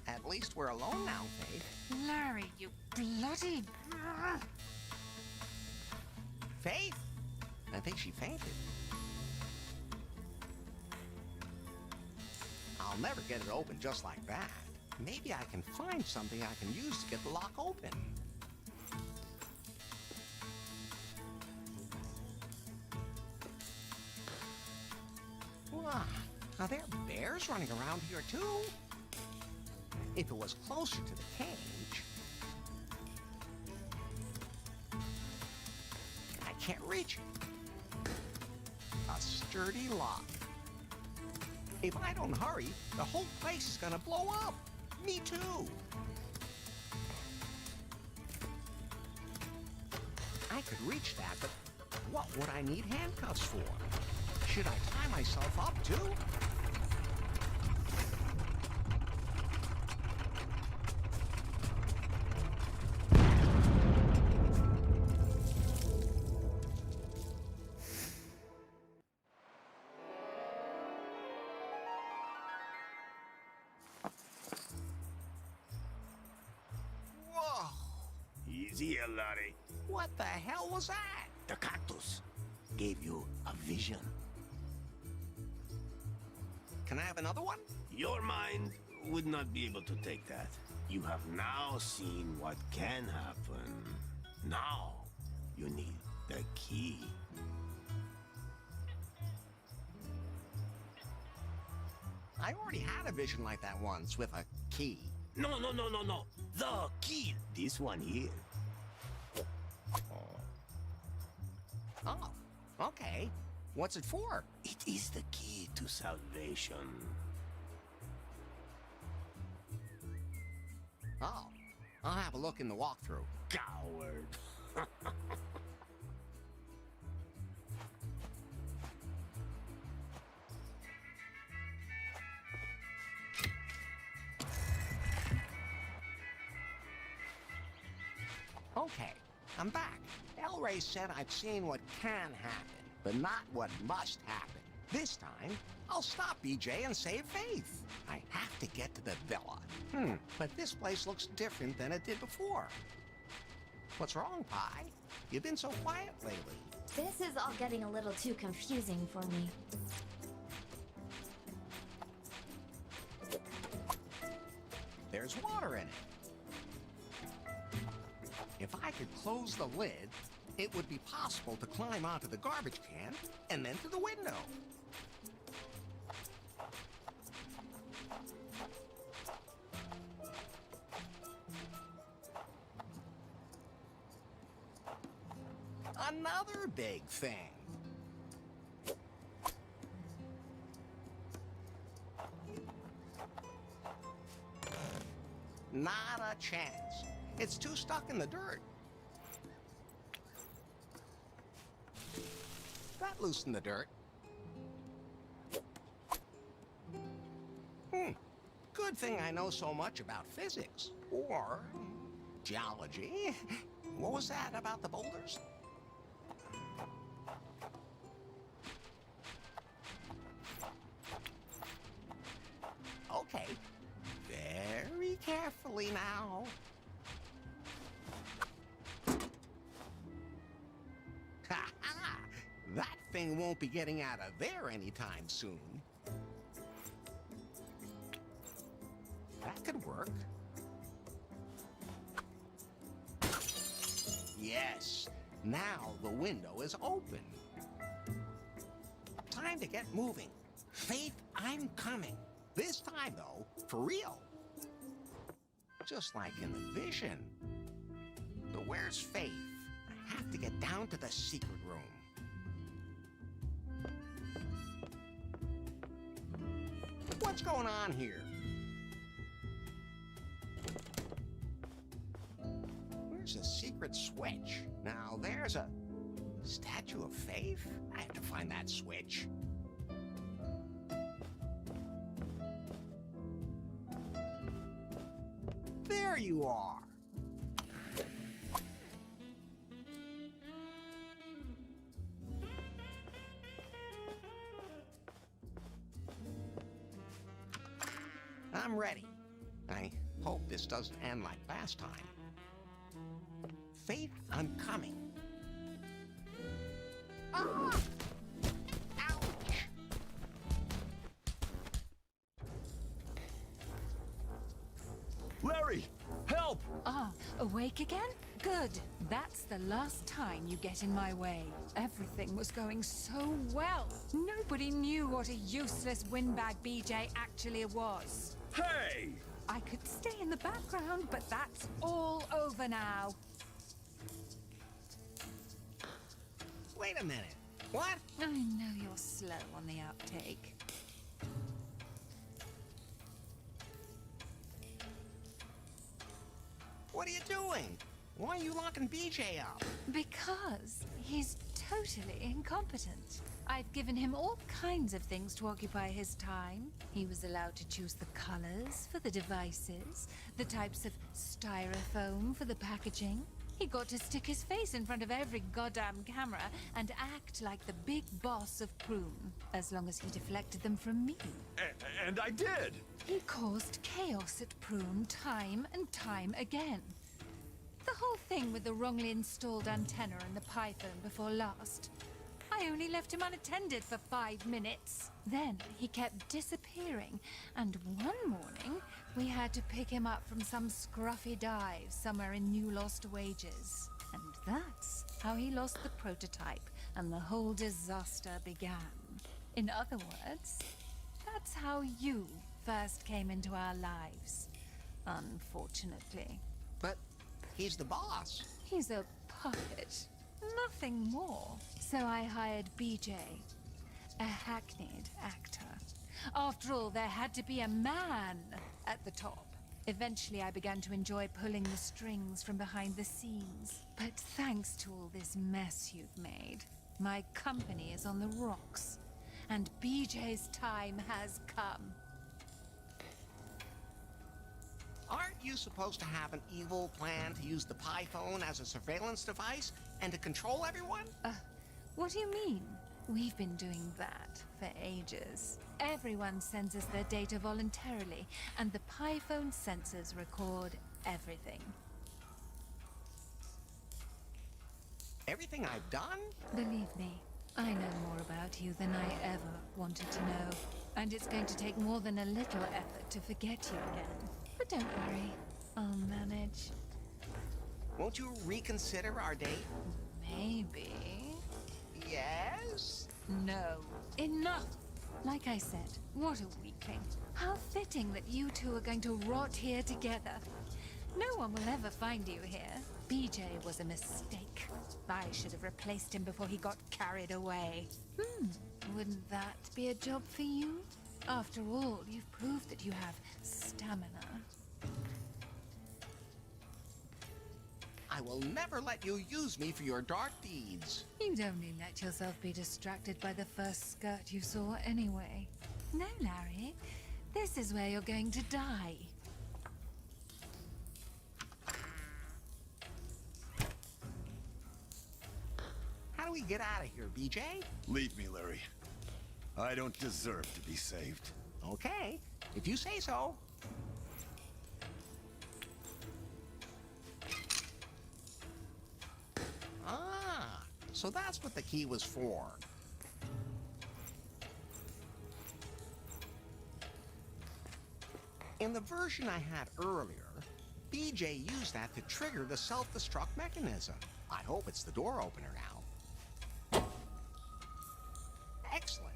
S2: at least we're alone now, Faith.
S8: Larry, you bloody...
S2: Faith? I think she fainted. I'll never get it open just like that. Maybe I can find something I can use to get the lock open. Wow, are there bears running around here too? If it was closer to the cage... I can't reach it. A sturdy lock. If I don't hurry, the whole place is gonna blow up. Me too. I could reach that, but what would I need handcuffs for? Should I tie myself up too?
S13: Easy, Larry.
S2: What the hell was that?
S13: The cactus gave you a vision.
S2: Can I have another one?
S13: Your mind would not be able to take that. You have now seen what can happen. Now, you need the key.
S2: I already had a vision like that once with a key.
S13: No. The key. This one here.
S2: Oh, okay. What's it for?
S13: It is the key to salvation.
S2: Oh, I'll have a look in the walkthrough.
S13: Coward.
S2: Okay, I'm back. Elray said I've seen what can happen, but not what must happen. This time, I'll stop BJ and save Faith. I have to get to the villa. But this place looks different than it did before. What's wrong, Pi? You've been so quiet lately.
S10: This is all getting a little too confusing for me.
S2: There's water in it. If I could close the lid, it would be possible to climb onto the garbage can and then to the window. Another big thing. Not a chance. It's too stuck in the dirt. That loosened the dirt. Good thing I know so much about physics. Or geology. What was that about the boulders? Okay. Very carefully now. Ha! That thing won't be getting out of there anytime soon. That could work. Yes, now the window is open. Time to get moving. Faith, I'm coming. This time, though, for real. Just like in the vision. But where's Faith? I have to get down to the secret room. What's going on here? Where's the secret switch? Now, there's a statue of Faith? I have to find that switch. There you are. I'm ready. I hope this doesn't end like last time. Faith, I'm coming. Ah! Ouch!
S4: Larry, help!
S8: Ah, awake again? Good. That's the last time you get in my way. Everything was going so well. Nobody knew what a useless windbag BJ actually was.
S4: Hey!
S8: I could stay in the background, but that's all over now.
S2: Wait a minute. What?
S8: I know you're slow on the uptake.
S2: What are you doing? Why are you locking BJ up?
S8: Because he's totally incompetent. I've given him all kinds of things to occupy his time. He was allowed to choose the colors for the devices, the types of styrofoam for the packaging. He got to stick his face in front of every goddamn camera and act like the big boss of Prune, as long as he deflected them from me.
S4: And I did!
S8: He caused chaos at Prune time and time again. The whole thing with the wrongly installed antenna and the python before last. I only left him unattended for 5 minutes. Then he kept disappearing, and one morning we had to pick him up from some scruffy dive somewhere in New Lost Wages. And that's how he lost the prototype and the whole disaster began. In other words, that's how you first came into our lives. Unfortunately.
S2: But he's the boss.
S8: He's a puppet. Nothing more. So I hired BJ, a hackneyed actor. After all, there had to be a man at the top. Eventually, I began to enjoy pulling the strings from behind the scenes. But thanks to all this mess you've made, my company is on the rocks. And BJ's time has come.
S2: Aren't you supposed to have an evil plan to use the python as a surveillance device and to control everyone?
S8: What do you mean? We've been doing that for ages. Everyone sends us their data voluntarily, and the python sensors record everything.
S2: Everything I've done?
S8: Believe me, I know more about you than I ever wanted to know. And it's going to take more than a little effort to forget you again. But don't worry, I'll manage.
S2: Won't you reconsider our date?
S8: Maybe.
S2: Yes?
S8: No. Enough! Like I said, what a weakling. How fitting that you two are going to rot here together. No one will ever find you here. BJ was a mistake. I should have replaced him before he got carried away. Wouldn't that be a job for you? After all, you've proved that you have stamina.
S2: I will never let you use me for your dark deeds.
S8: You'd only let yourself be distracted by the first skirt you saw anyway. No, Larry. This is where you're going to die.
S2: How do we get out of here, BJ?
S4: Leave me, Larry. I don't deserve to be saved.
S2: Okay, if you say so. So that's what the key was for. In the version I had earlier, BJ used that to trigger the self-destruct mechanism. I hope it's the door opener now. Excellent.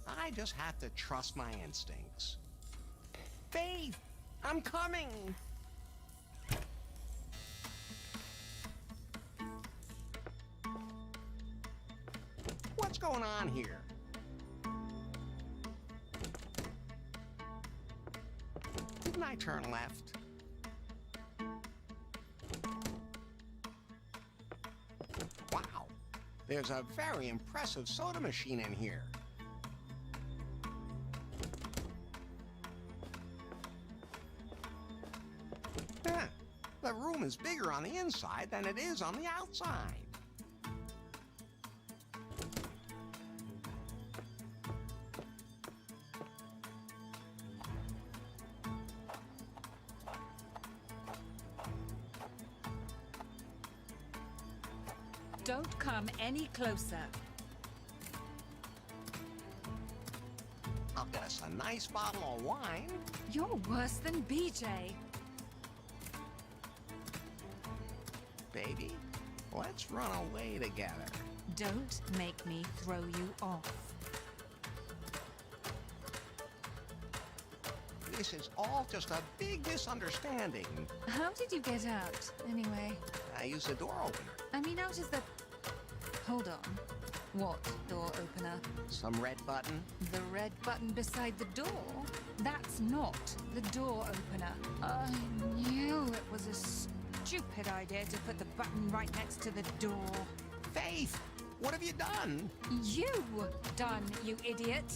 S2: I just have to trust my instincts. Faith, I'm coming! What's going on here? Didn't I turn left? Wow, there's a very impressive soda machine in here. Huh, the room is bigger on the inside than it is on the outside.
S8: Don't come any closer.
S2: I'll get us a nice bottle of wine.
S8: You're worse than BJ.
S2: Baby, let's run away together.
S8: Don't make me throw you off.
S2: This is all just a big misunderstanding.
S8: How did you get out, anyway?
S2: I used a door opener.
S8: I mean, out of the... Hold on. What door opener?
S2: Some red button?
S8: The red button beside the door? That's not the door opener. I knew it was a stupid idea to put the button right next to the door.
S2: Faith, what have you done?
S8: You done, you idiot.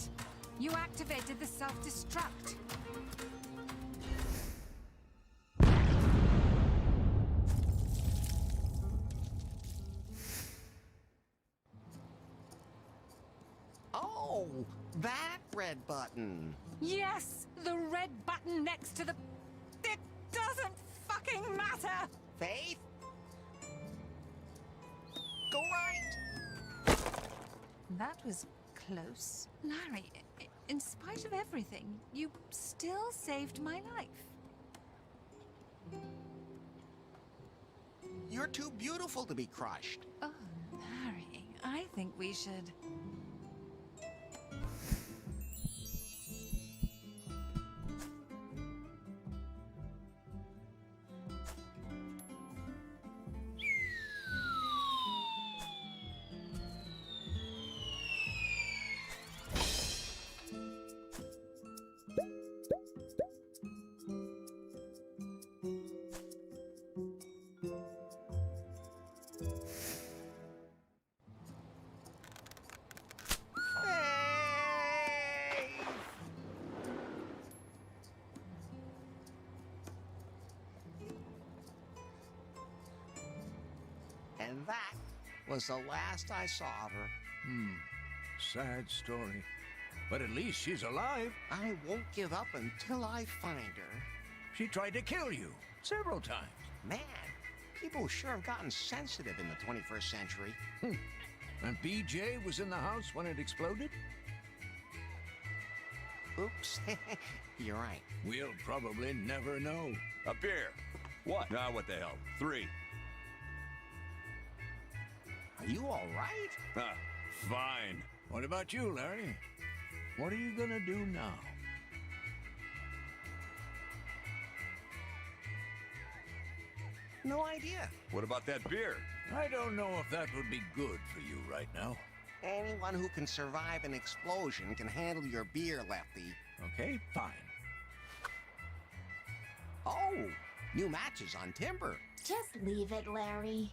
S8: You activated the self-destruct.
S2: Oh, that red button.
S8: Yes, the red button next to the... It doesn't fucking matter!
S2: Faith? Go right!
S8: That was close. Larry, in spite of everything, you still saved my life.
S2: You're too beautiful to be crushed.
S8: Oh, Larry, I think we should...
S2: And that was the last I saw of her.
S4: Sad story. But at least she's alive.
S2: I won't give up until I find her.
S4: She tried to kill you several times.
S2: Man, people sure have gotten sensitive in the 21st century.
S4: And BJ was in the house when it exploded?
S2: Oops. You're right.
S4: We'll probably never know.
S6: A beer. What? Now what the hell? 3.
S2: Are you all right?
S6: Fine.
S4: What about you, Larry? What are you gonna do now?
S2: No idea.
S6: What about that beer?
S4: I don't know if that would be good for you right now.
S2: Anyone who can survive an explosion can handle your beer, Lefty.
S4: Okay, fine.
S2: Oh, new matches on timber.
S10: Just leave it, Larry.